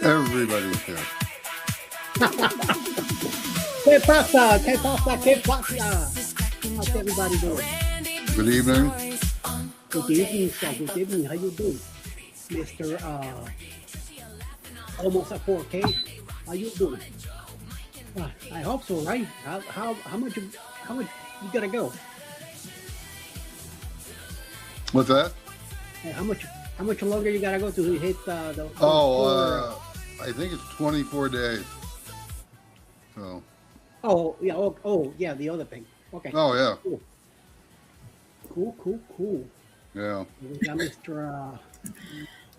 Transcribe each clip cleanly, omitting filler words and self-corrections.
Everybody's here. ¿Qué pasa? ¿Qué pasa? ¿Qué pasa? How's everybody doing? Good evening. Good evening, sir. Good evening. How you doing, Mister? Almost at 4K. How you doing? I hope so, right? How much you gotta go? What's that? How much longer you gotta go to hit the? I think it's 24 days. So. Oh yeah. Oh yeah. The other thing. Okay. Oh yeah. Cool. Yeah. We got Mr.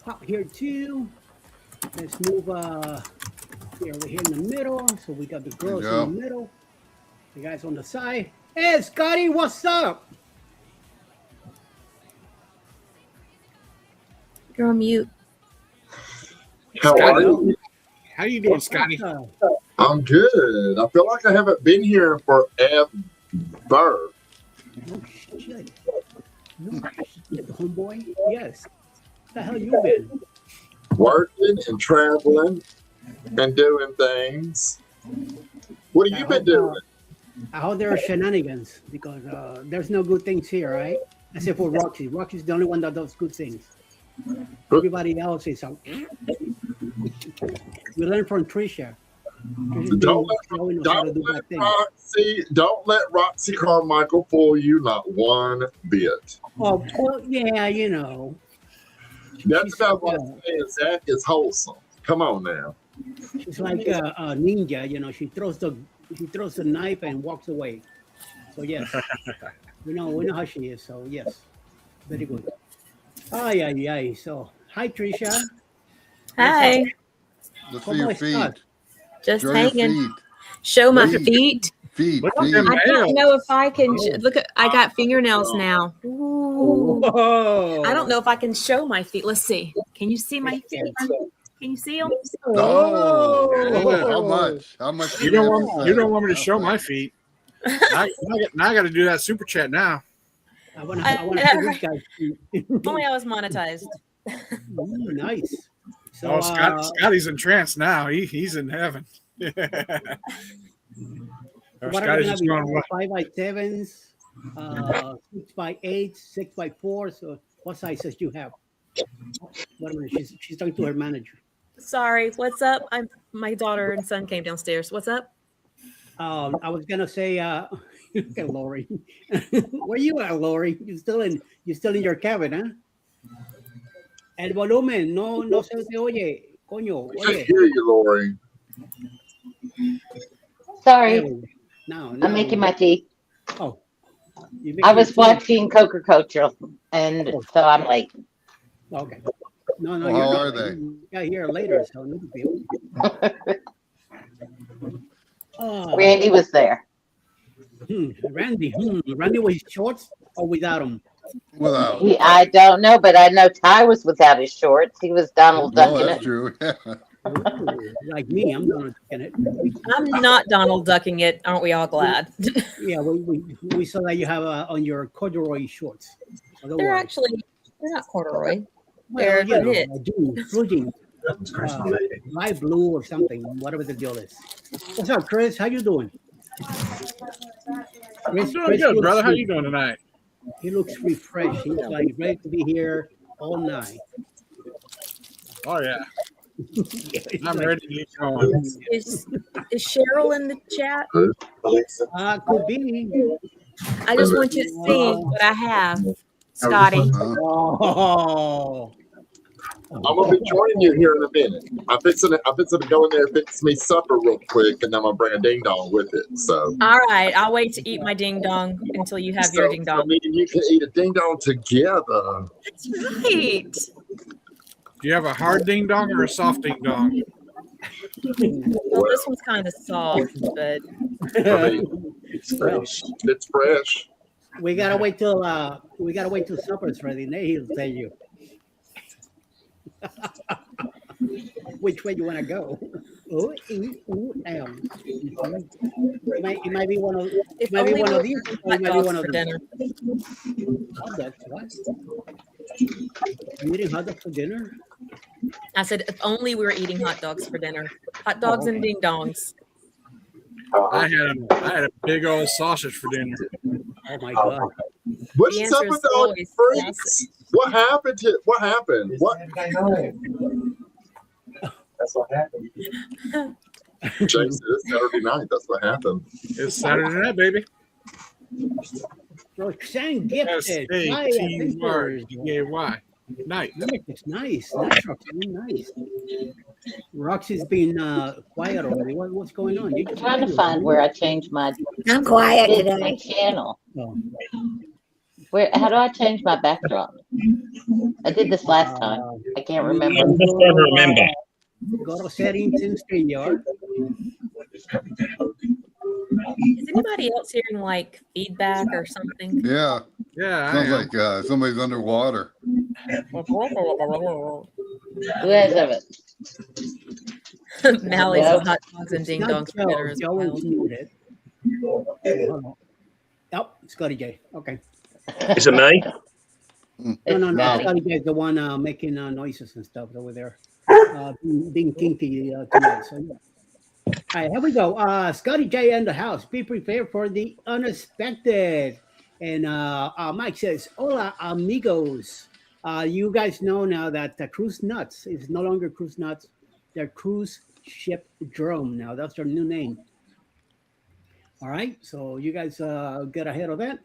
Pop here too. Let's move here. We're here in the middle. So we got the girls in the middle. The guys on the side. Hey, Scotty, what's up? You're on mute. How are you? How you doing, Scotty? I'm good. I feel like I haven't been here forever. No shit. No shit, homeboy. Yes. What the hell you been? Working and traveling and doing things. What have you been doing? I hope there are shenanigans because there's no good things here, right? Except for Roxy. Roxy's the only one that does good things. Everybody else is out. We learned from Trisha. Don't let Roxy Carmichael fool you, not one bit. Oh, well, yeah, you know. That's about what I'm saying. Zach is wholesome. Come on now. She's like a ninja, you know. She throws the knife and walks away. So yes, we know how she is. So yes, very good. Ay. So hi, Trisha. Hi. Let's see your feet. Just Show hanging. your feet. Show my feet. Feet. I don't know if I can look at. I got fingernails now. Ooh. Whoa. I don't know if I can show my feet. Let's see. Can you see my feet? Can you see them? Oh, how much? You don't want me to show my feet. Now I got to do that super chat now. I want to see this guy's feet. Only I was monetized. Nice. So, Scotty's entranced now. He's in heaven. What are going to be? 5x7s, 6x8s, 6x4s. So what sizes do you have? What a minute. She's talking to her manager. Sorry. What's up? My daughter and son came downstairs. What's up? I was gonna say, look at Lori. Where you at, Lori? You still in your cabin, huh? El volumen, no se te oye, coño. I can't hear you, Lori. Sorry. No. I'm making my tea. Oh. I was watching Coca Culture, and so I'm late. Okay. No. Well, how are they? You got here later, so no big deal. Randy was there. Randy with his shorts or without them? Without. I don't know, but I know Ty was without his shorts. He was Donald ducking that's it. True. Ooh, like me, I'm Donald ducking it. I'm not Donald ducking it. Aren't we all glad? Yeah, we saw that you have on your corduroy shorts. They're not corduroy. They're knit. Blue light blue or something, whatever the deal is. What's up, Chris? How you doing? I'm doing good, brother. How you doing tonight? He looks refreshed. He's like ready to be here all night. Oh yeah. I'm like, ready to get going. Is Cheryl in the chat? Could be. I just want you to see what I have, Scotty. Oh. I'm gonna be joining you here in a minute. I'm fixing to go in there and fix me supper real quick, and then I'm gonna bring a ding dong with it. So. All right, I'll wait to eat my ding dong until you have your ding dong. So me and you can eat a ding dong together. That's right. Do you have a hard ding dong or a soft ding dong? Well, this one's kind of soft, but it's fresh. It's fresh. We gotta wait till supper's ready. Then he'll tell you which way you want to go. It might be one of these. It might be one of for dinner. Hot dogs, what? You eating hot dogs for dinner? I said, if only we were eating hot dogs for dinner. Hot dogs and ding dongs. I had a big old sausage for dinner. Oh my God. What The is up answer with is all always you freaks? What happened to what happened? What That's what happened. Jake said it's Saturday night. That's what happened. It's Saturday night, baby. Roxanne gifted. Hi, adventures. S-A-T-Y. Night. Nice, it's nice. Nice, Roxanne. Nice. Roxy's been quiet already. What's going on? I'm trying to find where I changed my I'm quiet my today. channel. Oh. How do I change my backdrop? I did this last time. I can't remember. I'm just trying to remember. Go to settings in StreamYard. Is anybody else hearing like feedback or something? Yeah. Yeah. Sounds like somebody's underwater. Who has of it? Mally's Well, hot dogs and ding dongs for dinner as Joe well. is muted. Oh, Scotty J. Okay. Is it me? No. Scotty. Scotty J is the one making noises and stuff over there. Being kinky tonight. So, yeah. All right, here we go. Scotty J in the house. Be prepared for the unexpected. And Mike says, "Hola, amigos." You guys know now that the Cruise Nuts is no longer Cruise Nuts. They're Cruise Ship Drone now. That's their new name. All right, so you guys get ahead of that.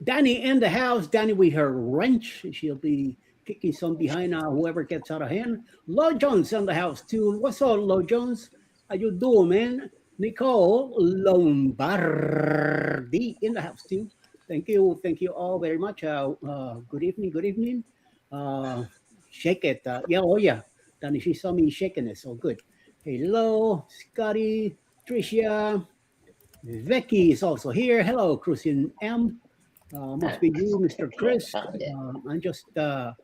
Danny in the house. Danny with her wrench. She'll be kicking some behind whoever gets out of hand. Lo Jones in the house too. What's up, Lo Jones? How you doing, man? Nicole Lombardi in the house too. Thank you all very much. Good evening. Shake it. Yeah. Danny, she saw me shaking it, so good. Hello, Scotty, Tricia, Vicky is also here. Hello, Crucian M. Must be you, Mr. Chris. I'm just a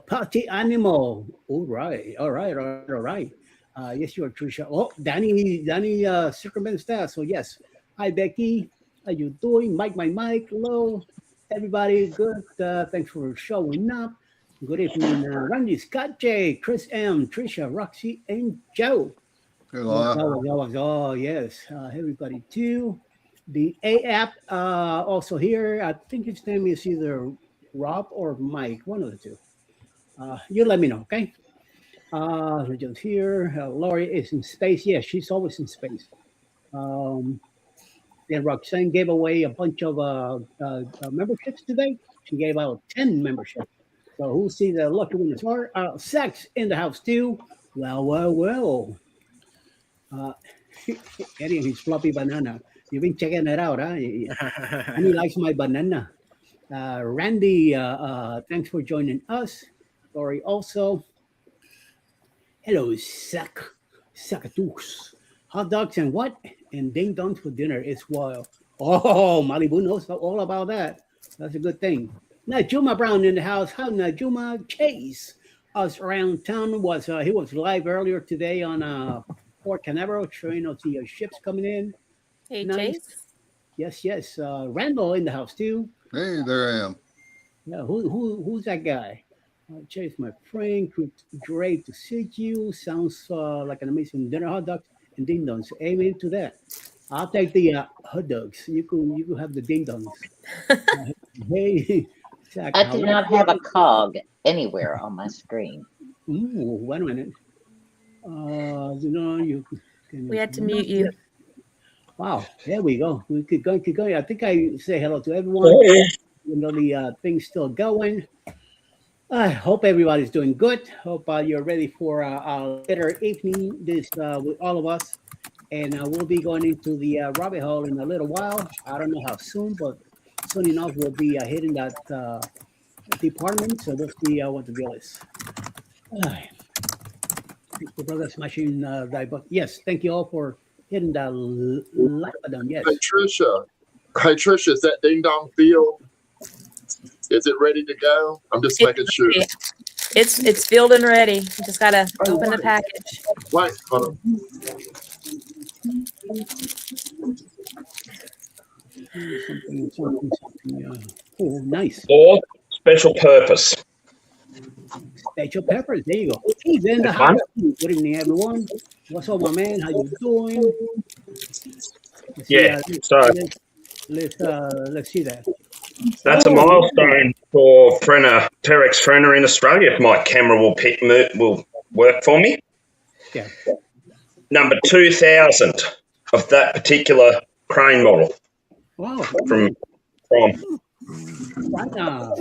party animal. All right. Yes, you are, Tricia. Oh, Danny circumvents that. So yes. Hi, Becky. How you doing? Mike. Hello, everybody. Good. Thanks for showing up. Good evening, Randy, Scott J, Chris M, Tricia, Roxy, and Joe. Oh, yes. Everybody too. The A app also here. I think his name is either Rob or Mike, one of the two. You let me know, okay? Just here. Lori is in space. Yes, she's always in space. Then Roxanne gave away a bunch of memberships today. She gave out 10 memberships. So who'll see the lucky winners are? Sex in the house too. Well. Eddie and his floppy banana. You've been checking it out, huh? And he likes my banana. Randy, thanks for joining us. Lori also. Hello, Sakatooks. Hot dogs and what? And ding dongs for dinner as well. Oh, Malibu knows all about that. That's a good thing. Najuma Brown in the house. How Najuma Chase us around town he was live earlier today on Port Canaveral, showing us the ships coming in. Hey, Nice. Chase. Yes. Randall in the house too. Hey, there I am. Yeah, who's that guy? Chase, my friend. Great to see you. Sounds like an amazing dinner. Hot dogs and ding dongs. Amen to that. I'll take the hot dogs. You can have the ding dongs. Hey, Zach, I do not have a cog anywhere on my screen. Ooh, wait a minute. You can. We had to mute you. Wow, there we go. We could go. I think I say hello to everyone. The thing's still going. I hope everybody's doing good. Hope you're ready for a better evening with all of us. And we'll be going into the rabbit hole in a little while. I don't know how soon, but soon enough we'll be hitting that department. So let's see what the deal is. The brother smashing that button. Yes, thank you all for hitting that like button. Yes. Hey Tricia, is that ding dong field? Is it ready to go? I'm just making sure. It's filled and ready. You just gotta open the package. Wait, hold on. Something. Oh, nice. For special purpose. Potato peppers. There you go. He's in the That's house. fun. Good evening, everyone. What's up, my man? How you doing? Let's see, Yeah. So let's see that. that's a milestone for Terex Frenner in Australia. If my camera will work for me. Yeah. Number 2,000 of that particular crane model Wow. from. Right now.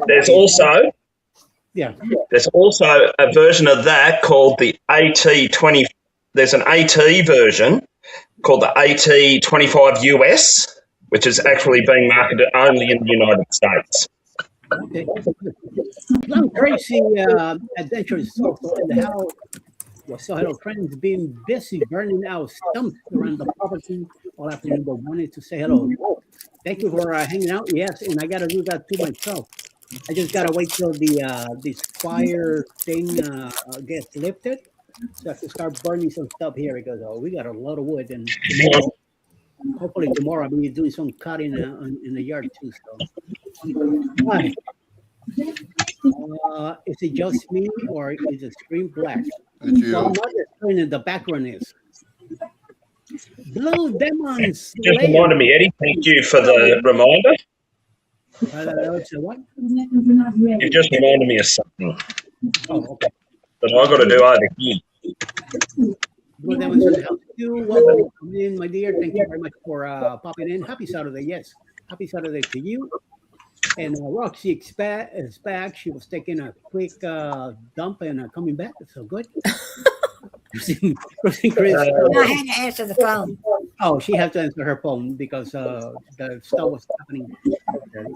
There's also Yeah. a version of that called the AT20. There's an AT version called the AT25 US, which is actually being marketed only in the United States. Okay. Some crazy adventures also in the house. Well, so hello, friends. Being busy burning out stumps around the property all afternoon, but wanted to say hello. Oh, thank you for hanging out. Yes, and I got to do that to myself. I just got to wait till the this fire thing gets lifted, so I can start burning some stuff here because we got a lot of wood, and tomorrow, hopefully tomorrow I'll be doing some cutting in the yard too. So, hi. Is it just me or is the screen black? It's Well, you. not the screen in the background is. Blue Demons. Just reminded me, Eddie. Thank you for the reminder. What? You just reminded me of something Oh, okay. that I got to do over here. Blue Demons in the house too. Welcome to come in, my dear. Thank you very much for popping in. Happy Saturday. Yes. Happy Saturday to you. And Roxy is back. She was taking a quick dump and coming back. So good. Chris, No, I had to answer the phone. oh, she had to answer her phone because the stuff was happening.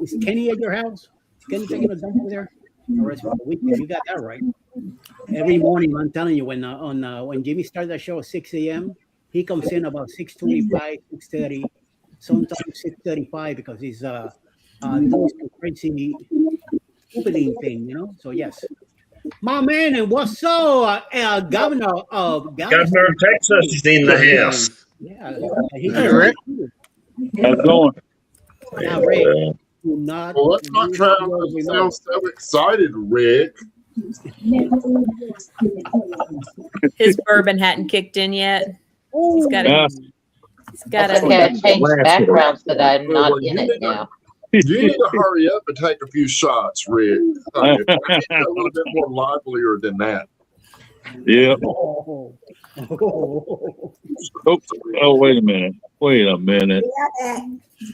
Is Kenny at your house? Is Kenny taking a dump over there? The rest of the weekend, you got that right. Every morning, I'm telling you, when Jimmy starts the show at 6 a.m., he comes in about 6:25, 6:30, sometimes 6:35 because he's doing some crazy opening thing, you know. So yes, my man, and what's up, Governor of Governor of Texas is in the house. Yeah, Hey, Rick. How's it going? Now, Rick, do not. Well, let's not try to sound so excited, Rick. His bourbon hadn't kicked in yet. He's got Yeah. I think I changed backgrounds so that I'm not in it now. You need to hurry up and take a few shots, Rick. You need to be a little bit more livelier than that. Yeah. Oh. Oops. Oh, wait a minute. Wait a minute.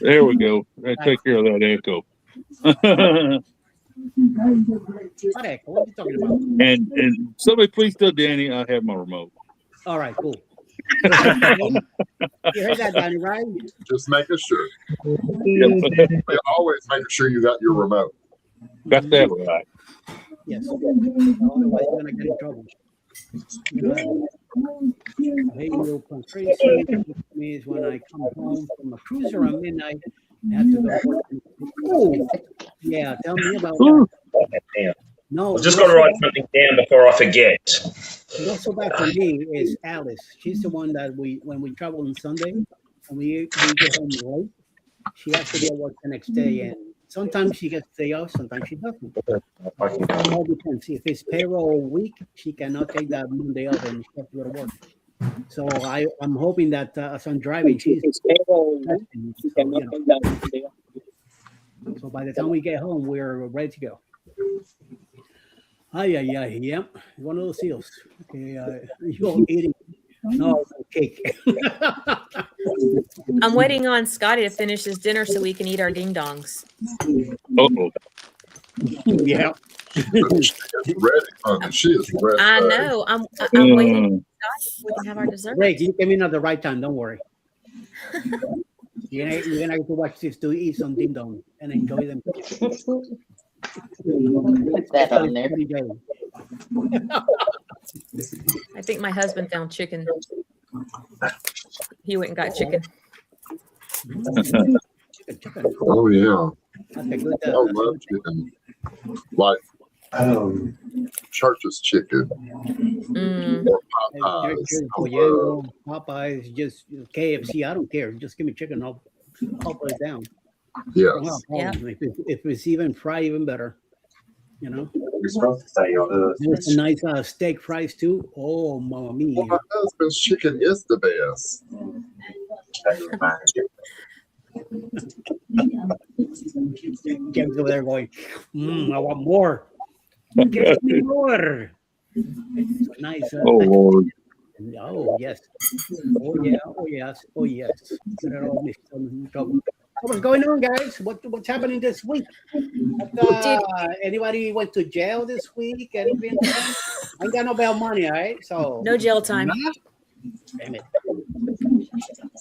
There we go. That take care of that echo. What heck? What are you talking about? and somebody please tell Danny I have my remote. All right, cool. You heard that, Danny, right? Just making sure. Yep. Always making sure you got your remote. Got that right. Yes. Otherwise, you're gonna get in trouble. Hey, you crazy is when I come home from a cruise around midnight. I have to go to work. Oh, yeah. Tell me about that. No, I've just got to write something down before I forget. Not so bad for me is Alice. She's the one that when we travel on Sunday and we get home late, she has to be at work the next day, and sometimes she gets day off, sometimes she doesn't. It all depends. If it's payroll week, she cannot take that Monday off and she has to go to work. So I'm hoping that as I'm driving, she's so by the time we get home, we're ready to go. Yeah. One of those seals. Okay, you're eating. No, cake. I'm waiting on Scotty to finish his dinner so we can eat our ding dongs. Uh-oh. Yeah. She is ready, honey. She is ready. I know. I'm waiting. Scotty, so we can have our dessert. Great, you came in at the right time. Don't worry. You're gonna have to watch this to eat some ding dong and enjoy them. Put that on there. I think my husband found chicken. He went and got chicken. Chicken. Oh, yeah. That's a good, I love chicken. Like church's chicken. Mm. Or Popeyes. Popeyes, just KFC. I don't care. Just give me chicken. I'll put it down. Yes. If it's even fried, even better. You know. We're supposed to say There's a nice steak fries too. Oh, mamma mia. Well, my husband's chicken is the best. Jim's over there going, I want more. Give me more. So nice. Oh Lord. Oh, yes. Oh, yeah. Oh, yes. Oh, yes. Get it all mixed up in trouble. So what's going on, guys? What's happening this week? Anybody went to jail this week? Anything? I ain't got no bail money, all right? So No jail time. damn it.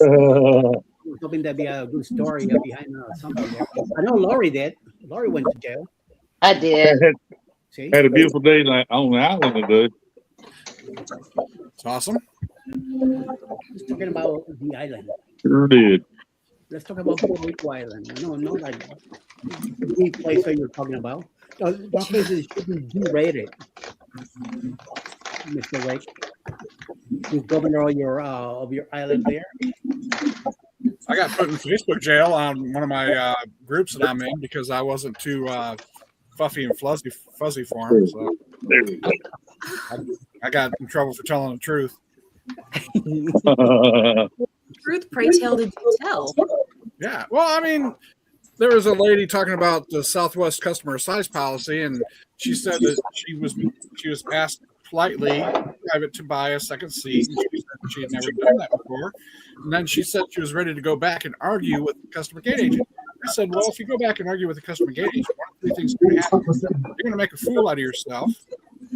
I was hoping that'd be a good story behind something there. I know Lori did. Lori went to jail. I did. See? Had a beautiful day on the island today. It's awesome. Just talking about the island. Sure did. Let's talk about Puerto Rico Island. No, like the place that you're talking about. That place should be G-rated, Mr. Lake. Who's governor of your island there? I got put in Facebook jail on one of my groups that I'm in because I wasn't too fluffy and fuzzy for him. So There we go. I got in trouble for telling the truth. Truth, pray tell, did you tell? Yeah. Well, I mean, there was a lady talking about the Southwest customer size policy, and she said that she was asked politely private to buy a second seat. And she said that she had never done that before. And then she said she was ready to go back and argue with the customer gate agent. I said, well, if you go back and argue with the customer gate agent, one of three things is going to happen. You're going to make a fool out of yourself,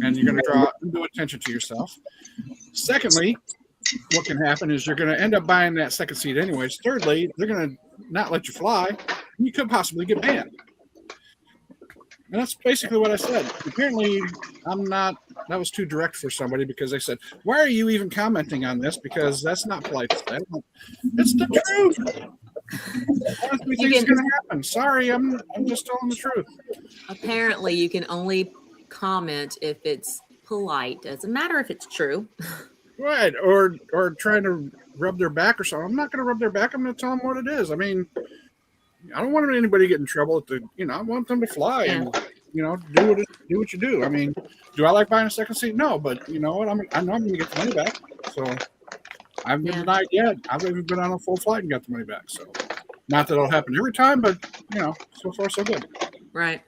and you're going to draw undue attention to yourself. Secondly, what can happen is you're going to end up buying that second seat anyways. Thirdly, they're going to not let you fly, and you could possibly get banned. And that's basically what I said. Apparently, that was too direct for somebody because they said, why are you even commenting on this? Because that's not polite to say. It's the truth. One of three things is going to happen. Sorry, I'm just telling the truth. Apparently, you can only comment if it's polite. Doesn't matter if it's true. Right, or trying to rub their back or something. I'm not going to rub their back. I'm going to tell them what it is. I mean, I don't want anybody to get in trouble. I want them to fly and do what you do. I mean, do I like buying a second seat? No, but you know what? I know I'm going to get the money back. So I haven't been denied yet. I've even been on a full flight and got the money back. So not that it'll happen every time, but so far so good. Right.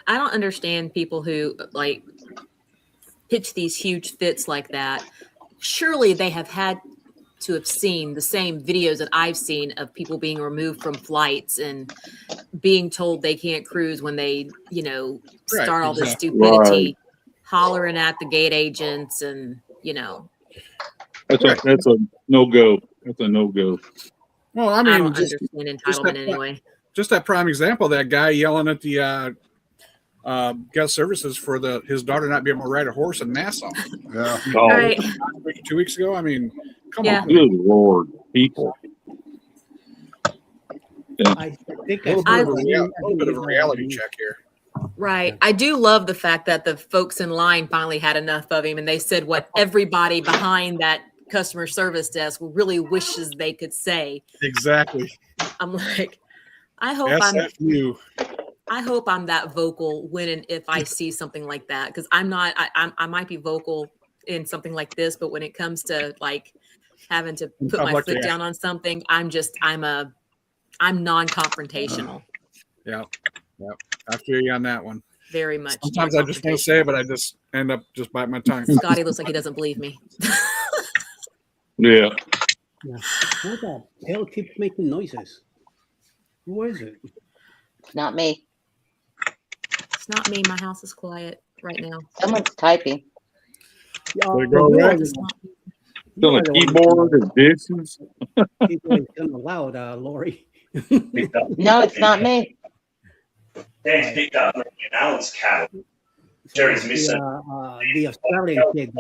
I don't understand people who like pitch these huge fits like that. Surely they have had to have seen the same videos that I've seen of people being removed from flights and being told they can't cruise when they, start all this stupidity, hollering at the gate agents and, That's a no-go. That's a no-go. Well, I I mean, don't understand entitlement anyway. Just that prime example, that guy yelling at the guest services for his daughter not being able to ride a horse in Nassau. Yeah. Oh, Right. 2 weeks ago. I mean, come Yeah. on. good Lord, people. I think A little bit of a reality check here. Right. I do love the fact that the folks in line finally had enough of him and they said what everybody behind that customer service desk really wishes they could say. Exactly. I'm like, I hope I'm that vocal when and if I see something like that, because I'm not. I might be vocal in something like this, but when it comes to like having to put my foot down on something, I'm non-confrontational. Yeah. I feel you on that one. Very much. Sometimes I just want to say it, but I just end up just biting my tongue. Scotty looks like he doesn't believe me. Yeah. What the hell keeps making noises? Who is it? Not me. It's not me. My house is quiet right now. Someone's typing. There you go, right? On a keyboard and dishes. People are kind of loud, Lori. No, it's not me. Dan's picked up Alan's cattle. Jerry's missing. The Australian kid.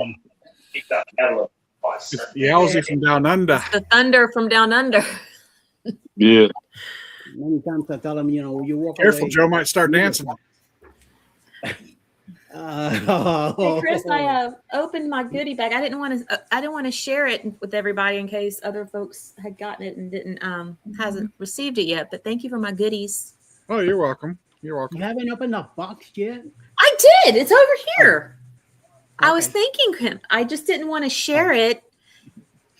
Picked up cattle. It's the Elsie from down under. It's the thunder from down under. Yeah. Many times I tell him, you walk Careful, away. Joe might start dancing. Hey, Chris, I opened my goodie bag. I didn't want to share it with everybody in case other folks had gotten it and hasn't received it yet. But thank you for my goodies. Oh, you're welcome. You're welcome. You haven't opened the box yet? I did. It's over here. I was thanking him. I just didn't want to share it,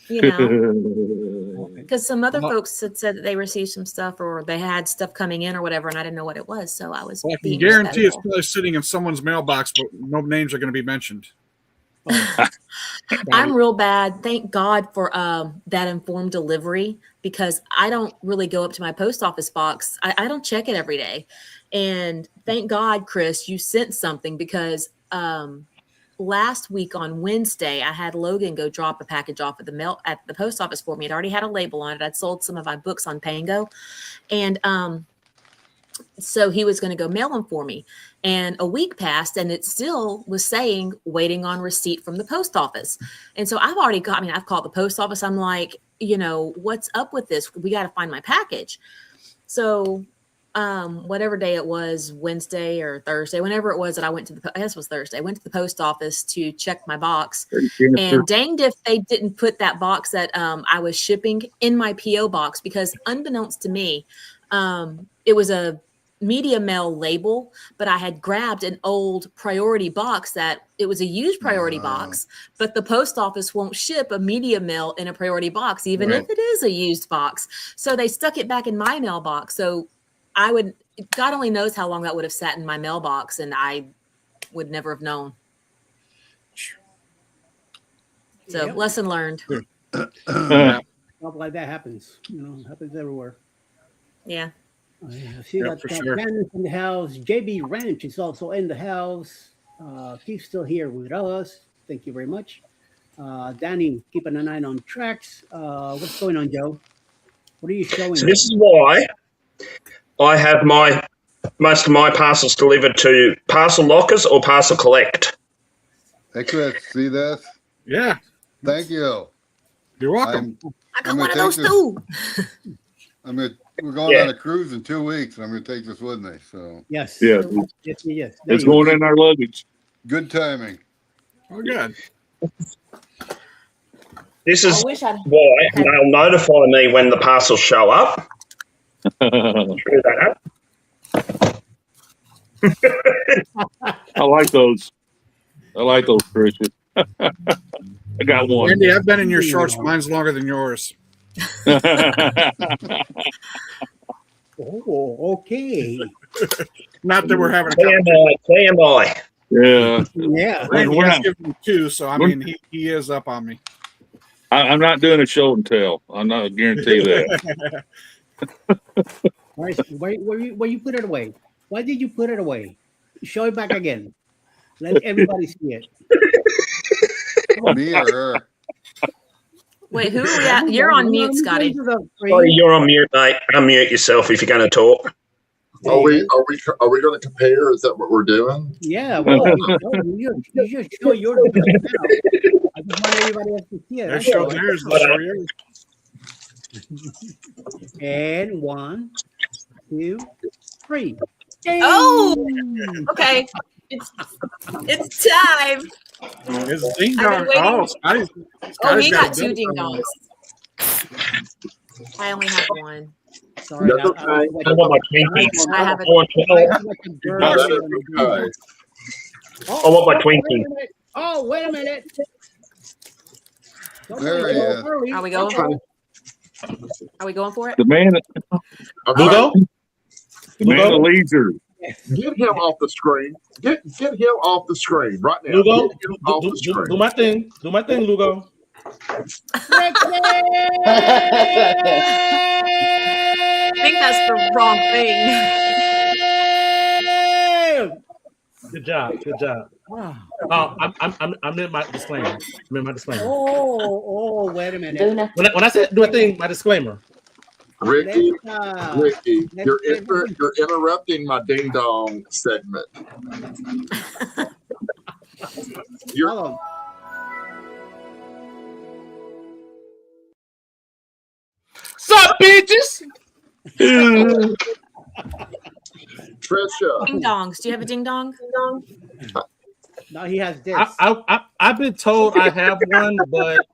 you know, because some other folks had said that they received some stuff or they had stuff coming in or whatever, and I didn't know what it was. So I was. Well, I can being guarantee it's respectful. probably sitting in someone's mailbox, but no names are going to be mentioned. I'm real bad. Thank God for that informed delivery, because I don't really go up to my post office box. I don't check it every day. And thank God, Chris, you sent something, because last week on Wednesday, I had Logan go drop a package off at the post office for me. It already had a label on it. I'd sold some of my books on Pango. And so he was going to go mail them for me. And a week passed and it still was saying waiting on receipt from the post office. And so I've called the post office. I'm like, you know, what's up with this? We got to find my package. So whatever day it was, Wednesday or Thursday, whenever it was that I went to I guess it was Thursday, I went to the post office to check my box. And danged if they didn't put that box that I was shipping in my PO box, because unbeknownst to me, it was a media mail label, but I had grabbed an old priority box that it was a used priority box, but the post office won't ship a media mail in a priority box, even if it is a used box. So they stuck it back in my mailbox. So God only knows how long that would have sat in my mailbox, and I would never have known. So lesson learned. Stuff like that happens. You know, happens everywhere. Yeah. I see that Brandon's in the house. JB Ranch is also in the house. He's still here with us. Thank you very much. Danny, keeping an eye on tracks. What's going on, Joe? What are you showing? So this is why I have most of my parcels delivered to parcel lockers or parcel collect. Hey, Chris, see this? Yeah. Thank you. You're welcome. I got one of those too. We're going on a cruise in 2 weeks, and I'm going to take this with me. So yes, Yeah. yes. It's going in our luggage. Good timing. Oh, good. This is I wish I'd why they'll notify me when the parcels show up. Screw that up. I like those. Christian. I got one. Andy, I've been in your shorts. Mine's longer than yours. Oh, okay. Not that we're having a TMI. Yeah. Yeah. Randy we're has not- given me two, so I mean, he is up on me. I'm not doing a show and tell. I'm not guarantee that. Where you put it away? Why did you put it away? Show it back again. Let everybody see it. Me or her? Wait, who are we at? You're on mute, Scotty. Scotty, you're on mute, mate. Unmute yourself if you're going to talk. Are we going to compare? Is that what we're doing? Yeah, well, you just show yours. I just want everybody else to see it. They That's show all. theirs. They'll show yours. And 1, 2, 3. Oh, okay. It's time. It's ding I've dong. been waiting. Oh, Scotty's He got got a two ding ding dong. dongs. I only have one. Sorry. That's okay. I want my Twinkies. I have I want my Twinkies. Oh, wait a minute. There he is. Are we going for it? Are we going for it? The man Lugo? of leisure. Get him off the screen. Get him off the screen right now. Lugo, Get him off the screen. do my thing. Do my thing, Lugo. I think that's the wrong thing. Good job. Good job. Wow. I'm in my disclaimer. Oh, wait a minute. Luna. When I said do a thing, my disclaimer. Ricky, Let's, you're interrupting my ding dong segment. You're, Sup, bitches? Trisha. Ding dongs. Do you have a ding dong? now he has this. I've been told I have one, but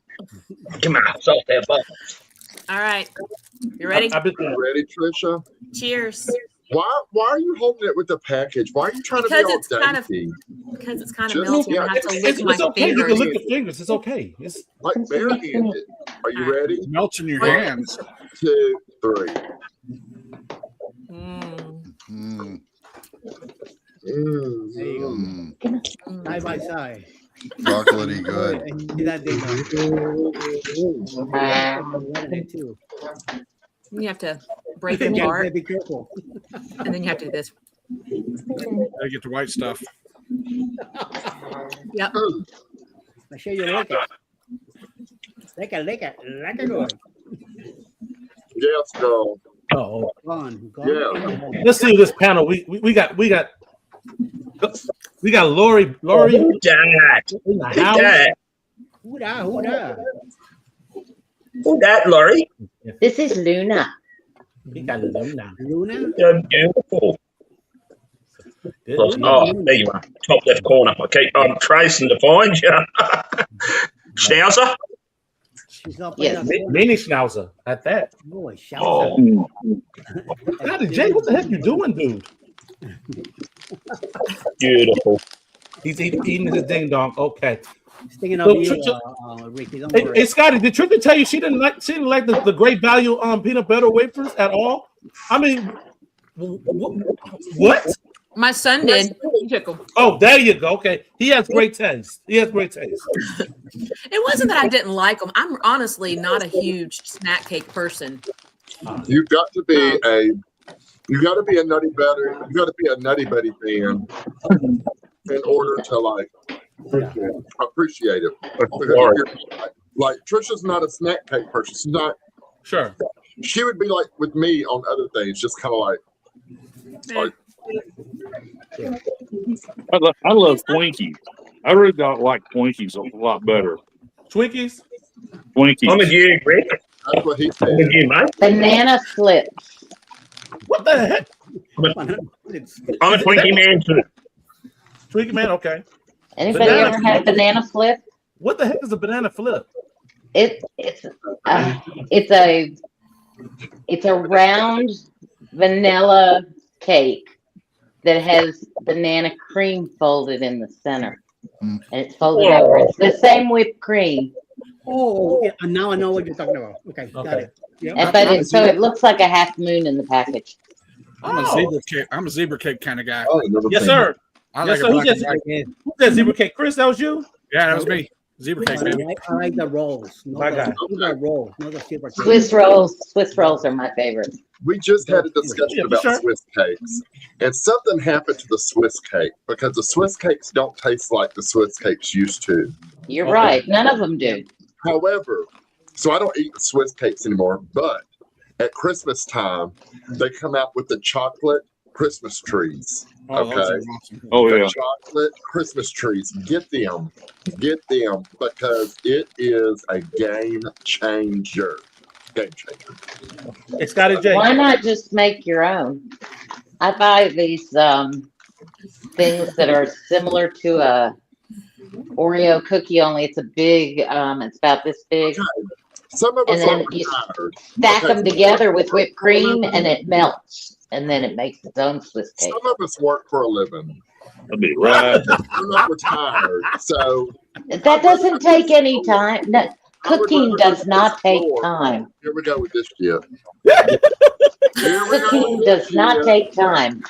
Come on, salt that butt. All right. You ready? I've been Ready, Trisha? Cheers. Why are you holding it with the package? Why are you trying Because to be all it's kind of- dainty? Because it's kind of Just- melty. yeah, I have to lick It's my okay. You can fingers. lick your fingers. It's okay. It's Like barehanded. Are you ready? It melts in your Wait. hands. 2, 3. Mm. There you go. Mm, Side by side. chocolatey good. And see that thing too. You have to break it apart, Be careful. and then you have to do this. Gotta get the white stuff. Yep. I show you lick it. Lick it good. Yes, girl. oh. Gone. Yeah. Let's see this panel. We got Lori Who that? in the Who house. that? Who da? Who that, Laurie? This is Luna. We got Luna. Luna? You're beautiful. Oh, there you are. Top left corner. Okay, I'm tracing to find you. Schnauzer? She's up Yes. in the Mini schnauzer at that. boy. Shout Oh. Scotty Jay, what the heck you doing, dude? Beautiful. He's eating his ding dong. Okay. Sticking So, up you, Trisha- Ricky. Don't Hey, worry. hey, Scotty, did Trisha tell you she didn't like the great value peanut butter wafers at all? I mean, what? My son did. He took 'em. Oh, there you go. Okay, he has great taste. It wasn't that I didn't like them. I'm honestly not a huge snack cake person. You've got to be a nutty buddy. You got to be a nutty buddy fan in order to like appreciate it. Because if you're, like Trisha's not a snack cake person. She's not. Sure. She would be like with me on other things, just kind of like. I love Twinkies. I really don't like Twinkies a lot better. Twinkies? Twinkies. I'm with you, Rick. That's what he said. I'm with you, mate. Banana slips. What the heck? I'm a Twinkie man too. Twinkie man, okay. Anybody Banana ever had a banana flip? What the heck is a banana flip? It's a round vanilla cake that has banana cream folded in the center, and it's folded over. It's the same whipped cream, Oh, yeah, now I know what you're talking about. Okay, got Okay. it. Yeah. so it looks like a half moon in the package. I'm a zebra cake kind of guy. Oh, never Yes, been. sir. I Yes, like sir. it black and white. Yeah. Who's that zebra cake? Chris, that was you? Yeah, that was me. Zebra cake, baby. I like the rolls. My Not guy. the rolls, not the silver cake. Swiss rolls are my favorite. We just had a discussion Yeah, about sure. Swiss cakes, and something happened to the Swiss cake because the Swiss cakes don't taste like the Swiss cakes used to. You're Okay. right. None of them do. However, so I don't eat the Swiss cakes anymore, but at Christmas time, they come out with the chocolate Christmas trees. Oh, those are Okay. awesome. Oh The yeah. chocolate Christmas trees. Get them because it is a game changer. Game changer. Hey, Scotty J. Why not just make your own? I buy these things that are similar to a Oreo cookie, only it's a big, it's about this big. Some of us And are then you retired. Stack Okay. them together with whipped cream and it melts. And then it makes its own Swiss cake. Some of us work for a living. That'd be right. We're not retired, so That doesn't take any time. No, cooking would does rather not take explore. time. Here we go with this shit. Cooking does not take time.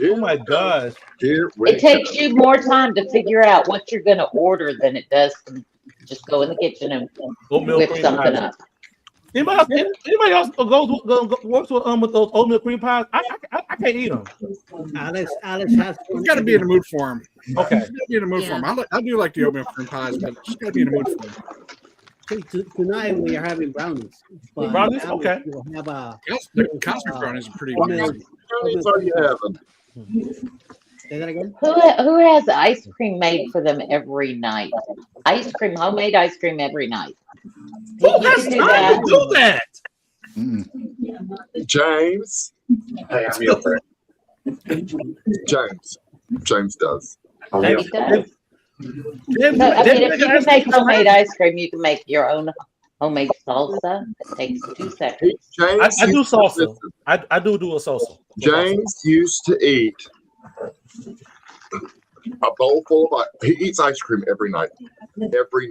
Oh my gosh. Here we It takes you more time to figure out what you're going to order than it does to just go in the kitchen and Oatmeal whip cream something pie. up. Anybody else works with those oatmeal cream pies? I can't eat them. Alex has. You got to be in the mood for them. Okay. You got to be in the mood for them. I do like the oatmeal cream pies, but you got to be in the mood for them. Tonight we are having brownies. But Brownies? Alex Okay. will have a The cosmic brownies are pretty oatmeal- good. How many are you having? Say that again. Who has ice cream made for them every night? Homemade ice cream every night. Who You has can do time that. to do that? James. Hey, I'm your friend. James does. He does. Them- So, I them mean, if you niggas can make ice cream homemade ice cream, you can make your own homemade salsa. It takes 2 seconds. James I do used to- salsa. I do a salsa. James used to eat a bowl full of he eats ice cream every night. Every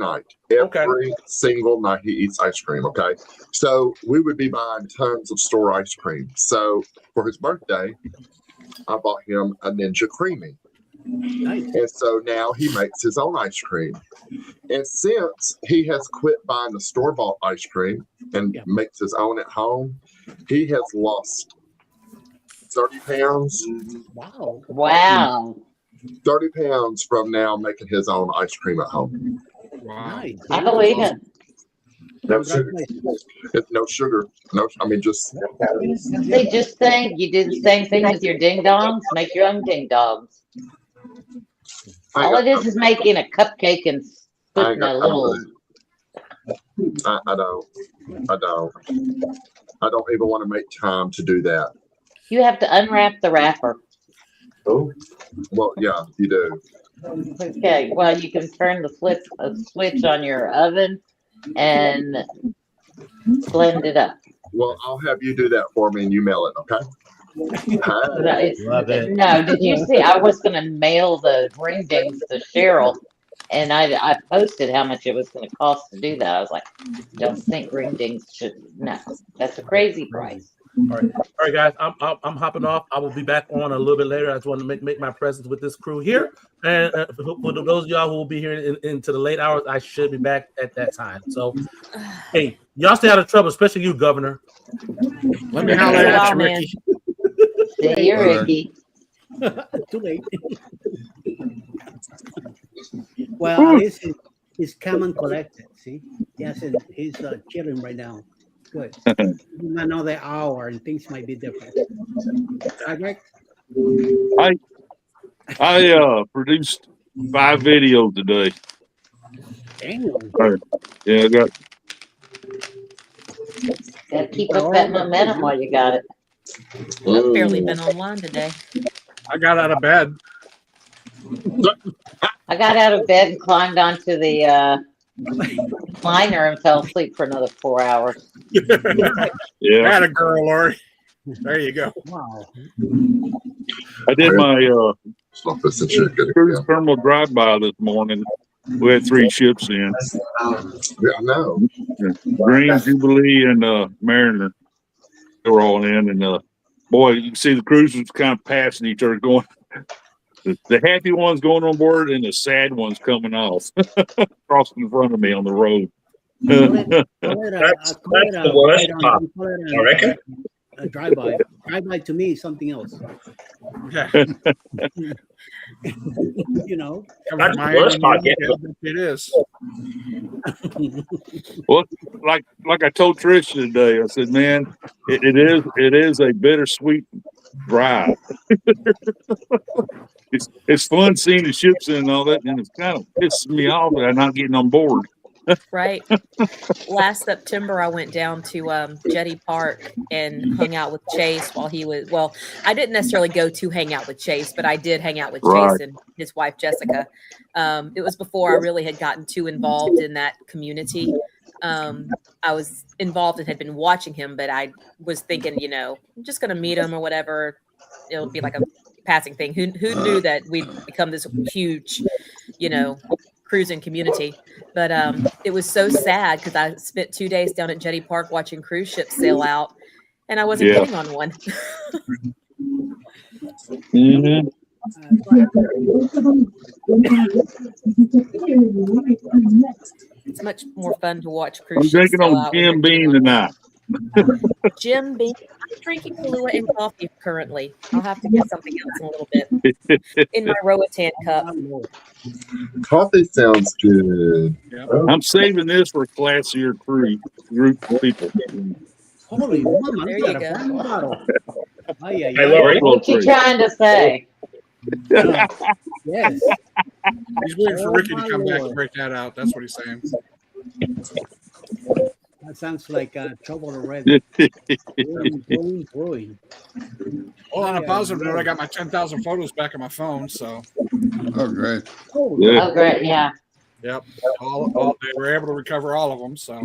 single night he eats ice cream. Okay. So we would be buying tons of store ice cream. So for his birthday, I bought him a Ninja Creamy. Nice. And so now he makes his own ice cream. And since he has quit buying the store-bought ice cream and makes his own at home, he has lost 30 pounds. Wow. Wow. 30 pounds from now making his own ice cream at home. Wow. Nice. I believe it. No sugar. No sugar. No, I mean, just. They just think you do the same thing with your ding dongs. Make your own ding dongs. All it is making a cupcake and putting a little. I don't even want to make time to do that. You have to unwrap the wrapper. Oh, well, yeah, you do. Okay, well, you can turn the switch on your oven and blend it up. Well, I'll have you do that for me and you mail it, okay? Love it. No, did you see? I was going to mail the ring dings to Cheryl, and I posted how much it was going to cost to do that. I was like, don't think ring dings should. No, that's a crazy price. All right, guys. I'm hopping off. I will be back on a little bit later. I just want to make my presence with this crew here, and for those of y'all who will be here into the late hours, I should be back at that time. So, hey, y'all stay out of trouble, especially you, Governor. Let me holler at you, Ricky. See you, Ricky. Too late. Well, he's calm and collected. See, yes, and he's chilling right now. Good. Another hour, and things might be different. Right? I produced 5 videos today. Damn. Yeah, I got. Gotta keep up that momentum while you got it. I've barely been online today. I got out of bed. I got out of bed and climbed onto the recliner and fell asleep for another 4 hours. Yeah, Had a girl, Lori. There you go. Wow. I did my Yeah, thermal drive-by this morning. We had 3 ships in. I know. Dream, Jubilee, and Mariner. They were all in, and boy, you can see the cruisers kind of passing each other, going. The happy ones going on board, and the sad ones coming off, crossing in front of me on the road. That's the worst part, I reckon. A drive-by. Drive-by to me is something else. Yeah. You know. That's the worst part. It is. Well, like I told Trish today, I said, man, it is a bittersweet drive. It's fun seeing the ships and all that, and it's kind of pisses me off that I'm not getting on board. Right. Last September, I went down to Jetty Park and hung out with Chase while he was. Well, I didn't necessarily go to hang out with Chase, but I did hang out with Chase and his wife Jessica. It was before I really had gotten too involved in that community. I was involved and had been watching him, but I was thinking, I'm just going to meet him or whatever. It'll be like a passing thing. Who knew that we'd become this huge, cruising community? But it was so sad because I spent 2 days down at Jetty Park watching cruise ships sail out, and I wasn't getting on one. Mm-hmm. It's much more fun to watch cruise I'm ships drinking sail on out. Jim Beam tonight. Jim Beam. I'm drinking Kahlua and coffee currently. I'll have to get something else in a little bit in my Roatan cup. Coffee sounds good. I'm saving this for a classier group of people. Holy mama, There you you got a go. brand bottle. Hey, Lori. What you trying to say? Yes. He's waiting for Ricky to my come back Lord. and break that out. That's what he's saying. That sounds like trouble already. Brewing. Well, on a positive note, I got my 10,000 photos back on my phone. So Oh, great. Oh, Yeah. Oh, great. Yeah. Yep. All they were able to recover all of them. So.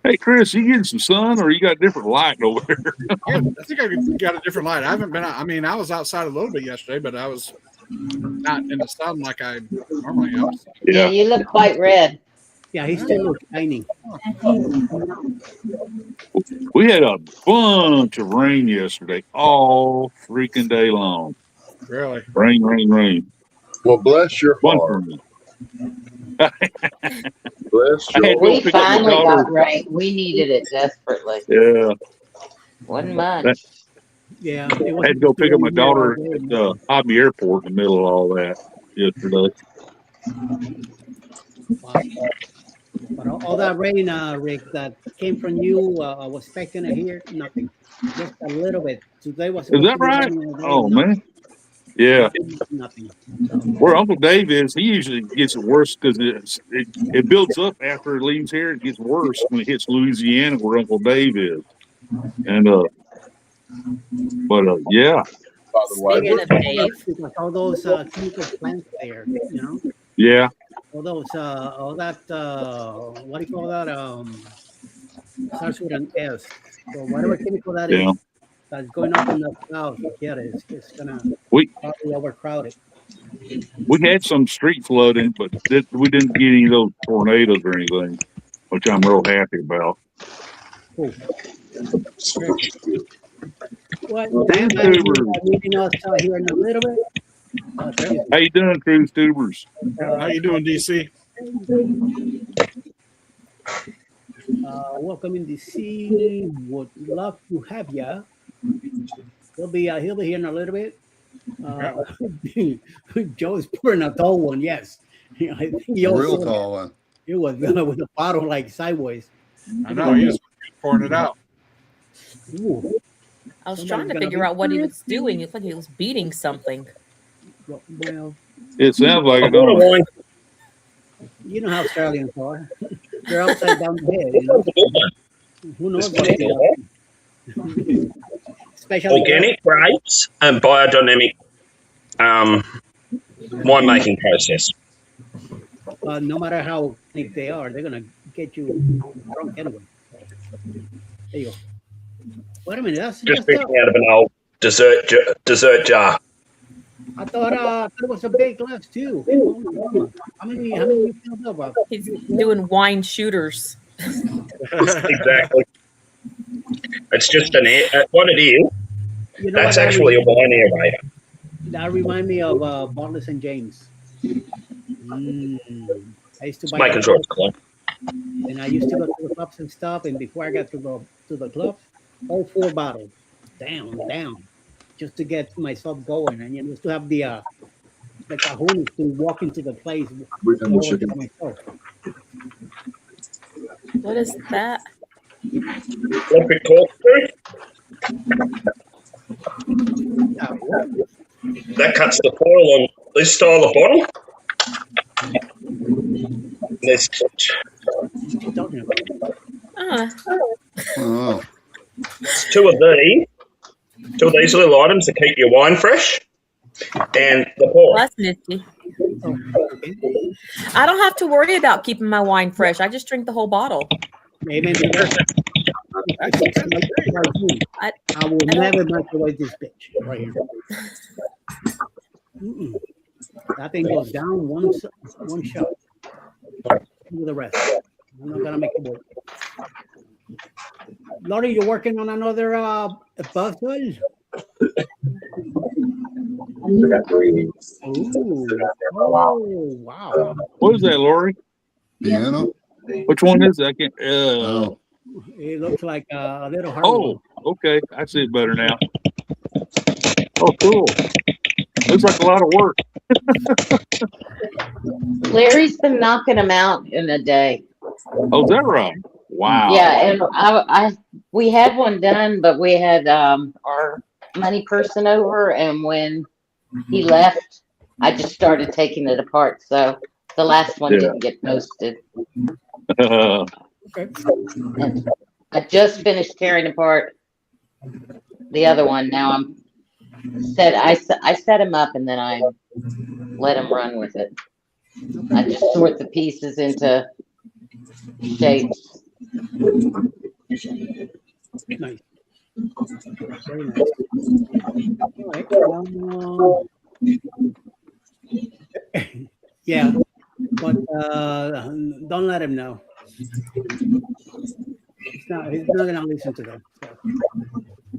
Hey, Chris, you getting some sun, or you got a different light over there? Yeah, I think I got a different light. I haven't been. I mean, I was outside a little bit yesterday, but I was not in the sun like I normally am. Yeah, you look quite red. Yeah, he's still shining. We had a bunch of rain yesterday, all freaking day long. Really? Rain, rain, rain. Well, bless your Bunch heart. of rain. Bless I had to your go We pick up my finally daughter. got rain. We needed it desperately. Yeah, Wasn't much. Yeah, I had to go pick up my daughter at the Hobby Airport in the middle of all that yesterday. Wow. But all that rain, Rick, that came from you, I was expecting to hear nothing. Just a little bit. Today was Is supposed that to be right? raining all day, Oh, nothing, man. Yeah. nothing. So, Where Uncle Dave is, he usually gets it worse because it builds up after it leaves here. It gets worse when it hits Louisiana, where Uncle Dave is. And yeah, By the way, Speaking of Dave, because all those chemical plants there, you know, yeah, all those, all that, what do you call that? Starts with an S. So whatever chemical that yeah. is, that's going up in the clouds, forget it. It's gonna We probably overcrowd it. had some street flooding, but we didn't get any of those tornadoes or anything, which I'm real happy about. Cool. What? Cruise Am I tubers. meeting us here in a little bit? How you doing, Cruise Tubers? How you doing, DC? Welcome in DC. Would love to have ya. He'll be here in a little bit. Joe's pouring a tall one. Yes, I think he A also real tall one. it was with a bottle like sideways. I know he's pouring it out. Ooh. I was Somebody's trying to gonna figure be- out what he was doing. It's like he was beating something. Well, It sounds like I it. bought a Don't it? wine. you know how Australians are. They're upside down head. You know? Who knows what they do? Especially Organic grapes and biodynamic winemaking process. no matter how thick they are, they're gonna get you drunk anyway. There you go. Wait a minute, that's Just just drinking out of an old dessert jar. I thought it was a big glass too. How many you filled up? He's doing wine shooters. Exactly. It's just what it is. You know That's what, actually a wine aerator. that remind me of Bartlett and James. I used to Just buy making sure it's clean. and I used to go to the clubs and stuff. And before I got to the clubs, all 4 bottles down, just to get myself going. And just to have the cajones to walk into the place. Myself. What is that? Olympic corkscrew. That cuts the foil on this style of bottle. There's Talking about. Oh, two of these little items that keep your wine fresh, and the Well, pour. that's nifty. I don't have to worry about keeping my wine fresh. I just drink the whole bottle. Amen to that. I I will don't- never microwave this bitch right here. That thing goes down one shot. Do the rest. I'm not gonna make it work. Lori, you're working on another puzzle? Ooh. Oh, wow. What is that, Lori? piano? Which one is that? I can't. Oh, It looks like a little hard. Oh, okay. I see it better now. Oh, cool. Looks like a lot of work. Larry's been knocking them out in a day. Oh, is that right? Wow. Yeah, and we had one done, but we had our money person over, and when he left, I just started taking it apart. So the last one Yeah. didn't get posted. Okay. And I just finished tearing apart the other one. Now I set him up, and then I let him run with it. I just sort the pieces into shapes. Nice. Very nice. All right. Yeah, but don't let him know. He's not gonna listen to them. So.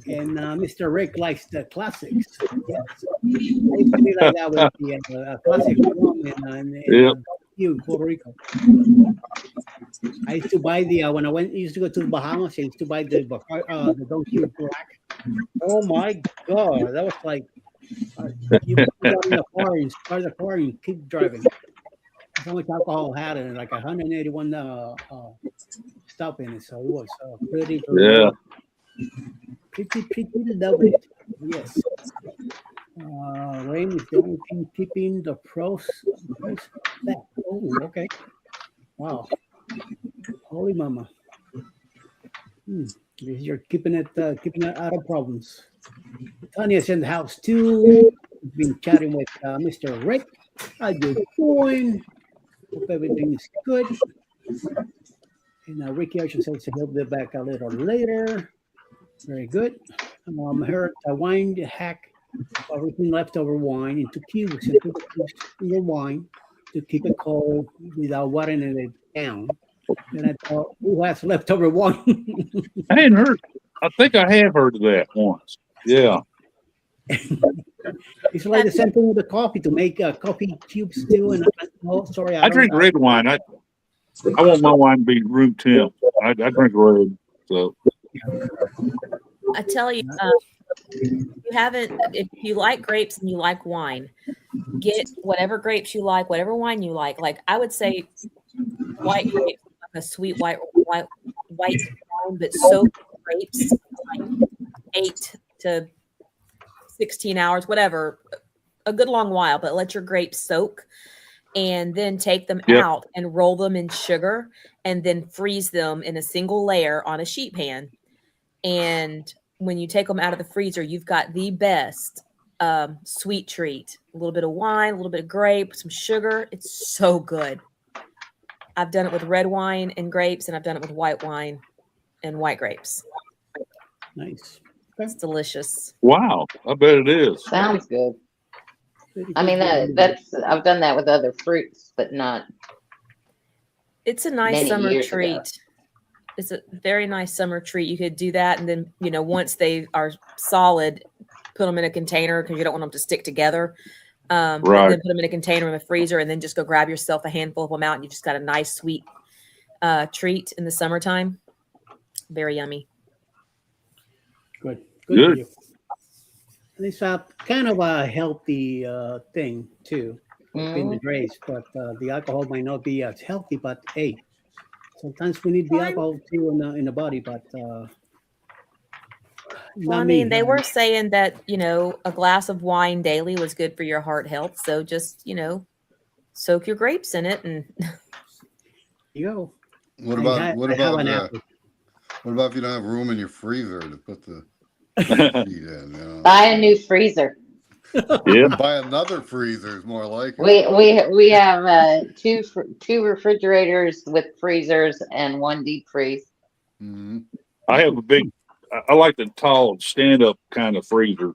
And Mr. Rick likes the classics. Yes, I used to be like that with the classic rum in Puerto Rico. I used to buy when I used to go to the Bahamas. I used to buy the Don Q Black. Oh my God, that was like you put that in the car and start the car and keep driving. How much alcohol had in it? Like 181 stuff in it, so it was pretty lovely. Yes. Rain is the only thing keeping the pros back. Oh, okay. Wow. Holy mama. You're keeping it out of problems. Tanya's in the house too. We've been chatting with Mr. Rick. How you doing? Hope everything is good. And Ricky Ocean says he'll be back a little later. Very good. Heard a wine hack, everything leftover wine into cubes and put the cubes in your wine to keep it cold without watering it down. And I thought, who has leftover wine? I hadn't heard. I think I have heard of that once. Yeah. It's like the same thing with the coffee to make coffee cubes too. And sorry, I drink red wine. I want my wine to be room temp. I drink red. So I tell you, if you like grapes and you like wine, get whatever grapes you like, whatever wine you like. Like I would say, white grapes, like a sweet white wine, but soak grapes like 8 to 16 hours, whatever, a good long while, but let your grapes soak and then take them out and roll them in sugar and then freeze them in a single layer on a sheet pan. And when you take them out of the freezer, you've got the best sweet treat. A little bit of wine, a little bit of grape, some sugar. It's so good. I've done it with red wine and grapes, and I've done it with white wine and white grapes. Nice. It's delicious. wow, I bet it is. Sounds good. I mean, that's I've done that with other fruits, but not. It's a nice summer treat. It's a very nice summer treat. You could do that, and then once they are solid, put them in a container because you don't want them to stick together. Right. And then put them in a container in the freezer, and then just go grab yourself a handful of them out, and you just got a nice sweet treat in the summertime. Very yummy. Good. Good. And it's kind of a healthy thing too in the grapes, but the alcohol might not be as healthy. But hey, sometimes we need the alcohol too in the body. But well, I mean, they were saying that a glass of wine daily was good for your heart health. So just soak your grapes in it, and you go. What about if you don't have room in your freezer to put the heat in? Buy a new freezer. Buy another freezer is more like it. We have two refrigerators with freezers and one deep freeze. Mm-hmm. I have I like the tall stand-up kind of freezer,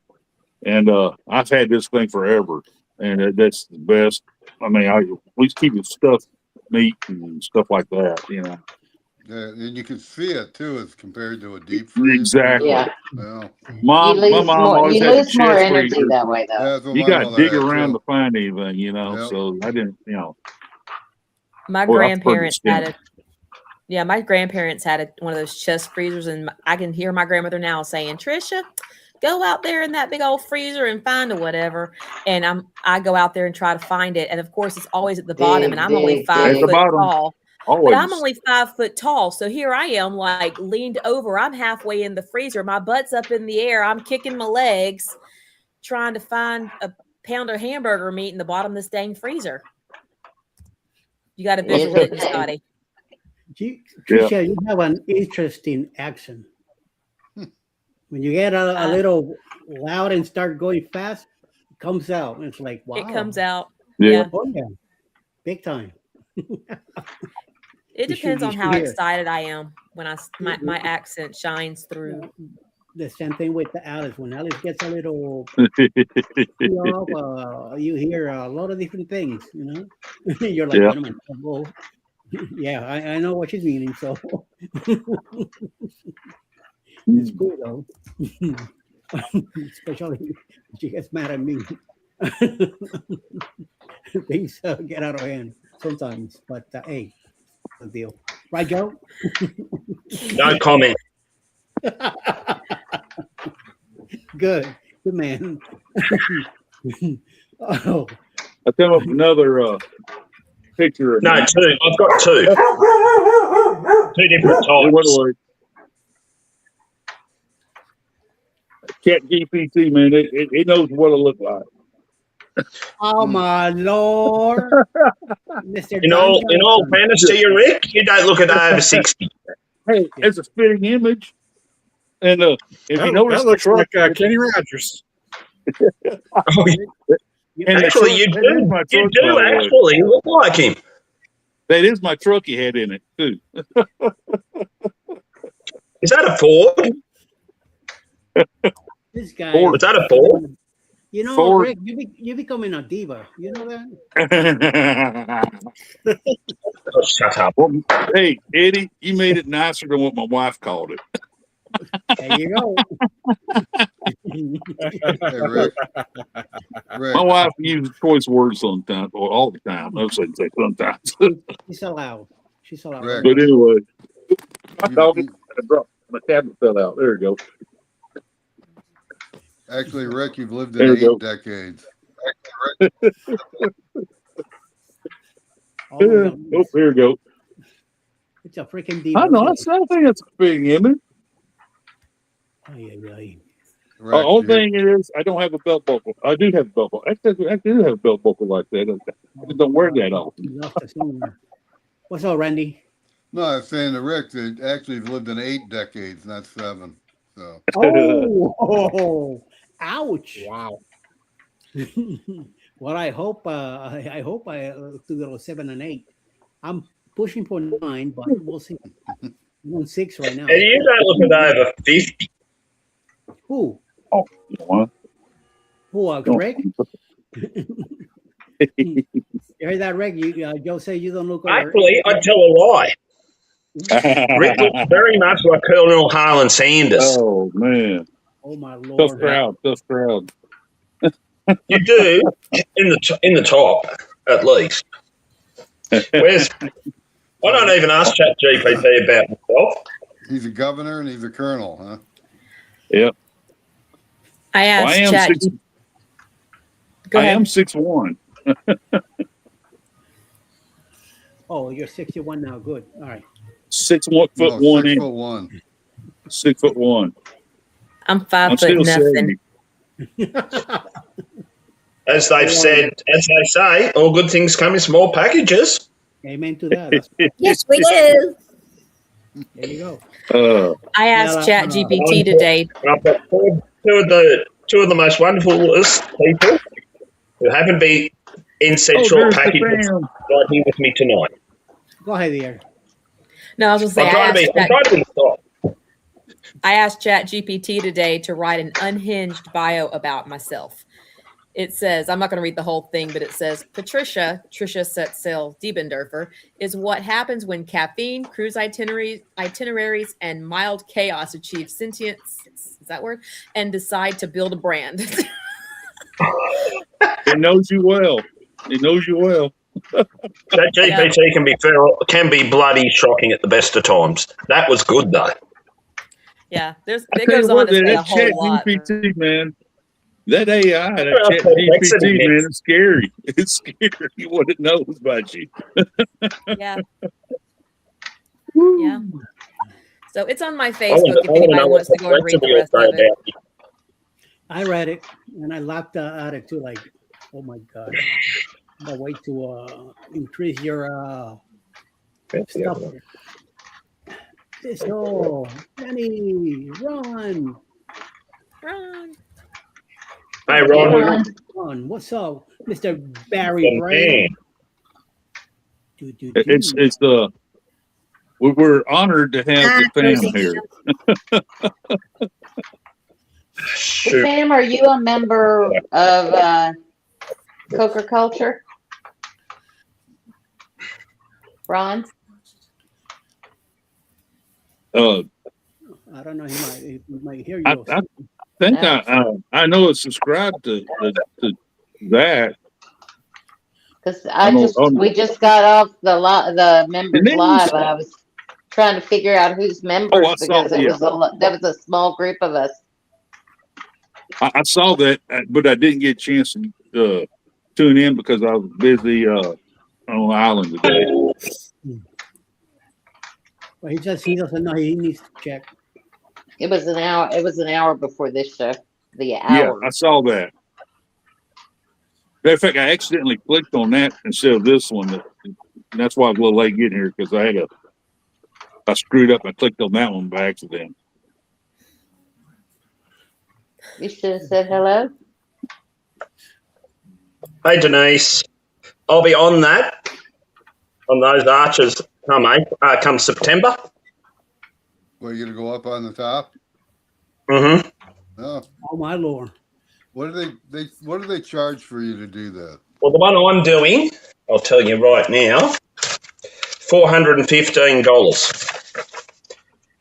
and I've had this thing forever, and that's the best. I mean, I at least keep it stuffed meat and stuff like that. Yeah, and you can see it too as compared to a deep freeze. Exactly. Yeah. Well, my mom always had a more chest energy freezer. that way, though. Yeah, You got to dig around to find anything, Yep. So I didn't, My grandparents had my grandparents had one of those chest freezers, and I can hear my grandmother now saying, "Trisha, go out there in that big old freezer and find a whatever." And I go out there and try to find it, and of course it's always at the bottom, and I'm only 5 foot tall. Always. But I'm only 5 foot tall, so here I am, like leaned over. I'm halfway in the freezer. My butt's up in the air. I'm kicking my legs, trying to find a pound of hamburger meat in the bottom of this dang freezer. You got to visualize it, Scotty. Tricia, you have an interesting accent. When you get a little loud and start going fast, it comes out. It's like, wow. It comes out. Yeah. Oh, yeah. big time. It You should- depends you on should how hear. excited I am when my accent shines through. The same thing with the Alice. When Alice gets a little off, you hear a lot of different things. You know, you're like, Yeah. "Wait a minute, well, yeah, I know what she's meaning." So it's cool though, especially when she gets mad at me. Things get out of hand sometimes, but hey, no deal, right, Joe? No comment. Good man. Oh, I come up with another picture. No, two. I've got two. Two different It went types. away. Chat GPT, man, it knows what it look like. oh my lord, Mr. In all Johnson. fairness to you, Rick, you don't look at over 60. Hey, it's a spitting image. And if you notice, that looks the like truck, Kenny Rogers. Oh, and the actually, truck- you that is do. my You truck, do by the way. actually look like him. That is my truck he had in it too. Is that a Ford? This guy. Ford. Was that a Ford? You know, Ford. Rick, you're becoming a diva. You know that? Oh, shut up. Well, hey, Eddie, you made it nicer than what my wife called it. There you go. Hey, Rick. Rick, My wife uses choice words sometimes, or all the time. I shouldn't say sometimes. She's allowed. She's allowed. Rick. But anyway, my You- dog you- dropped. My tablet fell out. There we go. actually, Rick, you've lived There in we go. 8 decades. Oh, my God. Oh, there we go. It's a freaking diva. I know. I don't think that's a big image. Ay, ay, ay. Rick, Only you- thing it is, I don't have a belt buckle. I do have a belt buckle. Actually, I do have a belt buckle like that. I just don't wear that often. You lost us somewhere. What's up, Randy? No, I was saying to Rick that actually you've lived in 8 decades, not 7. So Oh, ouch. Wow. Well, I hope I to go 7 and 8. I'm pushing for 9, but we'll see. I'm on 6 right now. And you don't look at over 50. Who? Oh, you know what? Who? Rick? You heard that, Rick? Joe say you don't look over. Actually, I'd tell a lie. Rick looks very much like Colonel Harlan Sanders. Oh man, Oh my tough lord! crowd, tough crowd. You do in the top, at least. Where's? I don't even ask ChatGPT about myself. he's a governor and he's a colonel, huh? Yep. I Well, asked I am Chat. six. Go I ahead. am 6'1". Oh, you're 61 now. Good. All right. 6'1" No, foot 1 6 inch. foot 1. 6'1". I'm I'm 5 foot still nothing. 70. As they say, all good things come in small packages. Amen to that. That's- Yes, we do. there you go. I asked Yeah, Chat GPT today. I've got two of the most wonderfulest people who happen to be in said short there's the packages fam. right here with me tonight. Go ahead, dear. No, I was going to say, I'm trying to be soft. I asked Chat GPT today to write an unhinged bio about myself. It says, I'm not going to read the whole thing, but it says, Tricia Setzel Diebendorfer is what happens when caffeine, cruise itineraries, and mild chaos achieve sentience, is that word? And decide to build a brand. It knows you well. It knows you well. That GPT can be bloody shocking at the best of times. That was good though. Yeah, it I tell goes you on what, to say a that whole Chat lot. GPT, man. That AI, that Well, Chat complexity GPT, mix. man, it's scary. It's scary what it knows about you. Yeah, Woo. yeah. So it's on my I Facebook want if to anybody know wants what to go and read the complexity will rest say of it. about you. I read it and I laughed at it too. Like, oh my god, the way to increase your stuff. So, Danny, run, Run. Hey, Ron. run. What's up, Mr. Barry Good Brown? man. It's we're honored to have the fam here. Hey, Sam, are you a member of Coker Culture? Ron? I don't know. He might hear you. I think I know it's subscribed to that. Because we just got off the members live, and I was trying to figure out who's members because that was a small group of us. I saw that, but I didn't get a chance to tune in because I was busy on the island today. Well, he says he doesn't know. He needs to check. It was an hour. It was an hour before this show. The hour. Yeah, I saw that. Matter of fact, I accidentally clicked on that instead of this one. And that's why I was a little late getting here because I screwed up. I clicked on that one by accident. You should have said hello. Hey, Denise. I'll be on that, on those arches come September. Well, you gonna go up on the top? Mm-hmm. Oh, Oh my Lord! what do they charge for you to do that? Well, the one I'm doing, I'll tell you right now, $415.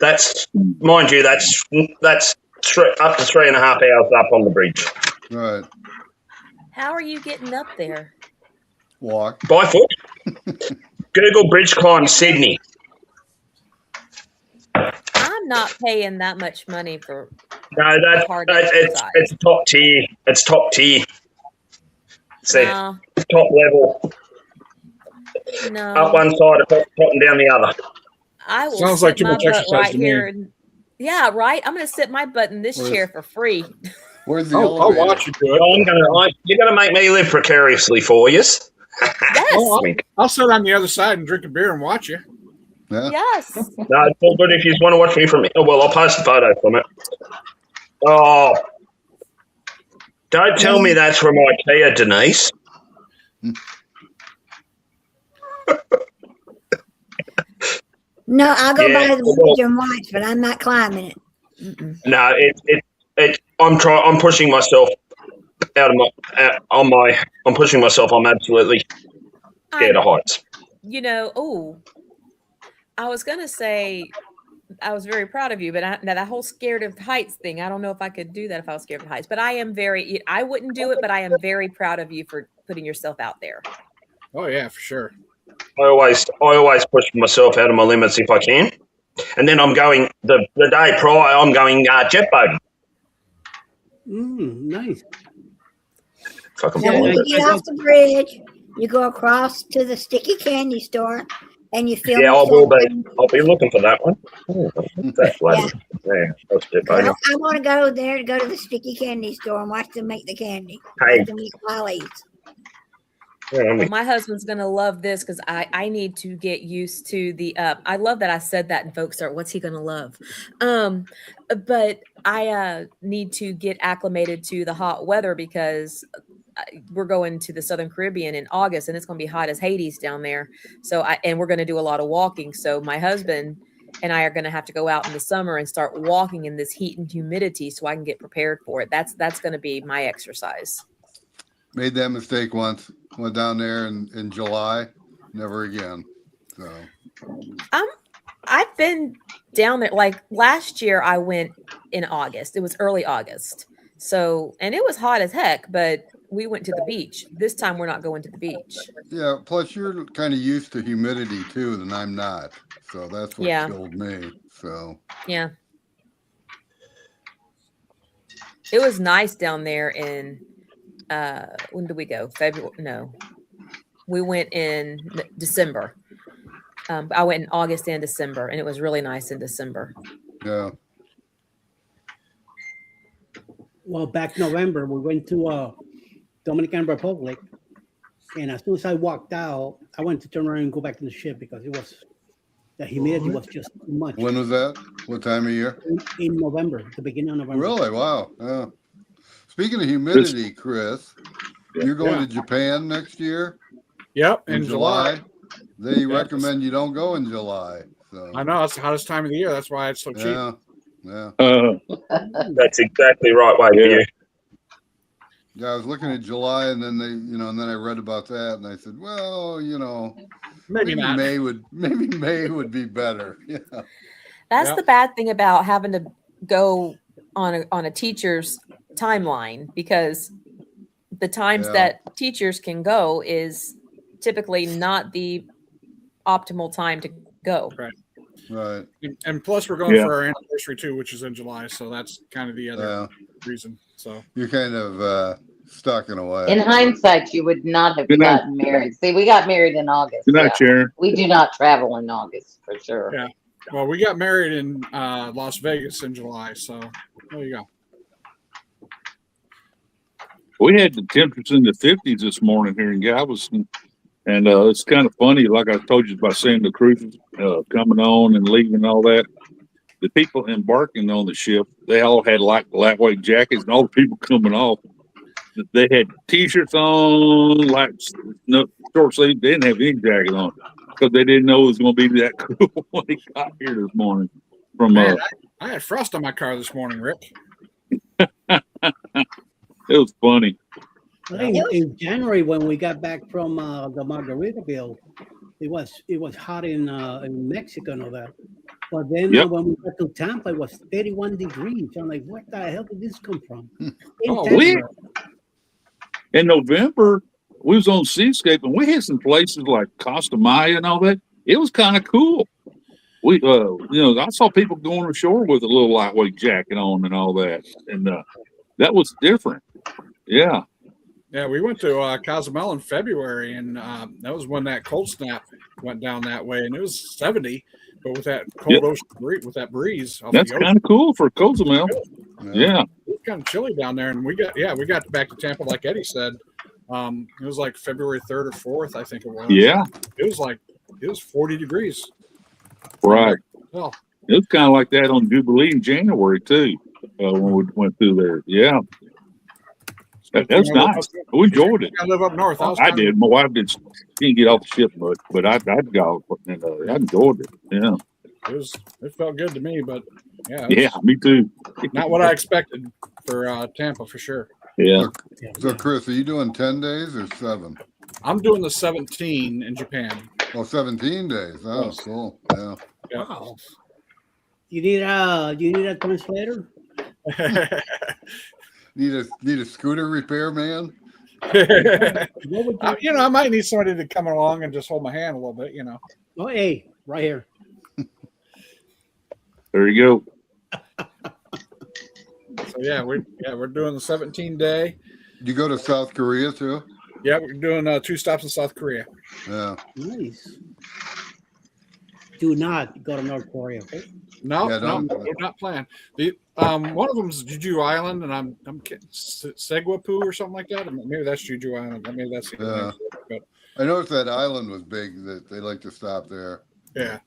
That's, mind you, that's up to 3.5 hours up on the bridge. Right. How are you getting up there? Walk. By foot. Google bridge climb Sydney. I'm not paying that much money for No, hard it's top tier. It's top tier. See, No. top level. No. Up one side, top and down the other. I will Sounds sit like too my much butt exercise right to me. here. Yeah, right. I'm going to sit my butt in this chair for free. Where's the I'll elevator? watch you do it. You're gonna make me live precariously for you. Yes. I'll sit on the other side and drink a beer and watch you. Yeah. Yes. No, it's all good if you want to watch me from. Oh well, I'll post a photo from it. Oh, don't tell me that's from IKEA, Denise. No, I'll go Yeah, by the well- bridge and watch, but I'm not climbing it. No, I'm pushing myself out of I'm pushing myself. I'm absolutely scared of heights. I was going to say I was very proud of you, but now that whole scared of heights thing, I don't know if I could do that if I was scared of heights, but I wouldn't do it, but I am very proud of you for putting yourself out there. Oh yeah, for sure. I always push myself out of my limits if I can, and then I'm going the day prior. I'm going jet boating. Nice. Fucking So when brilliant. you get off the bridge, you go across to the sticky candy store, and you film. Yeah, I yourself will be. I'll be looking for that one. Oh, that's bloody. Yeah, that's jet I, boating. I want to go there to go to the sticky candy store and watch them make the candy. Hey. Watch them eat lollies. Yeah, My husband's going to love this because I need to get used to the I love that I said that and folks start, what's he going to love? But I need to get acclimated to the hot weather because we're going to the Southern Caribbean in August and it's going to be hot as Hades down there. And we're going to do a lot of walking. So my husband and I are going to have to go out in the summer and start walking in this heat and humidity so I can get prepared for it. That's going to be my exercise. Made that mistake once. Went down there in July. Never again. So I've been down there. Like last year, I went in August. It was early August. So, and it was hot as heck, but we went to the beach. This time, we're not going to the beach. yeah. Plus, you're kind of used to humidity too, and I'm not. So that's what killed me. So yeah, it was nice down there in. When did we go? February? No, we went in December. I went in August and December, and it was really nice in December. yeah. Well, back November, we went to Dominican Republic, and as soon as I walked out, I went to turn around and go back to the ship because the humidity was just too much. When was that? What time of year? In November, the beginning of November. Really? Wow. Yeah. Speaking of humidity, Chris, you're going to Japan next year? Yep, in July. they recommend you don't go in July. So I know it's the hottest time of the year. That's why it's so cheap. yeah, yeah. That's exactly right, way for you. Yeah, I was looking at July, and then and then I read about that, and I said, well, Maybe not. May would be better. Yeah. That's Yep. the bad thing about having to go on a teacher's timeline, because the times Yeah. that teachers can go is typically not the optimal time to go. Right. And plus, we're going Yeah. for our anniversary too, which is in July. So that's kind of the other reason. So You're kind of stuck in a way. In hindsight, you would not have Good night. gotten married. See, we got married in August. Good night, yeah. Sharon. We do not travel in August for sure. Yeah. Well, we got married in Las Vegas in July. So there you go. We had the temperatures in the 50s this morning here in Galveston. And it's kind of funny, like I told you about seeing the cruises coming on and leaving and all that. The people embarking on the ship, they all had like lightweight jackets, and all the people coming off, they had T-shirts on, like no short sleeve. They didn't have any jacket on because they didn't know it was going to be that cool when they got here this morning. From Man, I had frost on my car this morning, Rick. it was funny. In January, when we got back from the Margaritaville, it was hot in Mexico and all that. But then when we got to Tampa, it was 31 degrees. I'm like, what the hell did this come from? In November, we was on Seascape, and we had some places like Costa Maya and all that. It was kind of cool. We, I saw people going ashore with a little lightweight jacket on and all that, and that was different. Yeah. Yeah, we went to Cozumel in February, and that was when that cold snap went down that way, and it was 70, but with that cold ocean breeze, with that breeze. That's kind of cool for Cozumel. Yeah. It was kind of chilly down there, and we got back to Tampa, like Eddie said. It was like February 3rd or 4th, I think it was. Yeah. It was 40 degrees. Right. Well, it was kind of like that on Jubilee in January, too, when we went through there. Yeah. That's nice. We enjoyed it. I live up north. I did. My wife didn't get off the ship much, but I'd go, and I enjoyed it. Yeah. It felt good to me, but yeah. Me too. Not what I expected for Tampa, for sure. Yeah. So, Chris, are you doing 10 days or 7? I'm doing the 17 in Japan. Oh, 17 days. Oh, cool. Yeah. Wow. You need a translator? Need a scooter repair man? I might need somebody to come along and just hold my hand a little bit, Oh, hey, right here. There you go. So we're doing the 17-day. You go to South Korea too? Yeah, we're doing 2 stops in South Korea. Yeah. Nice. Do not go to North Korea, okay? No, we're not planning. One of them is Jeju Island, and I'm Segwapu or something like that. Maybe that's Jeju Island. Maybe that's the name. But I noticed that island was big. That they like to stop there. Yeah.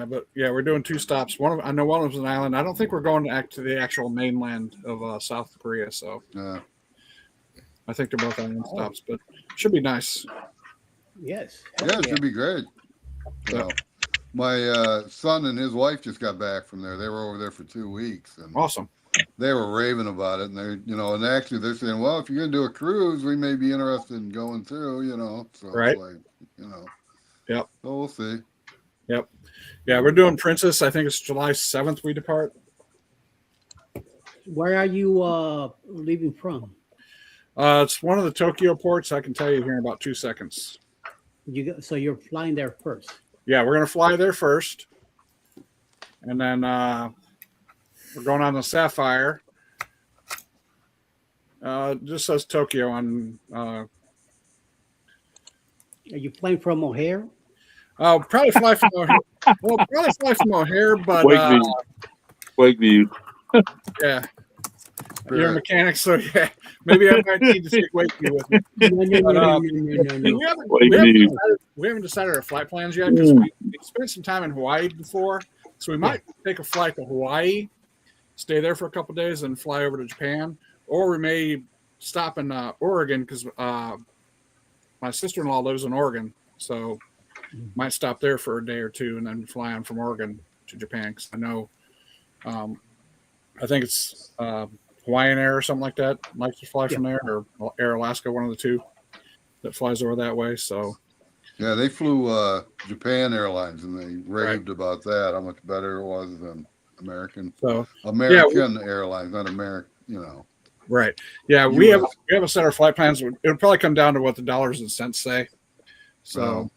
But, we're doing 2 stops. I know one of them's an island. I don't think we're going to the actual mainland of South Korea. So I think they're both island stops, but it should be nice. Yes. Yeah, it should be great. So, my son and his wife just got back from there. They were over there for 2 weeks. And awesome. They were raving about it, and and actually they're saying, well, if you're going to do a cruise, we may be interested in going through, So right. It's like, Yep. So we'll see. Yep. Yeah, we're doing Princess. I think it's July 7th we depart. Where are you leaving from? It's one of the Tokyo ports. I can tell you here in about 2 seconds. So you're flying there first? Yeah, we're going to fly there first. And then we're going on the Sapphire. It just says Tokyo on. Are you flying from O'Hare? I'll probably fly from O'Hare. Well, probably fly from O'Hare, but Wakeview. Yeah. You're a mechanic, so yeah, maybe I might need to take Wakeview with me. We haven't decided our flight plans yet because we spent some time in Hawaii before, so we might take a flight to Hawaii, stay there for a couple of days, and fly over to Japan, or we may stop in Oregon because my sister-in-law lives in Oregon, so might stop there for a day or two and then fly on from Oregon to Japan. Because I know, I think it's Hawaiian Air or something like that likes to fly from there, or Air Alaska, one of the two that flies over that way. So yeah, they flew Japan Airlines and they raved about that, how much better it was than American. So American Airlines, not American, you know. Right. Yeah, we have a set of flight plans. It'll probably come down to what the dollars and cents say. So,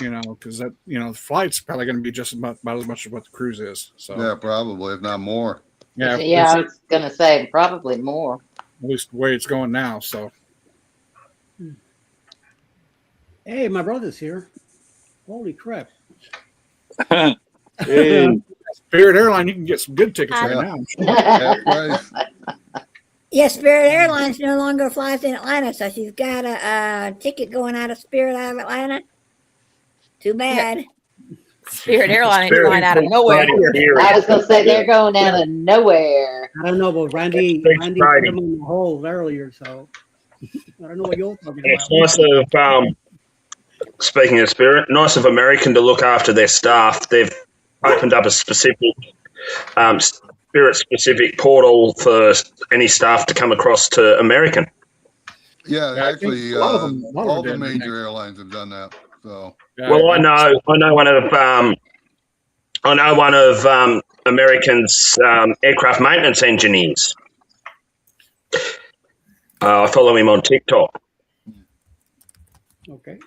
you know, because that, you know, the flight's probably going to be just about as much as what the cruise is. So yeah, probably, if not more. Yeah, I was gonna say probably more. At least the way it's going now. So, Hey, my brother's here. Holy crap! Hey, Spirit Airline, you can get some good tickets right now. Right. Yes, Spirit Airlines no longer flies in Atlanta, so she's got a ticket going out of Spirit out of Atlanta. Too bad. Spirit Airline ain't flying out of nowhere. I was gonna say they're going out of nowhere. I don't know, but Randy put them in the hole earlier, so I don't know what you're talking It's about. nice of, speaking of Spirit, nice of American to look after their staff. They've opened up a specific Spirit-specific portal for any staff to come across to American. Yeah, Yeah, I actually, think a lot of them all the did, didn't major they? airlines have done that. So Well, I know one of American's aircraft maintenance engineers. I follow him on TikTok. Okay.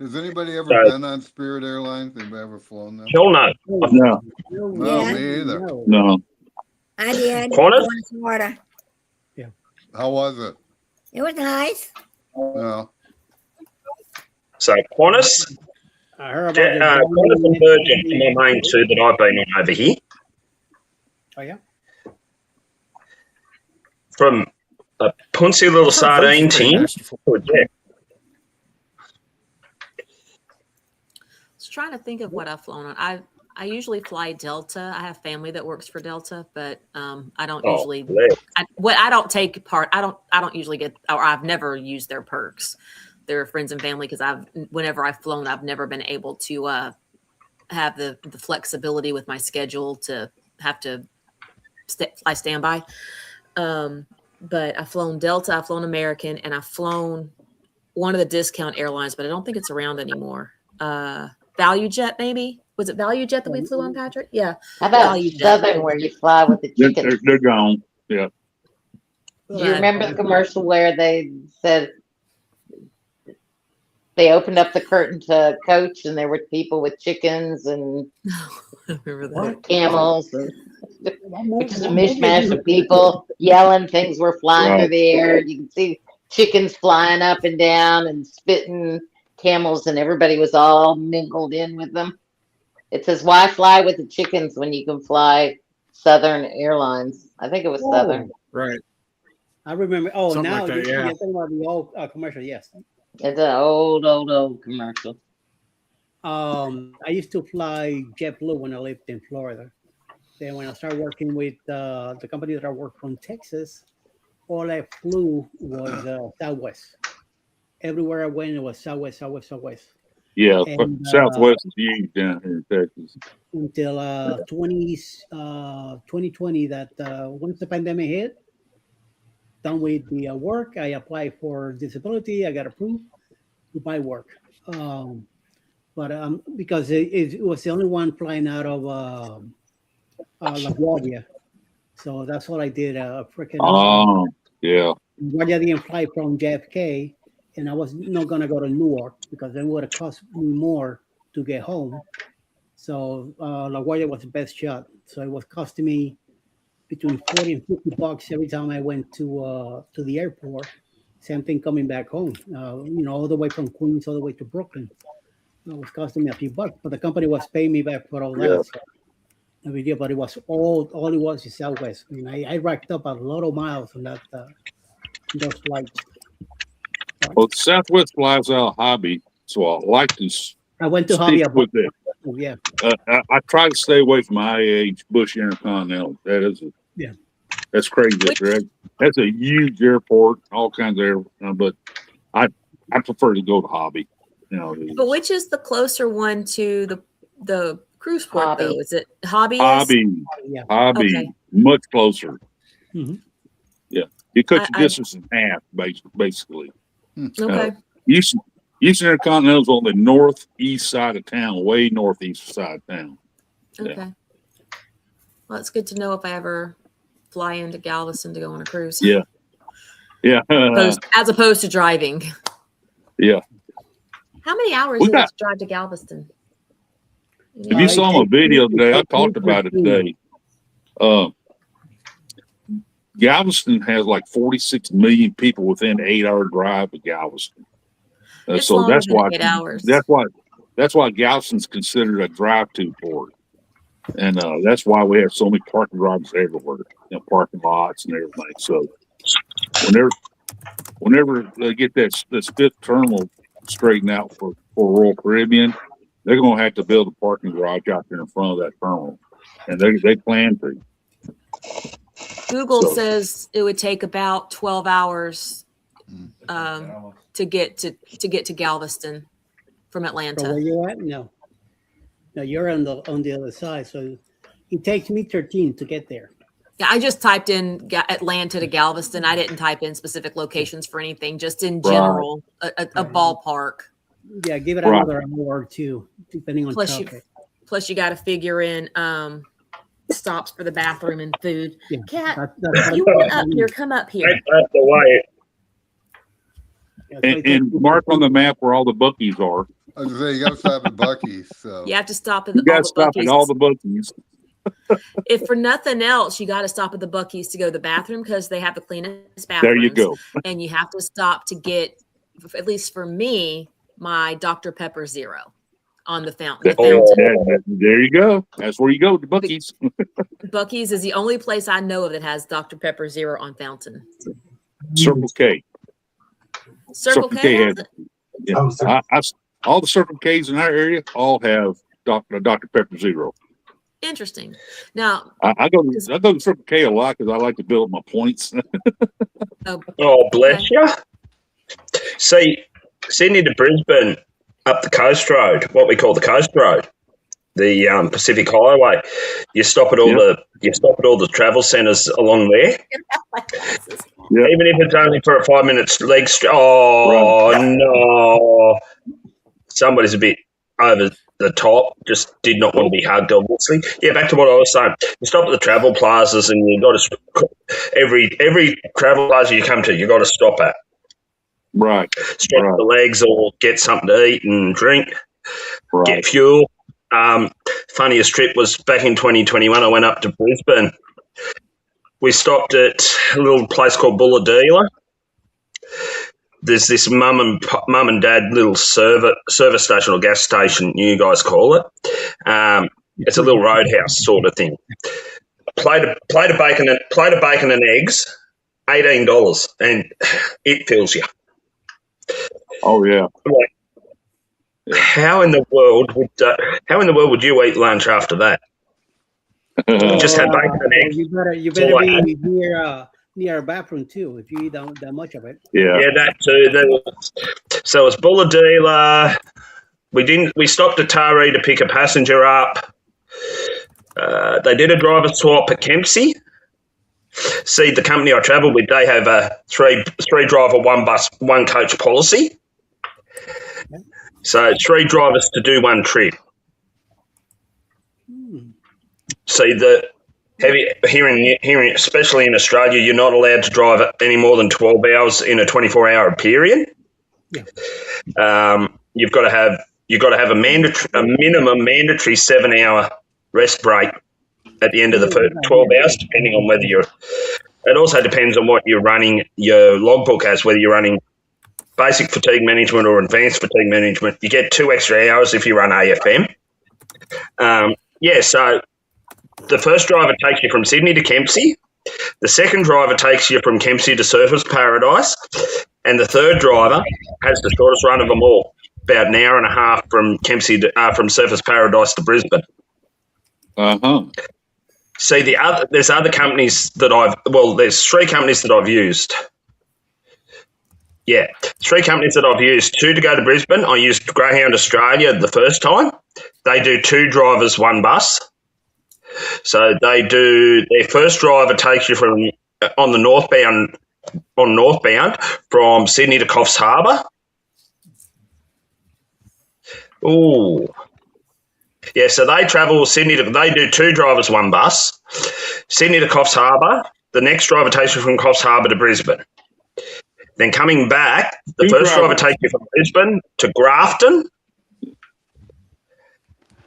has anybody ever been on Spirit Airlines? Anybody ever flown them? Hell no. no, No, Yeah. me either. no. I did. Qantas? Going to Florida. How was it? It was nice. No. So Qantas, I heard about Qantas and Virgin are my main two that I've been on over here. Oh yeah. From a punsy little sardine tin to a jet. I was trying to think of what I've flown on. I usually fly Delta. I have family that works for Delta, but I don't usually. I don't take part. I don't usually get, or I've never used their perks. They're friends and family because whenever I've flown, I've never been able to have the flexibility with my schedule to have to fly standby. But I've flown Delta, I've flown American, and I've flown one of the discount airlines, but I don't think it's around anymore. Value Jet, maybe. Was it Value Jet that we flew on, Patrick? Yeah. How about Value Jet. Southern, where you fly with the chickens? They're gone. Yeah. Do you remember the commercial where they said they opened up the curtain to coach and there were people with chickens and I remember that. camels and just a mishmash of people yelling, things were flying through the air. You can see chickens flying up and down and spitting camels, and everybody was all mingled in with them. It says, why fly with the chickens when you can fly Southern Airlines? I think it was Southern. Right. I remember. Oh, Something now like that, you're yeah. talking about the old commercial. Yes. It's an old commercial. I used to fly JetBlue when I lived in Florida. Then when I started working with the company that I worked from Texas, all I flew was Southwest. Everywhere I went, it was Southwest. Yeah, And, Southwest is huge down here in Texas. Until 2020, that once the pandemic hit, done with the work, I applied for disability. I got approved to buy work. But because it was the only one flying out of LaGuardia. So that's what I did. Freaking Oh, yeah. LaGuardia didn't fly from JFK, and I was not going to go to Newark because then it would have cost me more to get home. So LaGuardia was the best shot. So it was costing me between $40 and $50 every time I went to the airport. Same thing coming back home. All the way from Queens all the way to Brooklyn. It was costing me a few bucks, but the company was paying me back for all that. Yeah. So, no big deal, but it was all it was is Southwest. I mean, I racked up a lot of miles on that those flights. Well, Southwest flies out hobby, so I like to I went to stick Hobby with it. Yeah. I try to stay away from IAH Bush Intercontinental. That's crazy. That's a huge airport, all kinds of but I prefer to go to Hobby. But which is the closer one to the cruise port, Hobby. though? Is it Hobby? Hobby, Yeah. Hobby, Okay. much closer. Mhm. Yeah, you cut your I- distance in half, basically. Okay. Houston Intercontinental's on the northeast side of town, way northeast side of town. Okay. Well, it's good to know if I ever fly into Galveston to go on a cruise. Yeah. Yeah. As opposed to driving. Yeah. How many hours We is got- it to drive to Galveston? If you saw my video today, I talked about it today. Galveston has like 46 million people within 8-hour drive of Galveston. It's So longer that's than why 8 hours. that's why Galveston's considered a drive-to port, and that's why we have so many parking garages everywhere, parking lots and everything. So whenever they get that fifth terminal straightened out for Royal Caribbean, they're going to have to build a parking garage out there in front of that terminal, and they plan to. Google So- says it would take about 12 hours to get to Galveston from So Atlanta. where you at? No, you're on the other side. So it takes me 13 to get there. Yeah, I just typed in Atlanta to Galveston. I didn't type in specific locations for anything, just in general, a ballpark. Yeah, give it Right. another hour or two, depending on Plus traffic. you got to figure in stops for the bathroom and food. Yeah, Cat, that's you want up here? Come up here. That's the way. Yeah, so it And takes- mark on the map where all the Buc-ee's are. I was gonna say, you gotta stop at Buc-ee's, so. You have to stop at You got all to the stop Buc-ee's. at all the Buc-ee's. If for nothing else, you got to stop at the Buc-ee's to go to the bathroom because they have the cleanest bathrooms. There you go. And you have to stop to get, at least for me, my Dr. Pepper Zero on the fountain. The fountain. There you go. That's where you go to Buc-ee's. Buc-ee's is the only place I know of that has Dr. Pepper Zero on fountain. Circle K. Circle K has has it? Yeah. All the Circle K's in our area all have Dr. Pepper Zero. Interesting. Now, I go to Circle K a lot because I like to build my points. Oh, bless you. See, Sydney to Brisbane up the coast road, what we call the coast road, the Pacific Highway. You stop at all the travel centres along there. Yep. Even if it's only for a 5-minute leg stretch. Oh, no. Somebody's a bit over the top, just did not want to be hugged, obviously. Yeah, back to what I was saying. You stop at the travel plazas and you got to, every travel plaza you come to, you got to stop at. Right. Stretch the legs or get something to eat and drink, get fuel. Funniest trip was back in 2021. I went up to Brisbane. We stopped at a little place called Bulladila. There's this mum and dad little service station or gas station, you guys call it. It's a little roadhouse sort of thing. Plate of bacon and eggs, $18, and it fills you. Oh yeah. How in the world would you eat lunch after that? Just had bacon and eggs. You better all I be near a bathroom too if you eat that much of it. Yeah. Yeah, that too. So it's Bulladila. We stopped at Taree to pick a passenger up. They did a driver swap at Kempsey. See, the company I travel with, they have a three driver, one bus, one coach policy. So 3 drivers to do one trip. See, the hearing, especially in Australia, you're not allowed to drive any more than 12 hours in a 24-hour period. Yeah. You've got to have a minimum mandatory 7-hour rest break at the end of the first 12 hours, depending on whether you're. It also depends on what you're running your logbook as, whether you're running basic fatigue management or advanced fatigue management. You get 2 extra hours if you run AFM. So the first driver takes you from Sydney to Kempsey. The second driver takes you from Kempsey to Surfers Paradise. And the third driver has the shortest run of them all, about an hour and a half from Kempsey from Surfers Paradise to Brisbane. See, there's other companies that there's 3 companies that I've used. Yeah, three companies that I've used. Two to go to Brisbane. I used Greyhound Australia the first time. They do 2 drivers, 1 bus. So they do, their first driver takes you from on northbound from Sydney to Coffs Harbour. Ooh. Yeah, so they travel they do 2 drivers, 1 bus. Sydney to Coffs Harbour. The next driver takes you from Coffs Harbour to Brisbane. Then coming back, the first driver takes you from Brisbane to Grafton.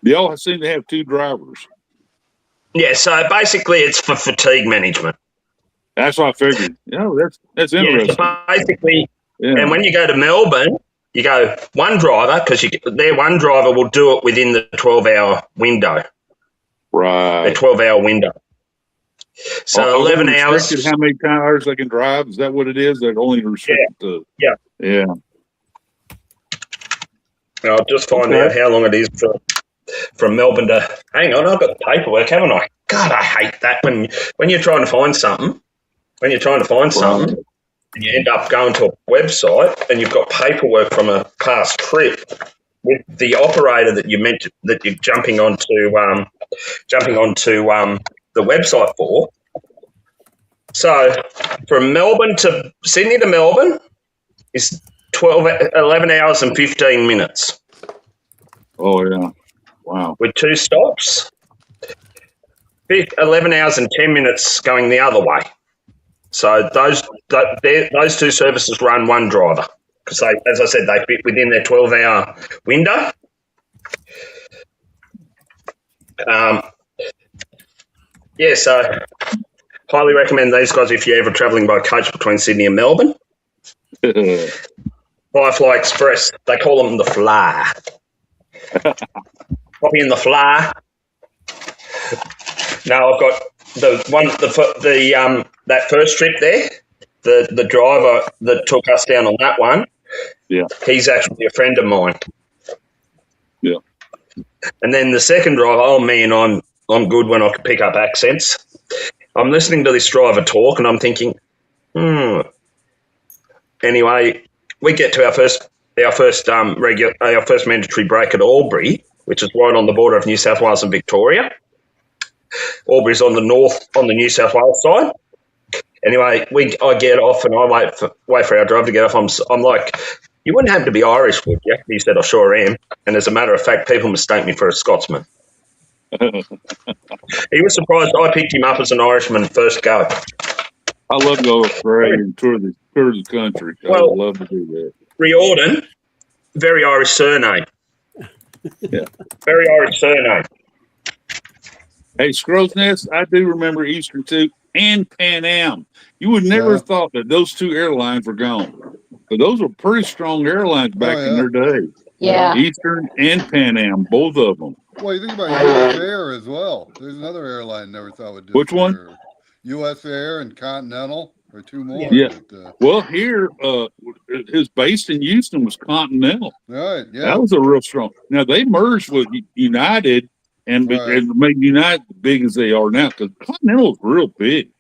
They all seem to have 2 drivers. Yeah, so basically it's for fatigue management. That's what I figured. That's interesting. Yeah, basically, Yeah. and when you go to Melbourne, you go 1 driver because their 1 driver will do it within the 12-hour window. Right. The 12-hour window. So 11 hours. How many hours they can drive? Is that what it is? They're only restricted to. Yeah. Yeah. I'll just find out how long it is from Melbourne to. Hang on, I've got the paperwork, haven't I? God, I hate that when you're trying to find something. When you're trying to find something, and you end up going to a website and you've got paperwork from a past trip with the operator that you're jumping onto the website for. So from Melbourne to Sydney to Melbourne is 11 hours and 15 minutes. Oh, yeah. Wow. With 2 stops. 11 hours and 10 minutes going the other way. So those 2 services run 1 driver because, as I said, they fit within their 12-hour window. So highly recommend these guys if you're ever travelling by coach between Sydney and Melbourne. Firefly Express, they call them the Fly. Copy in the Fly. Now I've got that first trip there. The driver that took us down on that one. Yeah, he's actually a friend of mine. Yeah, and then the second driver. Oh man, I'm good when I can pick up accents. I'm listening to this driver talk and I'm thinking, Anyway, we get to our first mandatory break at Albury, which is right on the border of New South Wales and Victoria. Albury's on the New South Wales side. Anyway, I get off and I wait for our driver to get off. I'm like, you wouldn't have to be Irish, would you? He said, I sure am. And as a matter of fact, people mistake me for a Scotsman. He was surprised I picked him up as an Irishman first go. I love to go to Australia and tour the country. I would love to do that. Riordan, very Irish surname. Yeah. Very Irish surname. Hey, Scrow's Nest, I do remember Eastern too, and Pan Am. You would never have thought that those 2 airlines were gone. But those were pretty strong airlines back in their day. Yeah. Eastern and Pan Am, both of them. Well, you think about US Air as well. There's another airline never thought would do. Which one? US Air and Continental, or 2 more. Yeah. Well, here, his base in Houston was Continental. Right. Yeah. That was a real strong. Now they merged with United and made United as big as they are now because Continental was real big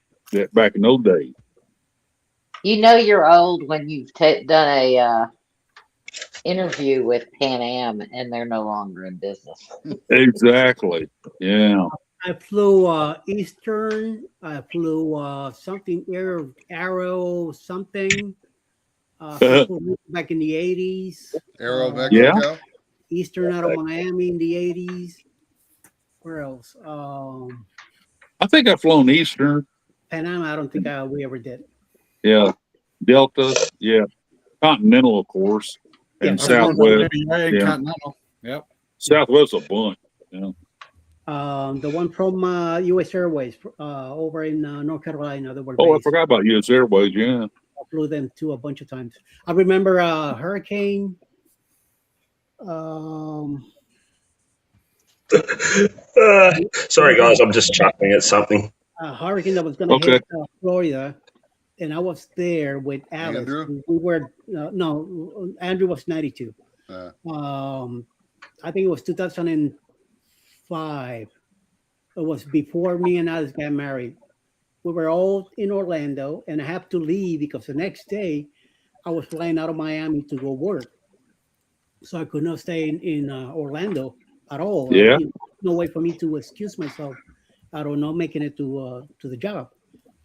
back in those days. You know you're old when you've done a interview with Pan Am and they're no longer in business. Exactly. Yeah. I flew Eastern. I flew something Arrow something. Back in the 80s. Aero Mexico. Yeah. Eastern out of Miami in the 80s. Where else? I think I've flown Eastern. Pan Am, I don't think we ever did. Yeah. Delta. Yeah. Continental, of course. And Southwest. Yeah. Continental. Yep. Southwest a bunch. Yeah. The one from U.S. Airways over in North Carolina. I forgot about U.S. Airways. Yeah. I flew them too a bunch of times. I remember Hurricane. Sorry, guys, I'm just chuckling at something. Hurricane that was going to hit Florida, and I was there with Alice. Andrew? We were Andrew was 92. I think it was 2005. It was before me and Alice got married. We were all in Orlando, and I had to leave because the next day I was flying out of Miami to go work, so I could not stay in Orlando at all. Yeah. No way for me to excuse myself out of not making it to the job.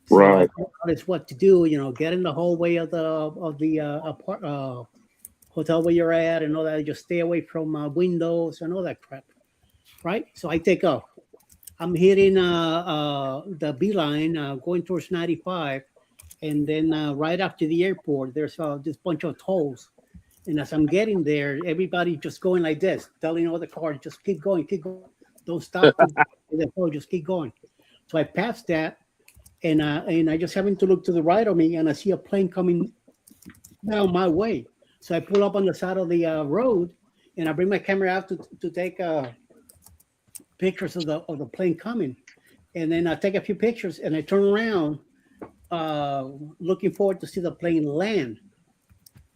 So Right. I noticed what to do. Get in the hallway of the hotel where you're at and all that. Just stay away from windows and all that crap. Right. So I take off. I'm hitting the beeline going towards 95, and then right after the airport, there's this bunch of tolls. And as I'm getting there, everybody just going like this, telling all the cars, just keep going, don't stop. Just keep going. So I passed that, and I just happen to look to the right of me, and I see a plane coming down my way. So I pull up on the side of the road, and I bring my camera out to take pictures of the plane coming. And then I take a few pictures, and I turn around, looking forward to see the plane land.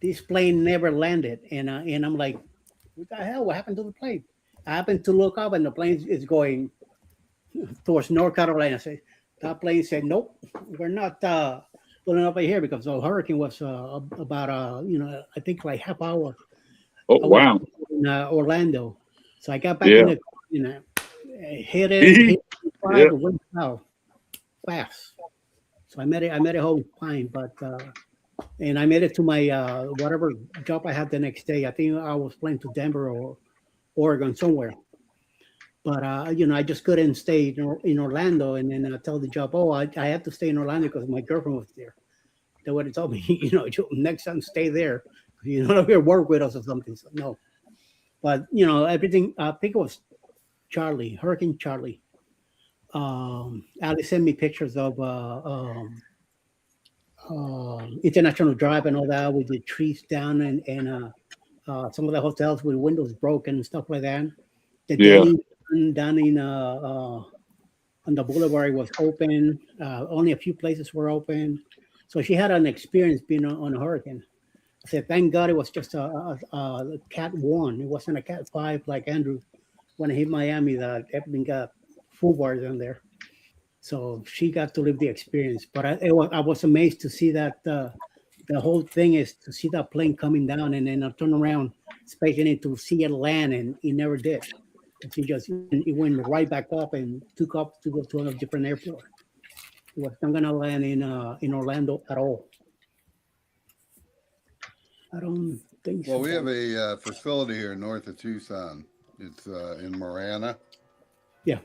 This plane never landed, and I'm like, what the hell? What happened to the plane? I happen to look up, and the plane is going towards North Carolina. So that plane said, nope, we're not pulling up here, because the hurricane was about I think like half hour. Oh, wow. In Orlando. So I got back Yeah. in the hit it Yeah. went south fast. So I made it home fine, but and I made it to my whatever job I had the next day. I think I was flying to Denver or Oregon somewhere. But I just couldn't stay in Orlando, and then I tell the job, I had to stay in Orlando because my girlfriend was there. They would have told me, next time stay there. You're not here work with us or something. So no. But everything. I think it was Charlie, Hurricane Charlie. Ali sent me pictures of International Drive and all that, with the trees down, and some of the hotels with windows broken and stuff like that. The down in on the boulevard was open. Only a few places were open. So she had an experience being on a hurricane. I said, thank God it was just a Cat 1. It wasn't a Cat 5 like Andrew. When I hit Miami, that everything got full bars in there. So she got to live the experience. But I was amazed to see that the whole thing is to see that plane coming down, and then I turn around, expecting it to see it land, and it never did. It went right back up and took off to go to a different airport. It was not gonna land in Orlando at all. I don't think so. Well, we have a facility here north of Tucson. It's in Marana. Yeah.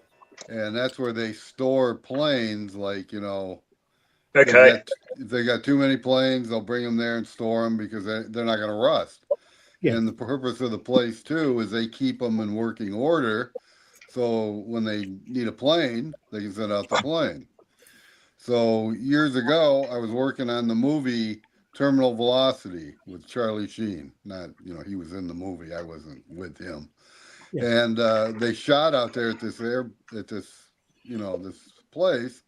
And that's where they store planes, like, Okay. if they got too many planes, they'll bring them there and store them because they're not going to rust. Yeah. And the purpose of the place, too, is they keep them in working order. So when they need a plane, they can send out the plane. So years ago, I was working on the movie Terminal Velocity with Charlie Sheen. Not, he was in the movie. I wasn't with him. Yeah. And they shot out there at this place.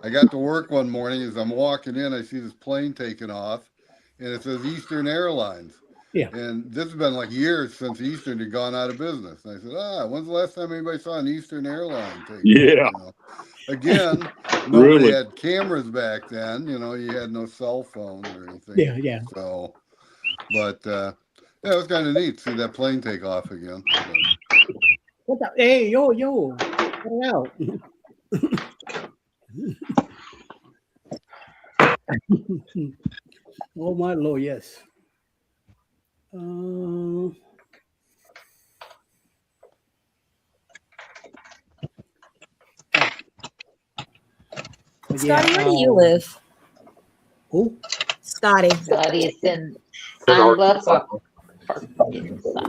I got to work one morning. As I'm walking in, I see this plane taking off, and it says Eastern Airlines. Yeah. And this has been like years since Eastern had gone out of business. And I said, when's the last time anybody saw an Eastern airline take off? Again, nobody had cameras back then. You had no cell phone or anything. Yeah. So, but it was kind of neat to see that plane take off again. What the? Hey, yo, get it out. Oh my Lord, yes. Scotty, where do you live? Who? Scotty. Scotty is in Arkansas.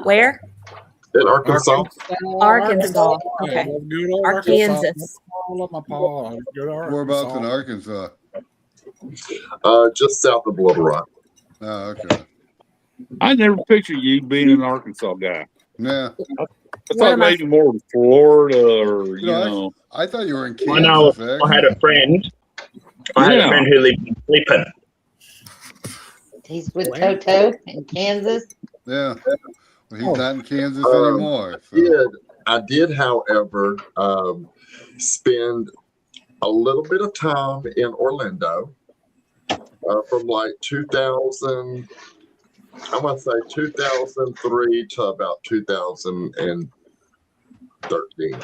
Where? In Arkansas. Arkansas. Okay. Good old Arkansas. Whereabouts in Arkansas? Just south of Little Rock. Oh, okay. I never pictured you being an Arkansas guy. Yeah. I thought maybe more Florida or, I thought you were in Kansas. I know. I had a friend. I had a friend who lived in Flippin. He's with Toto in Kansas. Yeah. Well, he's not in Kansas anymore. So. I did, however, spend a little bit of time in Orlando. from like 2000. I want to say 2003 to about 2013.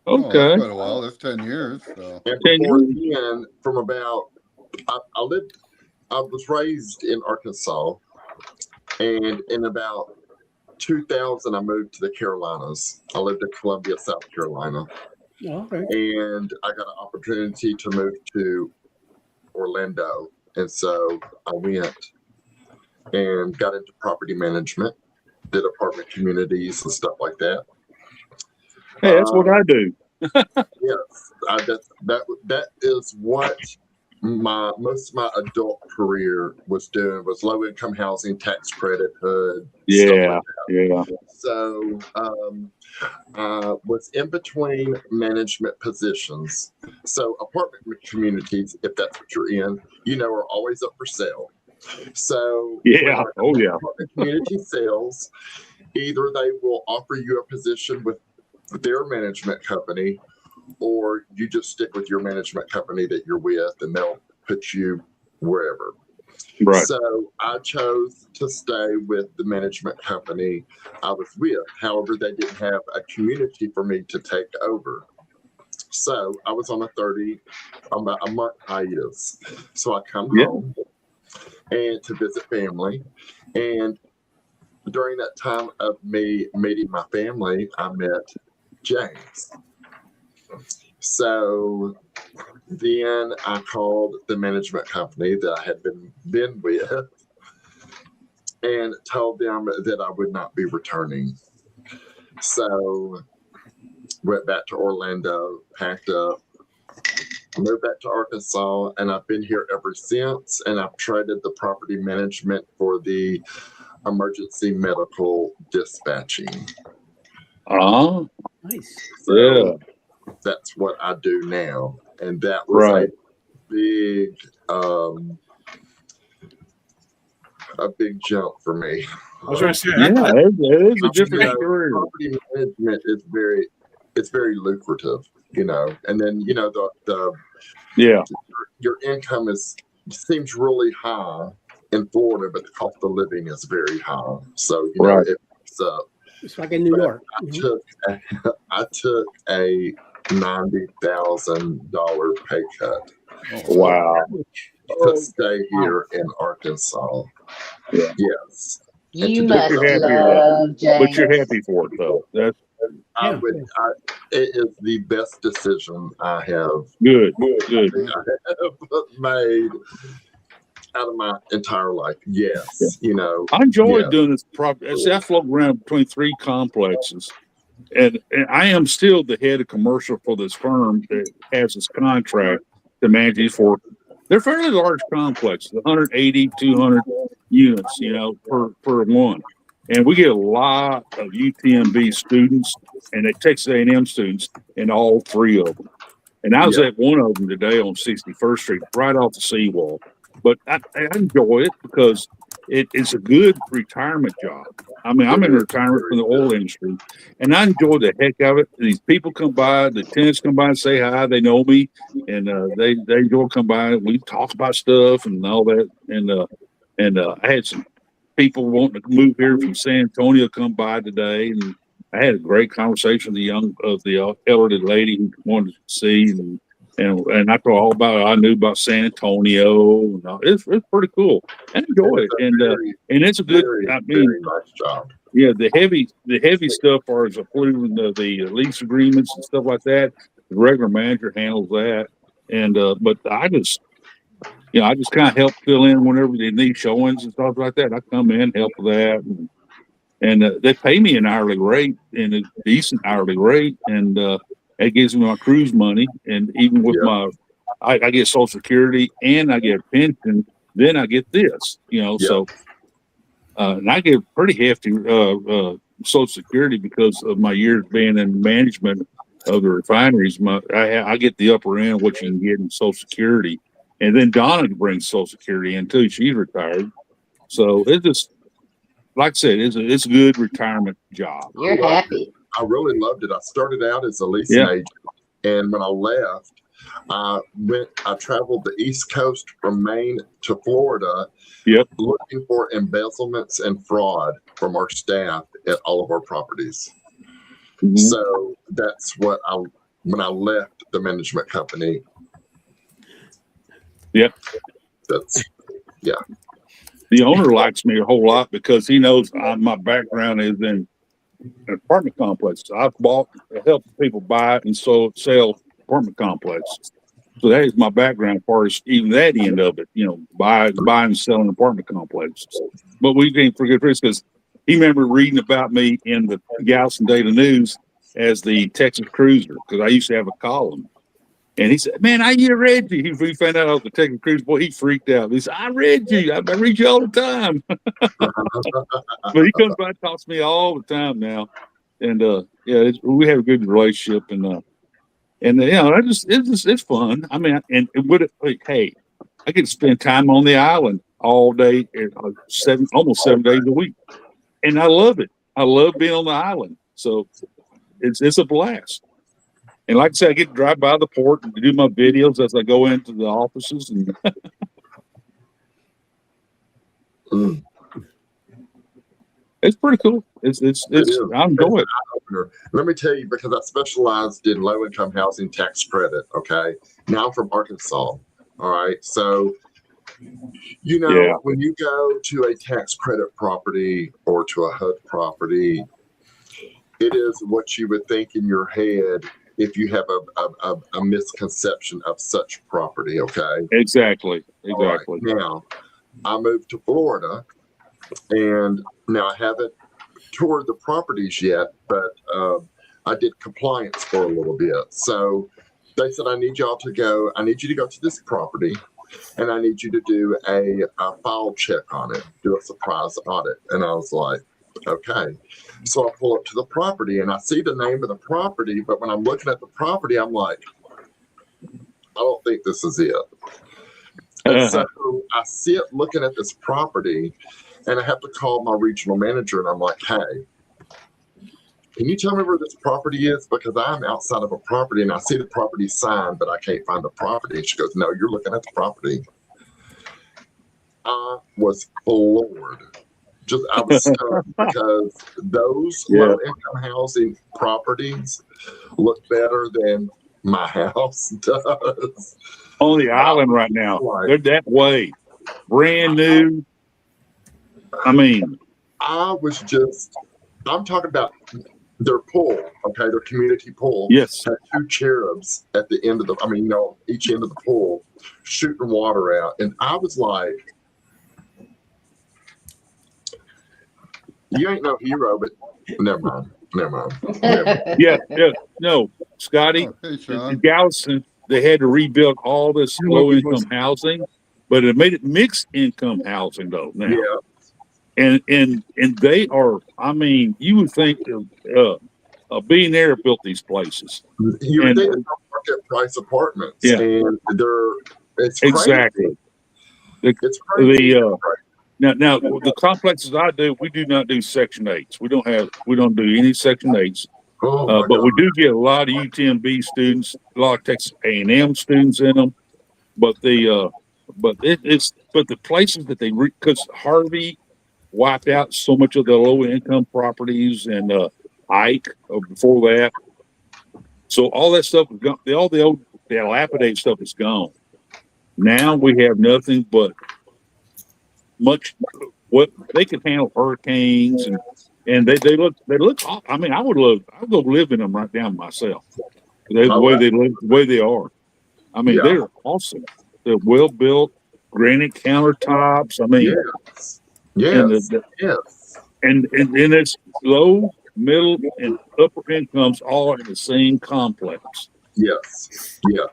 Oh, Okay. that's quite a while. That's 10 years. So. And 10 before years. then, from about, I was raised in Arkansas, and in about 2000, I moved to the Carolinas. I lived in Columbia, South Carolina, Okay. and I got an opportunity to move to Orlando, and so I went and got into property management, did apartment communities and stuff like that. Hey, that's what I do. Yes, that is what most of my adult career was doing, was low income housing, tax credit, HUD. Yeah, yeah. So was in between management positions. So apartment communities, if that's what you're in, are always up for sale. So Yeah. Oh yeah. apartment community sales, either they will offer you a position with their management company, or you just stick with your management company that you're with, and they'll put you wherever. Right. So I chose to stay with the management company I was with. However, they didn't have a community for me to take over. So I was on a month hiatus. So I come home and to visit family. And during that time of me meeting my family, I met James. So then I called the management company that I had been with and told them that I would not be returning. So went back to Orlando, packed up, moved back to Arkansas, and I've been here ever since. And I've traded the property management for the emergency medical dispatching. Oh, Nice. So yeah. that's what I do now. And that was Right. a big jump for me. I was going to say, Yeah, it is a different career. Property management is very lucrative, and then the Yeah. your income seems really high in Florida, but the cost of living is very high. So Right. it picks up. It's like in New York. I took a $90,000 pay cut Wow. to stay here in Arkansas. Yeah. Yes. And You to must do You're happy love James. But you're happy for it though. That's it is the best decision I have good. Good. made out of my entire life. Yes, I enjoy yeah. doing this property. See, I float around between 3 complexes, and I am still the head of commercial for this firm that has this contract to manage these for. They're fairly large complexes, 180, 200 units, per one. And we get a lot of UTMB students and Texas A&M students in all 3 of them. And I was at one of them today on 61st Street, right off the seawall. But I enjoy it because it's a good retirement job. I mean, I'm in retirement from the oil industry, and I enjoy the heck of it. These people come by, the tenants come by and say hi. They know me, and they enjoy come by. We talk about stuff and all that. And I had some people wanting to move here from San Antonio come by today, and I had a great conversation with the elderly lady who wanted to see, and I told her all about it. I knew about San Antonio, and it's pretty cool. I enjoy it, and it's a good. Very nice job. Yeah, the heavy stuff, as approving the lease agreements and stuff like that. The regular manager handles that, and but I just kind of help fill in whenever they need showings and stuff like that. I come in, help with that, and they pay me an hourly rate and a decent hourly rate, and it gives me my cruise money, and even with I get Social Security and I get a pension, then I get this, so, and I get pretty hefty Social Security because of my years being in management of the refineries. I get the upper end of what you can get in Social Security, and then Donna brings Social Security in too. She's retired, so it's just like I said, it's a good retirement job. You're happy. I really loved it. I started out as a leasing agent, and when I left, I traveled the East Coast from Maine to Florida, Yep. looking for embezzlements and fraud from our staff at all of our properties. Mhm. So that's what when I left the management company. Yep. That's, yeah. The owner likes me a whole lot because he knows my background is in apartment complexes. I've helped people buy and sell apartment complexes. So that is my background as far as even that end of it, buying and selling apartment complexes. But we didn't forget Chris because he remembered reading about me in the Galveston Daily News as the Texas Cruiser because I used to have a column. And he said, "Man, I read you." He found out I was the Texas Cruiser. Boy, he freaked out. He said, "I read you. I read you all the time." But he comes by and talks to me all the time now. And we have a good relationship, and it's fun. I mean, hey, I get to spend time on the island all day, almost 7 days a week, and I love it. I love being on the island, so it's a blast. And like I said, I get to drive by the port and do my videos as I go into the offices, and it's pretty cool. It's I enjoy it. Let me tell you, because I specialized in low income housing tax credit. Okay. Now I'm from Arkansas. All right. So, when you go to a tax credit property or to a HUD property, it is what you would think in your head if you have a misconception of such property. Okay. Exactly. Right. Now, I moved to Florida, and now I haven't toured the properties yet, but I did compliance for a little bit. So they said, I need you to go to this property, and I need you to do a file check on it, do a surprise audit. And I was like, okay. So I pull up to the property, and I see the name of the property, but when I'm looking at the property, I'm like, I don't think this is it. And so I sit looking at this property, and I have to call my regional manager, and I'm like, hey, can you tell me where this property is? Because I'm outside of a property, and I see the property sign, but I can't find the property. And she goes, no, you're looking at the property. I was floored. I was stunned because those low-income housing properties look better than my house does. On the island right now, they're that way. Brand new. I mean, I'm talking about their pool, okay, their community pool. Yes. Had 2 cherubs at the end of each end of the pool shooting water out. And I was like, you ain't no hero, but never mind. Yeah. No, Scotty, in Galveston, they had to rebuild all this low-income housing, but it made it mixed income housing though now. Yeah. And they are, I mean, you would think a billionaire built these places. You would think they're market price apartments. Yeah. And it's exactly. Crazy. It's crazy. Now the complexes I do, we do not do Section 8s. We don't do any Section 8s. But we do get a lot of UTMB students, a lot of Texas A&M students in them. But the places that because Harvey wiped out so much of the low income properties, and Ike before that. So all that stuff is gone. All the old dilapidated stuff is gone. Now we have nothing but what they can handle hurricanes, and they look. I mean, I'll go live in them right now myself. The way they live, the way they are. I mean, they're awesome. They're well built, granite countertops. I mean, yes. And it's low, middle, and upper incomes all in the same complex. Yes. Yeah.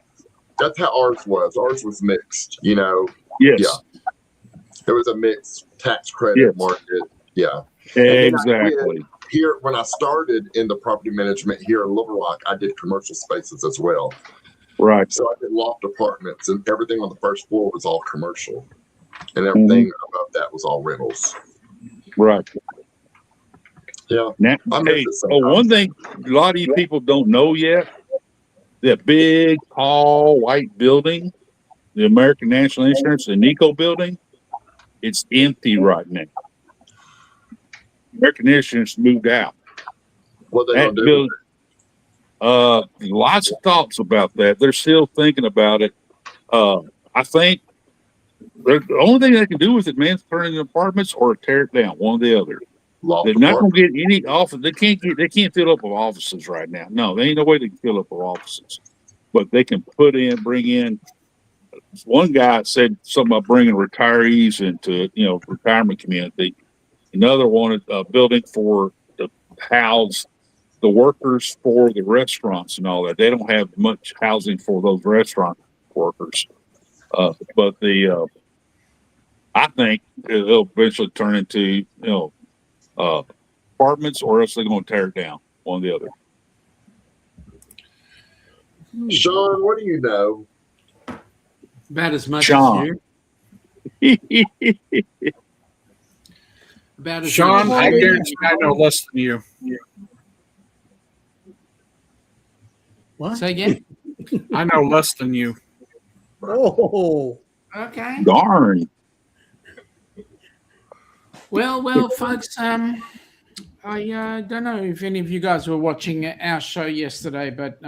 That's how ours was. Ours was mixed, Yes. Yeah. It was a mixed tax credit market. Yeah. Exactly. Here, when I started in the property management here in Little Rock, I did commercial spaces as well. Right. So I did loft apartments, and everything on the first floor was all commercial, and everything above that was all rentals. Right. Yeah. Now, one thing a lot of you people don't know yet that big, tall, white building, the American National Insurance, the Nico building, it's empty right now. American Insurance moved out. What they That gonna do? building, lots of thoughts about that. They're still thinking about it. I think the only thing they can do with it, man, is turn it into apartments or tear it down, one or the other. Loft They're not going to apartment. get any office. They can't fill up with offices right now. No, there ain't no way they can fill up with offices. But they can bring in. One guy said something about bringing retirees into, retirement community. Another wanted a building for the house the workers for the restaurants and all that. They don't have much housing for those restaurant workers. But I think it'll eventually turn into, apartments, or else they're going to tear it down, one or the other. Sean, what do you know? About as much Sean. as you. About as Sean, much I as you. guarantee I know less than you. What? Say again. I know less than you. Oh, Okay. Darn. Well, folks. I don't know if any of you guys were watching our show yesterday, but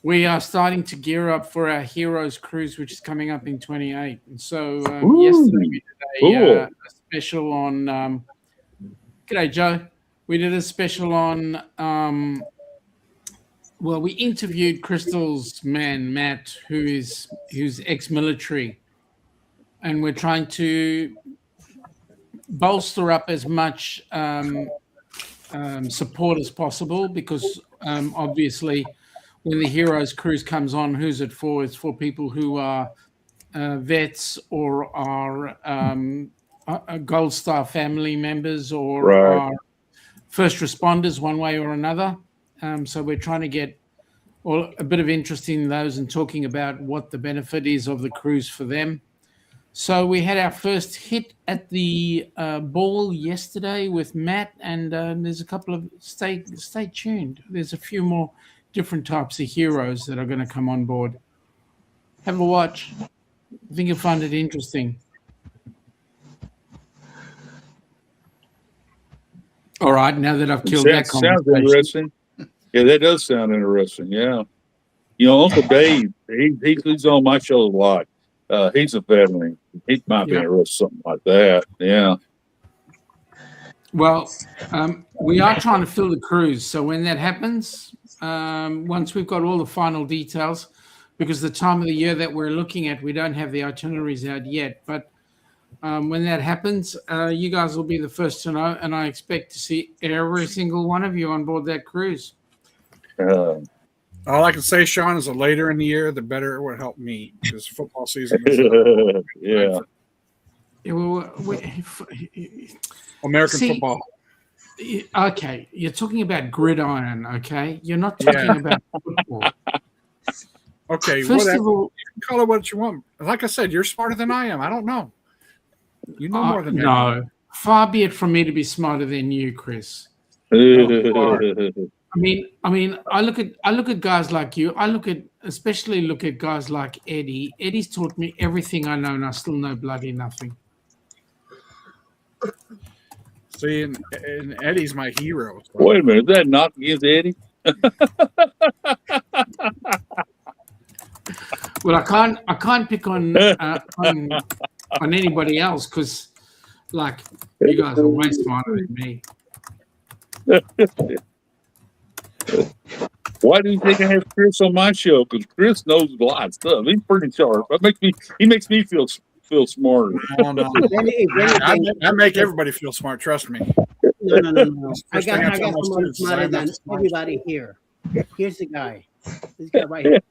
we are starting to gear up for our Heroes Cruise, which is coming up in 28. And so yesterday we did a special on. G'day, Joe. We did a special on. Well, we interviewed Crystal's man, Matt, who's ex-military, and we're trying to bolster up as much support as possible, because obviously when the Heroes Cruise comes on, who's it for? It's for people who are vets or are Gold Star family members or are first responders one way or another. So we're trying to get a bit of interest in those and talking about what the benefit is of the cruise for them. So we had our first hit at the ball yesterday with Matt, and there's a couple of stay tuned. There's a few more different types of heroes that are going to come on board. Have a watch. I think you'll find it interesting. All right, now that I've killed that Sounds conversation. interesting. Yeah, that does sound interesting. Yeah. Uncle Dave, he's on my show a lot. He's a veteran. He might be interested in something like that. Yeah. Well, we are trying to fill the cruise. So when that happens, once we've got all the final details, because the time of the year that we're looking at, we don't have the itineraries out yet. But when that happens, you guys will be the first to know. And I expect to see every single one of you on board that cruise. All I can say, Sean, is the later in the year, the better it would help me, because football season is yeah. American football. Okay, you're talking about gridiron, okay? You're not talking about football. Okay, First whatever. of all, You can call it what you want. Like I said, you're smarter than I am. I don't know. You know more than me. no. Far be it from me to be smarter than you, Chris. I mean, I look at guys like you. Especially look at guys like Eddie. Eddie's taught me everything I know, and I still know bloody nothing. See, and Eddie's my hero. So. Wait a minute, is that not against Eddie? Well, I can't pick on anybody else, because, like, you guys are way smarter than me. Why do you think I have Chris on my show? Because Chris knows a lot of stuff. He's pretty sharp. He makes me feel smarter. No. I make everybody feel smart. Trust me. No. I got somebody smarter than everybody here. Here's the guy. This guy right here.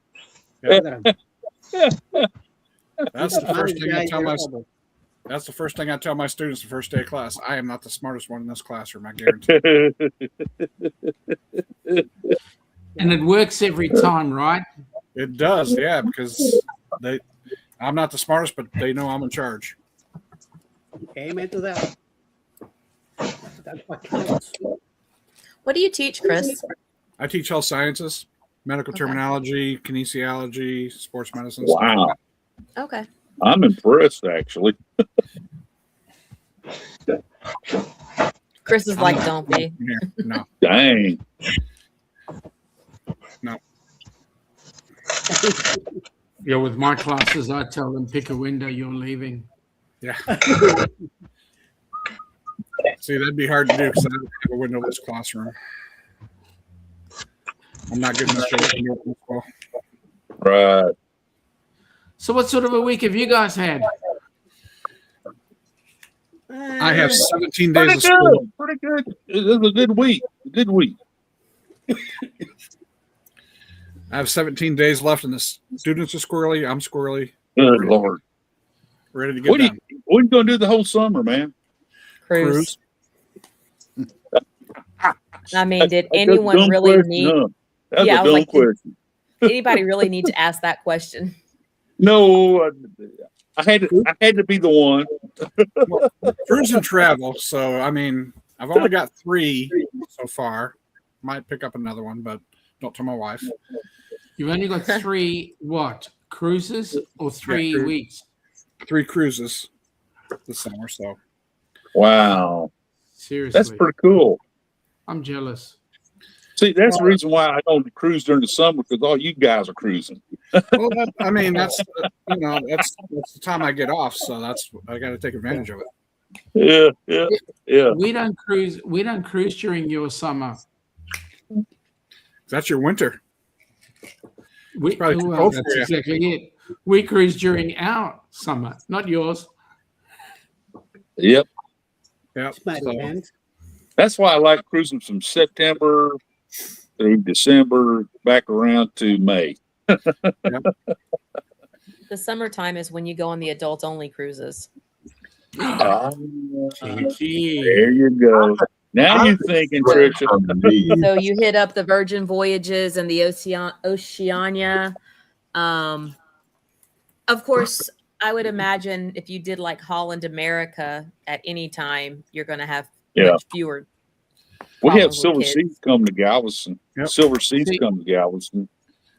That's the first thing I tell my. That's the first thing I tell my students the first day of class. I am not the smartest one in this classroom, I guarantee. And it works every time, right? It does, yeah, because I'm not the smartest, but they know I'm in charge. Amen to that. That's what counts. What do you teach, Chris? I teach health sciences. medical Okay. terminology, kinesiology, sports medicine. stuff like Wow. that. Okay. I'm impressed, actually. Chris is like, don't be. Here. No. Dang. Yeah, with my classes, I tell them pick a window, you're leaving. Yeah. See, that'd be hard to do because I don't have a windowless classroom. I'm not good enough to open up as well. Right. So, what sort of a week have you guys had? I have 17 days Pretty of school. good. Pretty good. It was a good week. A good week. I have 17 days left, and the students are squirrely. I'm squirrely. Good Lord. Ready to get What are done. you going to do the whole summer, man? Cruise. I mean, did That's a anyone dumb really question, need? huh? That's Yeah, I a was dumb like, did question. anybody really need to ask that question? No, I had to be the one. Cruise and travel. So, I mean, I've only got 3 so far. Might pick up another one, but don't tell my wife. You've only got 3 what? Cruises or 3 cruise. weeks? 3 cruises this summer. So, Wow. Seriously. That's pretty cool. I'm jealous. See, that's the reason why I don't cruise during the summer, because all you guys are cruising. well, I mean, that's the time I get off. So I got to take advantage of it. Yeah. We don't cruise. We don't cruise during your summer. That's your winter. We, probably too well, cold for that's you. exactly it. We cruise during our summer, not yours. Yep. Yeah. Smarty pants. That's why I like cruising from September through December back around to May. The summertime is when you go on the adults only cruises. Kiki. There you go. Now you're thinking, Trisha. So you hit up the Virgin Voyages and the Oceania. Of course, I would imagine if you did like Holland America at any time, you're going to have much fewer. We have problems with Silver kids. Seas come to Galveston. Yep. Silver Seas See- come to Galveston.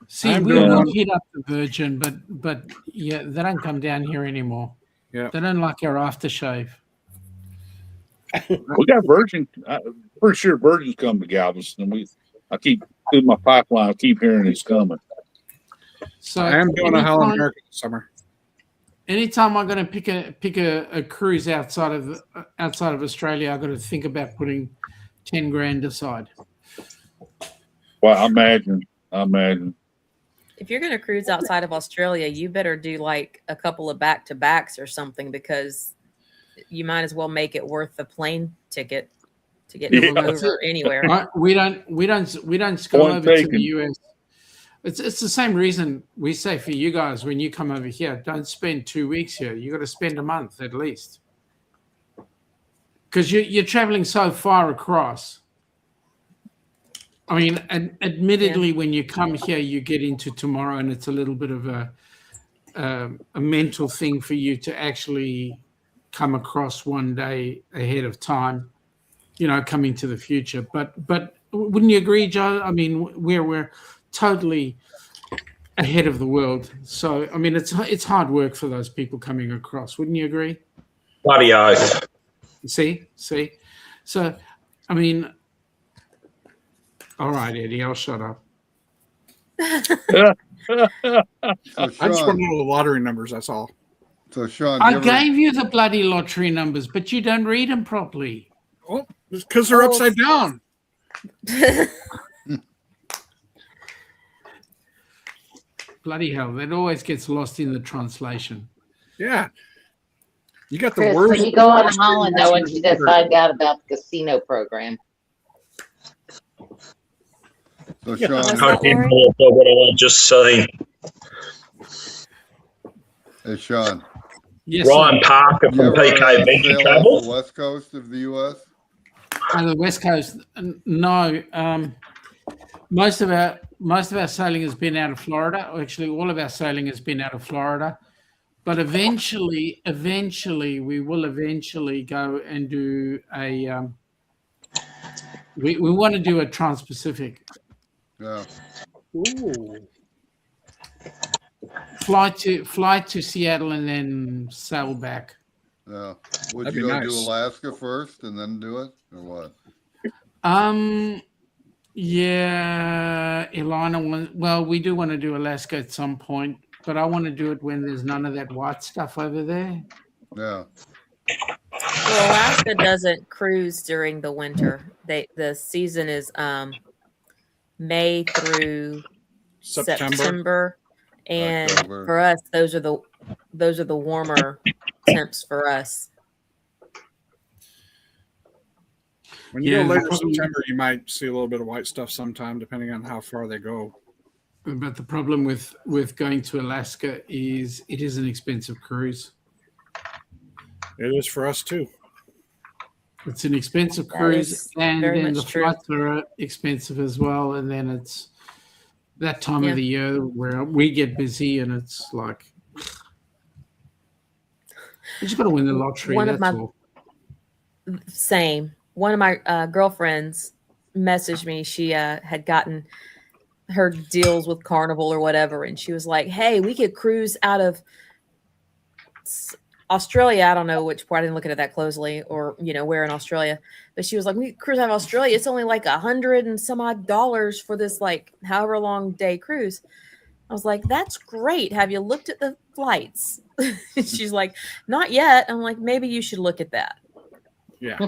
See, I'm we doing will one- hit up the Virgin, but yeah, they don't come down here anymore. Yeah. They don't like our aftershave. We got Virgin. Pretty sure Virgin's come to Galveston. I keep through my pipeline. I keep hearing it's coming. So I am doing a Holland America this summer. Anytime I'm going to pick a cruise outside of Australia, I've got to think about putting 10 grand aside. Well, I imagine. If you're going to cruise outside of Australia, you better do like a couple of back-to-backs or something, because you might as well make it worth the plane ticket to get over anywhere. Right? We don't go Point over to taken. the US. It's the same reason we say for you guys, when you come over here, don't spend 2 weeks here. You got to spend a month at least, because you're traveling so far across. I mean, and admittedly, when you come here, you get into tomorrow, and it's a little bit of a mental thing for you to actually come across one day ahead of time, coming to the future. But wouldn't you agree, Joe? I mean, we're totally ahead of the world. So, I mean, it's hard work for those people coming across. Wouldn't you agree? Bloody oath. See? So, I mean, all right, Eddie, I'll shut up. So I just want to Sean, know the lottery numbers. That's all. so Sean, I gave you the bloody lottery numbers, but you don't read them properly. Oh, because they're upside down. Bloody hell, that always gets lost in the translation. Yeah. You got the Chris, worst. when you go on Holland, I want you to find out about the casino program. So Yeah. Sean, What's I that, can't Lori? believe what I just seen. hey Sean, Yes, Ryan sir. Parker you from ever PK Venture sail off Travel. the west coast of the U.S.? On the West Coast, no. Most of our sailing has been out of Florida. Or actually, all of our sailing has been out of Florida. But eventually, we will eventually go and do a. We want to do a Trans-Pacific. Yeah. Ooh. Fly to Seattle and then sail back. Yeah. Would That'd you be go nice. do Alaska first and then do it, or what? Yeah, Ilana. Well, we do want to do Alaska at some point, but I want to do it when there's none of that white stuff over there. Yeah. Well, Alaska doesn't cruise during the winter. The season is May through September. And October. for us, those are the warmer temps for us. When you go Yeah, later the problem- September, you might see a little bit of white stuff sometime, depending on how far they go. But the problem with going to Alaska is it is an expensive cruise. It is for us too. It's an expensive That cruise, is and very then the much true. flights are expensive as well. And then it's that time Yeah. of the year where we get busy, and it's like you just got to win the lottery. One of That's my- all. Same. One of my girlfriends messaged me. She had gotten her deals with Carnival or whatever, and she was like, "Hey, we could cruise out of Australia." I don't know which part. I didn't look at it that closely, or where in Australia. But she was like, "We could cruise out of Australia. It's only like $100 and some odd dollars for this like however long day cruise." I was like, "That's great. Have you looked at the flights?" She's like, "Not yet." I'm like, "Maybe you should look at that." Yeah.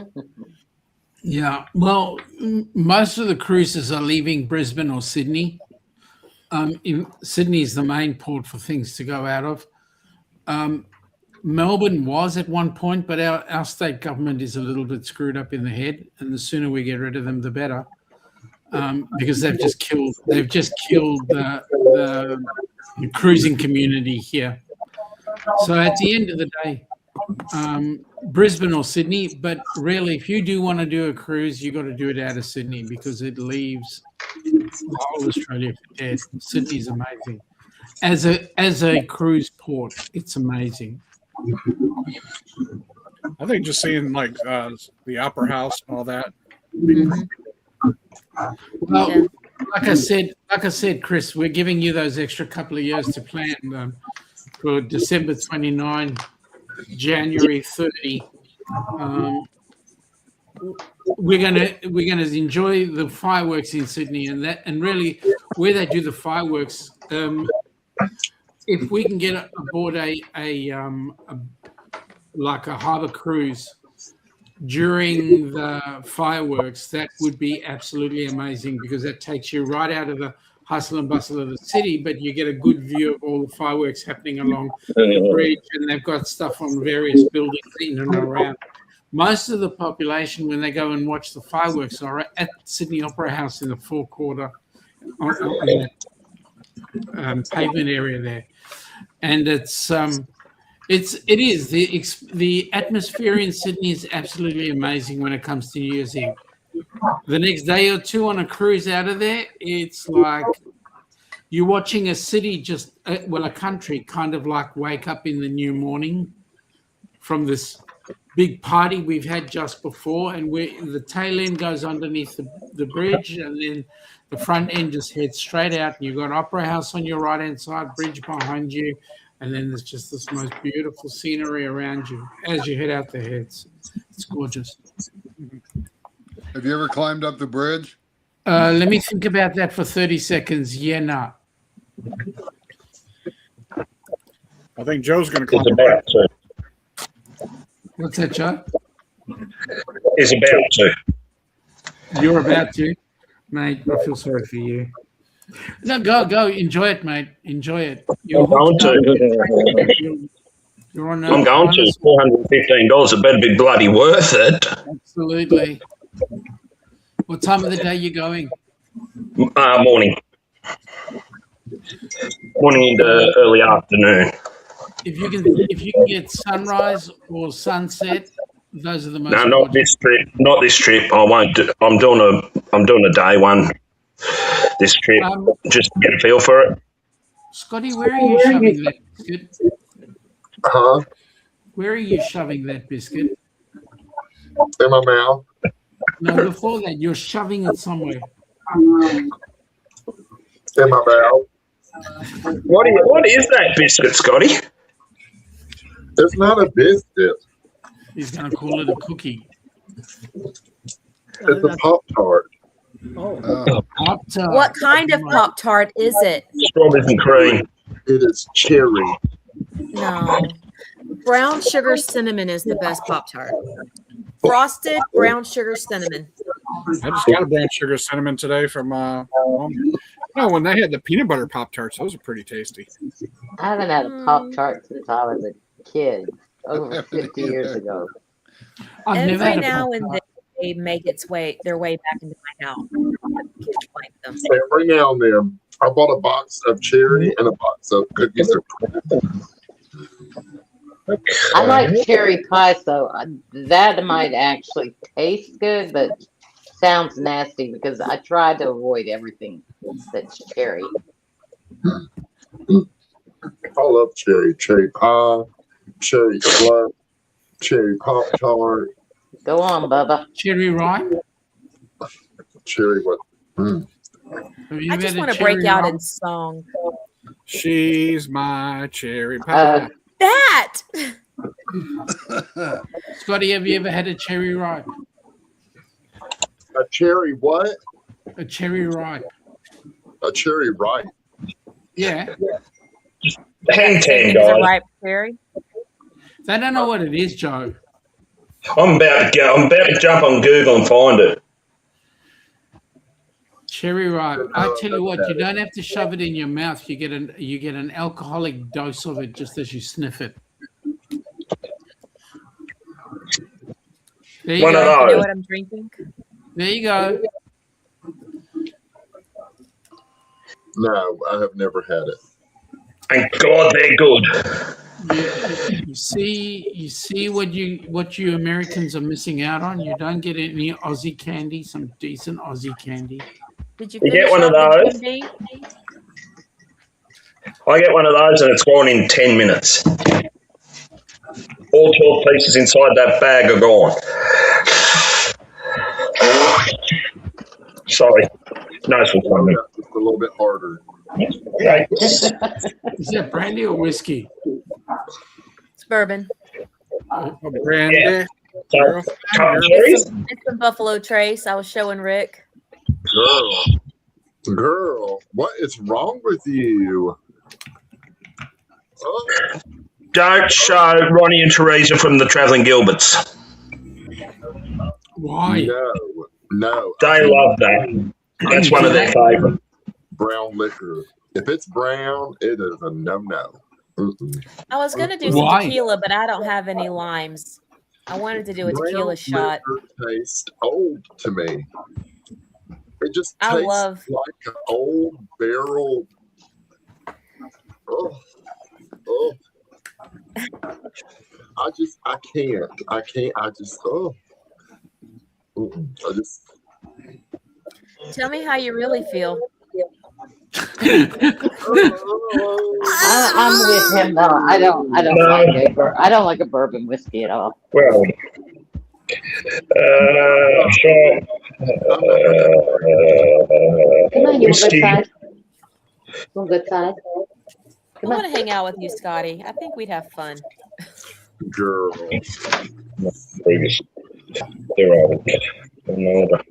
Yeah, well, most of the cruises are leaving Brisbane or Sydney. Sydney is the main port for things to go out of. Melbourne was at one point, but our state government is a little bit screwed up in the head, and the sooner we get rid of them, the better, because they've just killed the cruising community here. So at the end of the day, Brisbane or Sydney, but really, if you do want to do a cruise, you got to do it out of Sydney because it leaves the whole Australia for dead. Sydney's amazing as a cruise port. It's amazing. I think just seeing like the Opera House and all that. Mhm. Well, Yeah. like I said, Chris, we're giving you those extra couple of years to plan for December 29, January 30. We're gonna enjoy the fireworks in Sydney, and really where they do the fireworks. If we can get aboard a harbour cruise during the fireworks, that would be absolutely amazing because that takes you right out of the hustle and bustle of the city, but you get a good view of all the fireworks happening along the bridge, and they've got stuff on various buildings in and around. Most of the population, when they go and watch the fireworks, are at Sydney Opera House in the forecourt on that pavement area there, and it is the atmosphere in Sydney is absolutely amazing when it comes to New Year's Eve. The next day or two on a cruise out of there, it's like you're watching a city a country kind of like wake up in the new morning from this big party we've had just before, and the tail end goes underneath the bridge, and then the front end just heads straight out, and you've got Opera House on your right-hand side, bridge behind you, and then there's just this most beautiful scenery around you as you head out the heads. It's gorgeous. Have you ever climbed up the bridge? Let me think about that for 30 seconds. Yeah, no. I think Joe's going to Is climb. about to. What's that, Joe? Is about to. You're about to, mate. I feel sorry for you. No, go. Enjoy it, mate. Enjoy it. I'm going to. You're on. I'm going to. $415. It better be bloody worth it. Absolutely. What time of the day you going? Morning. Morning into early afternoon. If you can get sunrise or sunset, those are the most. No, not this trip. Not this trip. I won't do. I'm doing a day one. This trip, just to get a feel for it. Scotty, where are you shoving that biscuit? Huh? Where are you shoving that biscuit? In my mouth. No, before that, you're shoving it somewhere. in my mouth. What is that biscuit, Scotty? It's not a biscuit. He's going to call it a cookie. It's a Pop-Tart. Oh, Pop-Tart. What kind of Pop-Tart is it? Strawberries and cream. It is cherry. No. Brown sugar cinnamon is the best Pop-Tart. Frosted brown sugar cinnamon. I just got a brown sugar cinnamon today from oh, when they had the peanut butter Pop Tarts, those are pretty tasty. I haven't had a Pop-Tart since I was a kid, over 50 years ago. I've never Every had a now and Pop-Tart. then they make their way back into my house. Kids like them. Every now and then, I bought a box of cherry and a box of cookies. I like cherry pie, so that might actually taste good, but sounds nasty because I try to avoid everything that's cherry. I love cherry pie, cherry slush, cherry Pop-Tart, Go on, Bubba. Cherry ripe? cherry what? Have you I ever just had a want to break cherry out ripe? in song. She's my cherry pie. That! Scotty, have you ever had a cherry ripe? A cherry what? A cherry ripe. A cherry ripe. Yeah. Hang ten, Is a guys. ripe cherry? They don't know what it is, Joe. I'm about to jump on Google and find it. Cherry ripe. I tell you what, you don't have to shove it in your mouth. You get an alcoholic dose of it just as you sniff it. There you One of go. You know those. what I'm drinking? There you go. No, I have never had it. Thank God they're good. You see what you Americans are missing out on. You don't get any Aussie candy, some decent Aussie candy. Did you You finish get one of off the those? Jim Beam? I get one of those and it's gone in 10 minutes. All 12 pieces inside that bag are gone. Sorry. Nose was Oh, funny. yeah, just a little bit harder. Okay. Is that brandy or whiskey? It's bourbon. Brandy. Yeah. So, couple Girl. cherries? It's some Buffalo Trace. I was showing Rick. Girl, what is wrong with you? Oh, Don't show Ronnie and Teresa from the Travelling Gilberts. Why? no. They love that. That's one of their favourite. Brown liquor. If it's brown, it is a no-no. Mm-mm. I was going to do some Why? tequila, but I don't have any limes. I wanted to do a Brown tequila shot. liquor tastes old to me. It just I tastes love- like an old barrel. Oh. I can't. Mm-mm. Tell me how you really feel. I'm with him though. I don't like a bourbon whiskey at all. Where are we? Sure. Come on, you want Whiskey. good side? Want good side? I Come want on. to hang out with you, Scotty. I think we'd have fun. Girl. Previous. They're all in order.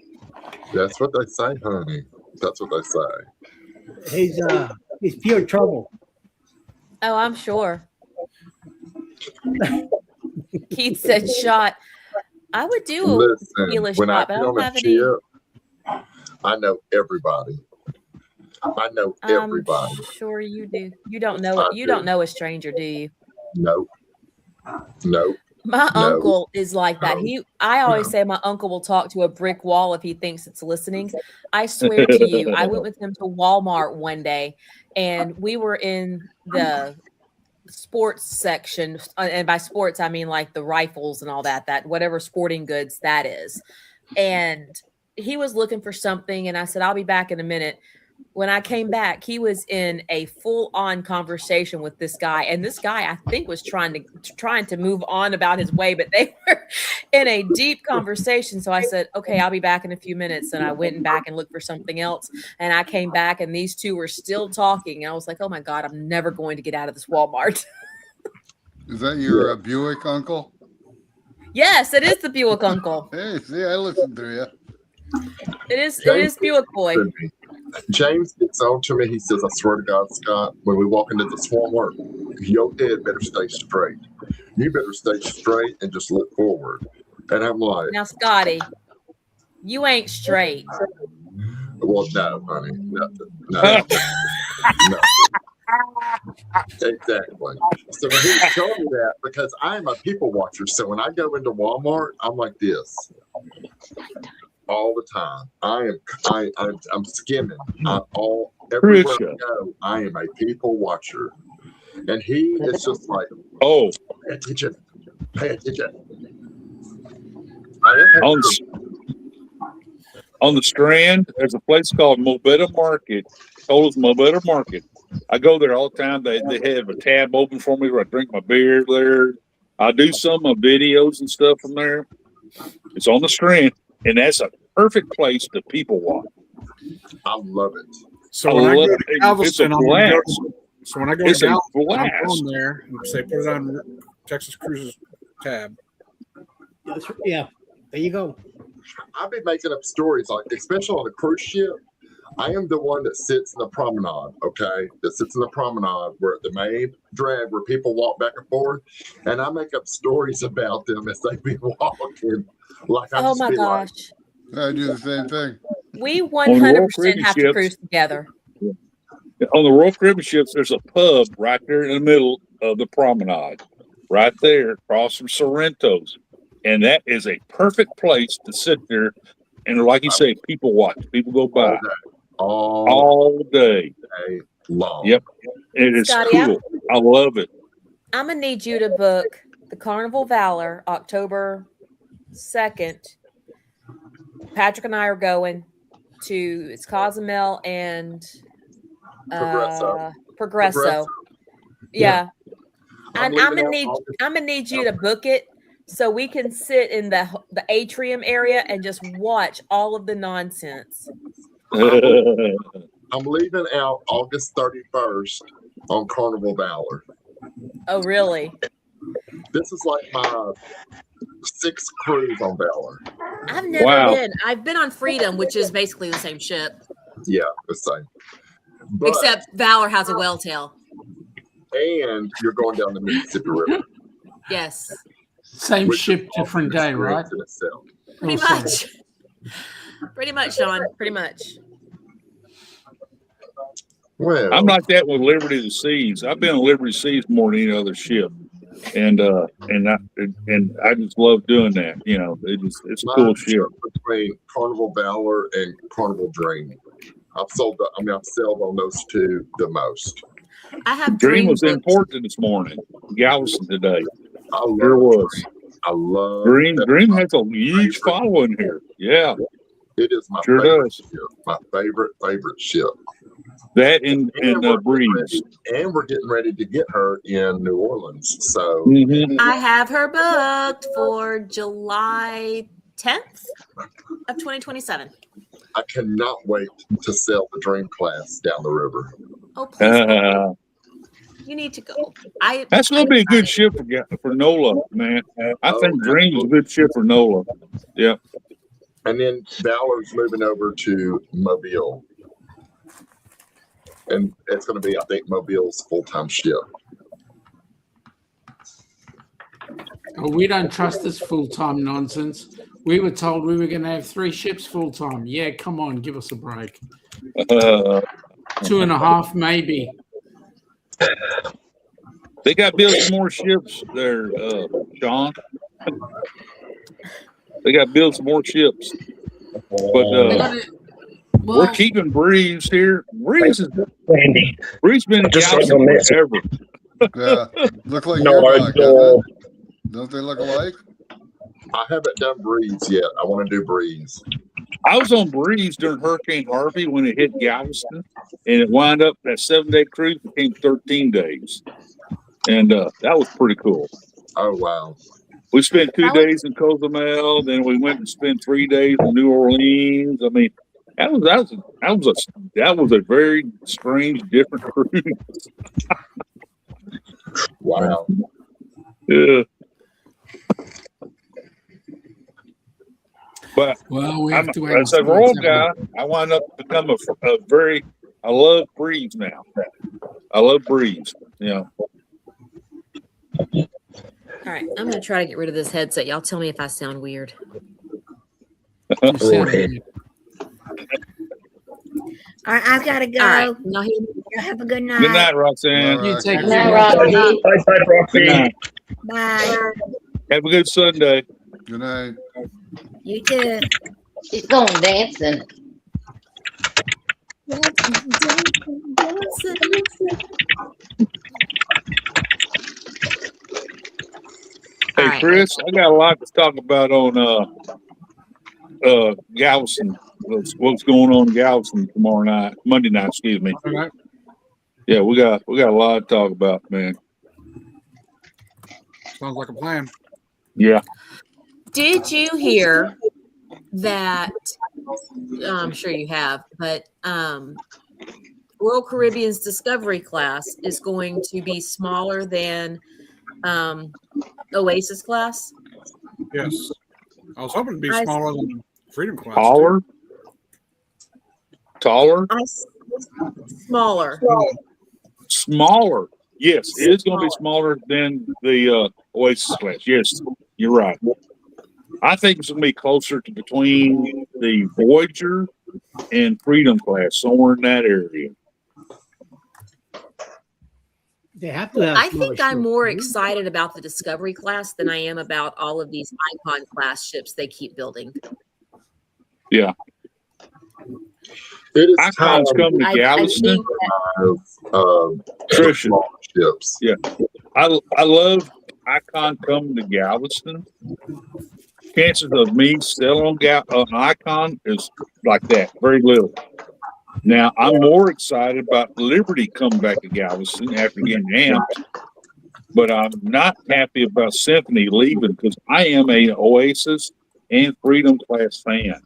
That's what they say, honey. That's what they say. he's pure trouble. Oh, I'm sure. Keith said shot. I would do a Listen, tequila when I shot, but I get on don't a have any. ship, I know everybody. I know everybody. I'm sure you do. You don't know I it. You do. don't know a stranger, do you? Nope. My No. uncle is like that. No. I always say my uncle will talk to a brick wall if he thinks it's listening. I swear to you, I went with him to Walmart one day and we were in the sports section. And by sports, I mean like the rifles and all that whatever sporting goods that is. And he was looking for something. And I said, I'll be back in a minute. when I came back, he was in a full-on conversation with this guy, and this guy I think was trying to move on about his way, but they were in a deep conversation. So I said, "Okay, I'll be back in a few minutes." And I went back and looked for something else, and I came back, and these two were still talking. And I was like, "Oh my God, I'm never going to get out of this Walmart." Is that your Buick uncle? Yes, it is the Buick uncle. Hey, see, I listened to you. It is Buick boy. James gets on to me. He says, "I swear to God, Scott, when we walk into this Walmart, your head better stay straight. You better stay straight and just look forward." And I'm like, Now, Scotty, you ain't straight. "Well, no, honey, nothing, no." Exactly. So when he told me that, because I'm a people watcher, so when I go into Walmart, I'm like this all the time. I'm skimming. Everywhere I go, I am a people watcher, and he is just like, Oh, pay attention, pay attention. On the Strand, there's a place called Mobetta Market. Told us Mobetta Market. I go there all the time. They have a tab open for me where I drink my beer there. I do some of videos and stuff from there. It's on the Strand, and that's a perfect place to people watch. I love it. So when I go to Galveston, it's a blast. So when I go to Galveston, I'm on there and say, put it on Texas Cruises tab. Yeah, there you go. I've been making up stories, like especially on a cruise ship. I am the one that sits in the promenade, okay? That sits in the promenade where the main drag where people walk back and forth, and I make up stories about them as they be walking. Like Oh my gosh, I do the same thing. we 100% have to cruise together. On the Royal Caribbean ships, there's a pub right there in the middle of the promenade, right there across from Sorrento's. And that is a perfect place to sit there. And like you say, people watch, people go by all day long. Yep. It is Scotty, cool. I love it. I'm gonna need you to book the Carnival Valor October 2nd. Patrick and I are going to it's Cozumel and Progresso. Yeah. And I'm gonna need you to book it so we can sit in the atrium area and just watch all of the nonsense. I'm leaving out August 31st on Carnival Valor. Oh, really? This is like my 6th cruise on Valor. I've never been. I've been on Freedom, which is basically the same ship. Yeah, the same. But, except Valor has a whale tail. And you're going down the Mississippi River. Yes. Same ship, different day, right? Pretty much. Pretty much, Sean. Pretty much. Well, I'm like that with Liberty of the Seas. I've been on Liberty of the Seas more than any other ship, and I just love doing that. You know, it's a cool ship. Between Carnival Valor and Carnival Dreamy, I've sailed on those two the most. I have Dream was important this morning. Galveston today. I love There was. Dream. I love Dream. Dream has a huge following here. Yeah, it is my favorite ship. My favorite ship. That and Breeze. And we're getting ready to get her in New Orleans. So I have her booked for July 10th of 2027. I cannot wait to sail the Dream class down the river. Oh, please. You need to go. That's going to be a good ship for NOLA, man. I think Dream is a good ship for NOLA. Yeah. And then Valor's moving over to Mobile. And it's going to be, I think, Mobile's full-time ship. Oh, we don't trust this full-time nonsense. We were told we were going to have 3 ships full-time. Yeah, come on, give us a break. 2.5, maybe. They got built some more ships there, Sean. They got built some more ships. But we're keeping Breeze here. Breeze been in Galveston forever. Yeah, look like your dog, doesn't it? Don't they look alike? I haven't done Breeze yet. I want to do Breeze. I was on Breeze during Hurricane Harvey when it hit Galveston, and it wound up that 7-day cruise became 13 days, and that was pretty cool. Oh wow. We spent 2 That was- days in Cozumel, then we went and spent 3 days in New Orleans. I mean, that was a very strange, different cruise. Wow. Yeah. But Well, we I'm have to as a rural guy, I wound up becoming I love Breeze now. I love Breeze. Yeah. All right, I'm gonna try to get rid of this headset. Y'all tell me if I sound weird. You sound weird. All right, I've got to go. All right, y'all hear me? Y'all have a good night. Good night, Roxanne. You take Good night, care. Roxy. Bye, Roxy. Good night. Bye. Have a good Sunday. Good night. You too. She's going dancing. Hey, All right. Chris, I got a lot to talk about on Galveston. What's going on in Galveston Monday night, excuse me. All right. Yeah, we got a lot to talk about, man. Sounds like a plan. Yeah. Did you hear that? I'm sure you have, but Royal Caribbean's Discovery class is going to be smaller than Oasis class. Yes. I was hoping to be smaller than Freedom class. Taller? Taller? Smaller. Smaller. Yes, it is going to be smaller than the Oasis class. Yes, you're right. I think it's going to be closer to between the Voyager and Freedom class, somewhere in that area. They have to have I smaller think I'm ships, more right? excited about the Discovery class than I am about all of these Icon class ships they keep building. Yeah. It is time Icons come to I Galveston. think that, Trisha. small ships. Yeah. I love Icon coming to Galveston. Chances of me selling an Icon is like that, very little. Now, I'm more excited about Liberty coming back to Galveston after getting amped, but I'm not happy about Symphony leaving because I am an Oasis and Freedom class fan.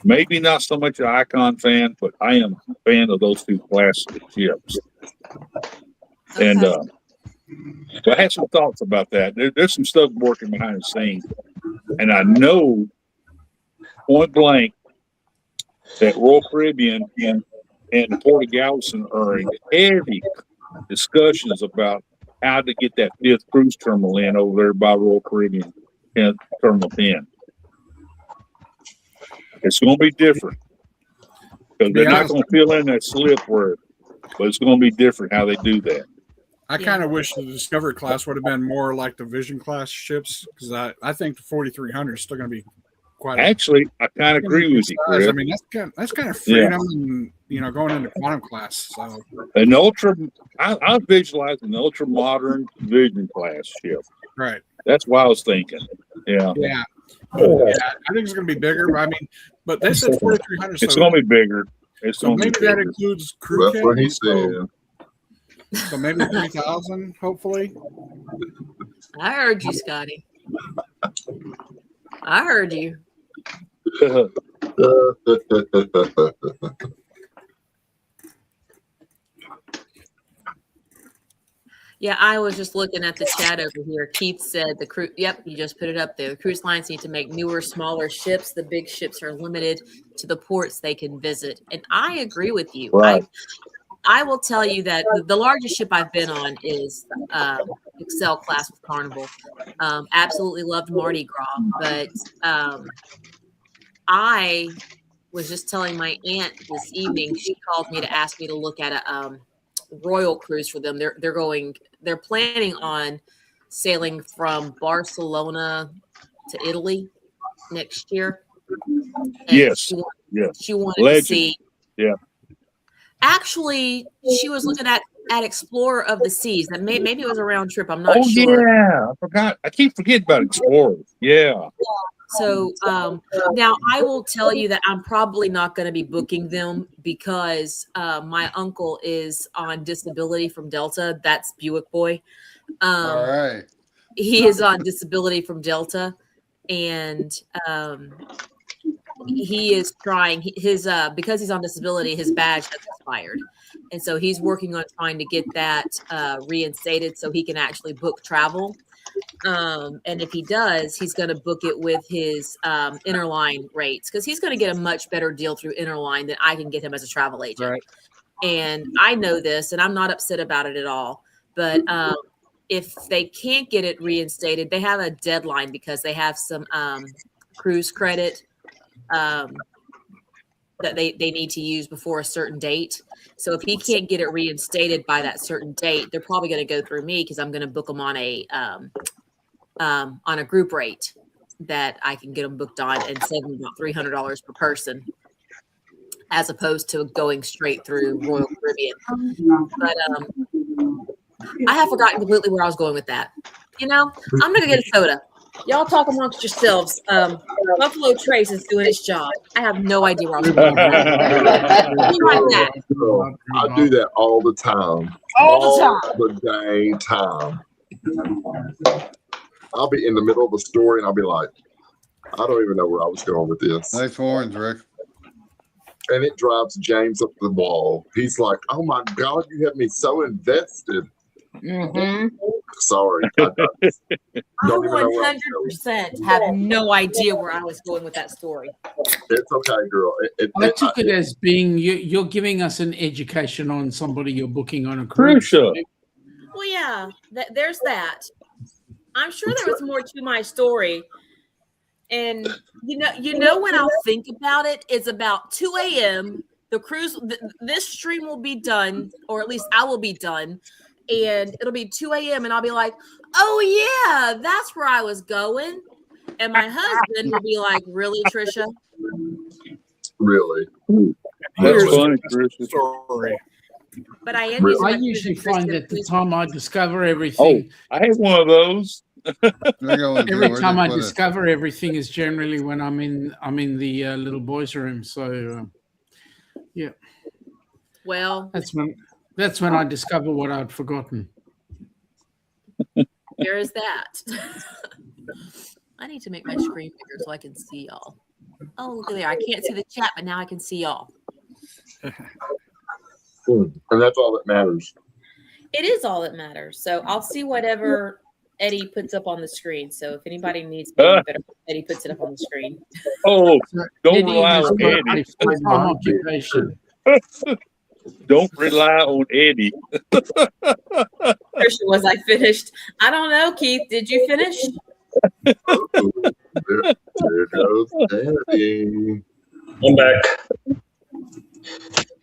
Maybe not so much an Icon fan, but I am a fan of those two class ships. And so I had some thoughts about that. There's some stuff working behind the scenes. And I know point blank that Royal Caribbean and the Port of Galveston are in heavy discussions about how to get that 5th cruise terminal in over there by Royal Caribbean and Terminal 10. It's going to be different because they're not going to fill in that slip word, but it's going to be different how they do that. I kind of wish the Discovery class would have been more like the Vision class ships because I think the 4300 is still going to be quite. Actually, I kind of agree with you, Chris. I mean, that's kind of freedom, and going into quantum class. So an ultra, I visualize an ultra modern Vision class ship. Right. That's what I was thinking. Yeah. Yeah. Yeah, I think it's going to be bigger. But I mean, but they said 4300. It's going to be bigger. It's so going to maybe be that bigger. includes crew. That's what he cabins, said. So maybe 3,000, hopefully. I heard you, Scotty. I heard you. Yeah, I was just looking at the chat over here. Keith said the crew. Yep, you just put it up there. The cruise lines need to make newer, smaller ships. The big ships are limited to the ports they can visit, and I agree with you. Right. I will tell you that the largest ship I've been on is Excel class with Carnival. Absolutely loved Mardi Gras, but I was just telling my aunt this evening. She called me to ask me to look at a Royal cruise for them. They're planning on sailing from Barcelona to Italy next year. And Yes. she wanted Legend. to see. Yeah. Actually, she was looking at Explorer of the Seas. That maybe it was a round trip. I'm not sure. Yeah. I forgot. I keep forgetting about Explorer. Yeah. So now I will tell you that I'm probably not going to be booking them because my uncle is on disability from Delta. That's Buick Boy. All right. He is on disability from Delta, and he is trying his because he's on disability, his badge has expired, and so he's working on trying to get that reinstated so he can actually book travel. And if he does, he's going to book it with his Interline rates because he's going to get a much better deal through Interline than I can get him as a travel agent. Right. And I know this, and I'm not upset about it at all. But if they can't get it reinstated, they have a deadline because they have some cruise credit that they need to use before a certain date. So if he can't get it reinstated by that certain date, they're probably going to go through me because I'm going to book them on a group rate that I can get them booked on and save them about $300 per person, as opposed to going straight through Royal Caribbean. But I have forgotten completely where I was going with that. You know, I'm going to get a soda. Y'all talk amongst yourselves. Buffalo Trace is doing its job. I have no idea where I was going with that. Be like that. I do that all the time. All the dang time. I'll be in the middle of a story and I'll be like, I don't even know where I was going with this. Nice horns, Rick. And it drives James up the wall. He's like, oh my God, you have me so invested. Mm-hmm. Sorry. I 100% have no idea where I was going with that story. It's okay, girl. I took it as being you're giving us an education on somebody you're booking on a cruise ship. Well, yeah, there's that. I'm sure there was more to my story. And you know when I'll think about it, it's about 2 a.m. The cruise, this stream will be done, or at least I will be done. And it'll be 2 a.m. and I'll be like, oh yeah, that's where I was going. And my husband will be like, really, Trisha? Really? That's funny, Trisha. Story. But I am I usually find that the time I discover everything. Oh, I have one of those. Every time I discover everything is generally when I'm in the little boys' room. So yeah. Well, that's when I discover what I'd forgotten. There is that. I need to make my screen bigger so I can see y'all. Oh, look at there. I can't see the chat, but now I can see y'all. And that's all that matters. It is all that matters. So I'll see whatever Eddie puts up on the screen. So if anybody needs me, Eddie puts it up on the screen. Oh, don't rely on Eddie. Don't rely on Eddie. Christian, was I finished? I don't know, Keith. Did you finish? There goes Eddie. I'm back.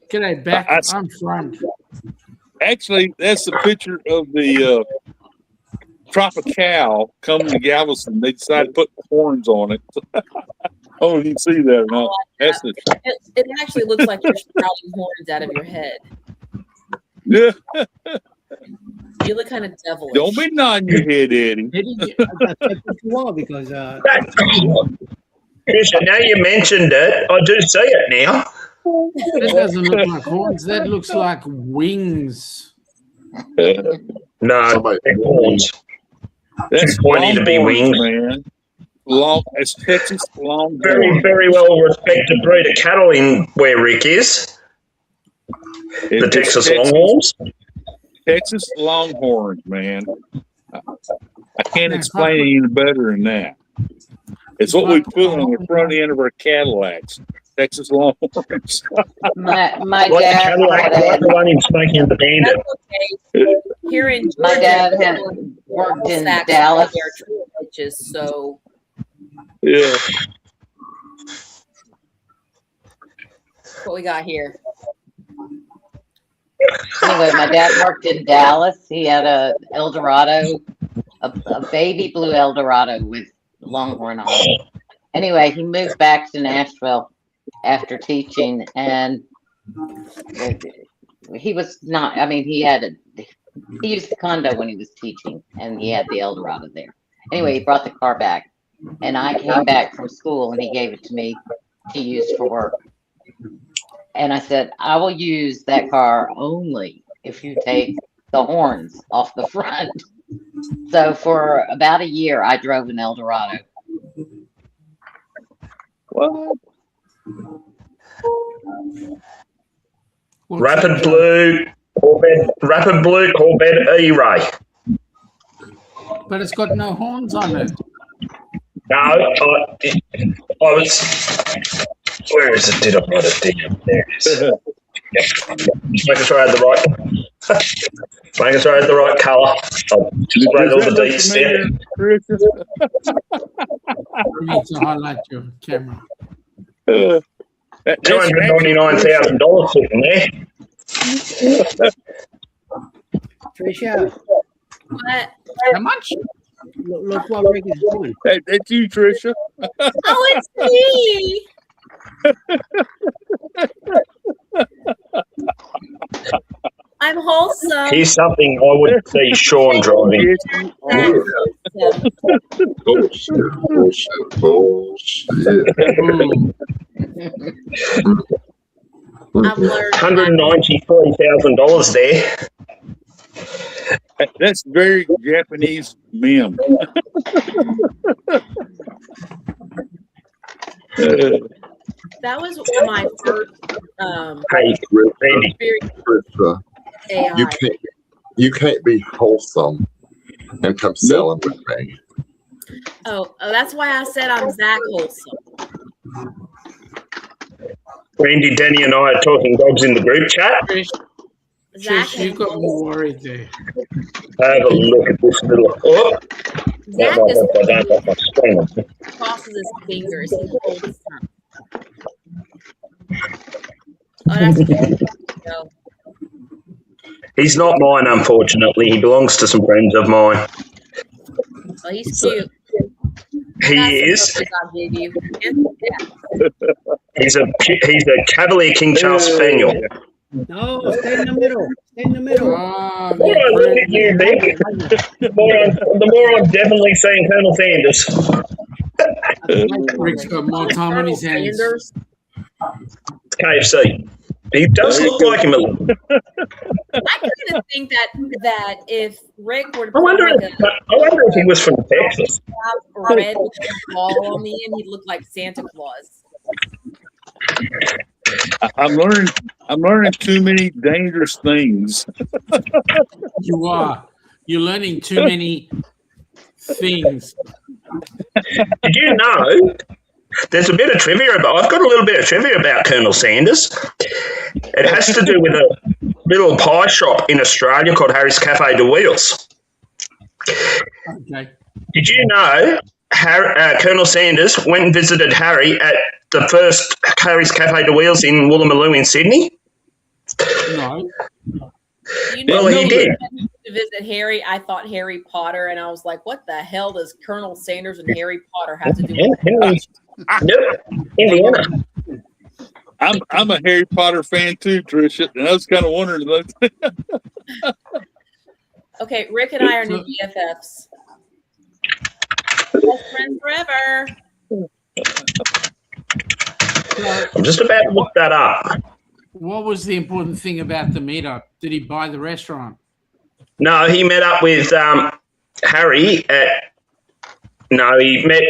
G'day, back. I'm front. Actually, that's a picture of the Tropical coming to Galveston. They decided to put horns on it. Oh, you can see that or not? That's It actually looks like you're sprouting horns out of your head. Yeah. You look kind of devilish. Don't be nodding your head, Eddie. Because Trisha, now you mentioned it, I do see it now. That doesn't look like horns. That looks like wings. No, they're horns. That's pointy to be winged, man. Long, it's Texas Longhorn. Very, very well respected breed of cattle in where Rick is. The Texas Longhorns. Texas Longhorns, man. I can't explain it any better than that. It's what we put on the front end of our Cadillacs. Texas Longhorns. My Like dad Cadillac, had like the one in Smokey and the Bandit. Okay. Here in Georgia, my dad had worked in Dallas. So Yeah. what we got here? Anyway, my dad worked in Dallas. He had a Eldorado, a baby blue Eldorado with Longhorn on it. Anyway, he moved back to Nashville after teaching, and he was not. I mean, he used the condo when he was teaching, and he had the Eldorado there. Anyway, he brought the car back. and I came back from school and he gave it to me to use for work. And I said, I will use that car only if you take the horns off the front. So for about a year, I drove an Eldorado. What? What's Rapid that, Joe? Rapid Blue Corvette E-Ray. But it's got no horns on it. No, I was. Where is it? Did I write it down? There it is. Yeah. Just making sure I had the right. Making sure I had the right colour. I just wrote all the deets down. You need to highlight your camera. $299,000 sitting there. Tricia, What? How much? look what Rick is doing. That's you, Tricia. Oh, it's me. I'm wholesome. Here's something I would see Sean driving. Bullshit. I've learned. $193,000 there. That's very Japanese meme. That was my first Hey, Randy. experience. AI. You can't be wholesome and come selling with me. Oh, that's why I said I'm Zach Wholesome. Randy, Danny, and I are talking dogs in the group chat. Zach, Trish, you got me worried there. Have a look at this little. Oh, Zach no, is I don't have my screen on. crosses his fingers. He holds his tongue. Oh, that's cute. No. He's not mine, unfortunately. He belongs to some friends of mine. Oh, he's cute. He is. I'll give you. Yeah. He's a Cavalier King Charles Spaniel. No, stay in the middle. Stay in the middle. Ah, The more I look at you, Nick, the more I'm definitely saying Colonel Sanders. Rick's got more time on his hands. Sanders. It's KFC. He does look like him a little. I kind of think that if Rick were to I wonder put if he was from Texas. a red ball on the end, he'd look like Santa Claus. I'm learning too many dangerous things. You are. You're learning too many things. Did you know? There's a bit of trivia about. I've got a little bit of trivia about Colonel Sanders. It has to do with a little pie shop in Australia called Harry's Cafe de Wheels. Okay. Did you know Colonel Sanders went and visited Harry at the first Harry's Cafe de Wheels in Woolloomooloo in Sydney? No. You know, Well, he did. To visit Harry, I thought Harry Potter, and I was like, "What the hell does Colonel Sanders and Harry Potter have to do with it?" Nope, Indiana. I'm a Harry Potter fan too, Tricia, and I was kind of wondering. Okay, Rick and I are new BFFs. Best friends forever. I'm just about to look that up. What was the important thing about the meetup? Did he buy the restaurant? No, he met up with Harry at. No, he met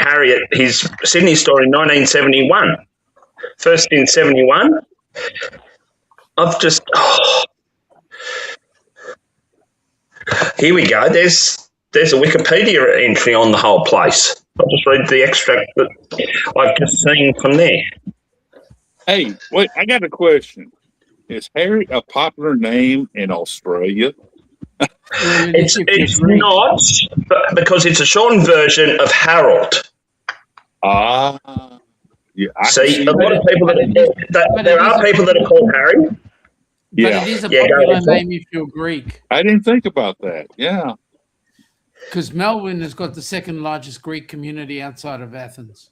Harry at his Sydney store in 1971. First in 71. I've just. Oh. Here we go. There's a Wikipedia entry on the whole place. I'll just read the extract that I've just seen from there. Hey, wait! I got a question. Is Harry a popular name in Australia? It's not, because it's a shortened version of Harold. Yeah. See, a lot of people there are people that are called Harry. But it is a popular name if you're Greek. I didn't think about that. Yeah. Because Melbourne has got the second largest Greek community outside of Athens.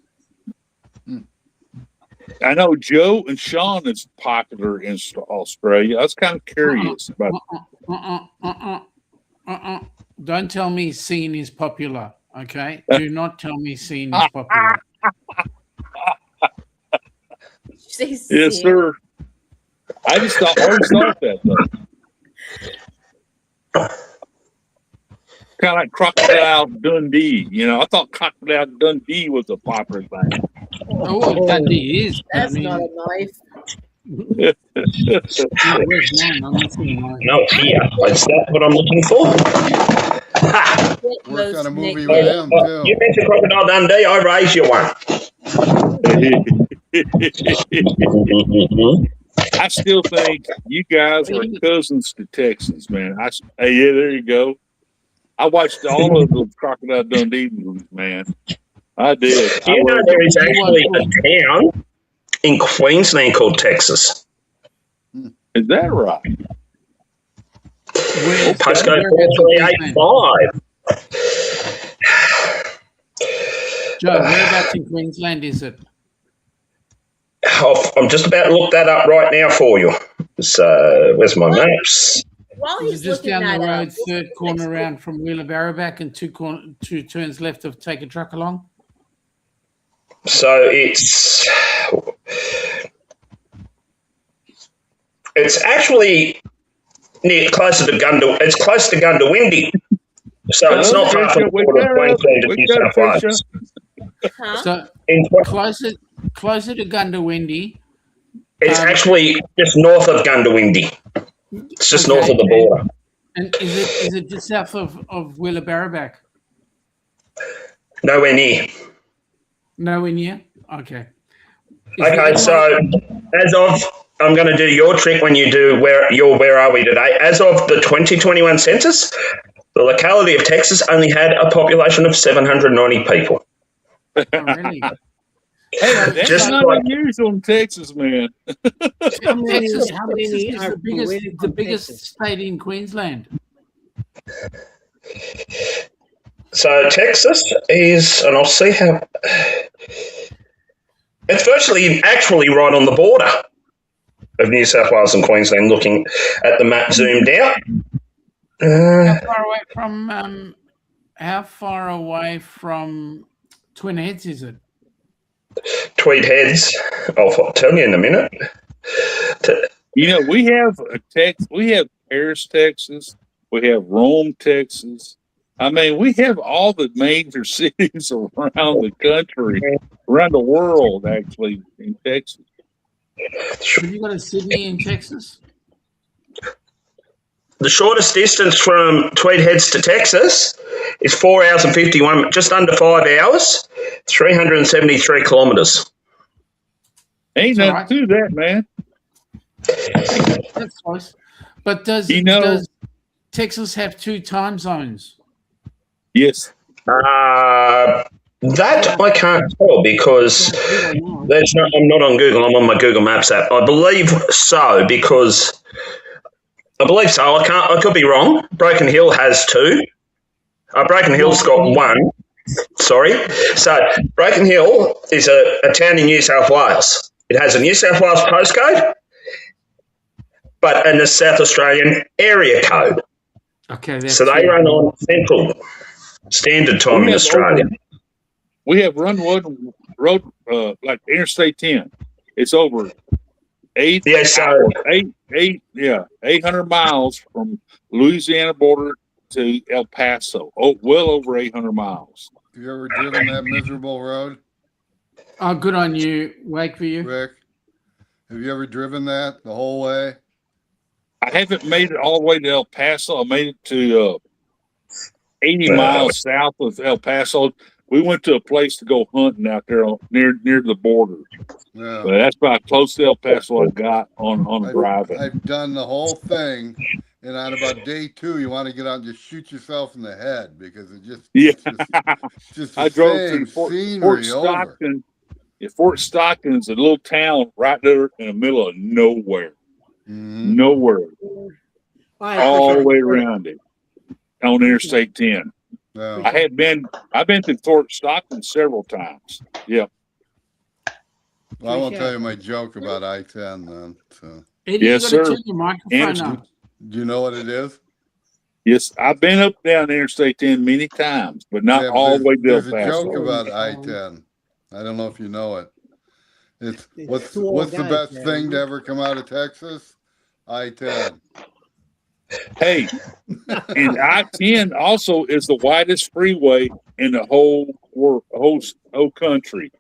I know Joe and Sean is popular in Australia. I was kind of curious about. Don't tell me Scene is popular. Okay, do not tell me scene is popular. Yes, sir. I just always thought that though. Kind of like Crocodile Dundee, you know. I thought Crocodile Dundee was a popular thing. Oh, Dundee is. But That's I mean, not a knife. no, where's mine? I'm missing mine. No, here. Is that what I'm looking for? Ha! Worked on a movie Oh, with him too. you mentioned Crocodile Dundee. I raised you one. I still think you guys are cousins to Texans, man. Hey, yeah, there you go. I watched all of the Crocodile Dundee movies, man. I did. Do you know there is actually a town in Queensland called Texas? Is that right? Postcode 4385. Joe, whereabouts in Queensland is it? I'm just about to look that up right now for you. So, where's my maps? While Is he's it just looking down the that road, up, third corner around from Wheeler back, and two turns left of Take a Truck Along? So it's actually closer to It's close to Gundawindi. So it's not far from the border of Queensland and New South Wales. So closer to Gundawindi. It's actually just north of Gundawindi. It's just north of the border. And is it just south of Wheeler back? Nowhere near. Nowhere near? Okay. Okay, so I'm going to do your trick when you do Where Are We Today? As of the 2021 census, the locality of Texas only had a population of 790 people. Oh, really? Hey, that's Just not like- unusual in Texas, man. Texas How many is are the biggest state in Queensland. So Texas is, and I'll see how, it's virtually actually right on the border of New South Wales and Queensland, looking at the map zoomed out. How far away from Twin Heads is it? Tweed Heads, I'll tell you in a minute. You know, we have Paris, Texas. We have Rome, Texas. I mean, we have all the major cities around the country, around the world, actually, in Texas. Have you got a Sydney in Texas? The shortest distance from Tweed Heads to Texas is 4 hours and 51, just under 5 hours, 373 kilometres. Ain't That's nothing to that, man. That's close. But does Texas have 2 time zones? Yes. That I can't tell because I'm not on Google. I'm on my Google Maps app. I believe so because I could be wrong. Broken Hill has 2. Broken Hill's got 1. Sorry. So Broken Hill is a town in New South Wales. It has a New South Wales postcode, but in a South Australian area code. Okay. So they run on Central Standard Time in Australia. We have run road like Interstate 10. It's over 800 miles from Louisiana border to El Paso. Oh, well over 800 miles. Have you ever driven that miserable road? Oh, good on you, Wakeview. Rick, have you ever driven that the whole way? I haven't made it all the way to El Paso. I made it to 80 miles south of El Paso. We went to a place to go hunting out there near the border. Yeah. But that's about close to El Paso I got on driving. I've done the whole thing, and on about day 2, you want to get out and just shoot yourself in the head because it just I drove through Fort Stockton. Yeah, Fort Stockton's a little town right there in the middle of nowhere. Mm-hmm. Nowhere. All the way around it on Interstate 10. Yeah. I've been to Fort Stockton several times. Yep. Well, I won't tell you my joke about I-10 then. So. Eddie, yes, you sir. Turn your microphone on. Do you know what it is? Yes, I've been up down Interstate 10 many times, but not Yeah, but all the way to El there's a joke Paso. about I-10. I don't know if you know it. It's It's two what's old the guys best there, thing you to know? ever come out of Texas? I-10. Hey, and I-10 also is the widest freeway in the whole world, whole country.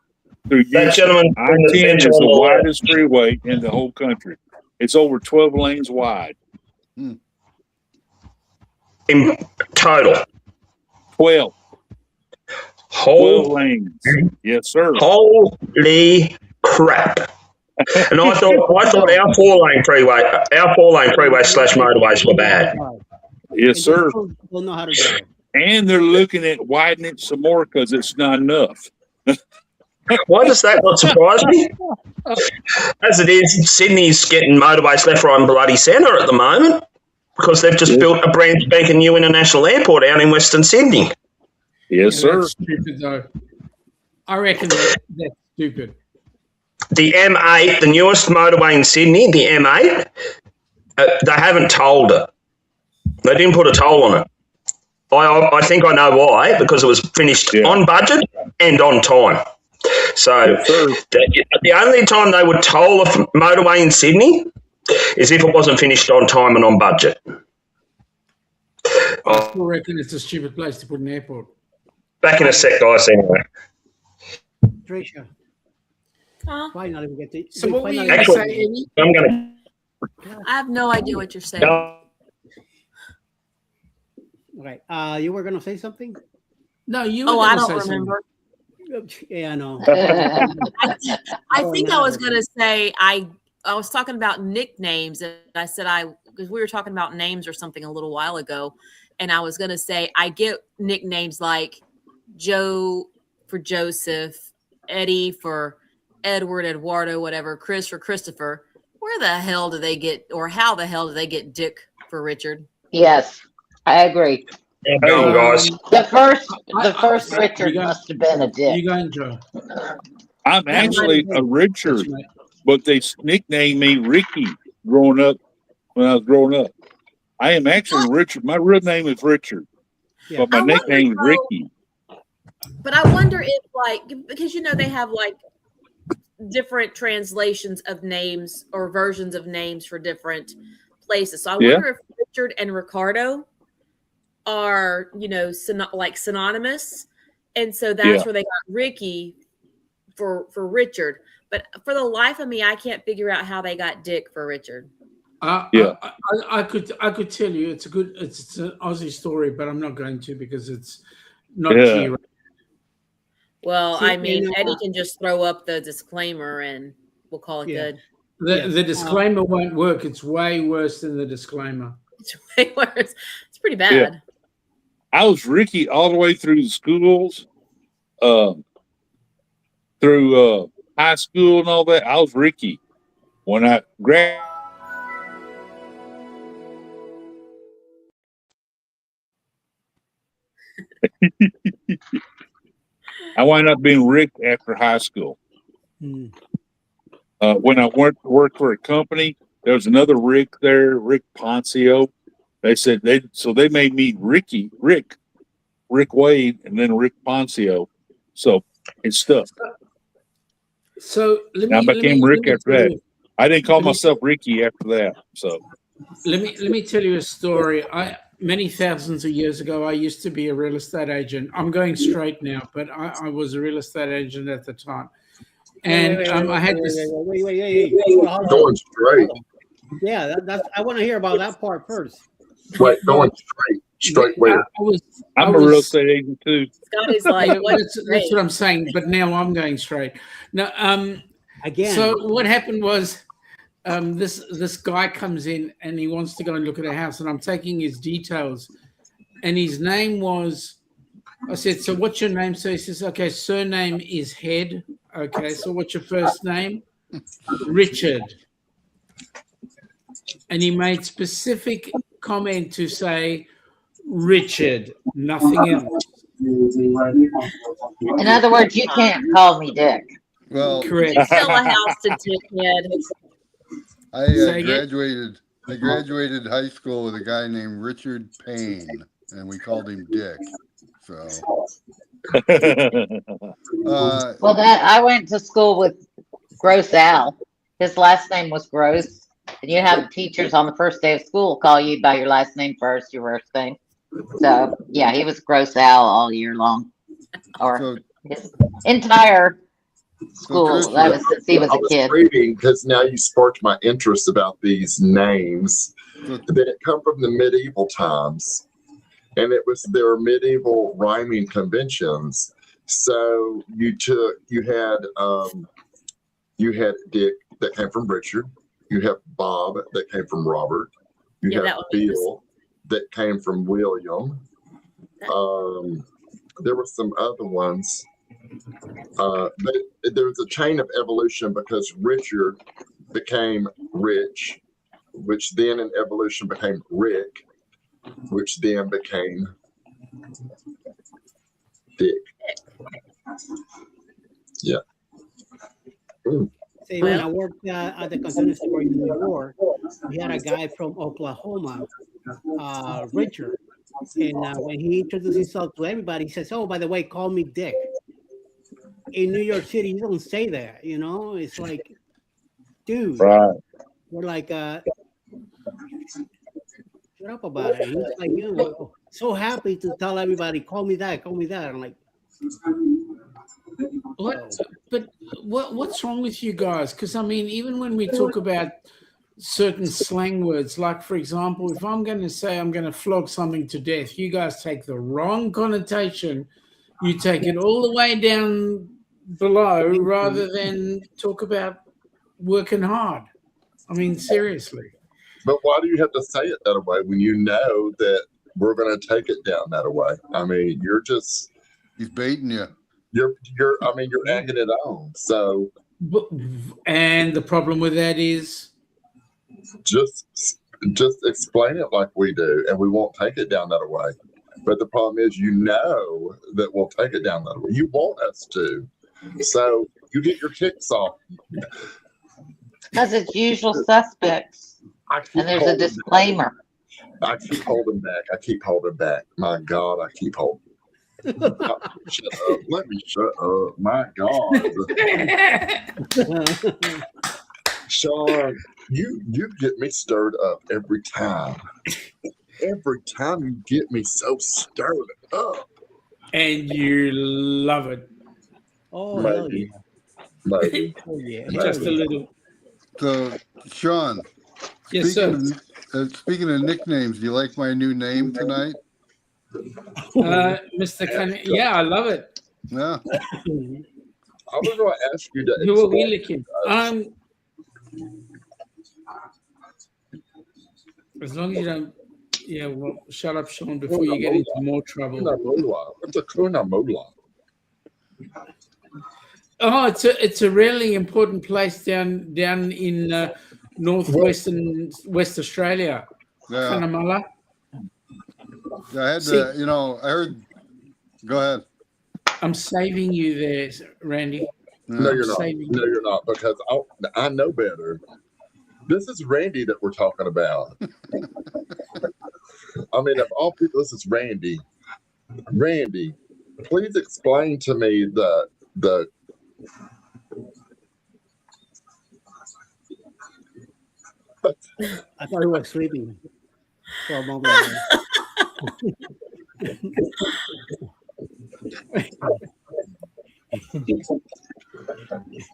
Through That Houston, gentleman from the I-10 picture is on the the left. widest freeway in the whole country. It's over 12 lanes wide. In total. 12 lanes. Yes, sir. Holy crap. And I thought our four-lane freeway slash motorways were bad. Yes, sir. Don't know how to drive. And they're looking at widening it some more because it's not enough. Why does that not surprise me? As it is, Sydney's getting motorways left, right, and bloody centre at the moment because they've just built a brand spanking new international airport out in Western Sydney. Yes, sir. That's stupid, though. I reckon that's stupid. The M8, the newest motorway in Sydney, the M8, they haven't tolled it. They didn't put a toll on it. I think I know why, because it was finished on budget and on time. So the only time they would toll a motorway in Sydney is if it wasn't finished on time and on budget. I still reckon it's a stupid place to put an airport. Back in a sec, guys, anyway. Tricia. Finally, we get to. So what were you Actually, going to say, Eddie? I'm going I have no idea what you're saying. Okay. You were gonna say something? No, you were Oh, I gonna don't say remember. Yeah, I know. I think I was gonna say I was talking about nicknames, and I said because we were talking about names or something a little while ago, and I was gonna say I get nicknames like Joe for Joseph, Eddie for Edward, Eduardo, whatever, Chris for Christopher. Where the hell do they get, or how the hell do they get Dick for Richard? Yes, I agree. Yeah, go on, guys. The first Richard must have been a dick. You going, Joe? I'm actually a Richard, but they nicknamed me Ricky growing up when I was growing up. I am actually Richard. My real name is Richard, but my nickname is Ricky. But I wonder if, like, because they have like different translations of names or versions of names for different places. So I wonder if Richard and Ricardo are, like synonymous. And so that's where they got Ricky for Richard. But for the life of me, I can't figure out how they got Dick for Richard. I could tell you it's an Aussie story, but I'm not going to because it's not G. Well, I mean, Eddie can just throw up the disclaimer and we'll call it good. The disclaimer won't work. It's way worse than the disclaimer. It's way worse. It's pretty bad. Yeah. I was Ricky all the way through the schools, through high school and all that. I was Ricky. When I graduated, I wound up being Rick after high school. When I worked for a company, there was another Rick there, Rick Poncio. They said they made me Rick Wade, and then Rick Poncio. So it's stuck. So I became Rick after that. I didn't call myself Ricky after that. So let me tell you a story. Many thousands of years ago, I used to be a real estate agent. I'm going straight now, but I was a real estate agent at the time. And I had this. Wait. Going straight. Yeah, that's. I want to hear about that part first. Wait, going straight where? I'm a real estate agent too. Scotty's like, that's what I'm saying. But now I'm going straight. Now, again. So what happened was, this guy comes in and he wants to go and look at a house, and I'm taking his details, and his name was. I said, so what's your name? So he says, okay, surname is Head. Okay, so what's your first name? Richard. And he made specific comment to say Richard, nothing else. In other words, you can't call me Dick. Well, correct. Sell a house to Dick Head. I graduated I graduated high school with a guy named Richard Payne, and we called him Dick. So, Well, that I went to school with Gross Al. His last name was Gross. And you have teachers on the first day of school call you by your last name first, your first name. So yeah, he was Gross Al all year long, or so, his entire school. Tricia, That was since he was I a was kid. reading because now you sparked my interest about these names so that come from the medieval times, and it was their medieval rhyming conventions. So you had Dick that came from Richard. You have Bob that came from Robert. You Yeah, have that would be Bill that came from William. There were some other ones. But there's a chain of evolution because Richard became Rich, which then in evolution became Rick, which then became Dick. Yeah. See, when I worked at the container store in New York, we had a guy from Oklahoma, Richard. And when he introduced himself to everybody, he says, "Oh, by the way, call me Dick." In New York City, you don't say that, you know? It's like, dude, Right. we're like, shut up about it. He's like, you know, so happy to tell everybody, call me that, call me that. I'm like, What's wrong with you guys? Because I mean, even when we talk about certain slang words, like for example, if I'm going to say I'm going to flog something to death, you guys take the wrong connotation. You take it all the way down below rather than talk about working hard. I mean, seriously. But why do you have to say it that way when you know that we're going to take it down that way? I mean, he's baiting you. You're egging it on. So, and the problem with that is just explain it like we do, and we won't take it down that way. But the problem is, you know that we'll take it down that way. You want us to, so you get your kicks off. Because it's usual suspects, and there's a disclaimer. I keep holding back. My God, I keep holding. Shut up. Let me shut up. My God. Sean, you get me stirred up every time. Every time you get me so stirred up. And you love it. Oh, hell yeah. Maybe. Oh, yeah. Just a little. So, Sean, Yes, sir. Speaking of nicknames, do you like my new name tonight? Mr. Cunningham. Yeah, I love it. Yeah. I was going to ask you to. Who are we looking? As long as you don't, well, shut up, Sean, before you get into more trouble. It's a Kuna Mola. Oh, it's a really important place down in northwestern West Australia. Yeah. Cunnamulla. Yeah, I had to, I heard. Go ahead. I'm saving you there, Randy. No, you're not. No, you're not, because I know better. This is Randy that we're talking about. I mean, of all people, this is Randy. Randy, please explain to me the I thought he was sleeping for a moment.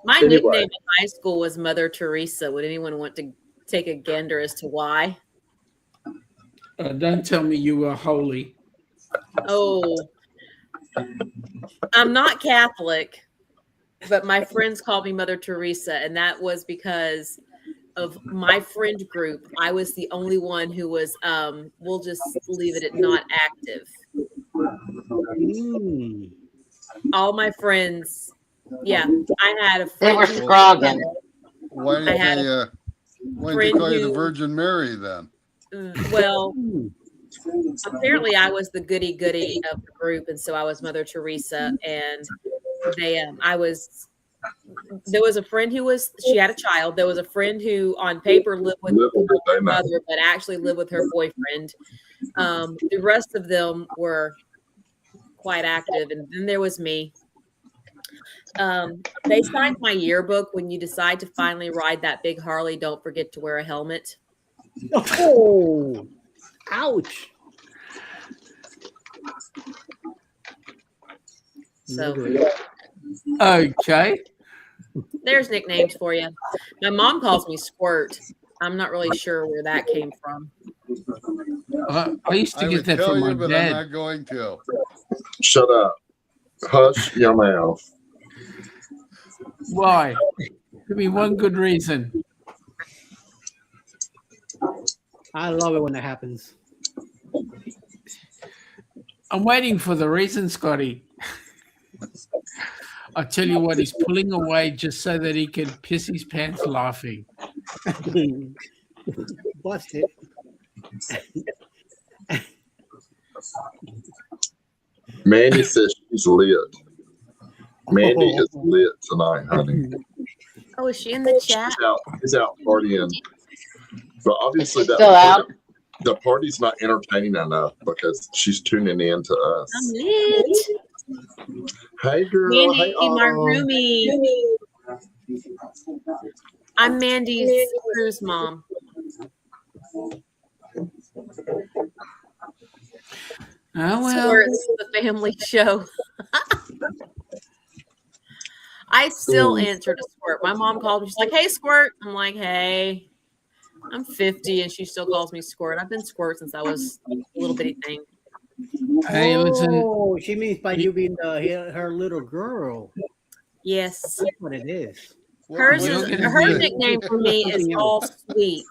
My nickname in high school was Mother Teresa. Would anyone want to take a gander as to why? Don't tell me you were holy. Oh, I'm not Catholic, but my friends called me Mother Teresa, and that was because of my friend group. I was the only one who was, we'll just leave it at not active. All my friends, I had a friend. They were scrogging. Why didn't they call you the Virgin Mary then? Well, apparently I was the goody-goody of the group, and so I was Mother Teresa, and I was there was a friend she had a child. There was a friend who on paper lived with her mother, but actually lived with her boyfriend. The rest of them were quite active. And then there was me. They signed my yearbook. When you decide to finally ride that big Harley, don't forget to wear a helmet. Oh, ouch. So Okay. there's nicknames for you. My mom calls me Squirt. I'm not really sure where that came from. I used to I get would that tell from my you, but I'm dad. not going to. Shut up. Hush your mouth. Why? Give me one good reason. I love it when that happens. I'm waiting for the reason, Scotty. I tell you what, he's pulling away just so that he can piss his pants laughing. Busted. Mandy says she's lit. Mandy is lit tonight, honey. Oh, is she in the chat? She's out partying. But obviously Still out? the party's not entertaining enough because she's tuning in to us. I'm lit. Hey girl. Mandy, Hey, my Autumn. roomie. I'm Mandy's cruise mom. Oh, well. Squirt, this is a family show. I still answer to Squirt. My mom called me. She's like, "Hey, Squirt." I'm like, "Hey." I'm 50 and she still calls me Squirt. I've been Squirt since I was a little bitty thing. Hey, listen. Oh, she means by you being her little girl. Yes. That's what it is. Her Well, nickname for me is All Sweet.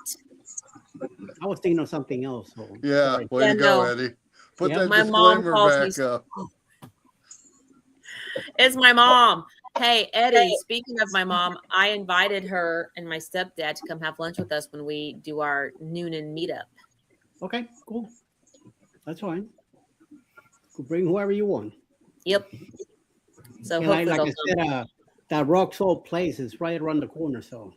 I was thinking of something else. So Yeah, sorry. way to go, no. Eddie. Put Yeah, that my mom disclaimer calls back me- up. It's my mom. Hey, Eddie, speaking of my mom, I invited her and my stepdad to come have lunch with us when we do our noonan meetup. Okay, cool. That's fine. Could bring whoever you want. Yep. So And hopefully like they'll I come. said, that Rock Salt place is right around the corner. So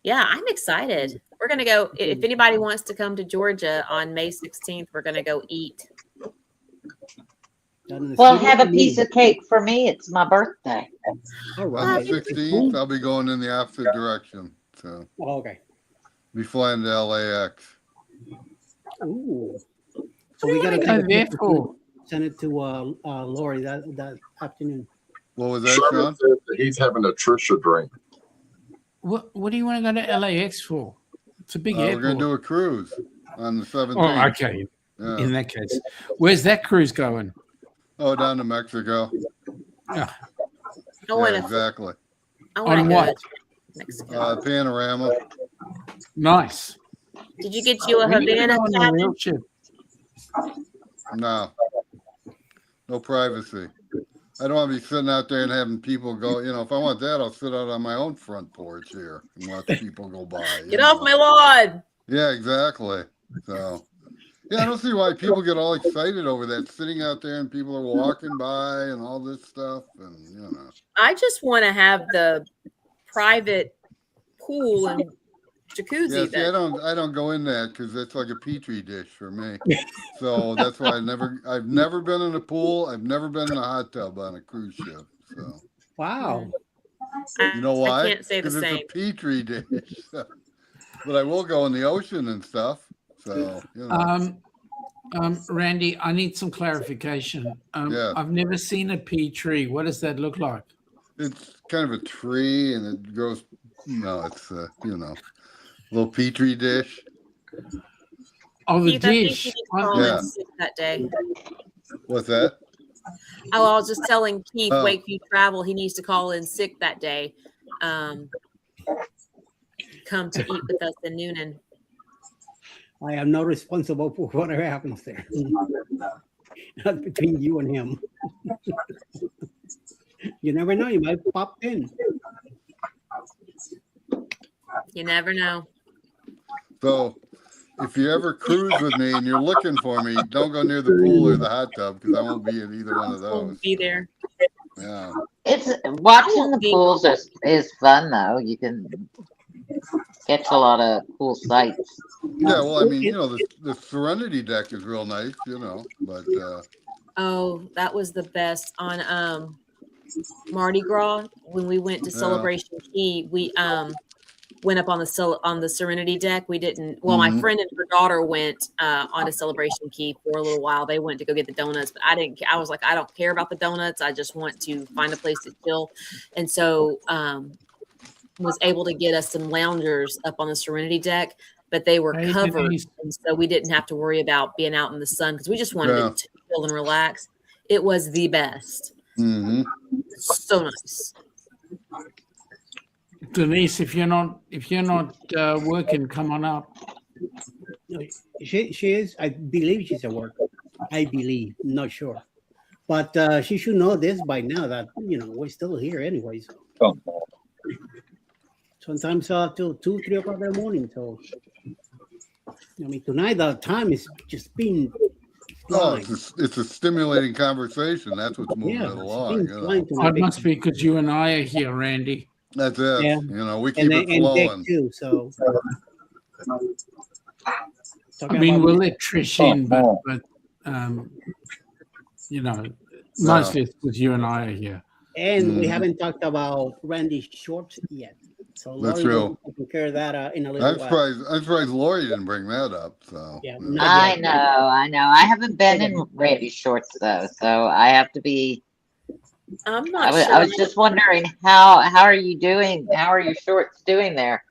Yeah, I'm excited. We're going to go. If anybody wants to come to Georgia on May 16th, we're going to go eat. Well, have a piece of cake for me. It's my birthday. All On right. the 16th, I'll be going in the opposite direction. So Oh, okay. be flying to LAX. Ooh. So What do we you got to want to go there for? send it to Lori that afternoon. What was that, Sherman Sean? says that he's having a Trisha drink. What do you want to go to LAX for? It's a big We're airport. going to do a cruise on the 17th. Oh, okay. Yeah. In that case, where's that cruise going? Oh, down to Mexico. Ah, I want Yeah, to. exactly. I want to on go what? to Mexico. Panorama. Nice. Did you get you a When are you Havana going on a cabin? real ship? No. No privacy. I don't want to be sitting out there and having people go, if I want that, I'll sit out on my own front porch here and let the people go by. Get off my lawn. Yeah, exactly. So, yeah, I don't see why people get all excited over that, sitting out there and people are walking by and all this stuff. And, I just want to have the private pool and jacuzzi. Yeah, see, that I don't go in that because it's like a petri dish for me. So that's why I've never been in a pool. I've never been in a hot tub on a cruise ship. So Wow. you know why? I can't say the Because same. it's a petri dish. But I will go in the ocean and stuff. So Randy, I need some clarification. Yeah. I've never seen a pea tree. What does that look like? it's kind of a tree and it grows. No, it's little petri dish. Oh, the Keith, I think dish. you need to call Yeah. in sick that day. What's that? Oh, I was just telling Keith, Oh. Wakeview Travel, he needs to call in sick that day. Come to eat with us in Noonan. I am not responsible for whatever happens there. That's between you and him. You never know. You might pop in. You never know. So if you ever cruise with me and you're looking for me, don't go near the pool or the hot tub because I won't be in either one of We'll those. be there. Yeah. It's watching won't the be- pools is fun though. You can catch a lot of cool sights. Yeah, well, I mean, the Serenity deck is real nice, but Oh, that was the best on Mardi Gras when we went to Yeah. Celebration Key. We went up on the Serenity deck. We didn't. Well, my Mhm. friend and her daughter went onto Celebration Key for a little while. They went to go get the donuts, but I didn't. I was like, I don't care about the donuts. I just want to find a place to chill, and so was able to get us some loungers up on the Serenity deck, but they were Hey, covered, Denise. and so we didn't have to worry about being out in the sun because we just wanted Yeah. to chill and relax. It was the best. hmm So nice. Denise, if you're not working, come on up. No, she is. I believe she's at work. I believe, not sure, but she should know this by now that we're still here anyway. So Come on. sometimes till 2, 3 o'clock in the morning. So I mean, tonight the time is just being Oh, flying. it's a stimulating conversation. That's what's moving Yeah, it it's along. been flying Oh, tonight. it must be because you and I are here, Randy. That's it. Yeah. We keep And it Dick flowing. too. So I mean, we'll let Trish in, but mostly it's because you and I are here. and we Mhm. haven't talked about Randy's shorts yet. So That's Lori true. will take care of that in a little I'm while. surprised Lori didn't bring that up. So Yeah, yeah. not I yet. know. I haven't been in Randy's shorts though, so I have to be. I'm I not was, sure. I was just wondering how are you doing? How are your shorts doing there?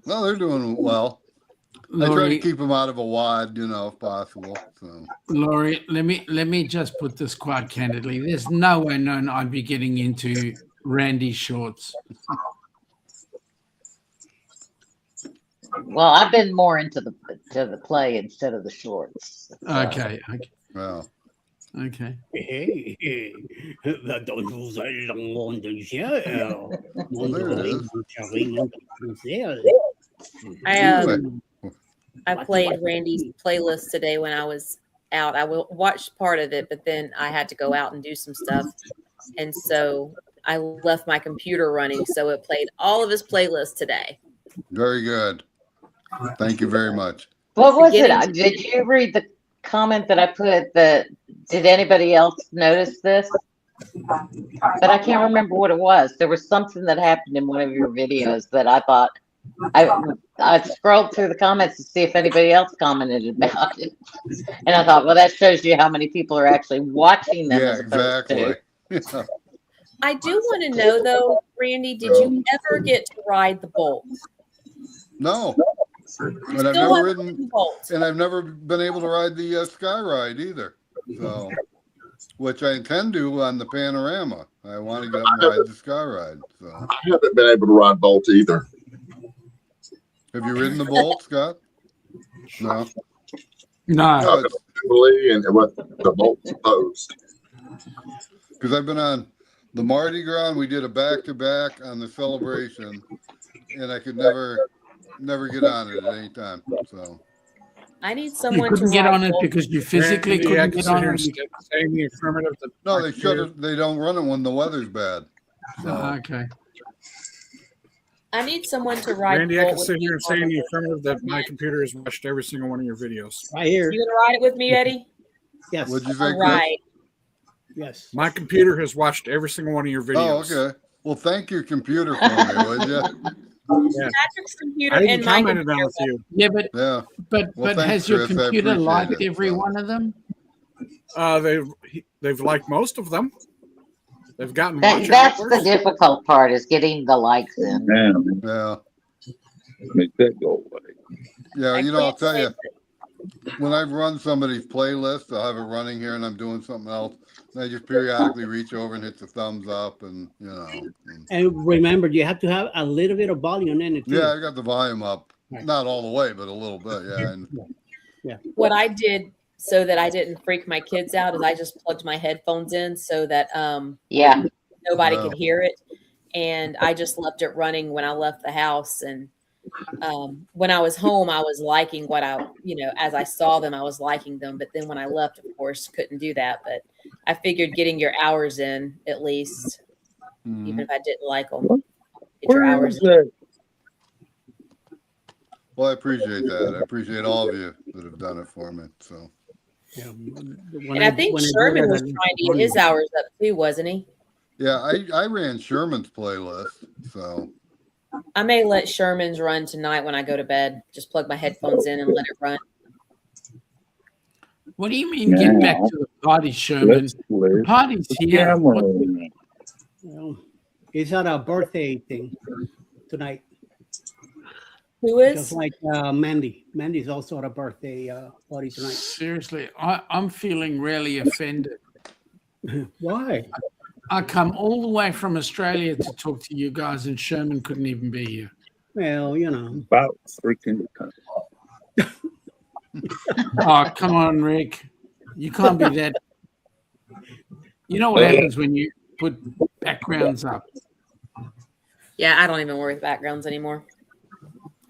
Well, they're doing well. I try to Lori, keep them out of a wad, if possible. So Lori, let me just put this quite candidly. There's no way known I'd be getting into Randy's shorts. Well, I've been more into the play instead of the shorts. So. Okay. well, Okay. Hey, that don't vous allez dans le ciel. well, there it is. I What? played Randy's playlist today when I was out. I watched part of it, but then I had to go out and do some stuff, and so I left my computer running, so it played all of his playlists today. Very good. Thank you very much. What was it? Beginning- Did you read the comment that I put? Did anybody else notice this? But I can't remember what it was. There was something that happened in one of your videos that I thought I scrolled through the comments to see if anybody else commented about it, and I thought, well, that shows you how many people are actually watching them. Yeah, as opposed to- exactly. I do want to know though, Randy, did you ever get to ride the Bolt? No, and I've Still never haven't ridden, ridden the Bolt. and I've never been able to ride the Sky Ride either. So, which I intend to on the Panorama. I want to get up and ride the Sky Ride. So, I haven't been able to ride Bolt either. have you ridden the Bolt, Scott? No. No. No, it's And it was the Bolt's post. because I've been on the Mardi Gras. And we did a back-to-back on the Celebration, and I could never get on it at any time. So, I need You someone to couldn't get ride on it Bolt. because you physically Randy, I couldn't can get sit on here it. and say in the affirmative that no, my they computer- shut it. They don't run it when the weather's bad. So, Okay. I need someone to ride Randy, I Bolt can with sit me here and say in on the the- affirmative that my computer has watched every single one of your videos. Right here. You gonna ride it with me, Eddie? Yes. what'd you say, All Chris? right. Yes. My computer has watched every single one of your Oh, videos. okay. Well, thank your computer for me, would you? Yeah. Patrick's computer I even and my commented on computer. it to you. Yeah, but Yeah. but Well, but thanks, has your Chris. I computer appreciate liked it. every So- one of them? They've liked most of them. They've gotten That's watching the hours. difficult part is getting the likes in. Man, Yeah. make that go away. Yeah. I I'll can't tell say you, when I run somebody's playlist, I'll have it running here and I'm doing something else. And I just periodically reach over and hit the thumbs up and, And remember, you have to have a little bit of volume in it too. yeah, I got the volume up. Right. Not all the way, but a little bit. Yeah. And What I did so that I didn't freak my kids out is I just plugged my headphones in so that Yeah. nobody Wow. could hear it, and I just left it running when I left the house. And when I was home, I was liking what as I saw them, I was liking them. But then when I left, of course, couldn't do that. But I figured getting your hours in at least. even if I didn't like them. What? Get your Where hours is in. that? Well, I appreciate that. I appreciate all of you that have done it for me. So Yeah, And I think Sherman was trying to get his hours up too, wasn't he? yeah, I ran Sherman's playlist. So I may let Sherman's run tonight when I go to bed. Just plug my headphones in and let it run. What do you mean get back to the party, Sherman? The party's here. Well, it's not a birthday thing tonight. Who is? Just like Mandy. Mandy's also at a birthday party tonight. Seriously, I'm feeling really offended. Why? I come all the way from Australia to talk to you guys, and Sherman couldn't even be here. Well, you know. About freaking time. Oh, come on, Rick. You can't be that. You know what happens when you put backgrounds up? Yeah, I don't even worry with backgrounds anymore.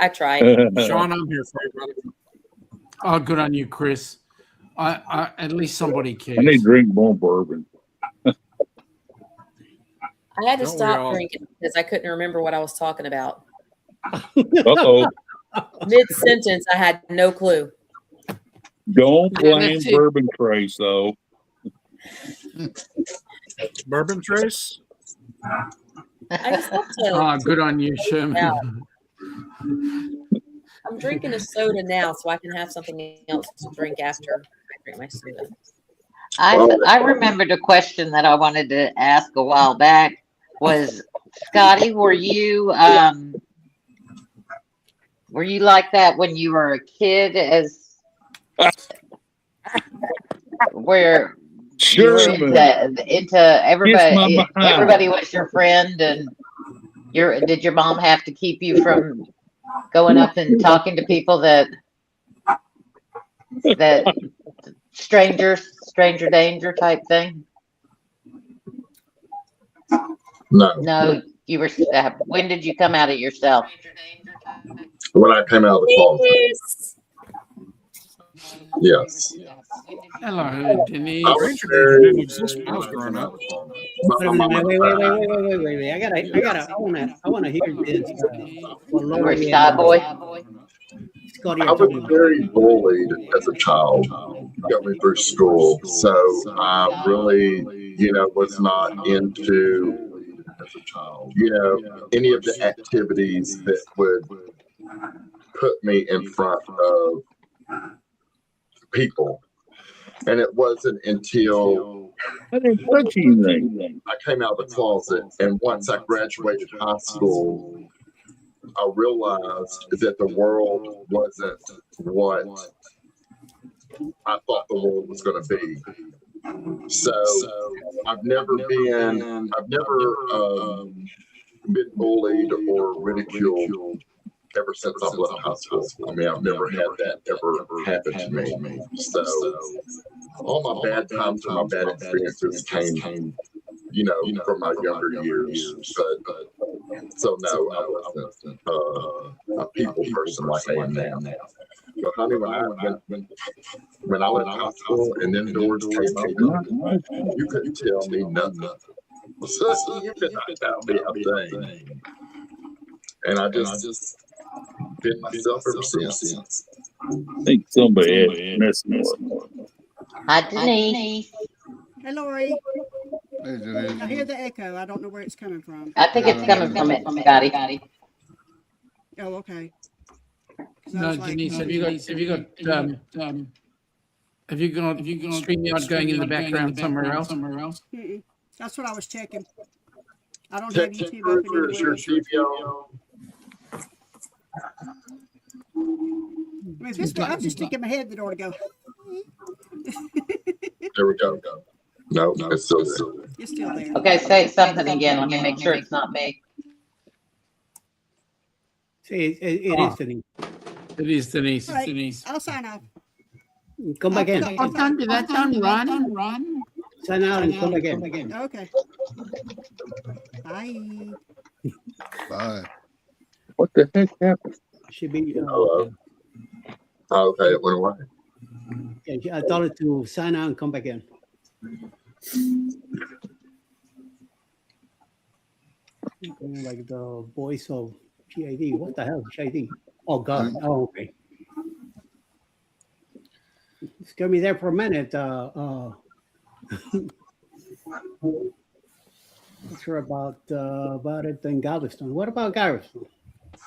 I tried. Sean, I'm here for you, brother. Oh, good on you, Chris. I at least somebody cares. I need to drink more bourbon. I had to Don't we stop all? drinking because I couldn't remember what I was talking about. Uh-oh. Mid-sentence, I had no clue. Don't Yeah, blame that's it. Bourbon Trace, though. Bourbon Trace? I just have to. Oh, good on you, Sherman. Yeah. I'm drinking a soda now, so I can have something else to drink after I drink my soda. I remembered a question that I wanted to ask a while back was, Scotty, were you like that when you were a kid, as where you were into everybody was your friend, and did your mom have to keep you from going up and talking to people that stranger danger type thing? No, you were. When did you come out of yourself? When I came out of the closet. Yes. Hello, Denise. I was very. Didn't exist when I was growing up. Wait, I wanna hear this. What You were a Lori shy and boy. Scotty I are was talking about. very bullied as a child going through school. So I really, was not into, any of the activities that would put me in front of people. And it wasn't until I didn't touch anything. I came out of the closet, and once I graduated high school, I realized that the world wasn't what I thought the world was going to be. So I've never been bullied or ridiculed ever since I've left high school. I mean, I've never had that ever happen to me. So all my bad times and my bad experiences came, from my younger years. But so no, I wasn't a people person like I am now. But honey, when I went to high school and then doors came open, you couldn't tell me nothing. You could not tell me a thing. And I just been myself ever since. I think somebody messed me up. Hi, Denise. Hey, Lori. hey, Denise. I hear the echo. I don't know where it's coming from. I think it's coming from it, Scotty. Oh, okay. 'Cause I No, was like, Denise, have you got StreamYard going in the background somewhere else? Mm-mm. That's what I was checking. I don't have Tech YouTube open Cruiser is your anywhere. TVO. I mean, if this way, I'm just sticking my head in the door to go. There we go. No, it's still there. It's still there. Okay, say something again. Let me make sure it's not me. See, it is Denise. It is Denise. All right, Denise. I'll sign off. Come back in. Oh, don't do that. Don't run. Sign out and come back in. Okay. Bye. Bye. What the heck happened? Should be. Hello. Okay, it went away. Yeah, I told her to sign out and come back in. Like the voice of GID. What the hell is GID? Oh God. Oh, okay. Scare me there for a minute. Not sure about it in Galveston. What about Galveston?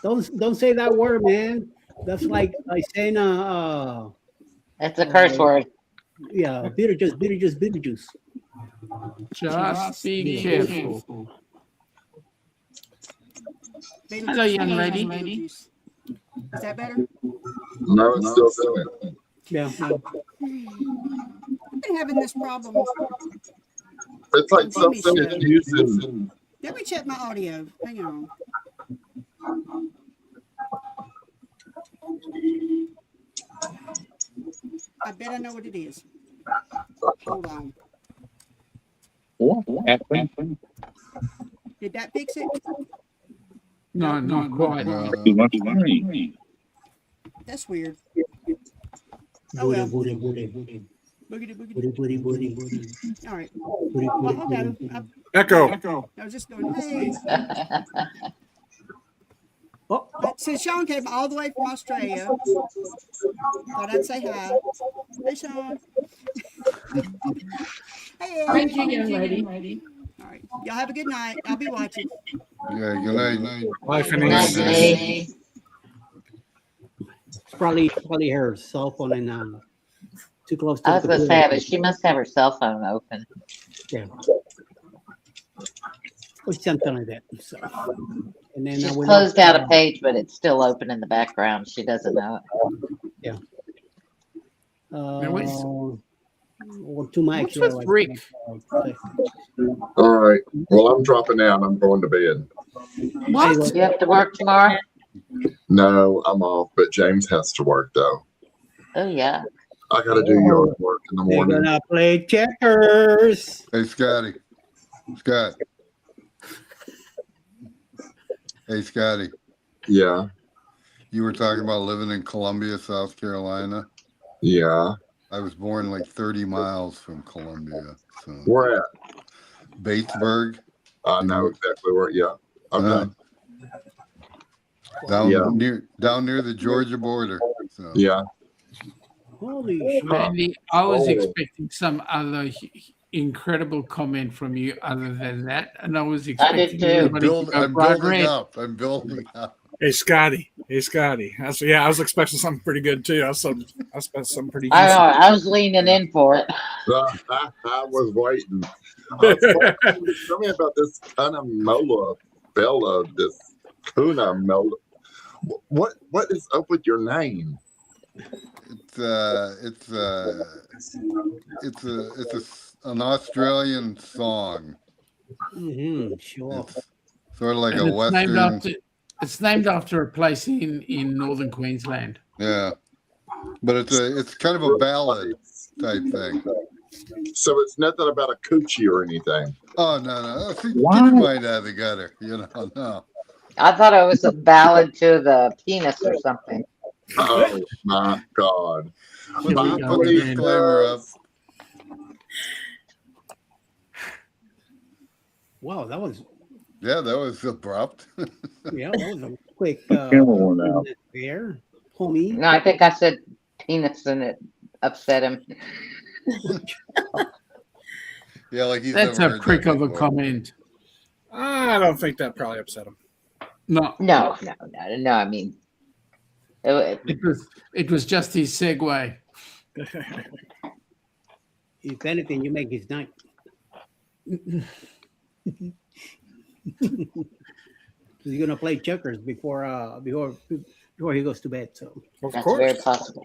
Don't say that word, man. That's like saying That's a curse word. yeah, Beetlejuice. Just be careful. Hello, young lady. Is that better? No, it's still doing. Yeah. I've been having this problem. It's like Jimmy something is show. using. Let me check my audio. Hang on. I bet I know what it is. Hold on. What happened? Did that fix it? No, not quite. Too much rain. That's weird. Oh well. Boogity. All right. Well, okay. Echo. I was just going, hey. Oh, Since Sean came all the way from Australia, thought I'd say hi. Hey, Sean. Hey, Thank you, young lady. all right. Y'all have a good night. I'll be watching. Yeah, good night. Life Good and night, ease. Dave. it's probably her cell phone and too close to I was the gonna say, computer. but she must have her cell phone open. Yeah. Or something like that. So, and then She's we closed out a page, but it's still open in the background. She doesn't know it. or two mics. What's with Rick? All right. Well, I'm dropping out. I'm going to bed. What? You have to work tomorrow? No, I'm off, but James has to work though. Oh yeah. I got to do yard work in the They're morning. gonna play checkers. Hey, Scott. Hey, Scotty. Yeah. You were talking about living in Columbia, South Carolina. Yeah. I was born like 30 miles from Columbia. So Where at? Batesburg. I know exactly where. Yeah. Okay. Down Yeah. near the Georgia border. So. Yeah. Holy shit. Randy, I was Oh. expecting some other incredible comment from you other than that, and I was I did expecting too. everybody to go I'm bright building red. up. I'm building up. Hey, Scotty. I was expecting something pretty good too. I expected something pretty I juicy. know. I was leaning in for it. I was waiting. Tell me about this Cunamola fella, this Cunamola. What is up with your name? It's an Australian song. Sure. It's sort of like And a it's named Western. it's named after a place in northern Queensland. Yeah, but it's kind of a ballad type thing. So it's nothing about a coochie or anything. Oh no! See, What? get right out of the gutter. No. I thought it was a ballad to the penis or something. Oh my God! Here we go. Put the disclaimer up. Wow, that was abrupt. that was a quick Camera went out. there, homie. No, I think I said penis and it upset him. Yeah, like he's That's never a heard prick that of a before. comment. I don't think that probably upset him. No, No. I mean, it was just his segue. If anything, you make his night. He's gonna play checkers before he goes to bed. So Of that's course. very possible.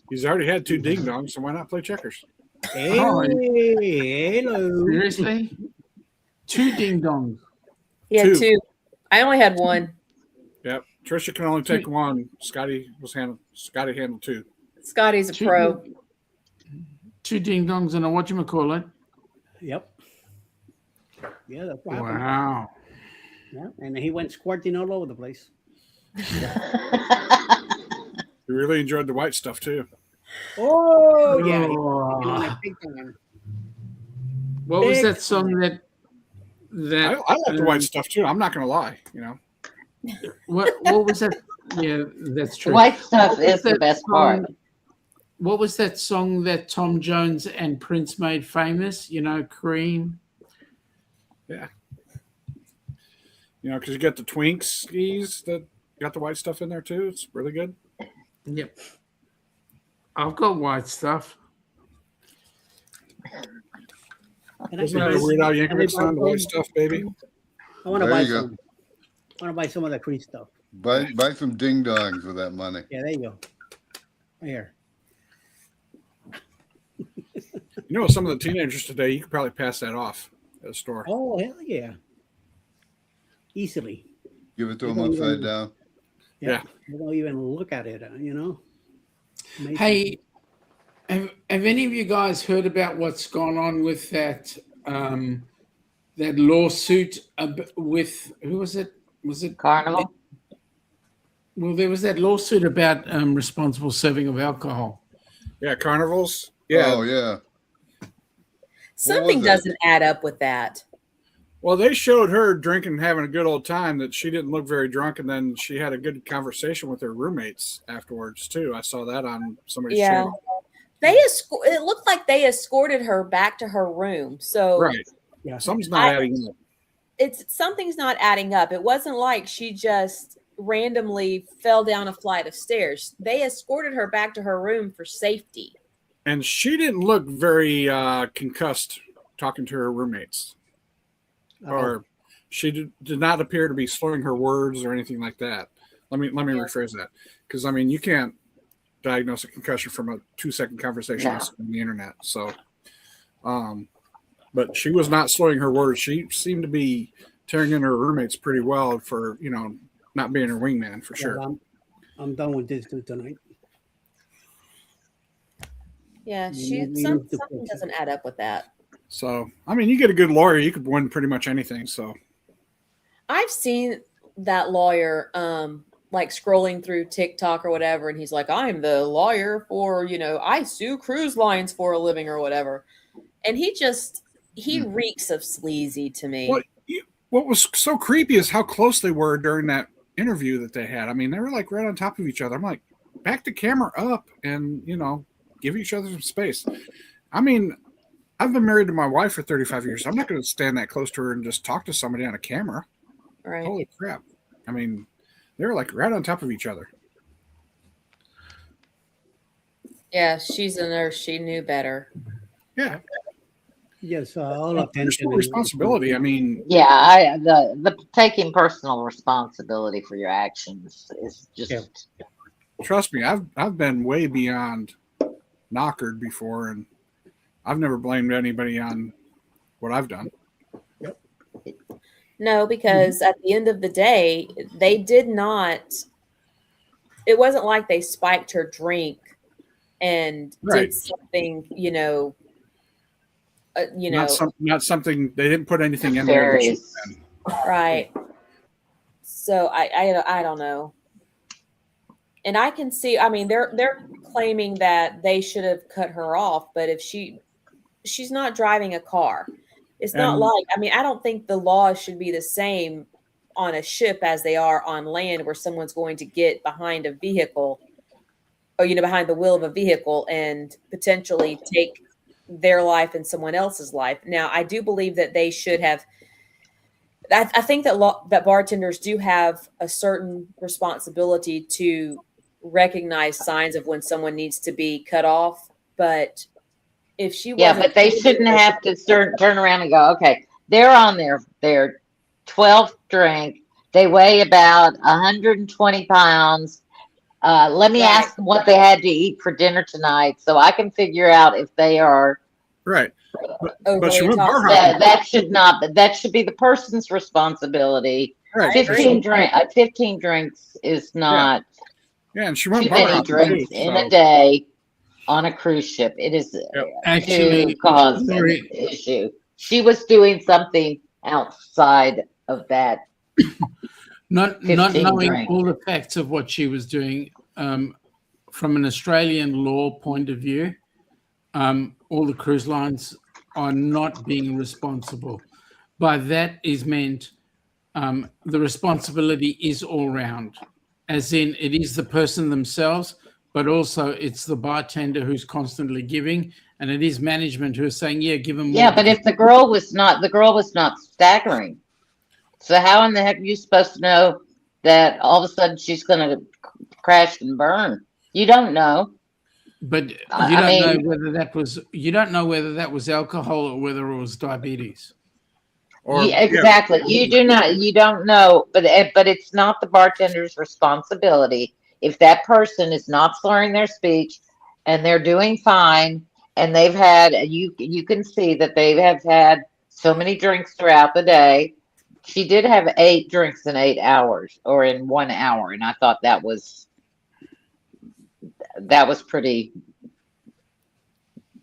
He's already had 2 ding dongs, so why not play checkers? hey, Oh, hello. Seriously? 2 ding dongs. Yeah, 2. 2. I only had 1. Yep. Trisha can only take 1. Scotty handled 2. Scotty's a pro. 2 ding dongs and a whatchamacallit. Yep. Yeah, that's what happened. Wow. Yeah, and he went squirting all over the place. We really enjoyed the white stuff too. Oh yeah. Oh. On a big one. What was Big that song that I like the white stuff too. I'm not going to lie. You know, what was that? Yeah, that's The true. white stuff What was is the that best song- part. What was that song that Tom Jones and Prince made famous? You know, Cream. yeah. You know, because you got the Twinks skis that got the white stuff in there too. It's really good. Yep. I've got white stuff. And I Isn't can that a buy- Weird Al and I Yankovic buy song, the white some- stuff, baby? I want to There buy you go. some. I want to buy some of the Creed stuff. Buy some ding dongs with that money. Yeah, there you go. Right here. You know, some of the teenagers today, you could probably pass that off at a store. Oh, hell yeah. Easily. Give it to They them don't upside even- down. Yeah. They don't even look at it, you know? Amazing. Hey, have any of you guys heard about what's gone on with that that lawsuit with who was it? Was it Carnival? Well, there was that lawsuit about responsible serving of alcohol. Yeah, carnivals. Yeah. Oh yeah. Something was that? doesn't add up with that. Well, they showed her drinking, having a good old time. That she didn't look very drunk, and then she had a good conversation with her roommates afterwards too. I saw that on somebody's Yeah. channel. It looked like they escorted her back to her room. So Right. Yeah. Something's not adding up. something's not adding up. It wasn't like she just randomly fell down a flight of stairs. They escorted her back to her room for safety. And she didn't look very concussed talking to her roommates, or she did not appear to be slurring her words or anything like that. Let me rephrase that, because I mean you can't diagnose a concussion from a 2-second conversation on the internet. So, but she was not slurring her words. She seemed to be tearing in her roommates pretty well for not being her wingman for sure. Well, I'm done with this too tonight. Yeah, We something need to fix it. doesn't add up with that. So, I mean, you get a good lawyer, you could win pretty much anything. So, I've seen that lawyer like scrolling through TikTok or whatever, and he's like, I'm the lawyer for, I sue cruise lines for a living or whatever. And he reeks of sleazy to me. what was so creepy is how close they were during that interview that they had. I mean, they were like right on top of each other. I'm like, back the camera up and, give each other some space. I mean, I've been married to my wife for 35 years. I'm not going to stand that close to her and just talk to somebody on a camera. Right. Holy crap. I mean, they were like right on top of each other. Yeah, she's a nurse. She knew better. Yeah. Yes, all Personal attention. responsibility. I mean, Yeah, the taking personal responsibility for your actions is just trust me, I've been way beyond knockered before, and I've never blamed anybody on what I've done. No, because at the end of the day, they did not. It wasn't like they spiked her drink and Right. did something, Not something they didn't put anything in there. that should have been. right. So I don't know. And I can see. I mean, they're claiming that they should have cut her off, but if she's not driving a car. It's not And- like, I mean, I don't think the laws should be the same on a ship as they are on land, where someone's going to get behind a vehicle or, behind the wheel of a vehicle and potentially take their life and someone else's life. Now, I do believe that they should have, I think that bartenders do have a certain responsibility to recognize signs of when someone needs to be cut off. But if she wasn't, but they shouldn't have to turn around and go, okay, they're on their 12th drink. They weigh about 120 pounds. Let me ask them what they had to eat for dinner tonight so I can figure out if they are Right. overly But she went bar intoxicated. hopping. that should be the person's responsibility. Right. 15 drinks is not Yeah, and she went too bar many hopping drinks too, in so- a day on a cruise ship. It is Actually, to cause an sorry. issue. She was doing something outside of that. Not 15 knowing drink. all the facts of what she was doing, from an Australian law point of view, all the cruise lines are not being responsible. by that is meant the responsibility is all round, as in it is the person themselves, but also it's the bartender who's constantly giving, and it is management who is saying, yeah, give them more. Yeah, but if the girl was not staggering, so how in the heck are you supposed to know that all of a sudden she's going to crash and burn? You don't know. But you I don't know mean, whether that was alcohol or whether it was diabetes. Or yeah, exactly. You don't know, but it's not the bartender's responsibility if that person is not slurring their speech and they're doing fine and they've had you can see that they have had so many drinks throughout the day. She did have 8 drinks in 8 hours or in 1 hour, and I thought that was pretty.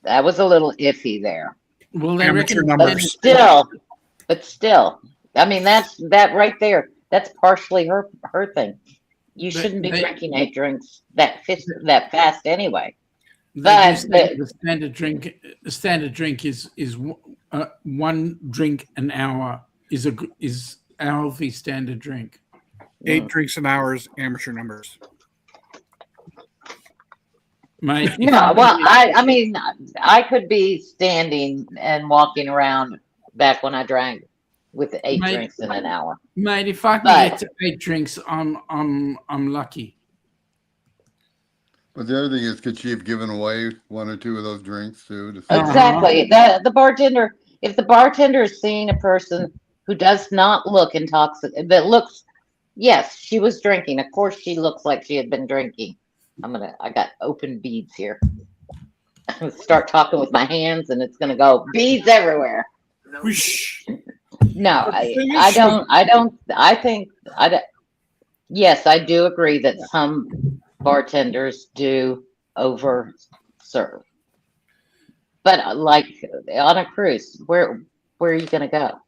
That was a little iffy there. Well, they amateur reckon numbers. But still, I mean, that right there. That's partially her thing. You shouldn't be drinking 8 drinks that fast anyway. But the standard drink is 1 drink an hour is a healthy standard drink. 8 drinks an hour is amateur numbers. Mate, no, well, I mean, I could be standing and walking around back when I drank with 8 drinks in an hour. Mate, if I can get to 8 drinks, I'm lucky. But the other thing is, could she have given away 1 or 2 of those drinks too? Exactly. The bartender, if the bartender is seeing a person who does not look intoxicated, that looks, yes, she was drinking. Of course, she looks like she had been drinking. I got open beads here. I'm gonna start talking with my hands, and it's gonna go beads everywhere. No, yes, I do agree that some bartenders do over serve. But like on a cruise, where are you gonna go?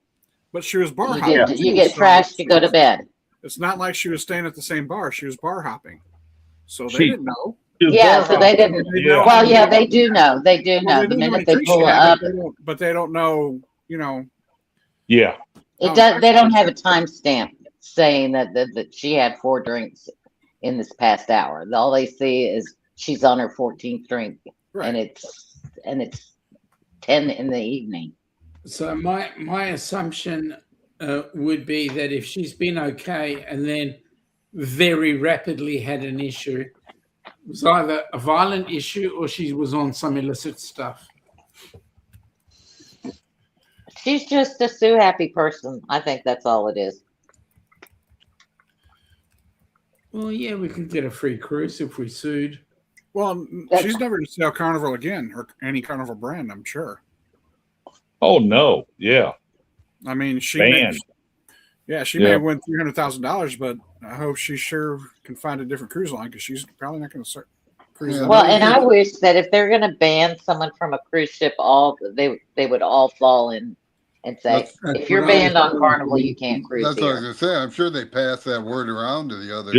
But she was bar You hopping. get trashed, you go to bed. It's not like she was staying at the same bar. She was bar hopping. So they didn't know. Yeah, so they didn't. Well, yeah, they do know. They do know. Well, The know minute they drinks pull she had, up, but they don't know, Yeah. they don't have a timestamp saying that she had 4 drinks in this past hour. All they see is she's on her 14th drink, and it's 10 in the evening. So my assumption would be that if she's been okay and then very rapidly had an issue, it was either a violent issue or she was on some illicit stuff. She's just a sue happy person. I think that's all it is. Well, yeah, we could get a free cruise if we sued. Well, she's never going to sell Carnival again, or any Carnival brand, I'm sure. Oh no, yeah. I mean, she Banned. may win $300,000, but I hope she sure can find a different cruise line because she's probably not going to start cruising. Well, and I wish that if they're going to ban someone from a cruise ship, they would all fall in and say, if you're banned on Carnival, you can't cruise That's here. what I was gonna say. I'm sure they pass that word around to the other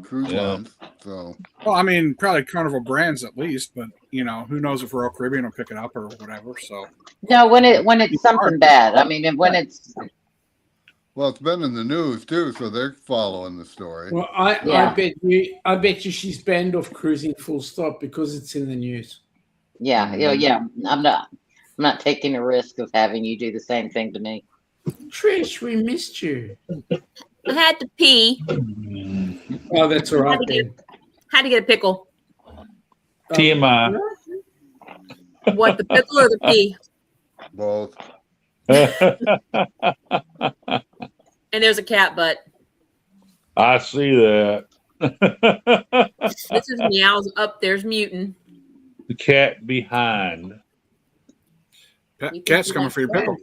cruise lines. So, well, I mean, probably Carnival brands at least, but who knows if Royal Caribbean will pick it up or whatever. So no, when it's something bad. I mean, when it's well, it's been in the news too, so they're following the story. Well, I bet you she's banned off cruising full stop because it's in the news. Yeah. I'm not taking a risk of having you do the same thing to me. Trish, we missed you. I had to pee. Oh, that's all right then. Had to get a pickle. TMI. What, the pickle or the pee? Both. And there's a cat butt. I see that. This is Meow's up. There's Mutant. The cat behind. Cat's coming for your pickle.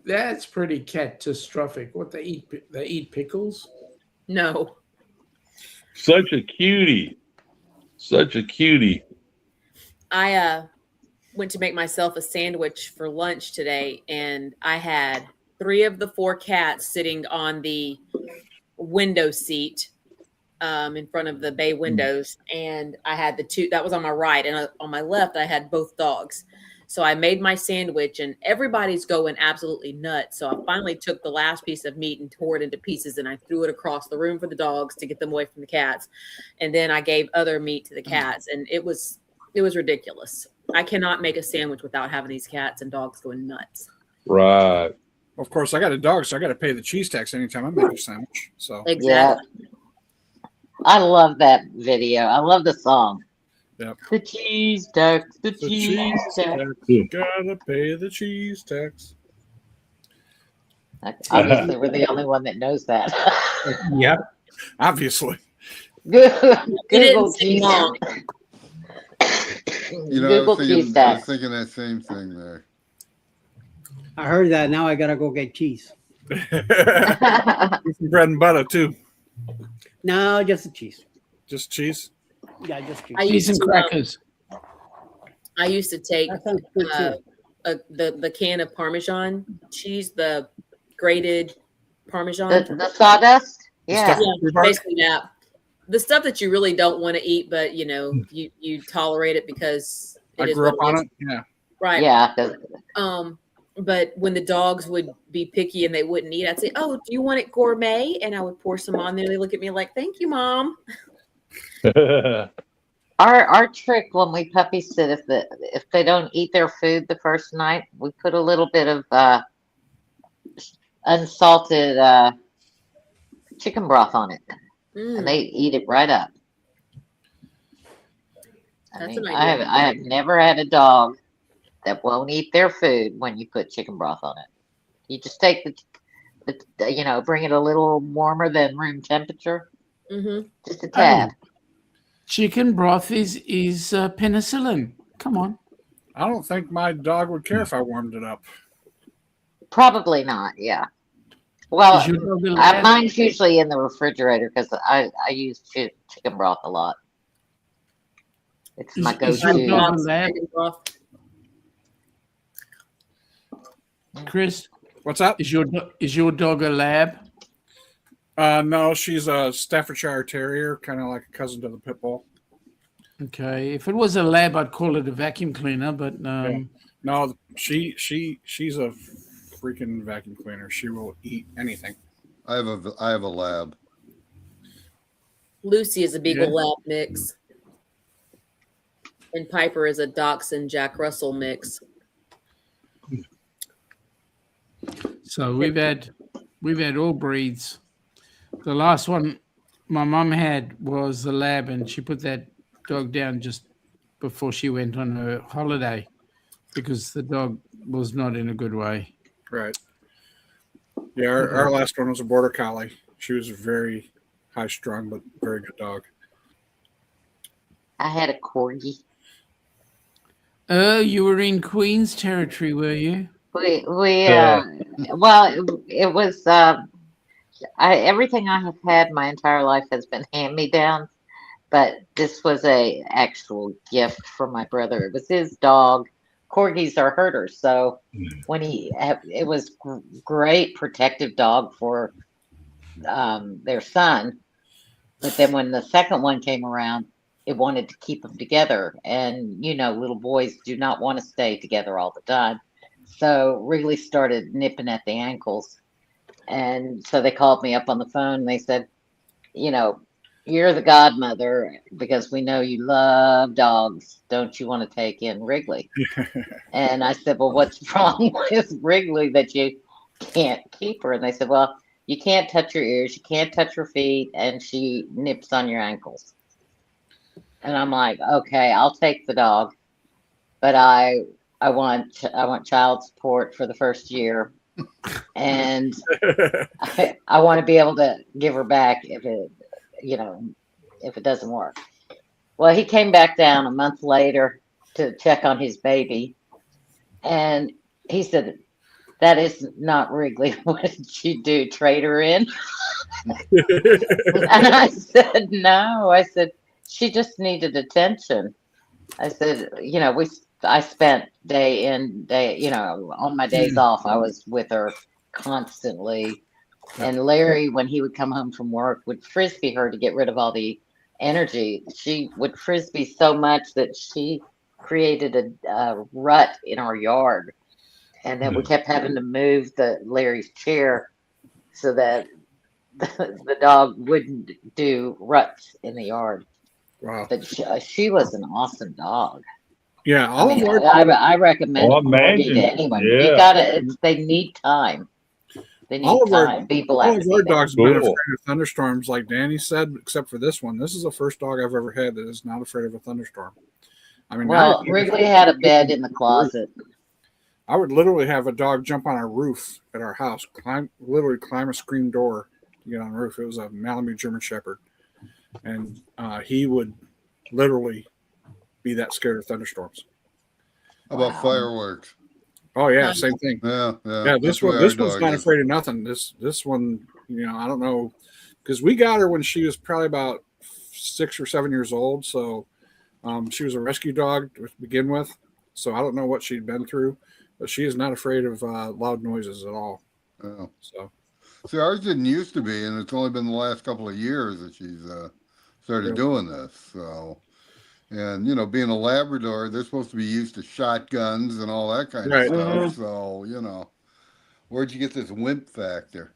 That's pretty catastrophic. What they eat? They eat pickles? No. Such a cutie. Such a cutie. I went to make myself a sandwich for lunch today, and I had 3 of the 4 cats sitting on the window seat in front of the bay windows, and I had the 2 that was on my right, and on my left I had both dogs. So I made my sandwich and everybody's going absolutely nuts. So I finally took the last piece of meat and tore it into pieces and I threw it across the room for the dogs to get them away from the cats. And then I gave other meat to the cats, and it was ridiculous. I cannot make a sandwich without having these cats and dogs going nuts. Right. Of course, I got a dog, so I got to pay the cheese tax anytime I make a sandwich. So Exactly. Yeah. I love that video. I love the song. Yep. The cheese tax, the the cheese cheese tax. tax, gotta pay the cheese tax. Obviously, we're the only one that knows that. Yep. Obviously. Google sing cheese. long. You know, Google cheese I was tax. thinking that same thing there. I heard that. Now I gotta go get cheese. Bread and butter too. No, just the cheese. Just cheese. Yeah, just cheese. I Cheese used and to, crackers. I used to take That sounds good too. the can of Parmesan cheese, the grated Parmesan. The sawdust? Yeah. Stuff- Yeah, basically that. The stuff that you really don't want to eat, but you know, you tolerate it because it I is grew up what on is. it. Yeah. Right. Yeah. 'Cause- But when the dogs would be picky and they wouldn't eat, I'd say, "Oh, do you want it gourmet?" And I would pour some on there. They look at me like, "Thank you, Mom." Our trick when we puppy sit, if they don't eat their food the first night, we put a little bit of unsalted chicken broth on it, and they eat it right up. That's an idea. I have never had a dog that won't eat their food when you put chicken broth on it. You just take the bring it a little warmer than room temperature, just a tad. Chicken broth is penicillin. Come on. I don't think my dog would care if I warmed it up. Probably not. Yeah. Well, Is your dog a lab? mine's usually in the refrigerator because I use chicken broth a lot. It's my Is your go-to. dog a lab? Chris, What's that? is your dog a lab? No, she's a Staffordshire Terrier, kind of like a cousin to the pit bull. Okay, if it was a lab, I'd call it a vacuum cleaner, but No, she's a freaking vacuum cleaner. She will eat anything. I have a lab. Lucy is a Beagle Lab mix, and Piper is a Dachshund Jack Russell mix. so we've had all breeds. The last one my mum had was the lab, and she put that dog down just before she went on her holiday because the dog was not in a good way. Right. Yeah, our last one was a border collie. She was very high strung, but very good dog. I had a corgi. Oh, you were in Queen's territory, were you? Well, it was everything I have had my entire life has been hand me down, but this was a actual gift from my brother. It was his dog. Corgis are herders, so when it was great protective dog for their son, but then when the second one came around, it wanted to keep them together, and little boys do not want to stay together all the time, so Wrigley started nipping at the ankles, and so they called me up on the phone and they said, you're the godmother because we know you love dogs. Don't you want to take in Wrigley? And I said, well, what's wrong with Wrigley that you can't keep her? And they said, well, you can't touch her ears, you can't touch her feet, and she nips on your ankles. And I'm like, okay, I'll take the dog, but I want child support for the first year, and I want to be able to give her back if it doesn't work. Well, he came back down a month later to check on his baby, and he said, that is not Wrigley. What did you do? Trade her in? And I said, no. I said, she just needed attention. I said, I spent day in, day, on my days off, I was with her constantly. And Larry, when he would come home from work, would frisbee her to get rid of all the energy. She would frisbee so much that she created a rut in our yard, and then we kept having to move Larry's chair so that the dog wouldn't do ruts in the yard. Wow. But she was an awesome dog. Yeah, I all mean, of our I recommend Oh, Morgie to imagine. anyone. Yeah. You gotta. They need time. They need all of our time. People all have of to our be there. dogs have been Cool. afraid of thunderstorms, like Danny said, except for this one. This is the first dog I've ever had that is not afraid of a thunderstorm. I mean, Well, Wrigley had a bed in the closet. I would literally have a dog jump on our roof at our house, literally climb a screen door to get on the roof. It was a Malamute German Shepherd, and he would literally be that scared of thunderstorms. How about fireworks? Oh yeah, same thing. Yeah. Yeah, That's this the way one, our this one's dog not is. afraid of nothing. This one, I don't know, because we got her when she was probably about 6 or 7 years old. So she was a rescue dog to begin with. So I don't know what she'd been through, but she is not afraid of loud noises at all. Yeah. So See, ours didn't used to be, and it's only been the last couple of years that she's started doing this. So, and being a Labrador, they're supposed to be used to shotguns and all that kind Right. of stuff. So, where'd you get this wimp factor?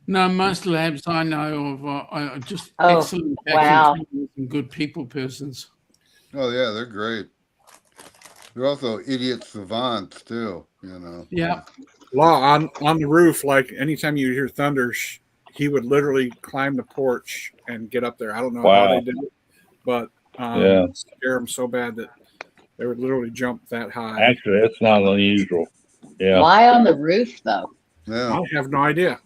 No, most labs I know of are just Oh, excellent wow. and good people persons. Oh yeah, they're great. They're also idiot savants too. Yeah. Law on the roof, like anytime you hear thunder, he would literally climb the porch and get up there. I don't know how they did it, but scare them so bad that they would literally jump that high. Actually, that's not unusual. Yeah. Why on the roof though? Yeah. I have no idea.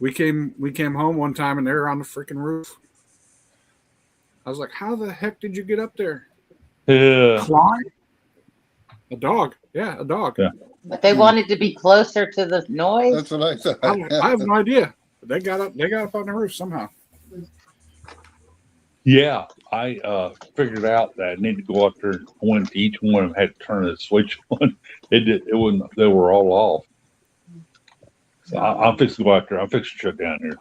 We came home one time and they were on the freaking roof. I was like, "How the heck did you get up there?" Yeah. Climb? A dog. Yeah, a dog. Yeah. But they wanted to be closer to the noise. That's what I thought. I have no idea. But they got up on the roof somehow. Yeah, I figured out that I need to go up there. I went to each one and had to turn the switch on. It wouldn't. They were all off. So I'm fixing to go out there. I'm fixing to shut down here.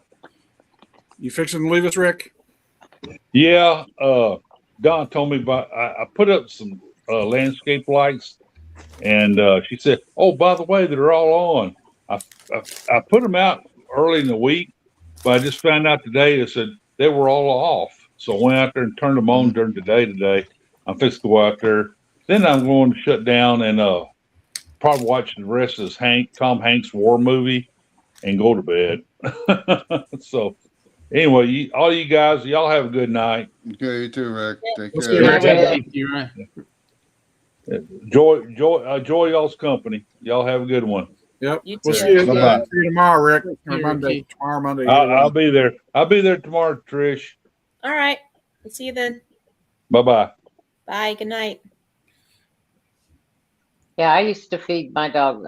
You fixing to leave us, Rick? Yeah. Don told me about. I put up some landscape lights, and she said, "Oh, by the way, they're all on." I put them out early in the week, but I just found out today they said they were all off. So I went out there and turned them on during the day today. I'm fixing to go out there. Then I'm going to shut down and probably watch the rest of this Tom Hanks war movie and go to bed. So anyway, all you guys, y'all have a good night. Okay, you too, Rick. Take Let's care. get Thank you, Ray. Enjoy y'all's company. Y'all have a good one. Yep. You We'll too. see you Bye-bye. tomorrow, Rick. Or Here, Monday. Ricky. Tomorrow, Monday. I'll be there. I'll be there tomorrow, Trish. All right. We'll see you then. Bye bye. Bye. Good night. Yeah, I used to feed my dog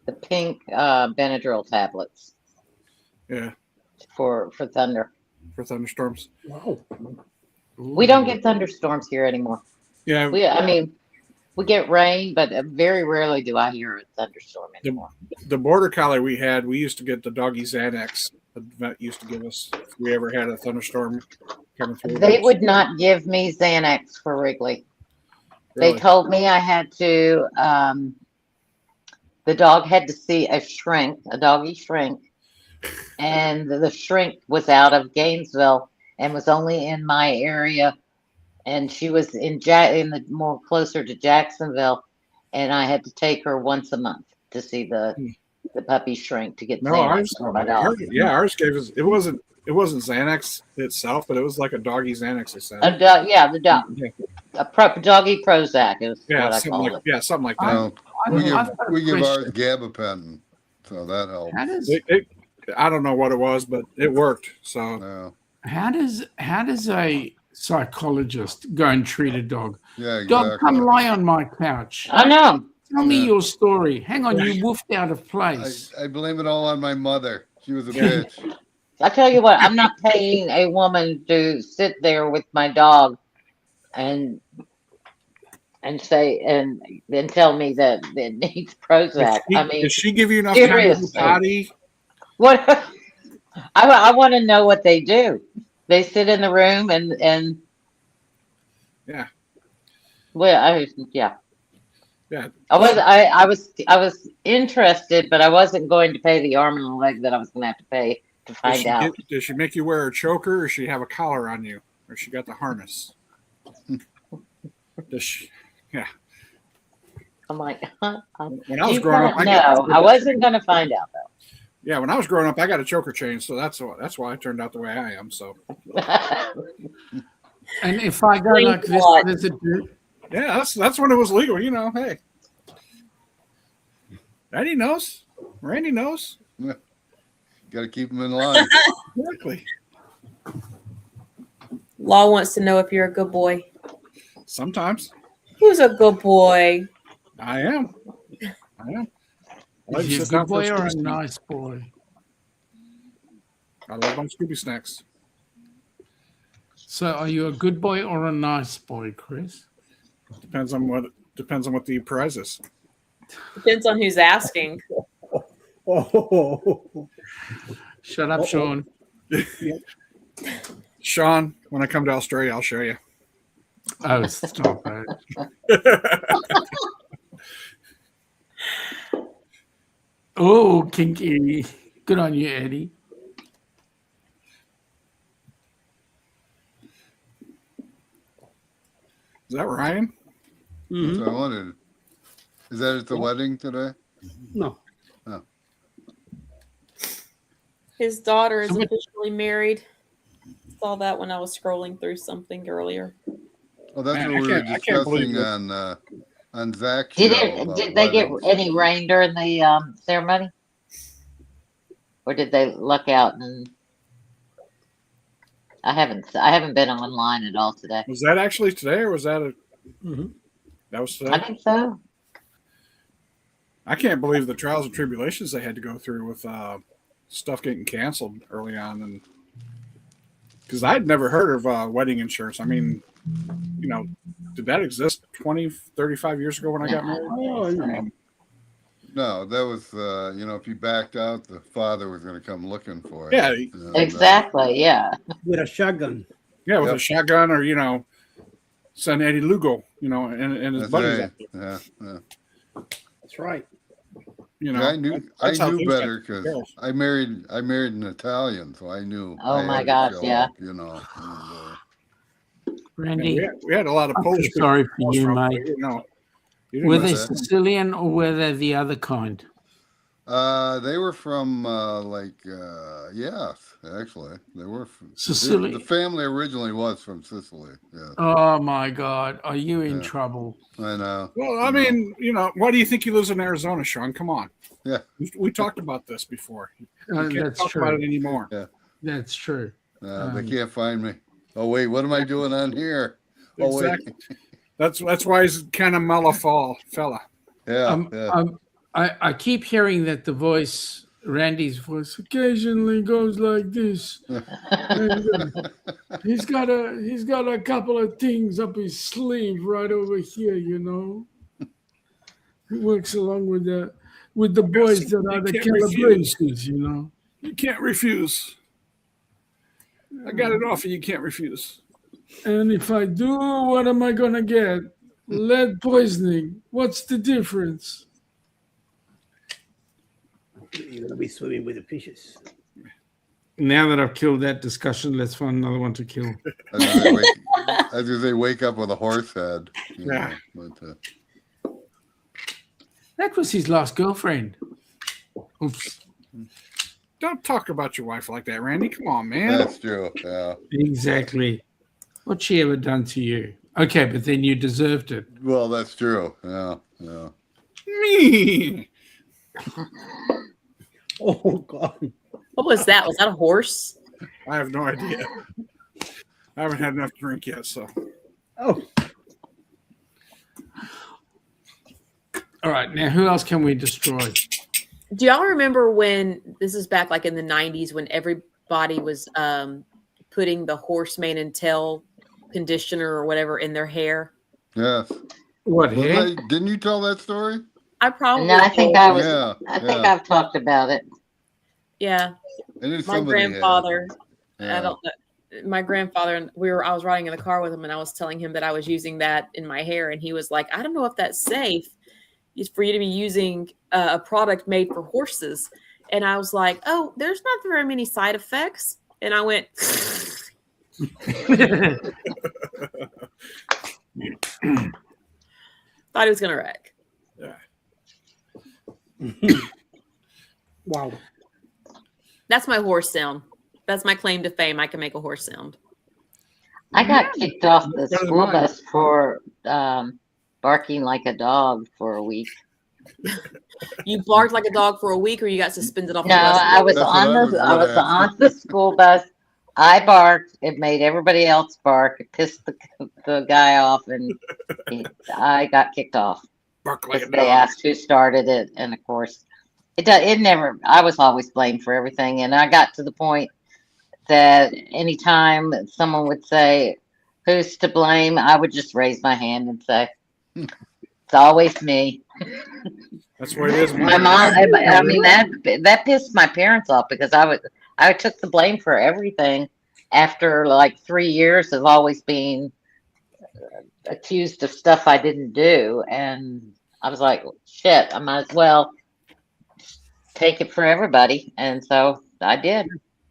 the pink Benadryl tablets Yeah, for thunder. for thunderstorms. Wow. We don't get thunderstorms here anymore. Yeah, We get rain, but very rarely do I hear a thunderstorm anymore. the border collie we used to get the doggy Xanax. The vet used to give us if we ever had a thunderstorm coming through. They would not give me Xanax for Wrigley. Really? They told me I had to, the dog had to see a doggy shrink, and the shrink was out of Gainesville and was only in my area, and she was in the more closer to Jacksonville, and I had to take her once a month to see the puppy shrink to get No, Xanax for my dog. ours gave us. It wasn't Xanax itself, but it was like a doggy Xanax. They said. The dog, doggy Prozac is Yeah, what I something call like it. something like that. Well, we I've got a give ours question. gabapentin, so that helps. How does I don't know what it was, but it worked. So Yeah, how does a psychologist go and treat a dog? yeah, Dog, exactly. come lie on my couch. I know. Tell me Yeah. your story. Hang on, you woofed out of place. I blame it all on my mother. She was a bitch. I tell you what, I'm not paying a woman to sit there with my dog and say and then tell me that it needs Prozac. Does she give you enough seriously. time, body? What? I want to know what they do. They sit in the room and Yeah. well, Yeah. I was interested, but I wasn't going to pay the arm and a leg that I was going to have to pay to find out. Does she make you wear a choker, or she have a collar on you, or she got the harness? Does she? Yeah. I'm like, When I was growing up, I wasn't going to find out though. Yeah, when I was growing up, I got a choker chain, so that's why I turned out the way I am. So. And if I go like this, what does it do? Yeah, that's when it was legal. You know, hey, Randy knows. Randy knows. Got to keep them in line. Exactly. Law wants to know if you're a good boy. Sometimes. Who's a good boy? I am. Is he a good boy or a nice boy? I love my Scooby snacks. So, are you a good boy or a nice boy, Chris? Depends on what the prize is. Depends on who's asking. Shut up, Sean. Sean, when I come to Australia, I'll show you. Oh, stop it. Oh, kinky. Good on you, Eddie. Is that Ryan? That's what I wanted. Is that at the wedding today? No. Oh. His daughter is officially married. Saw that when I was scrolling through something earlier. Oh, that's Man, what we were I can't believe discussing it. on Zach's Did show. they get any rain during the ceremony, or did they luck out? And I haven't been online at all today. Was that actually today, or was that a? Mm-hmm. That was today. I think so. I can't believe the trials and tribulations they had to go through with stuff getting canceled early on, and because I'd never heard of wedding insurance. I mean, you know, did that exist 20, 35 years ago when I got married? Oh, no. No, that was if you backed out, the father was going to come looking for it. Yeah, exactly. Yeah, with a shotgun. Yeah, with a shotgun, or send Eddie Lugo, and his That's buddies. right. Out Yeah. That's right. I knew that's how things better got because built. I married an Italian, so I knew. Oh, I my had to gosh, show yeah. up, Randy, we had a lot of I Polish feel sorry people. for you, Probably, mate. You didn't Were know they that. Sicilian or were they the other kind? They were from yes, actually, they were from Sicily. The family originally was from Sicily. Yeah, Oh my God, are you in trouble? I know. Well, I mean, why do you think he lives in Arizona, Sean? Come on. Yeah, we talked about this before. You can't That's talk true. about it anymore. Yeah, That's true. they can't find me. Oh wait, what am I doing on here? Oh Exactly. wait, That's why he's kind of mellow fella. yeah. I keep hearing that the voice, Randy's voice, occasionally goes like this. And, he's got a couple of things up his sleeve right over here, He works along with the boys that are the calibrations, You can't refuse. I got it off, and you can't refuse. And if I do, what am I gonna get? Lead poisoning. What's the difference? You're gonna be swimming with the fishes. Now that I've killed that discussion, let's find another one to kill. As they wake up with a horse head. Yeah. That was his last girlfriend. Oops. Don't talk about your wife like that, Randy. Come on, man. That's true. Yeah. Exactly. What's she ever done to you? Okay, but then you deserved it. Well, that's true. Yeah. Me. Oh God. What was that? Was that a horse? I have no idea. I haven't had enough drink yet, so. Oh. All right, now who else can we destroy? Do y'all remember when this is back like in the 90s when everybody was putting the horse mane and tail conditioner or whatever in their hair? Yes. What hair? Didn't you tell that story? I probably No, I think I was. Yeah, I think I've talked about it. Yeah. And My grandfather. I don't know. my grandfather and I was riding in the car with him and I was telling him that I was using that in my hair and he was like, I don't know if that's safe. It's for you to be using a product made for horses. And I was like, oh, there's not very many side effects. And I went, thought he was gonna wreck. Yeah. Wow. That's my horse sound. That's my claim to fame. I can make a horse sound. I got kicked off the school bus for barking like a dog for a week. You barked like a dog for a week, or you got suspended off No, the bus? I was That's what on I was the gonna ask you. school bus. I barked. It made everybody else bark. It pissed the guy off, and I got kicked off. Bark like a Because they dog. asked who started it, and of course, it never. I was always blamed for everything, and I got to the point that anytime someone would say, "Who's to blame?" I would just raise my hand and say, "It's always me." That's what it is. My mom. I mean that pissed my parents off because I took the blame for everything after like 3 years of always being accused of stuff I didn't do, and I was like, shit, I might as well take it for everybody, and so I did.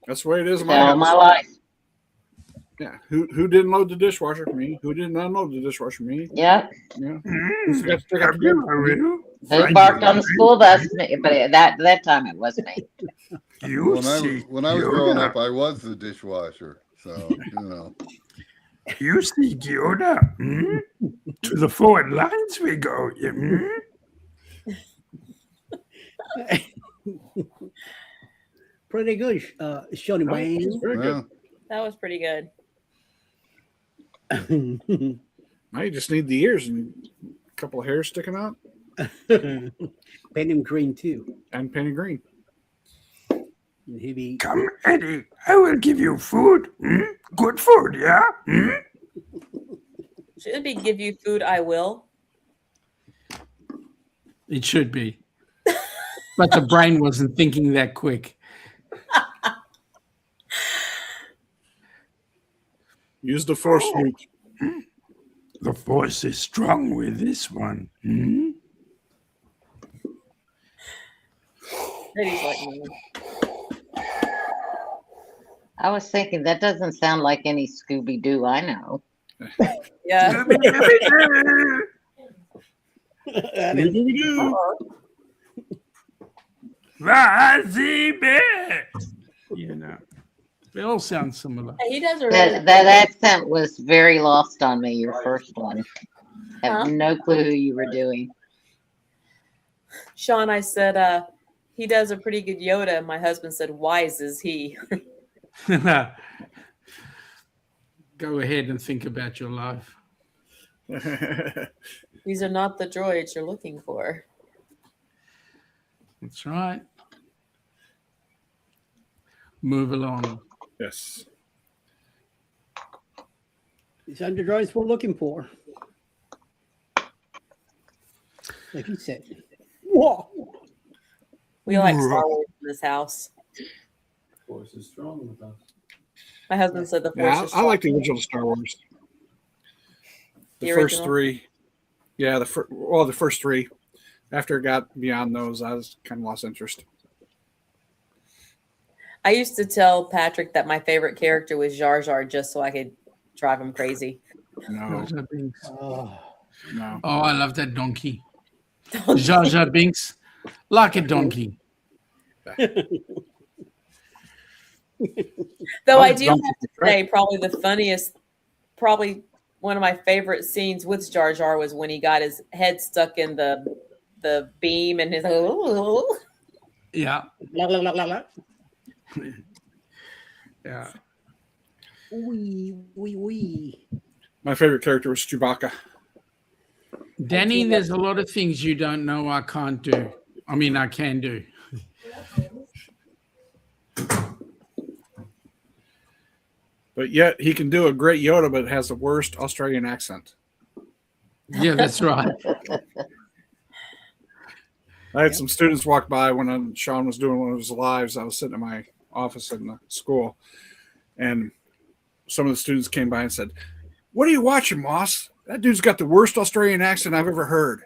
That's the way it is in my All house. my life. Yeah. Who didn't load the dishwasher for me? Who didn't unload the dishwasher for me? Yep. Yeah. Who forgot to take out the garbage? Who barked on the school bus? But that time it was me. When I was growing up, I was the dishwasher. So, You see, Yoda, to the forward lines we go. Pretty good, Shoney Very yeah. good. That was pretty good. Wayne. Now you just need the ears and a couple of hairs sticking out Paint him green too. and painted green. And he'll be Come, Eddie, I will give you food. Good food, yeah? Should it be give you food? I will. It should be. But the brain wasn't thinking that quick. Use the force root. The force is strong with this one. Eddie's like me. I was thinking that doesn't sound like any Scooby Doo I know. Yeah. Fuzzy bear. You know, they all sound similar. He does a That accent was very lost on me. Your first one. I have no clue who you were doing. Sean, I said, he does a pretty good Yoda. And my husband said, wise is he. Go ahead and think about your life. These are not the droids you're looking for. That's right. Move along. Yes. these are the droids we're looking for. Like you said. Whoa. We like Star Wars in this house. Force is strong with us. My husband said the Force Yeah, is strong. I like the original Star Wars. The The first original? three. Yeah, the first three. After it got beyond those, I was kind of lost interest. I used to tell Patrick that my favorite character was Jar Jar just so I could drive him crazy. No, Jar Jar Binks. Oh, no. Oh, I love that donkey. Jar Jar Binks, like a donkey. Though I do have to say, probably one of my favorite scenes with Jar Jar was when he got his head stuck in the beam and his Yeah. la, la, la, la, la. Yeah. Wee. My favorite character was Chewbacca. Danny, there's a lot of things you don't know I can't do. I mean, I can do. But yet he can do a great Yoda, but has the worst Australian accent. Yeah, that's right. I had some students walk by when Sean was doing one of his lives. I was sitting in my office in the school, and some of the students came by and said, "What are you watching, Moss? That dude's got the worst Australian accent I've ever heard."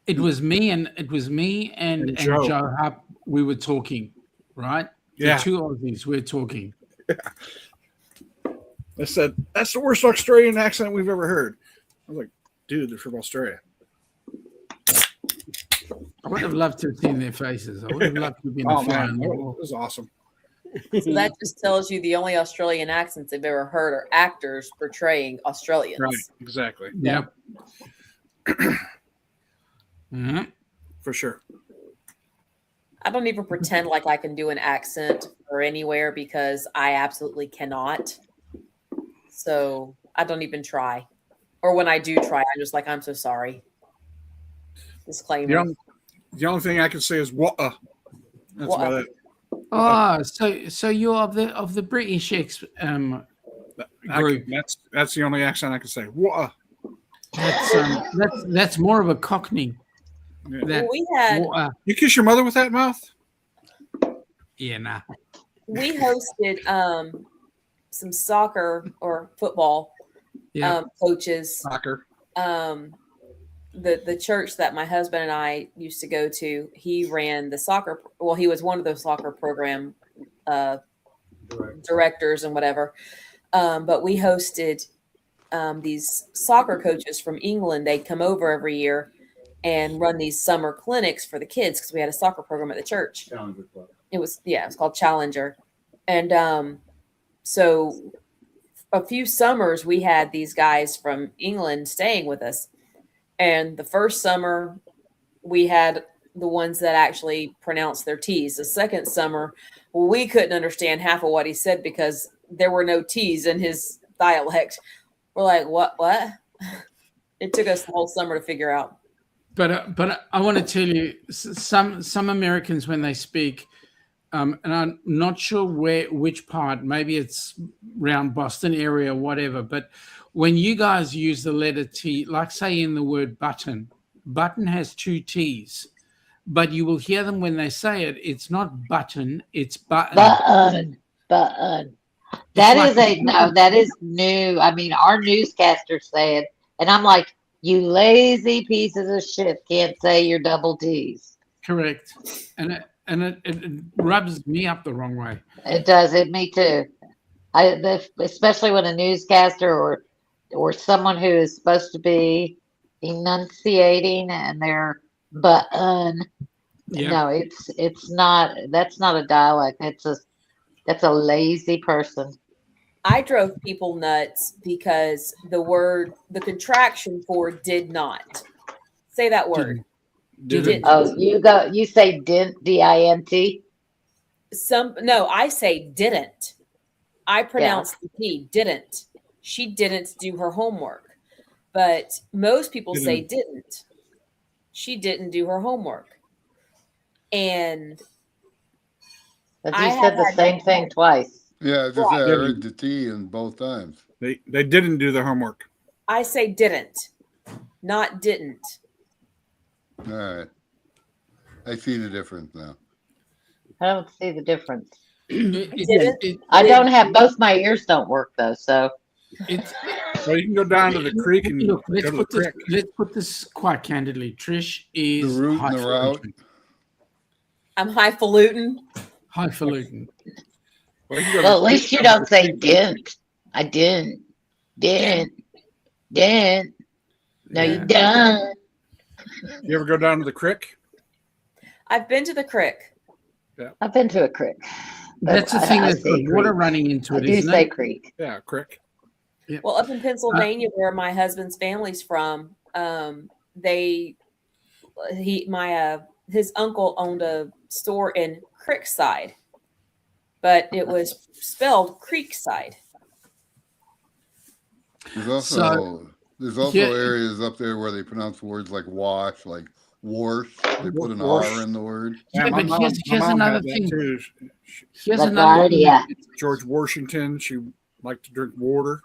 It was me and Joe Hupp. We were talking, right? Yeah. The two Aussies we're talking. They said, "That's the worst Australian accent we've ever heard." I was like, "Dude, they're from Australia." I would have loved to have seen their faces. I would have loved to have been Oh a fly man, on the it wall. was awesome. So that just tells you the only Australian accents they've ever heard are actors portraying Australians. Right, exactly. Yep. Mm-hmm. For sure. I don't even pretend like I can do an accent or anywhere because I absolutely cannot. So I don't even try. Or when I do try, I'm just like, I'm so sorry. Disclaimer. The only thing I can say is what. That's about it. Oh, so you're of the British group. That's the only accent I can say. What? That's more of a Cockney. Yeah. Well, we had You kiss your mother with that mouth? Yeah, nah. we hosted some soccer or football coaches. Soccer. The church that my husband and I used to go to, he ran the soccer. Well, he was one of the soccer program directors and whatever. But we hosted these soccer coaches from England. They'd come over every year and run these summer clinics for the kids because we had a soccer program at the church. Challenger Club. It was called Challenger. And so a few summers we had these guys from England staying with us. And the first summer we had the ones that actually pronounced their T's. The second summer, we couldn't understand half of what he said because there were no T's in his dialect. We're like, what? It took us the whole summer to figure out. But I want to tell you, some Americans when they speak, and I'm not sure which part, maybe it's around Boston area or whatever, but when you guys use the letter T, like say in the word button has two T's, but you will hear them when they say it. It's not button, it's button. Button. It's That is new. I mean, our newscasters say it, and I'm like, you lazy pieces of shit can't say your double T's. Correct. And it rubs me up the wrong way. It does. Me too. Especially when a newscaster or someone who is supposed to be enunciating and they're button. Yeah. No, it's not. That's not a dialect. That's a lazy person. I drove people nuts because the contraction for did not. Say that word. Didn't. Oh, you say dint, D-I-N-T? No, I say didn't. I pronounce the T, didn't. She didn't do her homework. But most people say didn't. She didn't do her homework. And But you said the same thing twice. Yeah, I heard the T in both times. They didn't do their homework. I say didn't, not didn't. All right. I see the difference now. I don't see the difference. Didn't. I don't have both my ears don't work though, so So you can go down to the creek and Look, go to the creek. let's put this quite candidly. Trish is The route and the route. highfalutin. I'm highfalutin. Highfalutin. well, at least you don't say didn't. I didn't. Didn't. No, you don't. You ever go down to the creek? I've been to the creek. I've been to a creek. but That's the thing that's got water running into I it, do isn't say it? creek. Yeah, creek. Well, up in Pennsylvania, where my husband's family's from, his uncle owned a store in Creekside, but it was spelled Creekside. There's also areas up there where they pronounce words like wash, like wash. They put an R in the word. Yeah, but here's another thing. Here's Like another thing. LaGuardia. George Washington, she liked to drink water.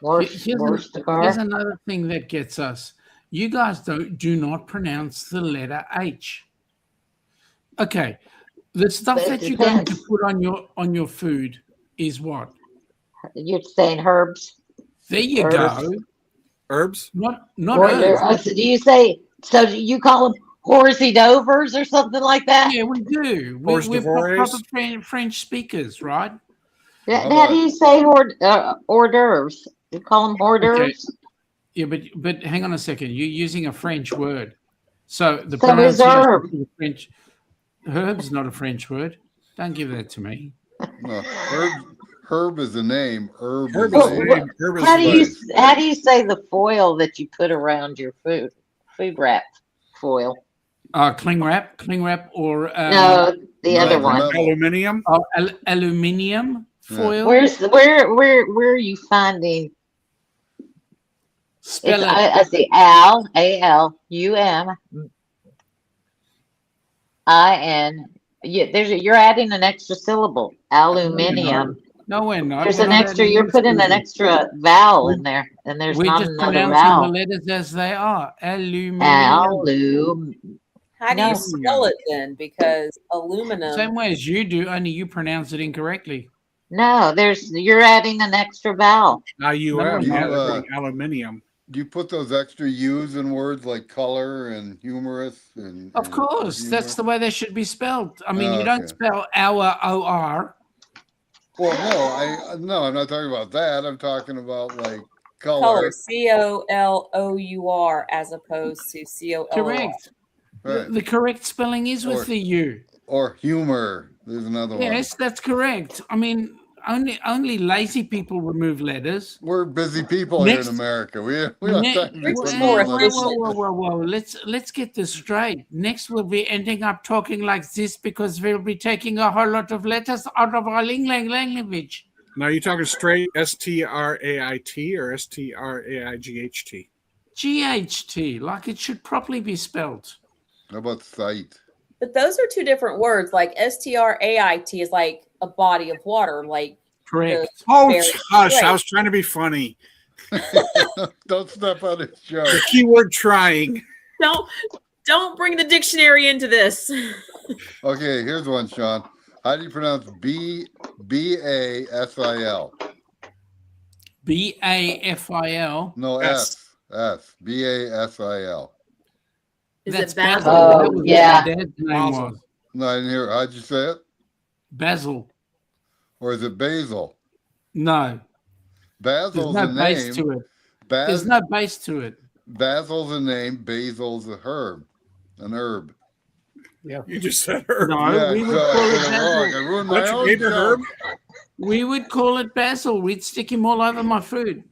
Here's another thing that gets us. You guys do not pronounce the letter H. Okay, the stuff But it that you're going to depends. put on your food is what? You're saying herbs? There you Herbs. go. Herbs? Not Or herbs. do you say, so do you call them horsey dovers or something like that? Yeah, we do. Hors We're d'oeuvres? proper French speakers, right? How do you say hors d'oeuvres? You call them hors d'oeuvres? Yeah, but hang on a second. You're using a French word. So the So is pronunciation herb. of the French. Herb's not a French word. Don't give that to me. No, herb is a name. Herb Herb is is a the name. name. Herb is How the do you name. how do you say the foil that you put around your food wrap foil? Cling wrap, or No, the other the one. metal. Aluminium. Aluminium foil. Where are you finding? Spell it. I see ALUMIN. You're adding an extra syllable. Aluminium. No, we're not. There's We're an not extra. adding You're putting an syllable. extra vowel in there, and there's We're not just another pronouncing the vowel. letters as they are. Aluminium. How do you No. spell it then? Because aluminum. Same way as you do, only you pronounce it incorrectly. No, you're adding an extra vowel. IUM. No, Aluminium. Do you put those extra U's in words like color and humorous? Of course, that's the way they should be spelled. I mean, you Okay. don't spell our OR. Well, no, I'm not talking about that. I'm talking about like Color. COLOUR as opposed to COLOR. Correct. Right. The correct spelling is with the U. Or humor. There's another one. Yes, that's correct. I mean, only lazy people remove letters. We're busy people here in America. We don't have time to be putting those letters. Whoa. Let's get this straight. Next, we'll be ending up talking like this because we'll be taking a whole lot of letters out of our language. Now, you talking straight STRAIT or STRAIGHT? GHT, like it should properly be spelled. How about sight? But those are two different words. Like STRAIT is like a body of water. Like correct. Oh, hush! I was trying to be funny. Don't step on his joke. The keyword trying. Don't bring the dictionary into this. Okay, here's one, Sean. How do you pronounce BASIL? BAFIL. No, S. BASIL. That's Basil? Basil. Oh, That was yeah. what my dad's name was. No, I didn't hear. How'd you say it? Basil. Or is it basil? No. Basil's There's no a base name. to it. There's no base to it. Basil's a name. Basil's a herb. An herb. Yeah. You just said herb. No, Yeah, we would so I call said it it wrong. I basil. ruined my Don't you own hate a joke. herb? We would call it basil. We'd stick him all over my food.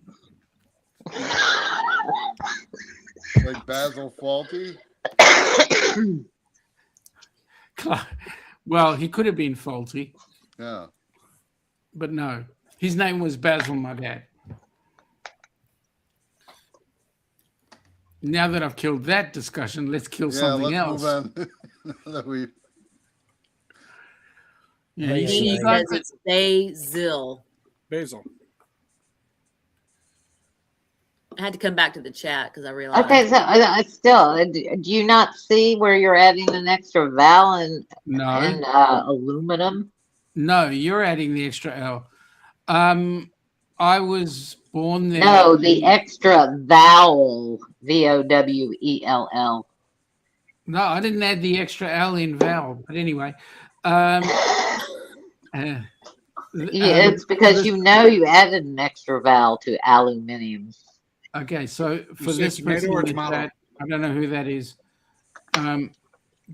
Like Basil Faulty? Well, he could have been faulty, Yeah. but no. His name was Basil, my dad. Now that I've killed that discussion, let's kill something else. Move on. That we Yeah, you see, you got It's basil. Basil. I had to come back to the chat because I realized. Okay, so still, do you not see where you're adding an extra vowel in aluminum? No, you're adding the extra L. I was born there. No, the extra vowel, VOWELL. No, I didn't add the extra L in vowel. But anyway, It's because you added an extra vowel to aluminium. Okay, so for say this tomato person or in the tomato? chat, I don't know who that is,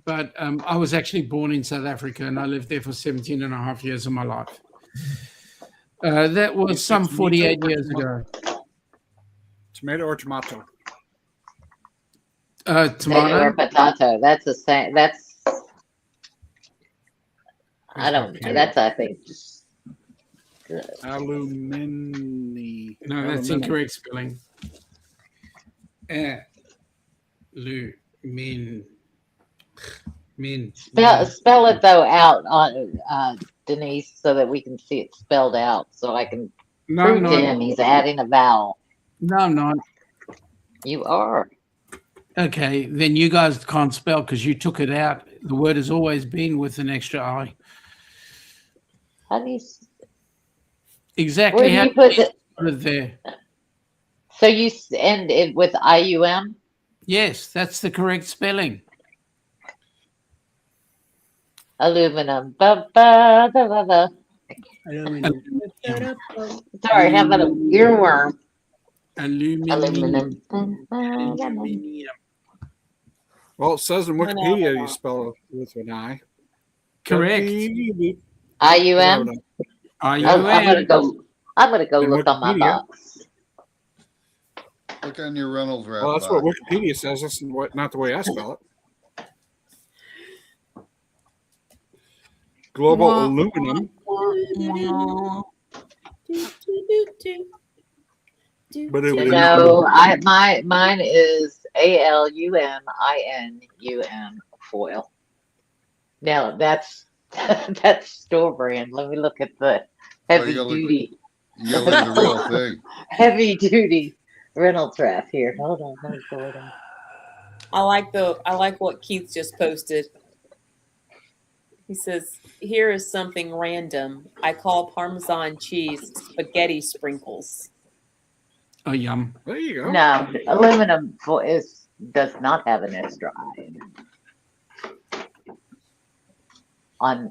but I was actually born in South Africa and I lived there for 17 and a half years of my life. That was some 48 years ago. Tomato or tomato? Tomato or Tomato. potato. That's the same. That's I think just good. Alumini. No, that's Aluminum. incorrect spelling. Min. Spell it though out on Denise, so that we can see it spelled out, so I can prove to him he's adding a vowel. No, I'm not. You are. Okay, then you guys can't spell because you took it out. The word has always been with an extra I. How do you? Exactly Where do how you put it is, it? put it there. So you end it with IUM? Yes, that's the correct spelling. Aluminum. Ba, ba, ba, ba, ba. Aluminum. Sorry, how about an earworm? Aluminium. Aluminum. Well, it says in I know. Wikipedia you spell it with an I. Correct. IUM? IUM. I'm gonna go In look on my Wikipedia. box. Look on your Reynolds wrap Well, that's what box. Wikipedia says. That's not the way I spell it. Global aluminum. No, mine is ALUMINUM foil. Now that's that's store brand. Let me look at the heavy duty. You gotta look at the real thing. Heavy duty Reynolds wrap here. Hold on, let me pull it up. I like what Keith just posted. He says, "Here is something random. I call Parmesan cheese spaghetti sprinkles." Oh, yum. There you go. No, aluminum foil does not have an extra I in it. On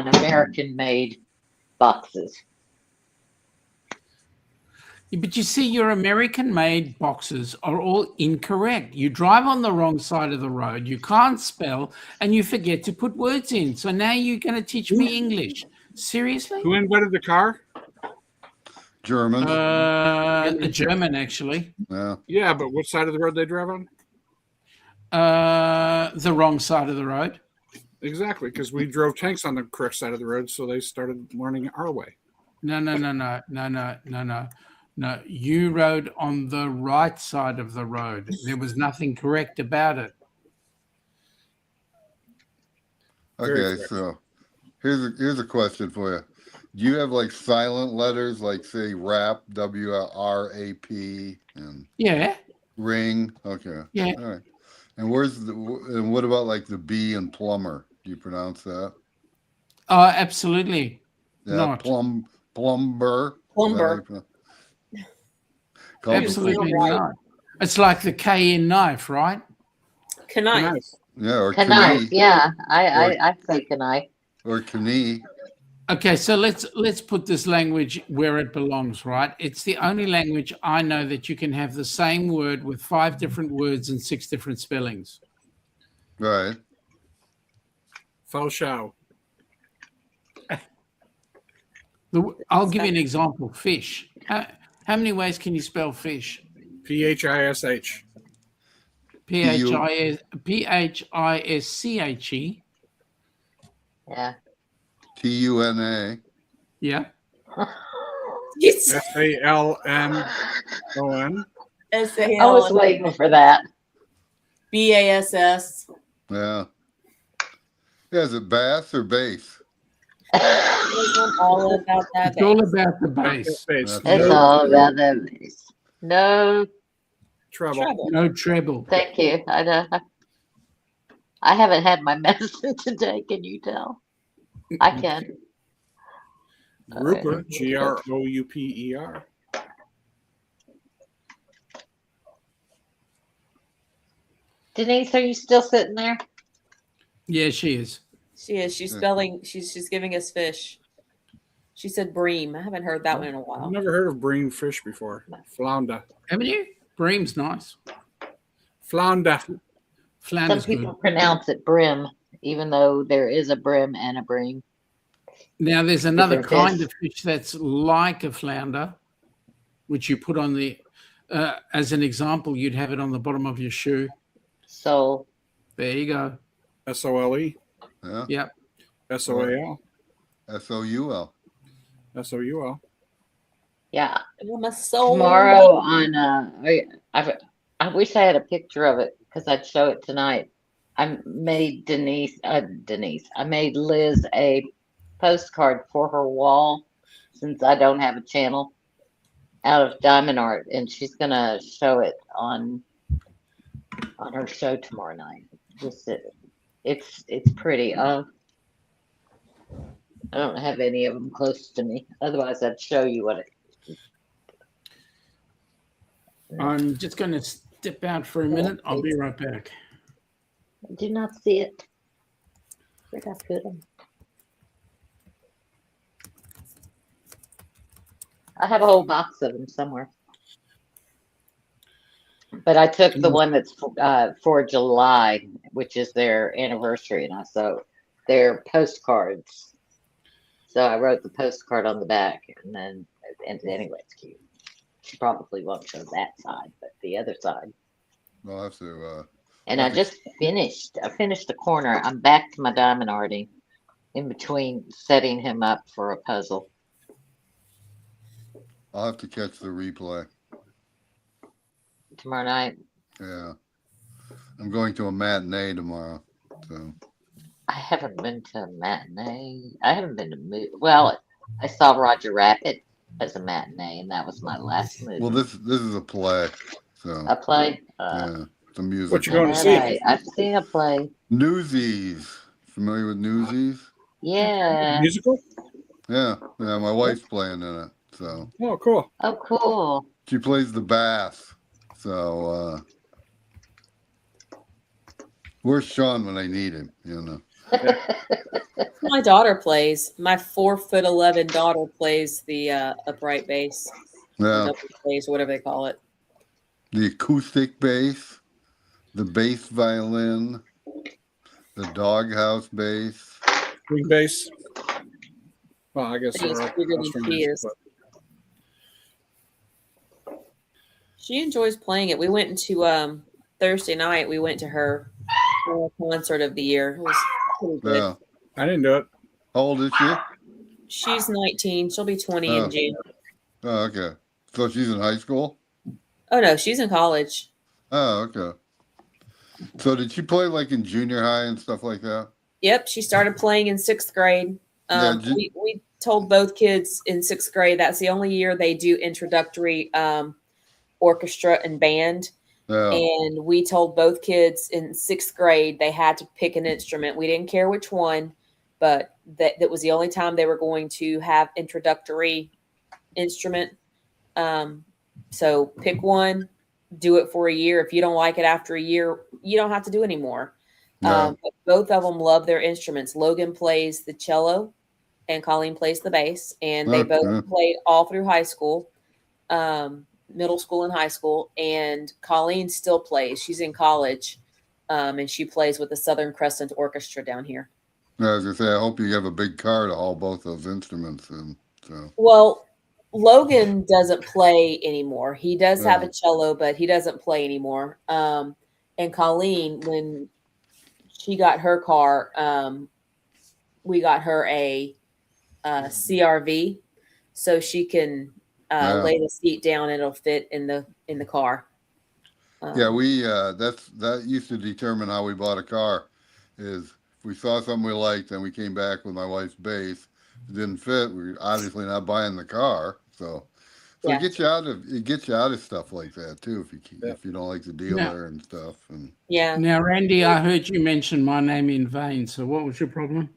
American made boxes. But you see, your American-made boxes are all incorrect. You drive on the wrong side of the road, you can't spell, and you forget to put words in. So now you're going to teach me English. Seriously? Who invented the car? Germans. A German, actually. Yeah. Yeah, but which side of the road they drive on? The wrong side of the road. Exactly, because we drove tanks on the correct side of the road, so they started learning our way. No. No, you rode on the right side of the road. There was nothing correct about it. Okay, so here's a question for you. Do you have like silent letters, like say rap, WRAP, and Yeah. ring? Okay. Yeah. All right. And and what about like the B and plumber? Do you pronounce that? Oh, absolutely. Yeah, Not. plumber. Plumber. Absolutely not. It's like the K in knife, right? Knife. Yeah, or Knife, knee. yeah. I say knife. Or knee. Okay, so let's put this language where it belongs, right? It's the only language I know that you can have the same word with 5 different words and 6 different spellings. Right. Faux show. I'll give you an example. Fish. How many ways can you spell fish? PHISH. PHISCHE. Yeah. TUNA. Yeah. SALMON. I was waiting for that. BASS. Yeah. Yeah, is it bass or base? It's all about that. It's all about the base. It's all about the base. No Treble. No treble. Thank you. I haven't had my medicine today. Can you tell? I can. Grouper. Okay. GROUPER. Denise, are you still sitting there? Yeah, she is. She is. She's spelling. She's giving us fish. She said bream. I haven't heard that one in a while. I've never heard of bream fish before. Flounder. Haven't you? Bream's nice. Flounder. Flounder's Some people good. pronounce it brim, even though there is a brim and a bream. Now, there's another Different kind of fish that's like a flounder, which you put on the, as an example, you'd have it on the bottom of your shoe. So there you go. SOLE. Yeah. Yep. SOAL. SOUL. SOUL. yeah. My soul. Tomorrow on I wish I had a picture of it because I'd show it tonight. I made I made Liz a postcard for her wall since I don't have a channel out of diamond art, and she's gonna show it on her show tomorrow night. Just it's pretty. I don't have any of them close to me. Otherwise, I'd show you what it. I'm just going to step out for a minute. I'll be right back. I do not see it. Where'd I put them? I have a whole box of them somewhere. But I took the one that's for July, which is their anniversary, and they're postcards. So I wrote the postcard on the back, and anyway, it's cute. She probably won't show that side, but the other side. I'll have to. And I just finished. I finished the corner. I'm back to my diamond arting, in between setting him up for a puzzle. I'll have to catch the replay Tomorrow night. Yeah, I'm going to a matinee tomorrow. So I haven't been to a matinee. I haven't been to movie. Well, I saw Roger Rabbit as a matinee, and that was my last movie. well, this is a play. So A play? yeah, it's a musical. What you going to see? I've seen a play. Newsies. Familiar with Newsies? Yeah. Musical? Yeah, my wife's playing in it. So. Oh, cool. Oh, cool. She plays the bass. So where's Sean when I need him? You know. My daughter plays. My 4'11" daughter plays the upright bass. Yeah. Double bass, or whatever they call it. The acoustic bass, the bass violin, the doghouse bass. String bass. Well, I guess She's there are bigger than string she bass, is. She enjoys playing it. We went into Thursday night. We went to her concert of the year. It was pretty good. Yeah. I didn't do it. How old is she? She's 19. She'll be 20 in June. Oh, okay. So she's in high school? Oh no, she's in college. Oh, okay. So did she play like in junior high and stuff like that? Yep, she started playing in 6th grade. Yeah, We told both kids in 6th grade that's the only year they do introductory orchestra and band. Yeah. And we told both kids in 6th grade they had to pick an instrument. We didn't care which one, but that was the only time they were going to have introductory instrument. So pick one, do it for a year. If you don't like it after a year, you don't have to do anymore. Yeah. But both of them love their instruments. Logan plays the cello and Colleen plays the bass, and they both played all through high school, middle school and high school. And Colleen still plays. She's in college, and she plays with the Southern Crescent Orchestra down here. I was gonna say, I hope you have a big car to haul both those instruments in. So. Well, Logan doesn't play anymore. He does have a cello, but he doesn't play anymore. And Colleen, when she got her car, we got her a CRV, so she can lay the seat down and it'll fit in the car. Yeah, that used to determine how we bought a car. Is if we saw something we liked and we came back with my wife's bass, it didn't fit. We're obviously not buying the car. So Yeah. it gets you out of stuff like that too. If you don't like the dealer and stuff. And yeah. Now, Randy, I heard you mention my name in vain. So what was your problem?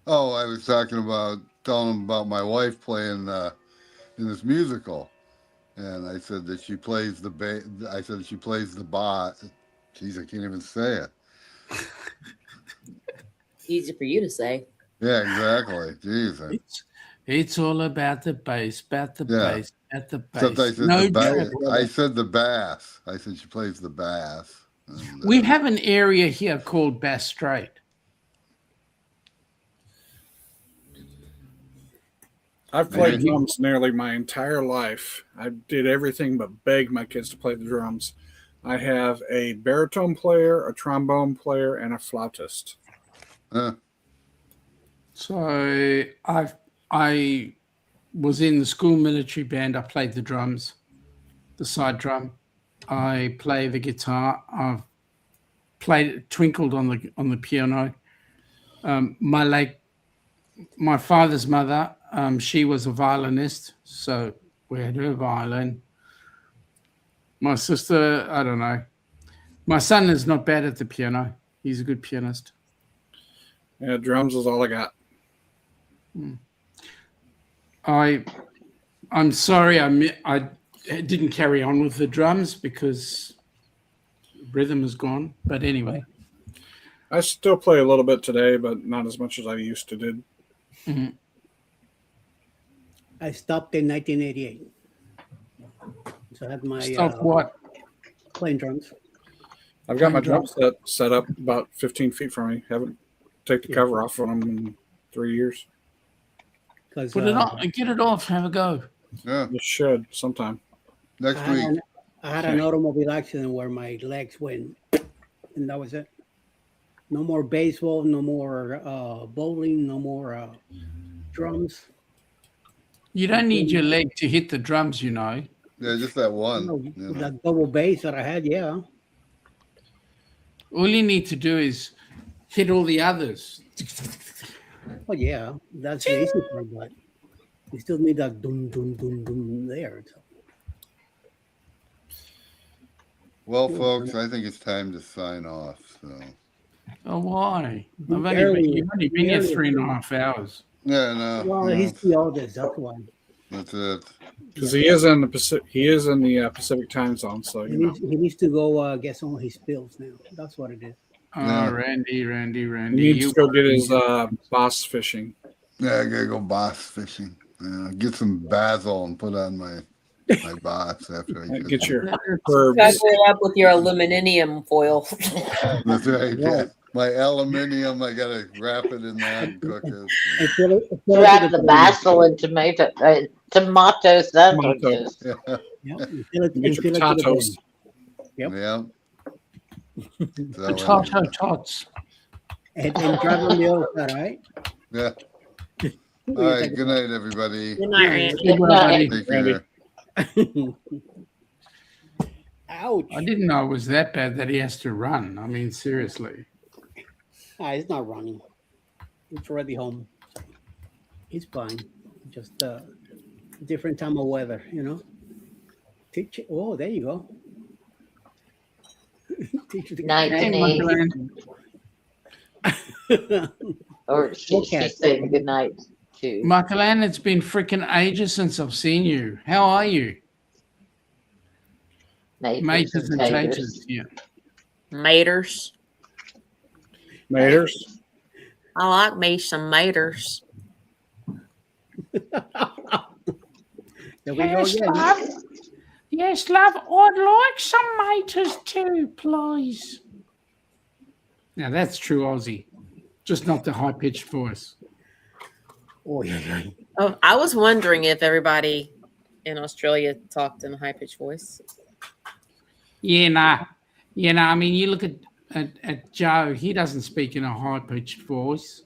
Oh, I was telling him about my wife playing in this musical, and I said that she plays the bass. I said she plays the bass. Jeez, I can't even say it. Easy for you to say. Yeah, exactly. Jeez. It's all about the bass, about the bass, about the bass. Except I said No the bass. joke. I said the bass. I said she plays the bass. And, We have an area here called Bass Strait. I've played drums nearly my entire life. I did everything but beg my kids to play the drums. I have a baritone player, a trombone player, and a flautist. So I was in the school military band. I played the drums, the side drum. I play the guitar. I've twinkled on the piano. My father's mother, she was a violinist, so we had her violin. My sister, I don't know. My son is not bad at the piano. He's a good pianist. Yeah, drums is all I got. I'm sorry I didn't carry on with the drums because rhythm is gone. But anyway, I still play a little bit today, but not as much as I used to did. I stopped in 1988. So I had my stop what? playing drums. I've got my Playing drum set set up about 15 feet from me. Haven't taken the cover off on them in 3 years. Put it on, get it off, have a go. Yeah, You should sometime. next week. I had an automobile accident where my legs went, and that was it. No more baseball, no more bowling, no more drums. You don't need your leg to hit the drums, you know. Yeah, just that one. No, you know. that double bass that I had, yeah. All you need to do is hit all the others. Well, yeah, that's the easy part, but you still need that doom, doom, doom, doom there. So. Well, folks, I think it's time to sign off. So. Oh, why? You've You've only been here 3.5 hours. Yeah, no. Well, he's the oldest. That's why. That's it. Because he is in the Pacific. He is in the Pacific time zone, so He you know. needs to go get some of his pills now. That's what it is. Oh, Yeah. Randy. He needs to go get his boss fishing. Yeah, I gotta go bass fishing. Get some basil and put on my box after I Get your Cover herbs. it up with your aluminum foil. That's right. Yeah. My aluminium, I gotta wrap it in that and cook it. Wrap the basil in tomato sandwiches. Yeah. Get your potatoes. Yep. Yeah. So, Potato tots. And drive on the other side, all right? yeah. All right. Good night, everybody. Good night, Randy. Good night. Take care. Ouch. I didn't know it was that bad that he has to run. I mean, seriously. He's not running. He's already home. He's fine. Just different time of weather, you know. Teach it. Oh, there you go. Teach it. Night, Denise. Or she said good night too. Michael Ann, it's been freaking ages since I've seen you. How are you? Maters and taters. Yeah. Maters. Maters. I like me some maters. There we go again. love. Yes, love. I'd like some maters too, please. Now that's true Aussie, just not the high-pitched voice. Oh, yeah. Oh, I was wondering if everybody in Australia talked in a high pitched voice. Yeah, nah. I mean, you look at Joe. He doesn't speak in a high-pitched voice.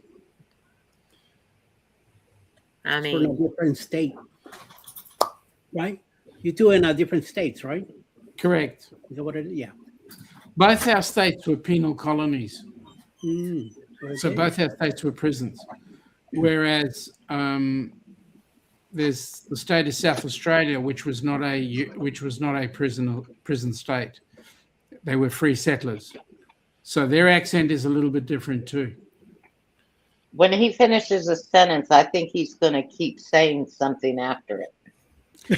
I From a mean, different state, right? You two in different states, right? Correct. Is that what it is? Yeah. Both our states were penal colonies. So Okay. both our states were prisons. Whereas there's the state of South Australia, which was not a prison state. They were free settlers, so their accent is a little bit different too. When he finishes a sentence, I think he's going to keep saying something after it.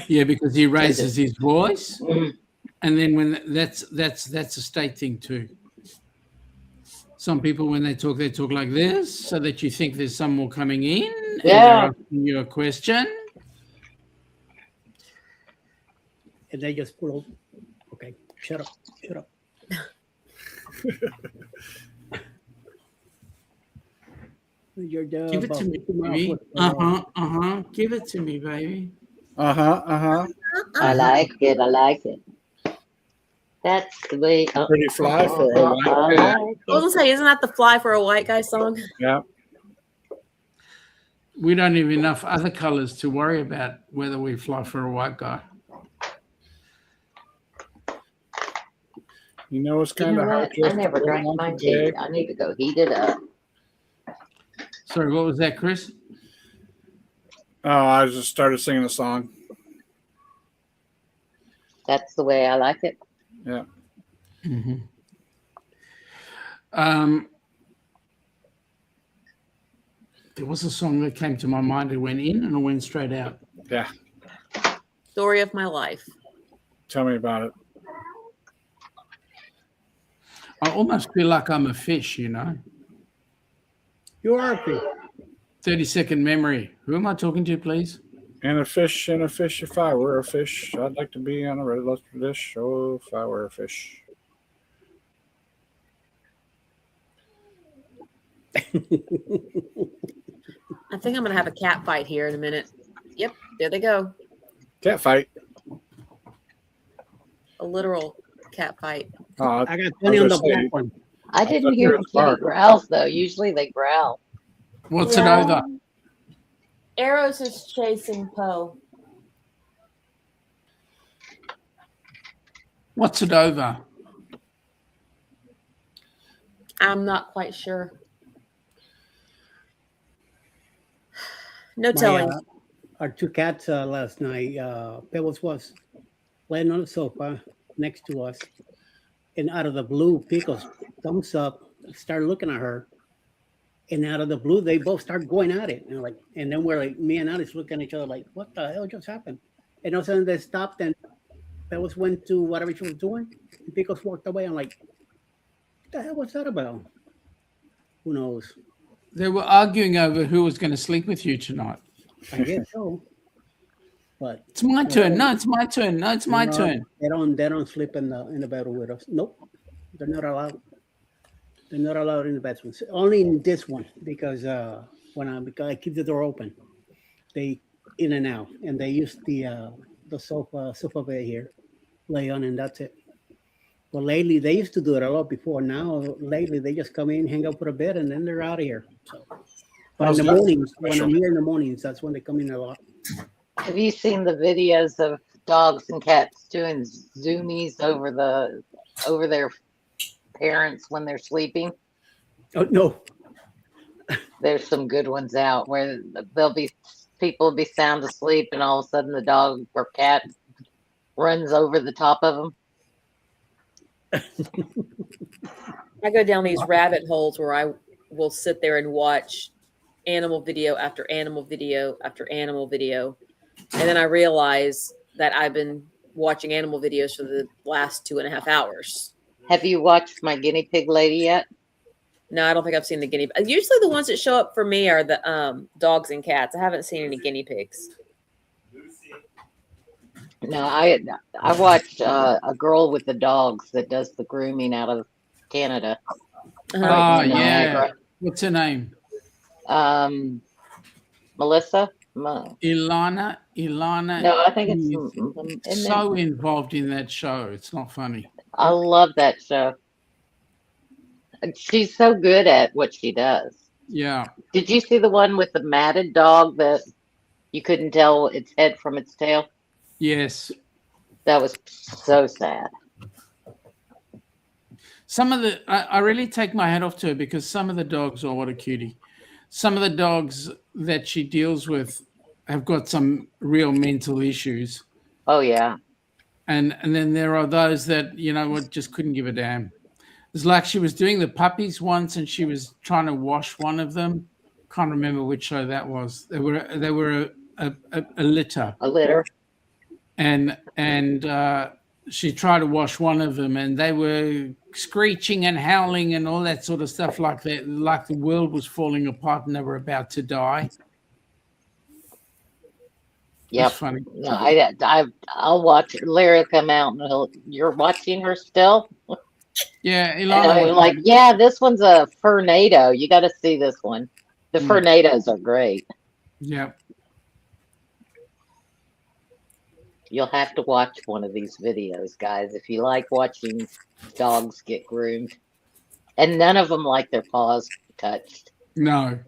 Yeah, because he raises his voice, and then when that's a state thing too. Some people, when they talk like this, so that you think there's some more coming in. And Yeah. they're asking you a question. And they just pull over. Okay, shut up. You're done. Give it to me, baby. Give it to me, baby. I like it. That's the way. Pretty fly for a white I guy. like I was gonna say, isn't that the "Fly for a White Guy" song? Yeah. We don't have enough other colors to worry about whether we fly for a white guy. You know, it's You kind know of hard. what? I never drank my tea. I need to go heat it up. Sorry, what was that, Chris? Oh, I just started singing a song. That's the way I like it. Yeah. Mm-hmm. There was a song that came to my mind. It went in and it went straight out. Yeah. Story of my life. Tell me about it. I almost feel like I'm a fish, you know. You are a fish. 30-second memory. Who am I talking to, please? And a fish, if I were a fish, I'd like to be on a red lobster dish. Oh, if I were a fish. I think I'm going to have a cat fight here in a minute. Yep, there they go. Cat fight. A literal cat fight. I got 20 on the black one. I didn't hear the kitty growls though. Usually they growl. What's it over? Arrows is chasing Poe. What's it over? I'm not quite sure. No telling. Our two cats last night, Pebbles was laying on the sofa next to us, and out of the blue, Pickles thumbs up, started looking at her, and out of the blue, they both start going at it, and then we're like, me and Alice looking at each other like, what the hell just happened? And all of a sudden they stopped, and Pebbles went to whatever she was doing, and Pickles walked away. I'm like, what the hell was that about? Who knows? They were arguing over who was going to sleep with you tonight. I guess so. But it's my turn. No, it's my turn. No, it's my turn. They don't sleep in the bed with us. Nope. They're not allowed. They're not allowed in the bedroom. Only in this one because because I keep the door open. They in and out, and they use the sofa bed here, lay on, and that's it. But lately, they used to do it a lot before. Now, lately, they just come in, hang out for a bit, and then they're out of here. So, but in the mornings, when I'm here in the mornings, that's when they come in a lot. Have you seen the videos of dogs and cats doing zoomies over their parents when they're sleeping? Oh no. There's some good ones out where people will be sound asleep, and all of a sudden the dog or cat runs over the top of them. I go down these rabbit holes where I will sit there and watch animal video after animal video after animal video. And then I realize that I've been watching animal videos for the last 2.5 hours. Have you watched My Guinea Pig Lady yet? No, I don't think I've seen the guinea pig. Usually the ones that show up for me are the dogs and cats. I haven't seen any guinea pigs. No, I watched a girl with the dogs that does the grooming out of Canada. Oh, yeah. What's her name? Melissa? Ilana. No, I think it's so involved in that show. It's not funny. I love that show. She's so good at what she does. Yeah. Did you see the one with the matted dog that you couldn't tell its head from its tail? Yes. That was so sad. Some of I really take my hat off to her because some of the dogs, what a cutie. Some of the dogs that she deals with have got some real mental issues. Oh, yeah. And then there are those that, just couldn't give a damn. It's like she was doing the puppies once and she was trying to wash one of them. Can't remember which show that was. They were a litter. A litter. And she tried to wash one of them and they were screeching and howling and all that sort of stuff like that, like the world was falling apart and they were about to die. Yeah, funny. No, I'll watch Larry come out and you're watching her still. Yeah, Ilana. Like, yeah, this one's a Fernado. You got to see this one. The Fernados are great. Yeah. You'll have to watch one of these videos, guys, if you like watching dogs get groomed. And none of them like their paws touched. No.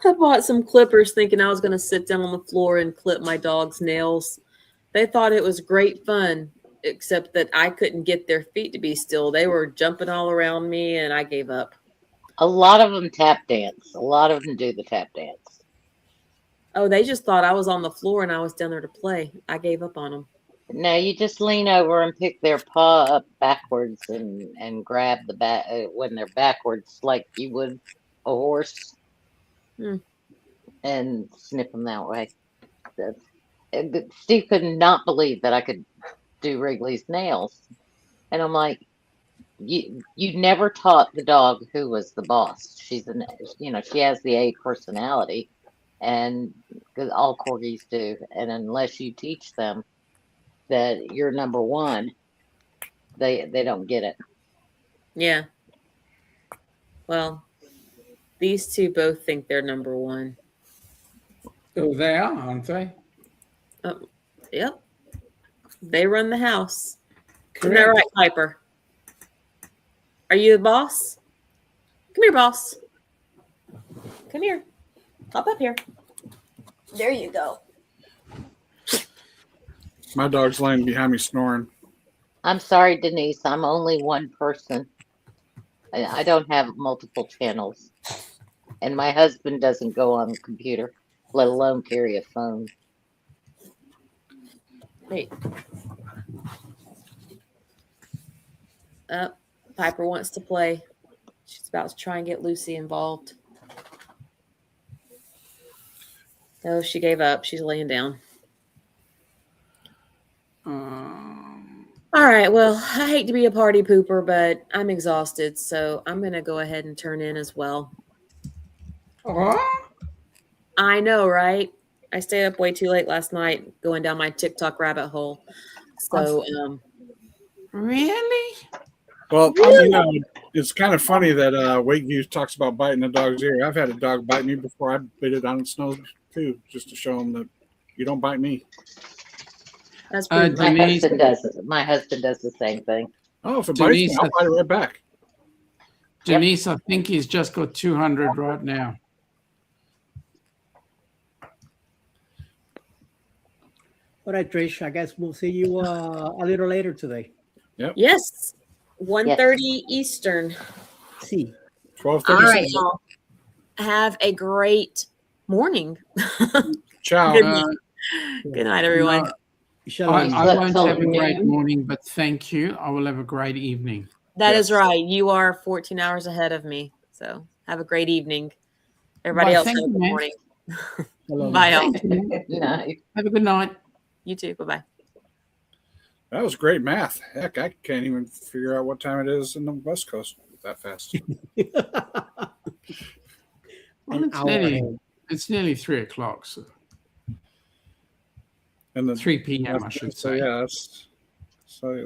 I bought some clippers thinking I was going to sit down on the floor and clip my dog's nails. They thought it was great fun, except that I couldn't get their feet to be still. They were jumping all around me, and I gave up. A lot of them tap dance. A lot of them do the tap dance. Oh, they just thought I was on the floor and I was down there to play. I gave up on them. No, you just lean over and pick their paw up backwards and grab the back when they're backwards like you would a horse. Hmm. and snip them that way. Steve could not believe that I could do Wrigley's nails, and I'm like, you never taught the dog who was the boss. She's an she has the A personality, and because all corgis do, and unless you teach them that you're number one, they don't get it. Yeah. Well, these two both think they're number one. Oh, they are, aren't they? Yep. They run the house. Isn't Correct. that right, Piper? Are you the boss? Come here, boss. Come here. Hop up here. There you go. My dog's laying behind me snoring. I'm sorry, Denise. I'm only one person. I don't have multiple channels, and my husband doesn't go on the computer, let alone carry a phone. Wait. Piper wants to play. She's about to try and get Lucy involved. Oh, she gave up. She's laying down. All right. Well, I hate to be a party pooper, but I'm exhausted, so I'm going to go ahead and turn in as well. I know, right? I stayed up way too late last night going down my TikTok rabbit hole. So, really? Well, it's kind of funny that Wakeview talks about biting a dog's ear. I've had a dog bite me before I bit it on its nose too, just to show him that you don't bite me. That's pretty My husband does the same thing. Oh, if it bites me, I'll bite it right back. Denise, I think he's just got 200 right now. All right, Trish, I guess we'll see you a little later today. Yep. Yes. 1:30 Eastern. See. 12:30. All right, y'all. Have a great morning. Ciao. Good night, everyone. I won't have a great morning, but thank you. I will have a great evening. That is right. You are 14 hours ahead of me. So have a great evening. Everybody else have a good morning. Bye, y'all. Have a good night. You too. Bye-bye. That was great math. Heck, I can't even figure out what time it is in the West Coast that fast. Well, it's nearly 3 o'clock. So. And then 3 p.m. I should say. Yeah,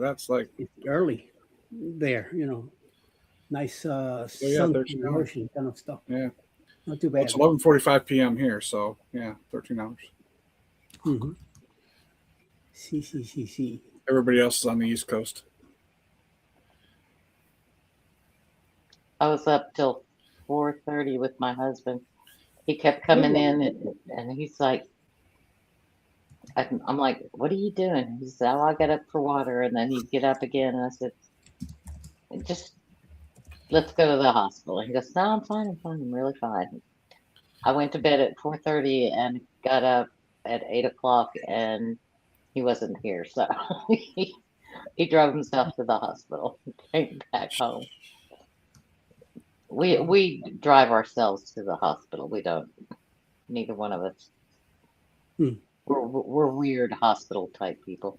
that's like it's early there, nice sun ocean kind of stuff. Yeah, not too bad. It's 11:45 p.m. here, so yeah, 13 hours. Mm-hmm. See. Everybody else is on the East Coast. I was up till 4:30 with my husband. He kept coming in, and he's like, I'm like, what are you doing? He said, oh, I got up for water, and then he'd get up again, and I said, just let's go to the hospital. He goes, no, I'm fine, I'm really fine. I went to bed at 4:30 and got up at 8 o'clock, and he wasn't here, so he drove himself to the hospital and came back home. We drive ourselves to the hospital. We don't. Neither one of us. We're weird hospital type people.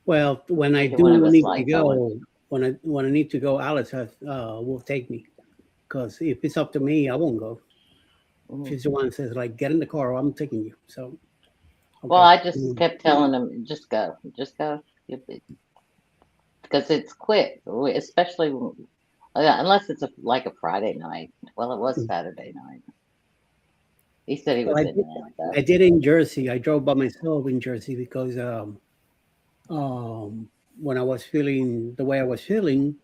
Well, when I do need to go, when I need to go, Alice will take me, because if it's up to me, I won't go. She's the one that says, like, get in the car, I'm taking you. So. Okay. Well, I just kept telling him, just go, because it's quick, especially unless it's like a Friday night. Well, it was Saturday night. He said he was in there. I did in Jersey. I drove by myself in Jersey because when I was feeling the way I was feeling,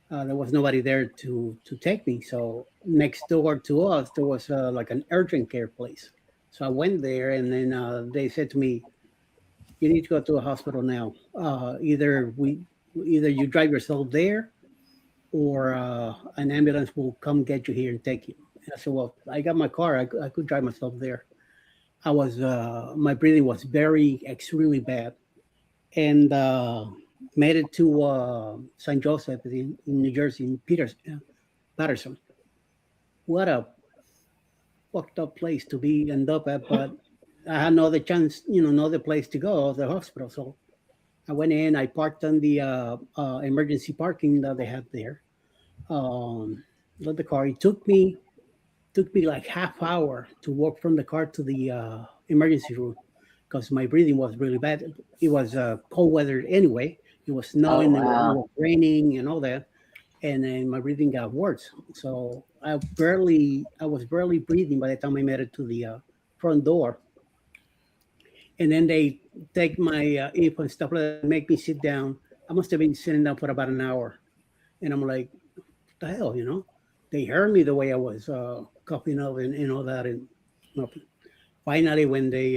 there was nobody there to take me. So next door to us, there was like an urgent care place. So I went there, and then they said to me, "You need to go to a hospital now. Either you drive yourself there, or an ambulance will come get you here and take you." And I said, "Well, I got my car. I could drive myself there." My breathing was extremely bad, and made it to St. Joseph in New Jersey, in Patterson. What a fucked up place to be end up at, but I had no other chance, no other place to go, the hospital. So I went in, I parked on the emergency parking that they had there. Let the car. It took me like half hour to walk from the car to the emergency room because my breathing was really bad. It was cold weather anyway. It was Oh snowing, it wow. was raining, and all that, and then my breathing got worse. So I was barely breathing by the time I made it to the front door. And then they take my earphone and stuff like that, make me sit down. I must have been sitting down for about an hour, and I'm like, "What the hell?" They heard me the way I was coughing up and all that, and nothing. Finally, when they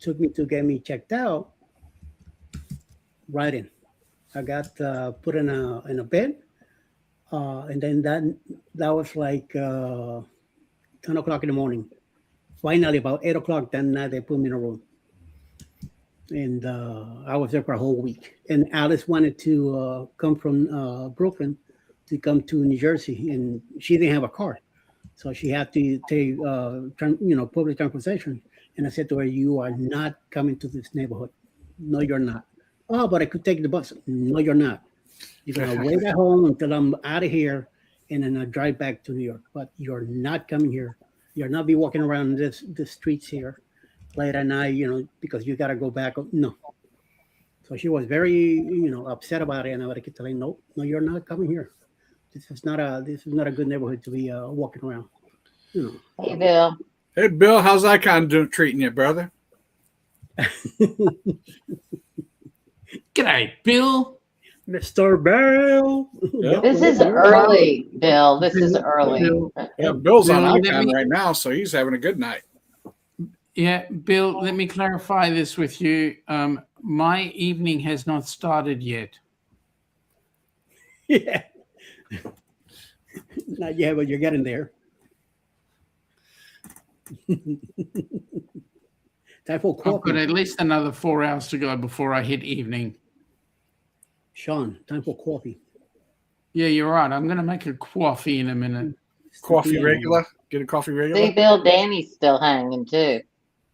took me to get me checked out, right in, I got put in a bed, and then that was like 10 o'clock in the morning. Finally, about 8 o'clock that night, they put me in a room, and I was there for a whole week. And Alice wanted to come from Brooklyn to come to New Jersey, and she didn't have a car, so she had to take public transportation. And I said to her, "You are not coming to this neighborhood. No, you're not." "Oh, but I could take the bus." "No, you're not. You're gonna wait at home until I'm out of here, and then I drive back to New York. But you're not coming here. You're not be walking around the streets here late at night, because you gotta go back." No. So she was very, upset about it, and I would keep telling, "No, no, you're not coming here. This is not a good neighborhood to be walking around." Hey, Bill. Hey, Bill, how's Icon treating you, brother? G'day, Bill. Mr. Bill. Yep. This is early, Bill. This is early. Yeah, Bill's on Bill, Icon right now, so he's having a good night. Yeah, Bill, let me clarify this with you. My evening has not started yet. Yeah. Not yet, but you're getting there. Time for I've coffee. got at least another 4 hours to go before I hit evening. Sean, time for coffee. Yeah, you're right. I'm going to make a coffee in a minute. Coffee regular? Get a coffee regular? See, Bill, Danny's still hanging too.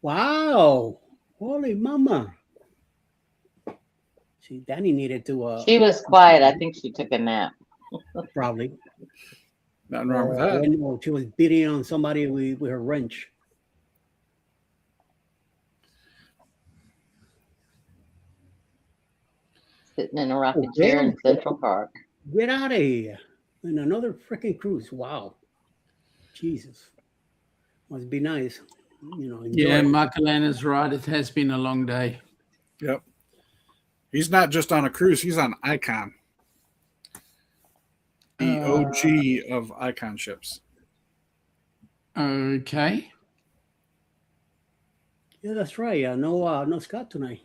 Wow. Holy mama. See, Danny needed to She was quiet. I think she took a nap. probably. Nothing wrong with that. When she was beating on somebody with her wrench. Sitting in a rocking chair in Central Park. Get out of here. And another freaking cruise. Wow. Jesus. Must be nice. Enjoy Yeah, it. Marcelena's right. It has been a long day. Yep. He's not just on a cruise, he's on Icon. The OG of Icon ships. Okay. Yeah, that's right. No Scott tonight.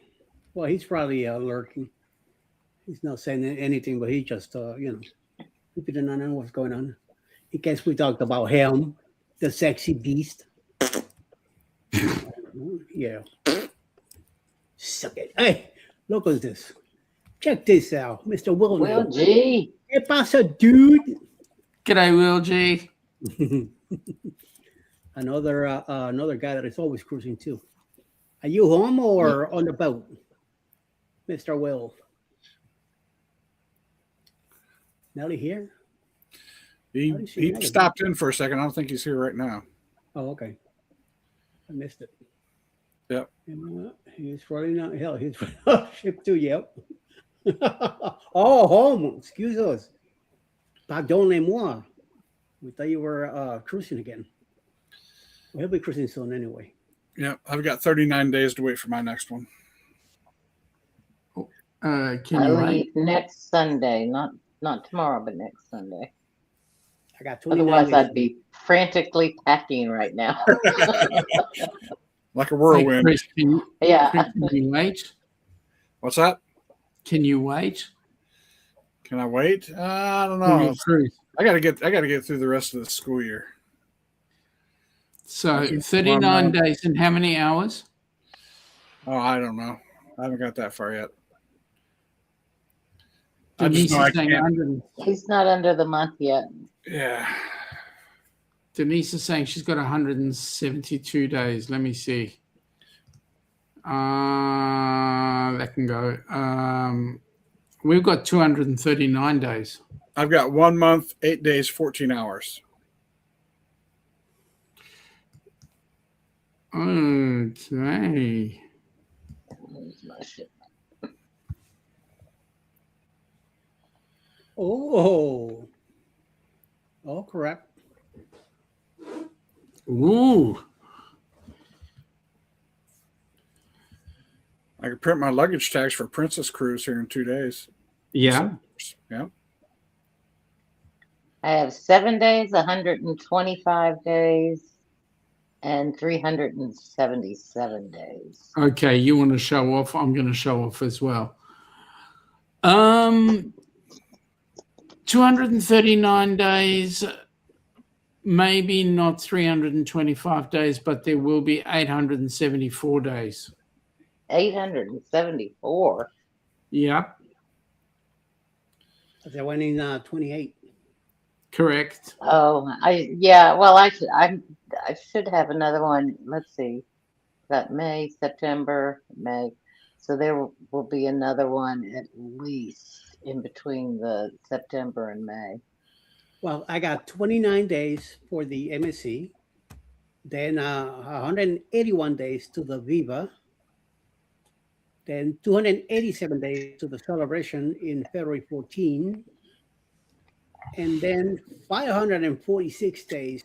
Well, he's probably lurking. He's not saying anything, but he just, he didn't know what's going on. In case we talked about him, the sexy beast. Yeah. Suck it. Hey, look at this. Check this out, Mr. Will. Will G. ¿Qué pasa, dude? G'day, Will G. Another guy that is always cruising too. Are you home or on the boat, Mr. Will? Nelly here? He stopped in for a second. I don't think he's here right now. Oh, okay. I missed it. Yep. He's running out. Hell, he's ship too. Yep. Oh, home. Excuse us. Pardonnez-moi. We thought you were cruising again. We'll be cruising soon anyway. Yep. I've got 39 days to wait for my next one. Can I you leave wait? next Sunday, not tomorrow, but next Sunday. I got 29 Otherwise, days. I'd be frantically packing right now. Like a Hey, whirlwind. Chris, Yeah. Chris, can you wait? What's that? Can you wait? Can I wait? I don't For know. your cruise? I gotta get through the rest of the school year. So 39 days and how many hours? Oh, I don't know. I haven't got that far yet. I Denise just know I is saying can't. 100. He's not under the month yet. Yeah. Denise is saying she's got 172 days. Let me see. That can go. We've got 239 days. I've got 1 month, 8 days, 14 hours. Okay. Oh, correct. Ooh. I could print my luggage tags for Princess Cruise here in 2 days. Yeah. Yeah. I have 7 days, 125 days, and 377 days. Okay, you want to show off? I'm going to show off as well. 239 days, maybe not 325 days, but there will be 874 days. 874. Yep. That went in 28. Correct. Oh, I should have another one. Let's see. Got May, September, May. So there will be another one at least in between the September and May. Well, I got 29 days for the MSC, then 181 days to the Viva, then 287 days to the celebration in February 14, and then 546 days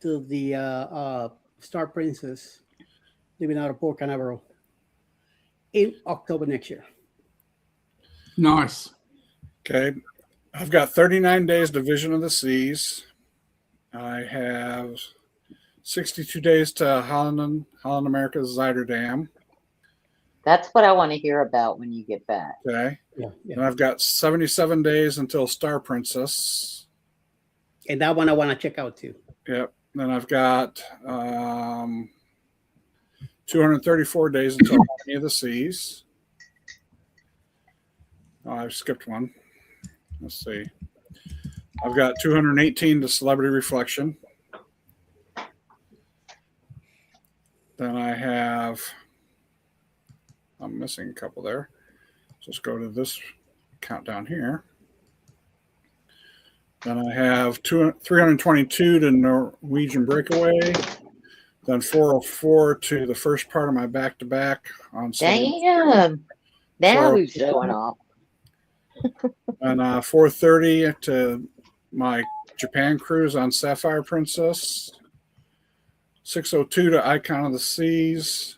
to the Star Princess living out of Port Canaveral in October next year. Nice. Okay. I've got 39 days Division of the Seas. I have 62 days to Holland America's Zuiderdam. That's what I want to hear about when you get back. Okay. Yeah. And I've got 77 days until Star Princess. And that one I want to check out too. Yep. Then I've got 234 days until Harmony of the Seas. Oh, I've skipped one. Let's see. I've got 218 to Celebrity Reflection. Then I have, I'm missing a couple there. Let's go to this countdown here. Then I have 322 to Norwegian Breakaway. Then 404 to the first part of my back-to-back on Sunday. Damn. Now who's showing off? And 430 to my Japan cruise on Sapphire Princess. 602 to Icon of the Seas.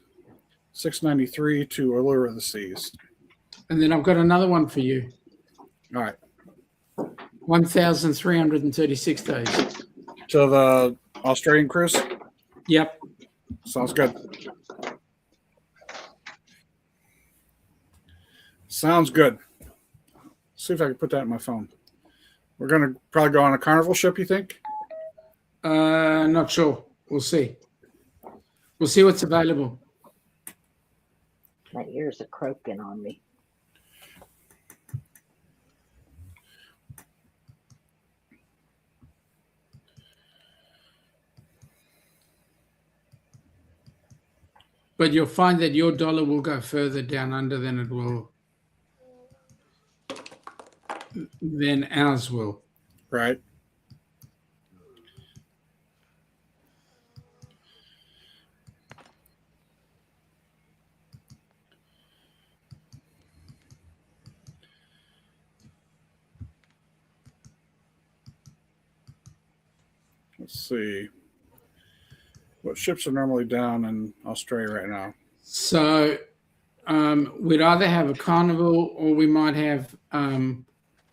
693 to Allure of the Seas. And then I've got another one for you. All right. 1,336 days. To the Australian cruise? Yep. Sounds good. Sounds good. See if I can put that in my phone. We're going to probably go on a Carnival ship, you think? Not sure. We'll see. We'll see what's available. My ears are croaking on me. But you'll find that your dollar will go further down under than it will, than ours will. Right. Let's see. What ships are normally down in Australia right now? So we'd either have a Carnival or we might have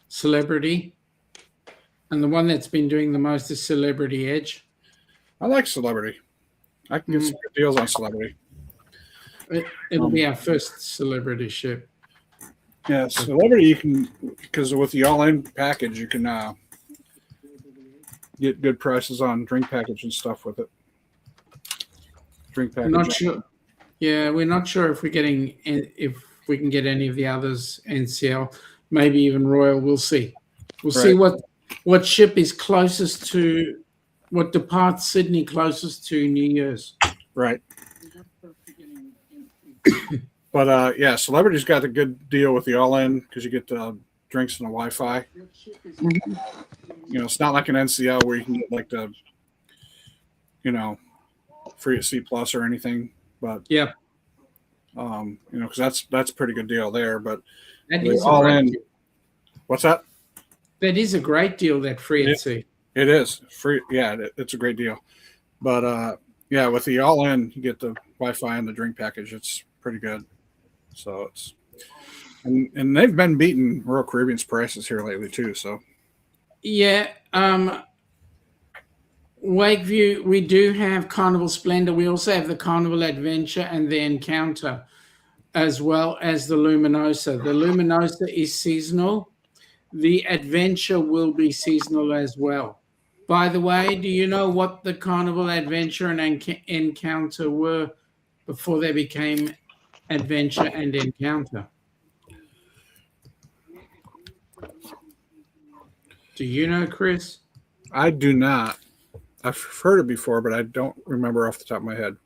Celebrity. And the one that's been doing the most is Celebrity Edge. I like Celebrity. I can get some good deals on Celebrity. It'll be our first Celebrity ship. Yeah, Celebrity, you can, because with the all-in package, you can get good prices on drink package and stuff with it. Drink package. Not sure. Yeah, we're not sure if we can get any of the others, NCL, maybe even Royal. We'll see. We'll see what ship is closest to what departs Sydney closest to New Year's. Right. But yeah, Celebrity's got a good deal with the all-in because you get drinks and the Wi-Fi. You know, it's not like an NCL where you can get like the, you know, free at C Plus or anything. But yeah, you know, because that's a pretty good deal there. But that the is a all great in. deal. What's that? That is a great deal. That free at sea. It is free. Yeah, it's a great deal. But yeah, with the all in, you get the Wi-Fi and the drink package. It's pretty good. So it's and they've been beating Royal Caribbean's prices here lately too. So Yeah. Wakeview, we do have Carnival Splendor. We also have the Carnival Adventure and the Encounter, as well as the Luminosa. The Luminosa is seasonal. The Adventure will be seasonal as well. By the way, do you know what the Carnival Adventure and Encounter were before they became Adventure and Encounter? Do you know, Chris? I do not. I've heard it before, but I don't remember off the top of my head.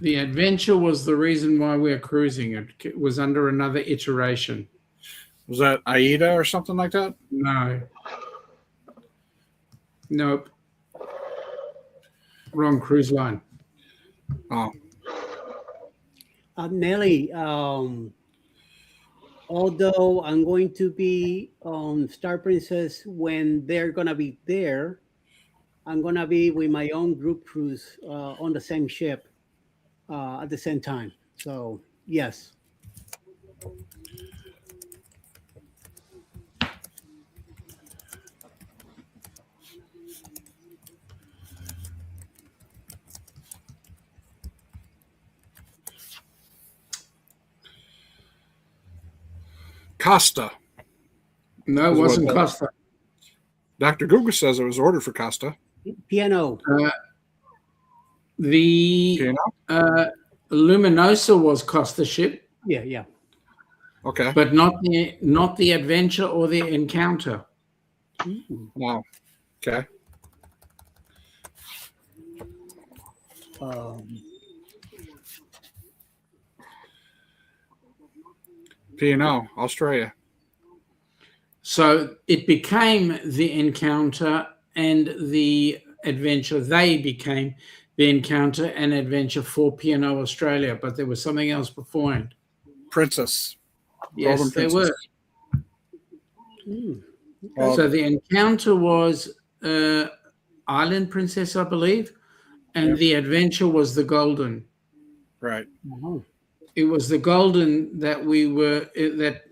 The Adventure was the reason why we're cruising. It was under another iteration. Was that AIDA or something like that? No. Nope. Wrong cruise line. Oh. Nelly, although I'm going to be on Star Princess when they're going to be there, I'm going to be with my own group cruise on the same ship at the same time. So, yes. Costa. No, it wasn't Costa. Dr. Google says it was ordered for Costa. Piano. The Luminosa was Costa ship. Yeah, yeah. Okay. But not the Adventure or the Encounter. Wow. Okay. P&O, Australia. So it became the Encounter and the Adventure. They became the Encounter and Adventure for P&O Australia, but there was something else beforehand. Princess. Yes, Golden they Princess. were. So the Encounter was Island Princess, I believe, and the Adventure was the Golden. Right. It was the Golden that that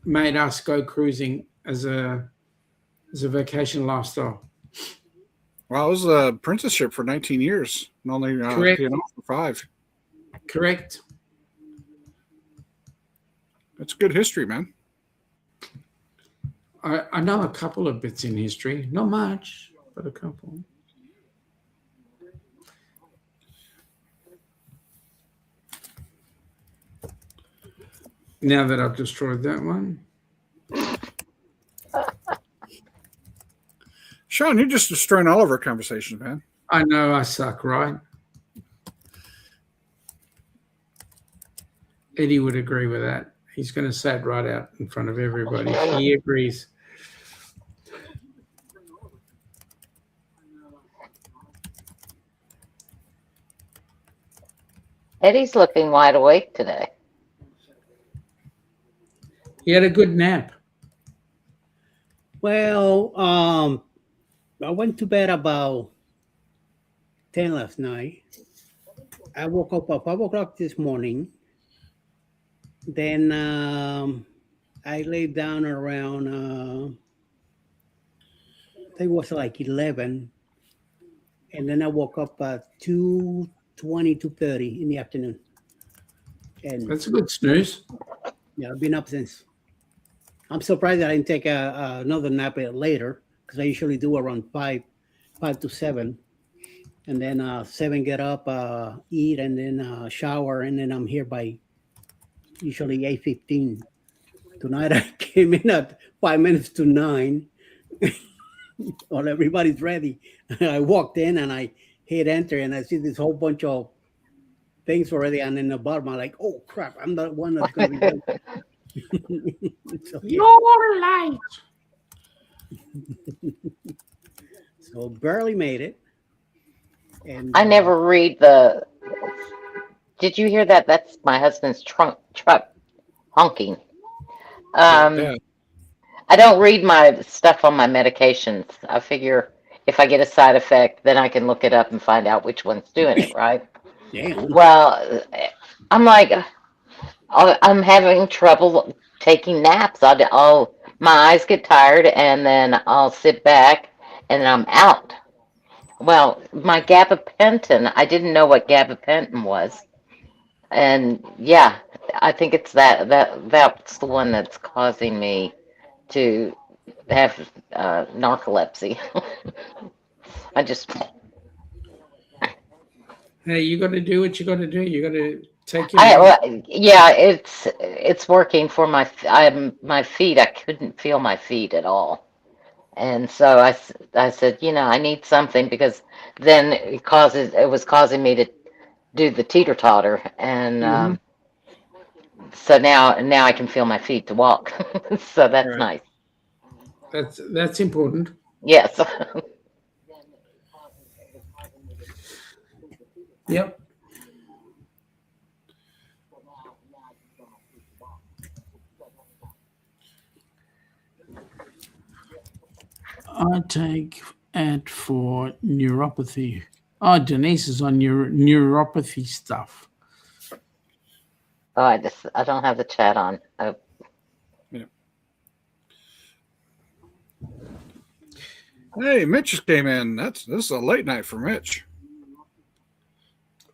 made us go cruising as a vacation lifestyle. Well, it was a princess ship for 19 years, and only Correct. P&O for 5. Correct. That's good history, man. I know a couple of bits in history, not much, but a couple. Now that I've destroyed that one. Sean, you're just destroying all of our conversations, man. I know I suck, right? Eddie would agree with that. He's going to say it right out in front of everybody. He agrees. Eddie's looking wide awake today. He had a good nap. Well, I went to bed about 10 last night. I woke up at 5 o'clock this morning. Then I laid down around, I think it was like 11. And then I woke up at 2:20, 2:30 in the afternoon. And That's a good snooze. yeah, I've been up since. I'm surprised that I didn't take another nap later, because I usually do around 5 to 7. And then 7 get up, eat, and then shower, and then I'm here by usually 8:15. Tonight I came in at 5 minutes to 9 While everybody's ready. I walked in and I hit enter and I see this whole bunch of things already. And in the bottom, I'm like, oh crap, I'm the one that's going to be ready. So, yeah. You're light. So barely made it. And I never read the. Did you hear that? That's my husband's truck honking. Yeah. I don't read my stuff on my medications. I figure if I get a side effect, then I can look it up and find out which one's doing it, right? Damn. Well, I'm like, I'm having trouble taking naps. My eyes get tired, and then I'll sit back, and then I'm out. Well, my gabapentin, I didn't know what gabapentin was, and yeah, I think it's that's the one that's causing me to have narcolepsy. I just Hey, you got to do what you got to do. You got to take your. yeah, it's working for my feet. I couldn't feel my feet at all. And so I said, I need something because then it was causing me to do the teeter totter, and so now I can feel my feet to walk. So that's nice. That's important. Yes. Yep. I take it for neuropathy. Oh, Denise is on neuropathy stuff. Oh, I don't have the chat on. Oh. Yeah. Hey, Mitch just came in. This is a late night for Mitch.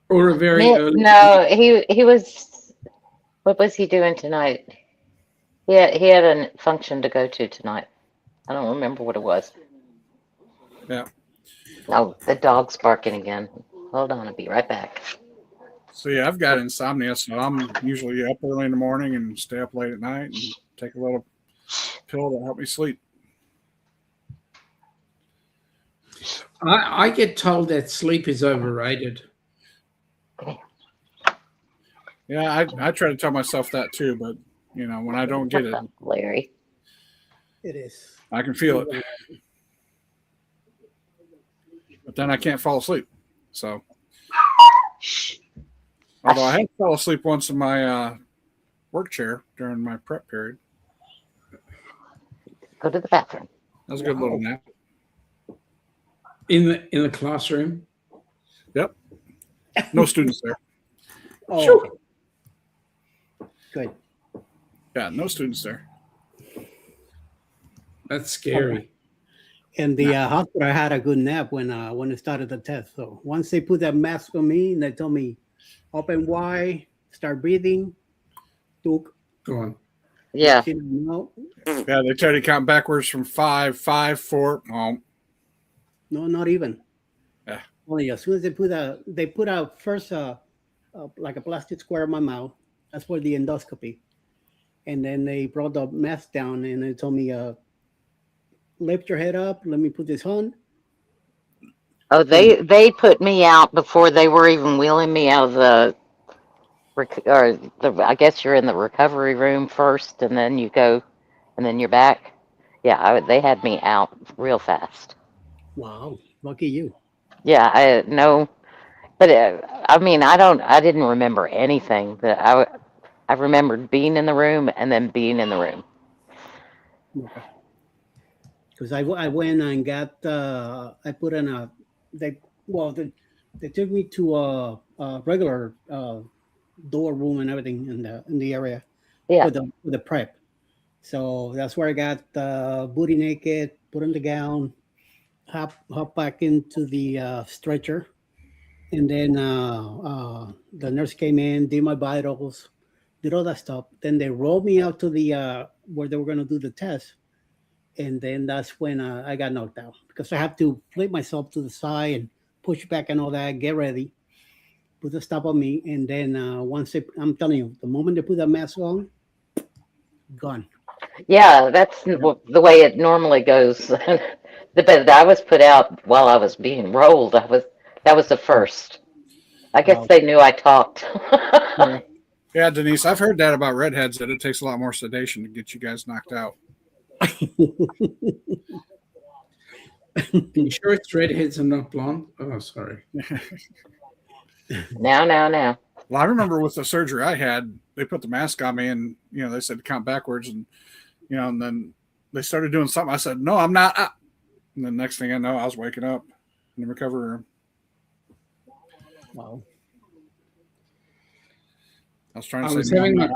Or a very early. No, he was. What was he doing tonight? He had a function to go to tonight. I don't remember what it was. Yeah. Oh, the dog's barking again. Hold on, I'll be right back. So yeah, I've got insomnia, so I'm usually up early in the morning and stay up late at night and take a little pill to help me sleep. I get told that sleep is overrated. Yeah, I try to tell myself that too, but when I don't get it, Larry, it is. I can feel it, but then I can't fall asleep. So, although I have fell asleep once in my work chair during my prep period. Go to the bathroom. That was a good little nap. In the classroom. Yep. No students there. Oh, good. Yeah, no students there. That's scary. And the hospital, I had a good nap when I started the test. So once they put that mask on me and they told me, open wide, start breathing, took. Go on. Yeah. Yeah, they try to count backwards from 5, 5, 4. Oh. No, not even. Yeah. Only as soon as they put out first like a plastic square in my mouth. That's for the endoscopy. And then they brought the mask down and they told me, lift your head up. Let me put this on. Oh, they put me out before they were even wheeling me out of I guess you're in the recovery room first, and then you go, and then you're back. Yeah, they had me out real fast. Wow, lucky you. Yeah, I no, but I mean, I didn't remember anything. That I remembered being in the room and then being in the room. Okay. Because I went and got I put in they took me to a regular door room and everything in the area for the prep. So that's where I got booty naked, put on the gown, hop back into the stretcher, and then the nurse came in, did my vitals, did all that stuff. Then they rolled me out to the where they were going to do the test. And then that's when I got knocked out because I have to flip myself to the side and push back and all that, get ready, put the stop on me. And then I'm telling you, the moment they put that mask on, gone. Yeah, that's the way it normally goes. The bed I was put out while I was being rolled. That was the first. I guess Wow. they knew I talked. Yeah. Yeah, Denise, I've heard that about redheads, that it takes a lot more sedation to get you guys knocked out. You sure it's redheads and not blonde? Oh, sorry. Now. Well, I remember with the surgery I had, they put the mask on me, and they said to count backwards, and and then they started doing something. I said, "No, I'm not." And the next thing I know, I was waking up in the recovery room. Wow. I was trying I to was say, having "No,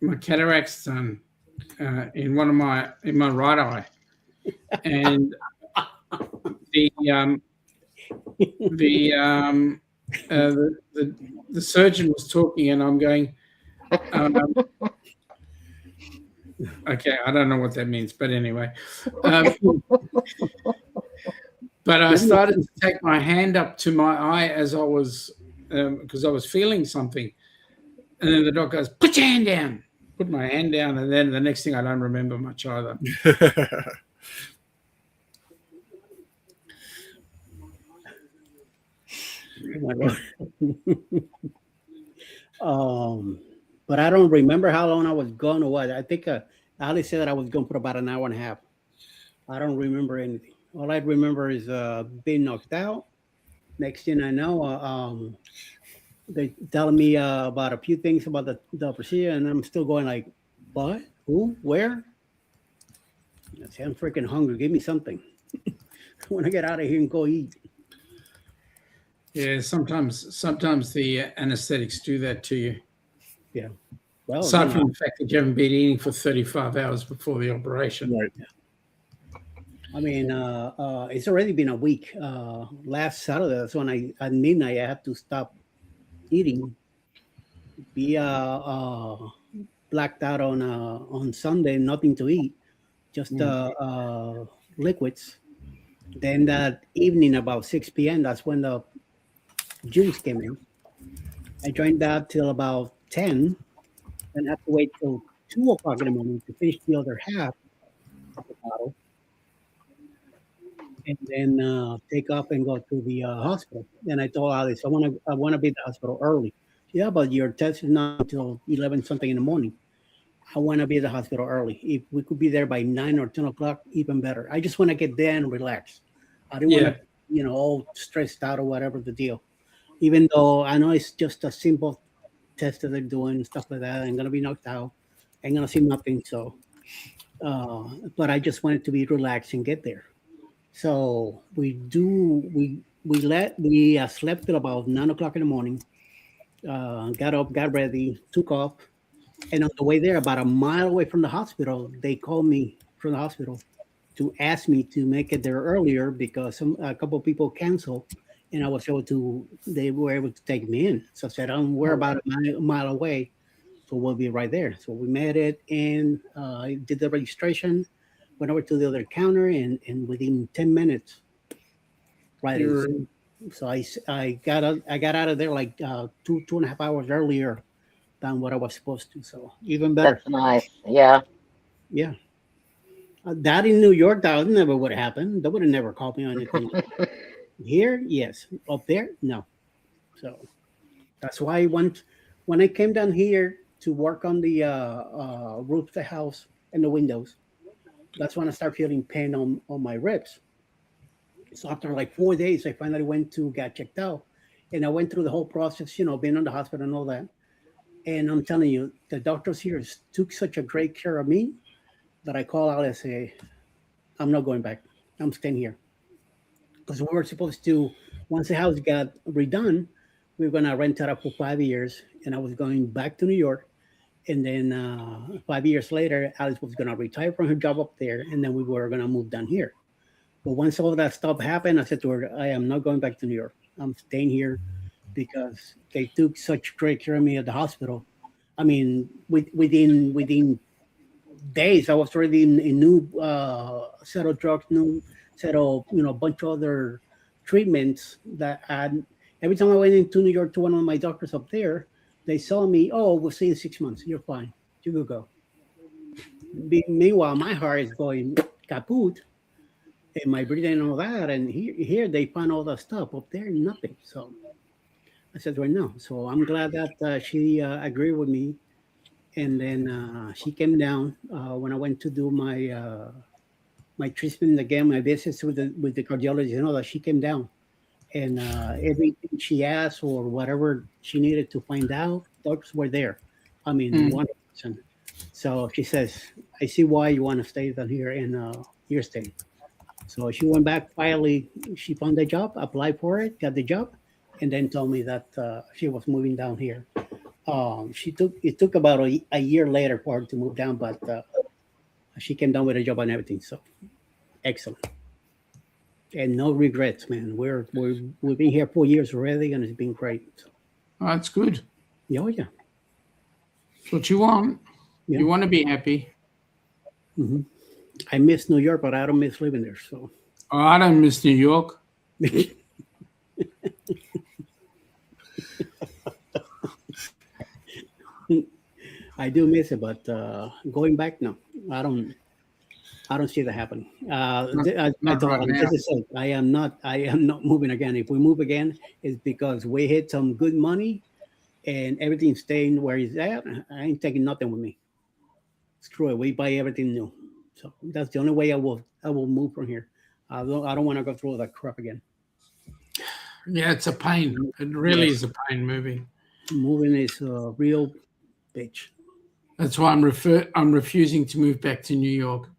my cataracts done in my right eye, and the surgeon was talking, and I'm going, okay, I don't know what that means, but anyway. But I started to take my hand up to my eye as I was, because I was feeling something. And then the doc goes, "Put your hand down." Put my hand down, and then the next thing I don't remember much either. But I don't remember how long I was gone or what. I think Ali said that I was gone for about an hour and a half. I don't remember anything. All I remember is being knocked out. Next thing I know, they telling me about a few things about the procedure, and I'm still going like, what? Who? Where? I say, I'm freaking hungry. Give me something. I want to get out of here and go eat. Yeah, sometimes the anesthetics do that to you. Yeah. Well, aside from the fact that you haven't been eating for 35 hours before the operation. Right. I mean, it's already been a week. Last Saturday, that's when at midnight, I had to stop eating. Be blacked out on Sunday, nothing to eat, just liquids. Then that evening, about 6 p.m., that's when the juice came in. I drank that till about 10, and had to wait till 2 o'clock in the morning to finish the other half of the bottle, and then take off and go to the hospital. Then I told Alice, I want to be at the hospital early. Yeah, but your test is not until 11 something in the morning. I want to be at the hospital early. If we could be there by 9 or 10 o'clock, even better. I just want to get there and relax. I don't want to, all stressed out or whatever the deal. Even though I know it's just a simple test that they're doing and stuff like that. I'm going to be knocked out. I'm going to see nothing. So, but I just wanted to be relaxed and get there. So we slept till about 9 o'clock in the morning. Got up, got ready, took off. And on the way there, about a mile away from the hospital, they called me from the hospital to ask me to make it there earlier because a couple of people canceled, and they were able to take me in. So I said, we're about a mile away, so we'll be right there. So we made it, and I did the registration, went over to the other counter, and within 10 minutes, right. So I got out of there like 2.5 hours earlier than what I was supposed to. So even better. That's nice. Yeah. Yeah. That in New York, that never would have happened. They would have never called me on anything. Here, yes. Up there, no. So that's why when I came down here to work on the roof of the house and the windows, that's when I started feeling pain on my ribs. So after like 4 days, I finally went to get checked out. And I went through the whole process, being in the hospital and all that. And I'm telling you, the doctors here took such a great care of me that I call out and say, I'm not going back. I'm staying here. Because we were supposed to, once the house got redone, we were going to rent it out for 5 years. And I was going back to New York. And then 5 years later, Alice was going to retire from her job up there. And then we were going to move down here. But once all that stuff happened, I said to her, I am not going back to New York. I'm staying here because they took such great care of me at the hospital. I mean, within days, I was already in a new set of drugs, new set of, a bunch of other treatments that every time I went into New York to one of my doctors up there, they saw me, we'll see you in 6 months. You're fine. You could go. Meanwhile, my heart is going kaput, and my breathing and all that. And here they found all the stuff up there, nothing. So I said, well, no. So I'm glad that she agreed with me. And then she came down when I went to do my treatment again, my visits with the cardiologist and all that. She came down, and everything she asked or whatever she needed to find out, doctors were there. I mean, 100%. So she says, I see why you want to stay down here and you're staying. So she went back. Finally, she found a job, applied for it, got the job, and then told me that she was moving down here. It took about a year later for her to move down, but she came down with a job and everything. So excellent, and no regrets, man. We've been here 4 years already, and it's been great. So, Oh, that's good. oh yeah, That's what you want. Yeah. You want to be happy. hmm I miss New York, but I don't miss living there. So Oh, I don't miss New York. I do miss it, but going back, no, I don't. I don't see that happening. Not right now. As I said, I am not moving again. If we move again, it's because we hit some good money, and everything's staying where it's at. I ain't taking nothing with me. Screw it. We buy everything new. So that's the only way I will move from here. I don't want to go through all that crap again. Yeah, it's a pain. It really is a pain moving. Moving is a real bitch. That's why I'm refusing to move back to New York.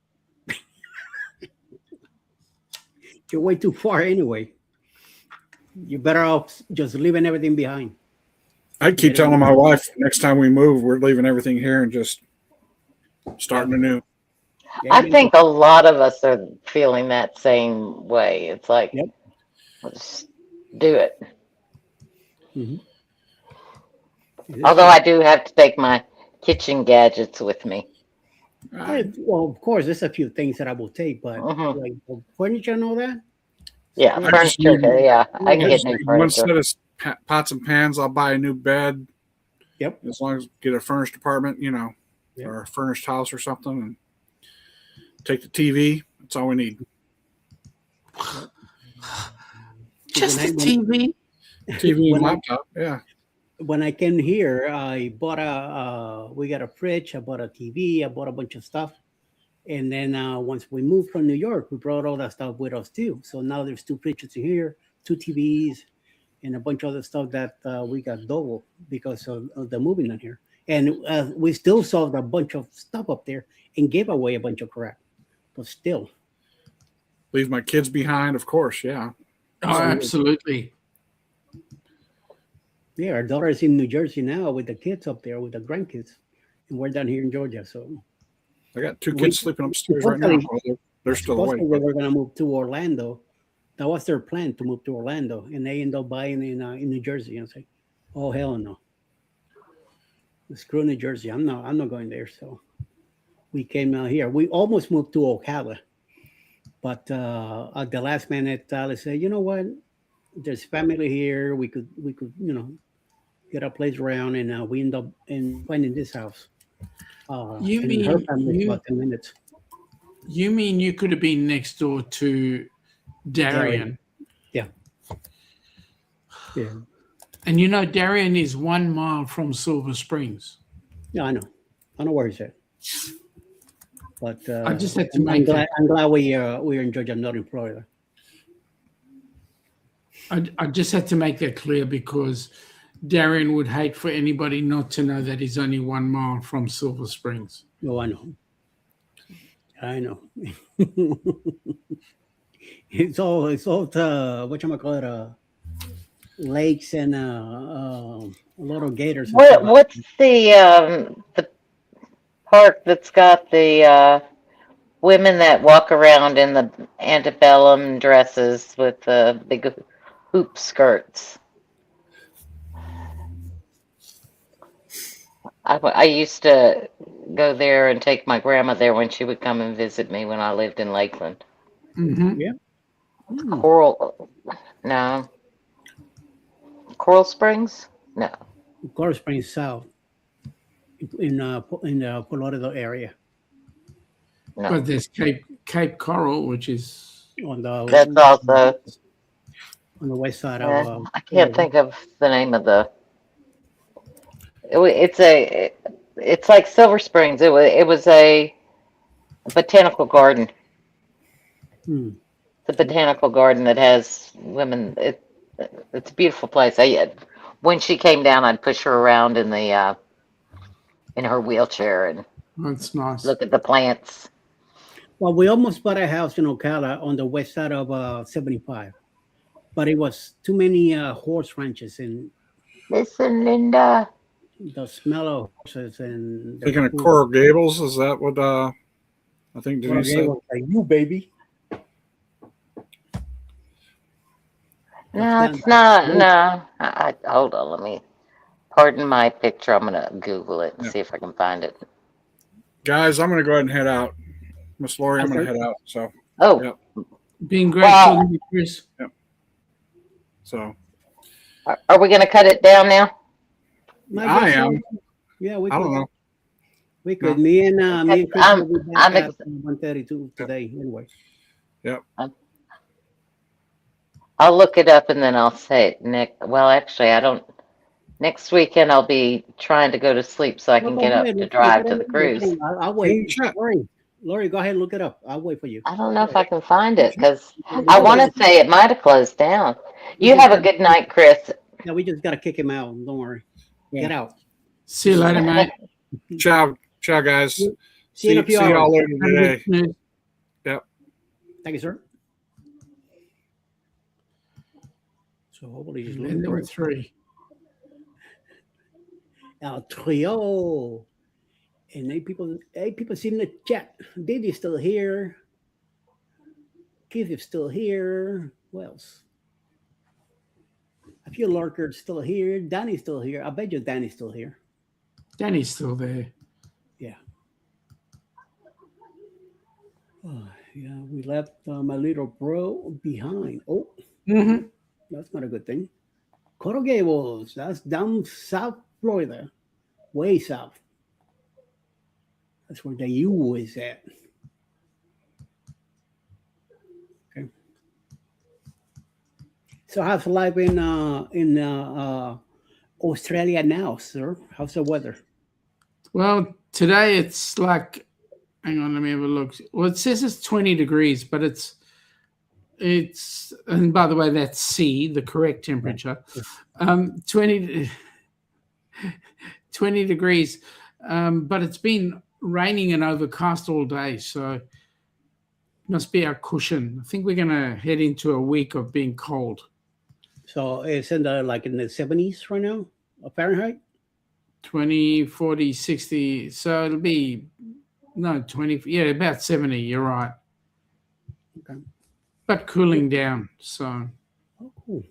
You're way too far anyway. You're better off just leaving everything behind. I keep telling my wife next time we move, we're leaving everything here and just starting anew. I think a lot of us are feeling that same way. It's like, let's do it. Mm-hmm. Although I do have to take my kitchen gadgets with me. Well, of course, there's a few things that I will take, but like furniture and all that. Yeah, furniture. Yeah, I can get new One furniture. set of pots and pans. I'll buy a new bed. Yep. As long as get a furnished apartment, or a furnished house or something, and take the TV. That's all we need. Just a TV. TV and laptop. Yeah. When I came here, I bought we got a fridge, I bought a TV, I bought a bunch of stuff. And then once we moved from New York, we brought all that stuff with us too. So now there's 2 fridges in here, 2 TVs, and a bunch of other stuff that we got double because of the moving in here. And we still solved a bunch of stuff up there and gave away a bunch of crap. But still. Leave my kids behind, of course, yeah. Oh, absolutely. Yeah, our daughter is in New Jersey now with the kids up there, with the grandkids. And we're down here in Georgia, so. I got 2 kids sleeping upstairs right now. They're still awake. They were going to move to Orlando. That was their plan, to move to Orlando, and they ended up buying in New Jersey. And I say, oh hell no! Screw New Jersey. I'm not going there. So we came out here. We almost moved to Ocala, but at the last minute, they said, you know what? There's family here. We could get a place around, and we end up finding this house. You and mean her family about 10 minutes? You mean you could have been next door to Darien? Yeah. And Darien is 1 mile from Silver Springs. Yeah, I know. I know where he's at. But I just had to make I'm glad we're in Georgia, not in Florida. I just had to make that clear because Darien would hate for anybody not to know that he's only 1 mile from Silver Springs. Oh, I know. I know. it's all whatchamacallit, lakes and a lot of gators. What's the park that's got the women that walk around in the antebellum dresses with the big hoop skirts? I used to go there and take my grandma there when she would come and visit me when I lived in Lakeland. Mm-hmm. Yeah. Coral Springs? No. Coral Springs South in the Colorado area. No, But there's Cape Coral, which is on that's also. the west side of. I can't think of the name of the. It's like Silver Springs. It was a botanical garden. Hmm. The botanical garden that has women. It's a beautiful place. When she came down, I'd push her around in her wheelchair and that's nice. look at the plants. Well, we almost bought a house in Ocala on the west side of 75, but it was too many horse ranches and Listen, Linda. the smell of horses and the Thinking of food. Coral Gables, is that what I think Coral Denise said? Gables, like you baby. No, it's not. No. Hold on. Let me. Pardon my picture. I'm gonna Google it and see if I can find it. Guys, I'm going to go ahead and head out. Miss Lori, I'm going to head out. So. Oh. Yep. Been great talking to you, Chris. Yep. So. Are we gonna cut it down now? I am. Yeah, we I don't could. know. We could. Me and Chris will be back I'm at 1:32 today. Anyway. Yep. I'll look it up and then I'll say it, Nick. Well, actually, I don't. Next weekend I'll be trying to go to sleep so I can get up to drive to the cruise. I'll wait. Lori, go ahead and look it up. I'll wait for you. I don't know if I can find it because I want to say it might have closed down. You have a good night, Chris. Yeah, we just gotta kick him out. Don't worry. Get out. See you later, mate. Ciao, guys. See you in a few see y'all hours. later today. Yep. Thank you, sir. So hopefully he's And there were three. El trio. And eight people see in the chat. Didi's still here. Keith is still here. Who else? A few lurkers still here. Danny's still here. I bet you Danny's still here. Danny's still there. Yeah. Oh, yeah, we left my little bro behind. Oh, that's not a good thing. Coral Gables, that's down South Florida, way south. That's where the U is at. Okay. So how's life in Australia now, sir? How's the weather? Well, today it's like, hang on, let me have a look. Well, it says it's 20 degrees, but it's, and by the way, that's C, the correct temperature. 20 degrees, but it's been raining and overcast all day, so must be our cushion. I think we're going to head into a week of being cold. So it's in the 70s right now, Fahrenheit? 20, 40, 60. So it'll be, no, 20, yeah, about 70. You're right. Okay. But cooling down, so. Oh, cool.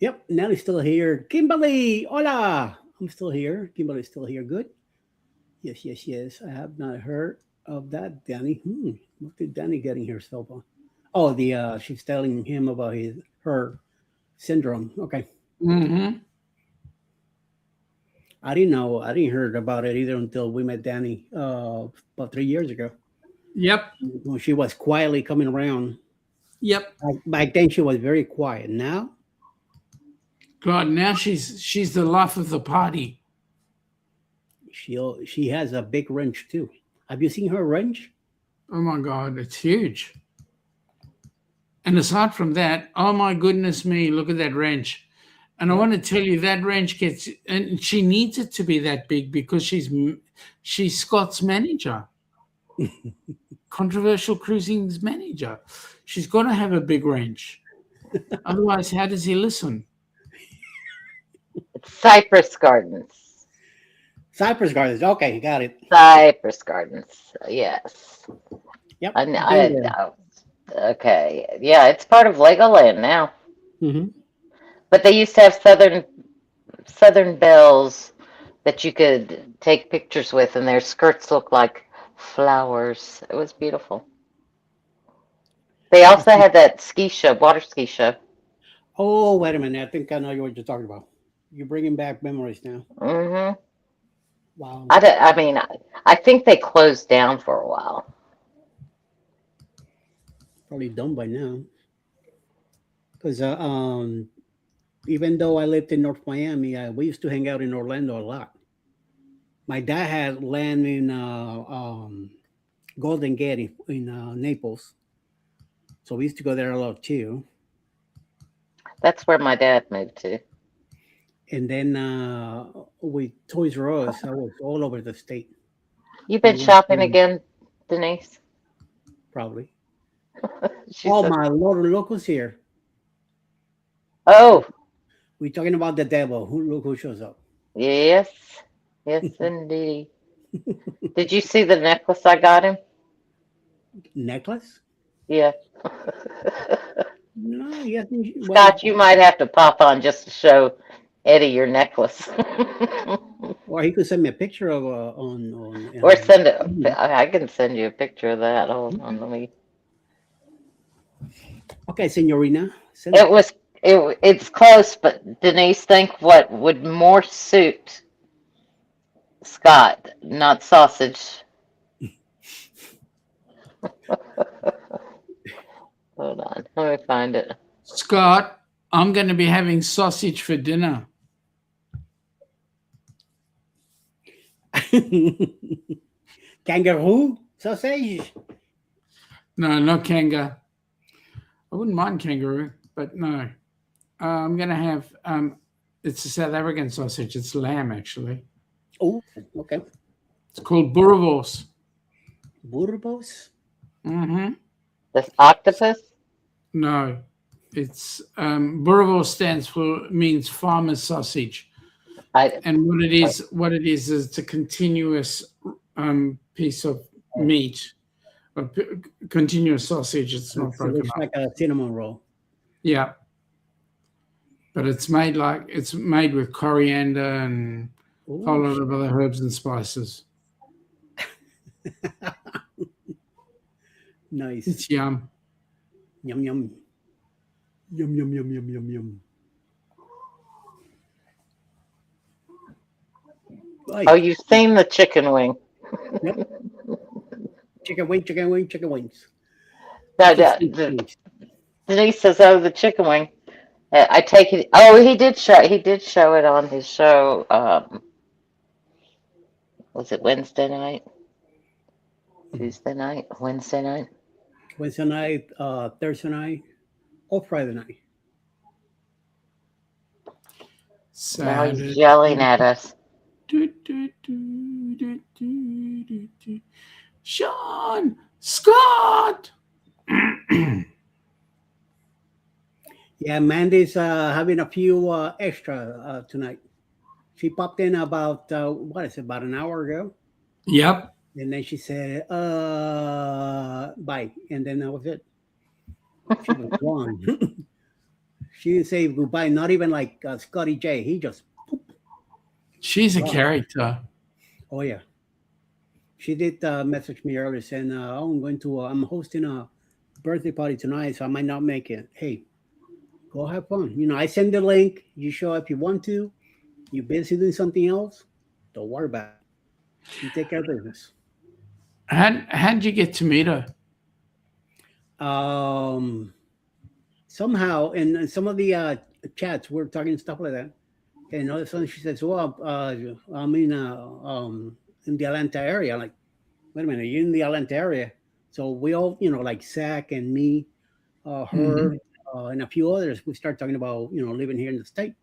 Yep, Nellie's still here. Kimberly, hola. I'm still here. Kimberly's still here. Good. Yes. I have not heard of that, Danny. What did Danny getting herself on? Oh, she's telling him about her syndrome. Okay. Mm-hmm. I didn't know. I didn't hear about it either until we met Danny about 3 years ago. Yep. When she was quietly coming around. Yep. Back then she was very quiet. Now? God, now she's the life of the party. She has a big wrench too. Have you seen her wrench? Oh my God, it's huge. And aside from that, oh my goodness me, look at that wrench. And I want to tell you that wrench gets, and she needs it to be that big because she's Scott's manager. Controversial Cruising's manager. She's got to have a big wrench. Otherwise, how does he listen? It's Cypress Gardens. Cypress Gardens. Okay, got it. Cypress Gardens. Yes. Yep. Okay. Yeah, it's part of Legoland now. Mm-hmm. But they used to have Southern Bells that you could take pictures with, and their skirts looked like flowers. It was beautiful. They also had that ski show, water ski show. Oh, wait a minute. I think I know what you're talking about. You're bringing back memories now. Mm-hmm. Wow. I think they closed down for a while. Probably done by now. Because even though I lived in North Miami, we used to hang out in Orlando a lot. My dad had land in Golden Gate in Naples, so we used to go there a lot too. That's where my dad moved to. And then with Toys R Us, I was all over the state. You've We been went shopping to again, Denise? probably. She Oh, said, my Lord, look who's here. "Oh, We're talking about the devil. Look who shows up. yes, yes, indeed." Did you see the necklace I got him? Necklace? Yeah. No, he hasn't. Well, Scott, you might have to pop on just to show Eddie your necklace. or he could send me a picture of Or send it. on. I can send you a picture of that. Hold on, let me. Okay, Senorina. Send It it. was it's close, but Denise, think what would more suit Scott, not sausage. Hold on, let me find it. Scott, I'm going to be having sausage for dinner. Kangaroo sausage. No, not kangaroo. I wouldn't mind kangaroo, but no. I'm going to have, it's a South African sausage. It's lamb, actually. Oh, okay. It's called boerewors. Boerewors? Mm-hmm. This octopus? No. It's, boerewors stands for, means farmer's sausage. And what it is it's a continuous piece of meat, a continuous sausage. It's not So it broken looks up. like a cinnamon roll. Yeah, but it's made with coriander and a whole lot of other herbs and spices. Nice. It's yum. Yum yum. Yum yum yum yum yum yum. Oh, you've seen the chicken wing. Yep. Chicken wing, chicken wing, chicken wings. No, Denise says, "Oh, the chicken wing." I take it. Oh, he did show it on his show. Was it Wednesday night? Tuesday night? Wednesday night? Wednesday night, Thursday night, or Friday night. Now he's yelling at us. Sean, Scott. Yeah, Mandy's having a few extra tonight. She popped in about about an hour ago. Yep. And then she said, bye. And then that was it. She was gone. She didn't say goodbye, not even like Scotty J. He just She's a character. Oh yeah. She did message me earlier saying, I'm hosting a birthday party tonight, so I might not make it. Hey, go have fun. I send the link. You show up if you want to. You're busy doing something else. Don't worry about it. You take care of business. How'd you get to meet her? Somehow, in some of the chats, we're talking stuff like that. And all of a sudden she says, well, I'm in the Atlanta area. Like, wait a minute, you're in the Atlanta area. So we all, like Zach and me, her, and a few others, we start talking about, living here in the state.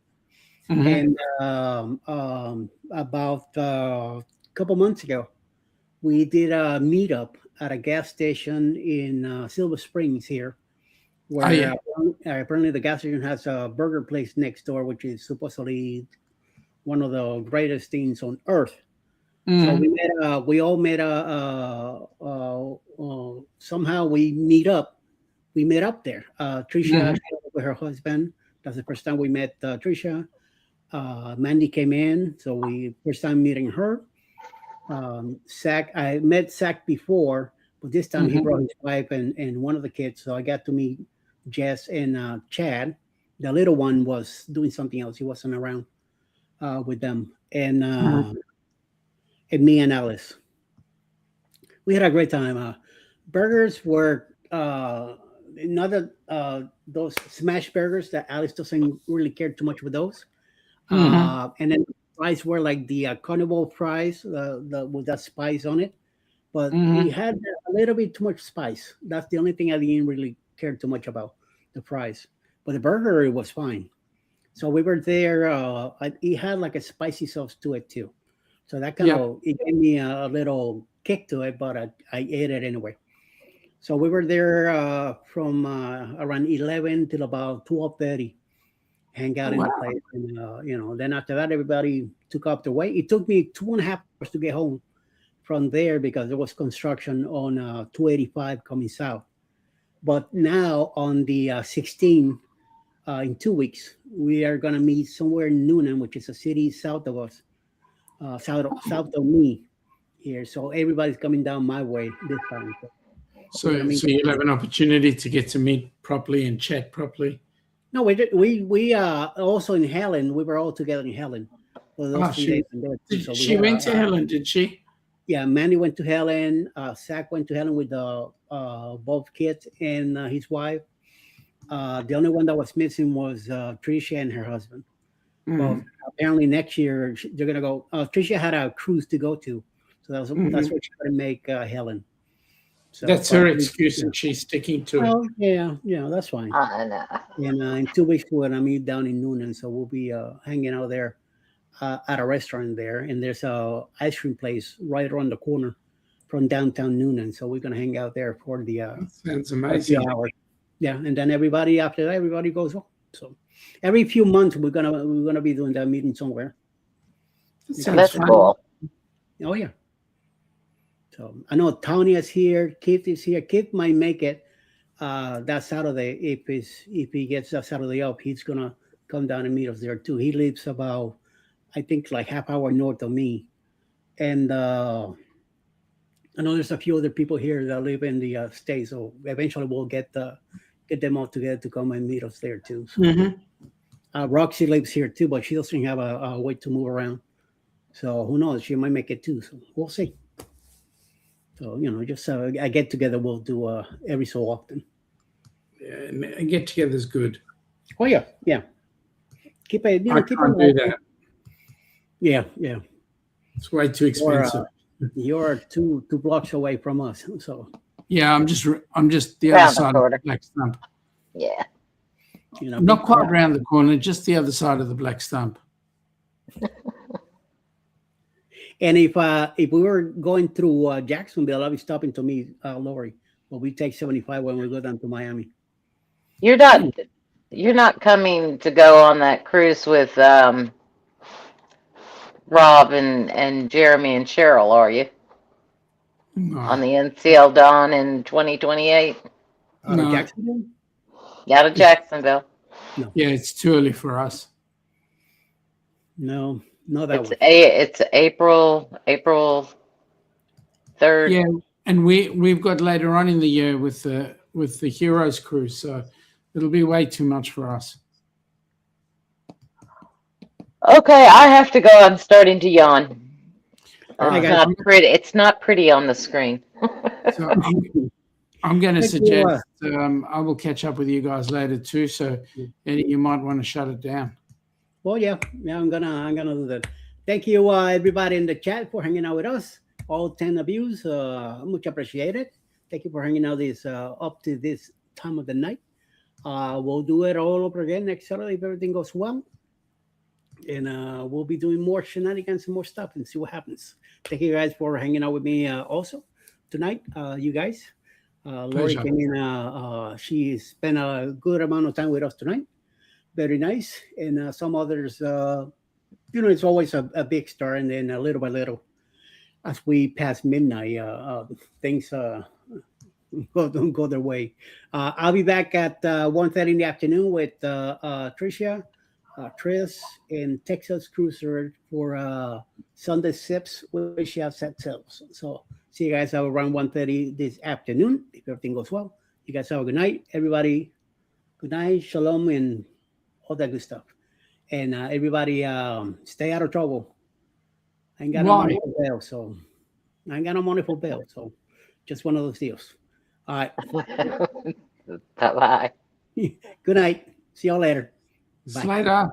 And about a couple months ago, we did a meetup at a gas station in Silver Springs here, where apparently the gas station has a burger place next door, which is supposedly one of the greatest things on earth. So we all met somehow we meet up. We met up there. Trisha with her husband. That's the first time we met Trisha. Mandy came in, so we first time meeting her. Zach, I met Zach before, but this time he brought his wife and one of the kids, so I got to meet Jess and Chad. The little one was doing something else; he wasn't around with them, and me and Alice. We had a great time. Burgers were not that those smash burgers that Alice doesn't really care too much with those. And then fries were like the carnival fries, with that spice on it. But he had a little bit too much spice. That's the only thing I didn't really care too much about, the fries. But the burger, it was fine. So we were there. It had like a spicy sauce to it too. So that kind of it gave me a little kick to it, but I ate it anyway. So we were there from around 11 till about 12:30, hang out in the place, and then after that, everybody took up the way. It took me 2.5 hours to get home from there because there was construction on 285 coming south. But now on the 16th, in 2 weeks, we are going to meet somewhere in Noonan, which is a city south of us, south of me here. So everybody's coming down my way this time. So you'll have an opportunity to get to meet properly and chat properly. No, we also in Helen. We were all together in Helen. For those 3 days in there. So she went to Helen, did she? Yeah, Manny went to Helen. Zach went to Helen with both kids and his wife. The only one that was missing was Tricia and her husband. Well, apparently next year they're gonna go. Tricia had a cruise to go to, so that's what she couldn't make Helen. So that's her excuse, and she's sticking to it. Yeah, that's fine. I know. And in 2 weeks we're gonna meet down in Noonan, so we'll be hanging out there at a restaurant there, and there's a ice cream place right around the corner from downtown Noonan. So we're gonna hang out there for the sounds amazing. Hours. Yeah, and then everybody after that, everybody goes home. So every few months we're gonna be doing that meeting somewhere. That's cool. Oh yeah. So I know Tanya's here, Keith is here. Keith might make it that Saturday if he gets that Saturday off. He's gonna come down and meet us there too. He lives about, I think, like half hour north of me, and I know there's a few other people here that live in the state. So eventually we'll get them all together to come and meet us there too. So, Roxy lives here too, but she doesn't have a way to move around. So who knows? She might make it too. So we'll see. So just a get together we'll do every so often. Yeah, and a get together is good. Oh yeah. Keep it. I keep can't it do that. Yeah. It's way too expensive. You're 2 blocks away from us. So yeah, I'm just the other side of the black stump. Yeah. Not quite around the corner, just the other side of the black stump. And if we were going through Jacksonville, I'll be stopping to meet Lori. But we take 75 when we go down to Miami. You're not coming to go on that cruise with Rob and Jeremy and Cheryl, are you? No. On the NCL Dawn in 2028? Out of Jacksonville? Out of Jacksonville. No. Yeah, it's too early for us. No, not that one. It's April 3rd. Yeah, and we've got later on in the year with the Heroes cruise, so it'll be way too much for us. Okay, I have to go. I'm starting to yawn. It's not pretty on the screen. So I'm going to suggest I will catch up with you guys later too. So you might want to shut it down. Well, yeah, I'm gonna do that. Thank you, everybody in the chat for hanging out with us. All 10 of you, much appreciated. Thank you for hanging out up to this time of the night. We'll do it all over again next Saturday if everything goes well. And we'll be doing more shenanigans and more stuff and see what happens. Thank you guys for hanging out with me also tonight, you guys. Lori came in. She spent a good amount of time with us tonight. Very nice. And some others, it's always a big start. And then little by little, as we pass midnight, things don't go their way. I'll be back at 1:30 in the afternoon with Tricia, Tris, and Texas Cruiser for Sunday Sips, which she has set sales. So see you guys around 1:30 this afternoon. If everything goes well, you guys have a good night, everybody. Good night, shalom, and all that good stuff. And everybody, stay out of trouble. I ain't got no money for bail, so just one of those deals. All right. Bye-bye. Good night. See y'all later. Bye. Later.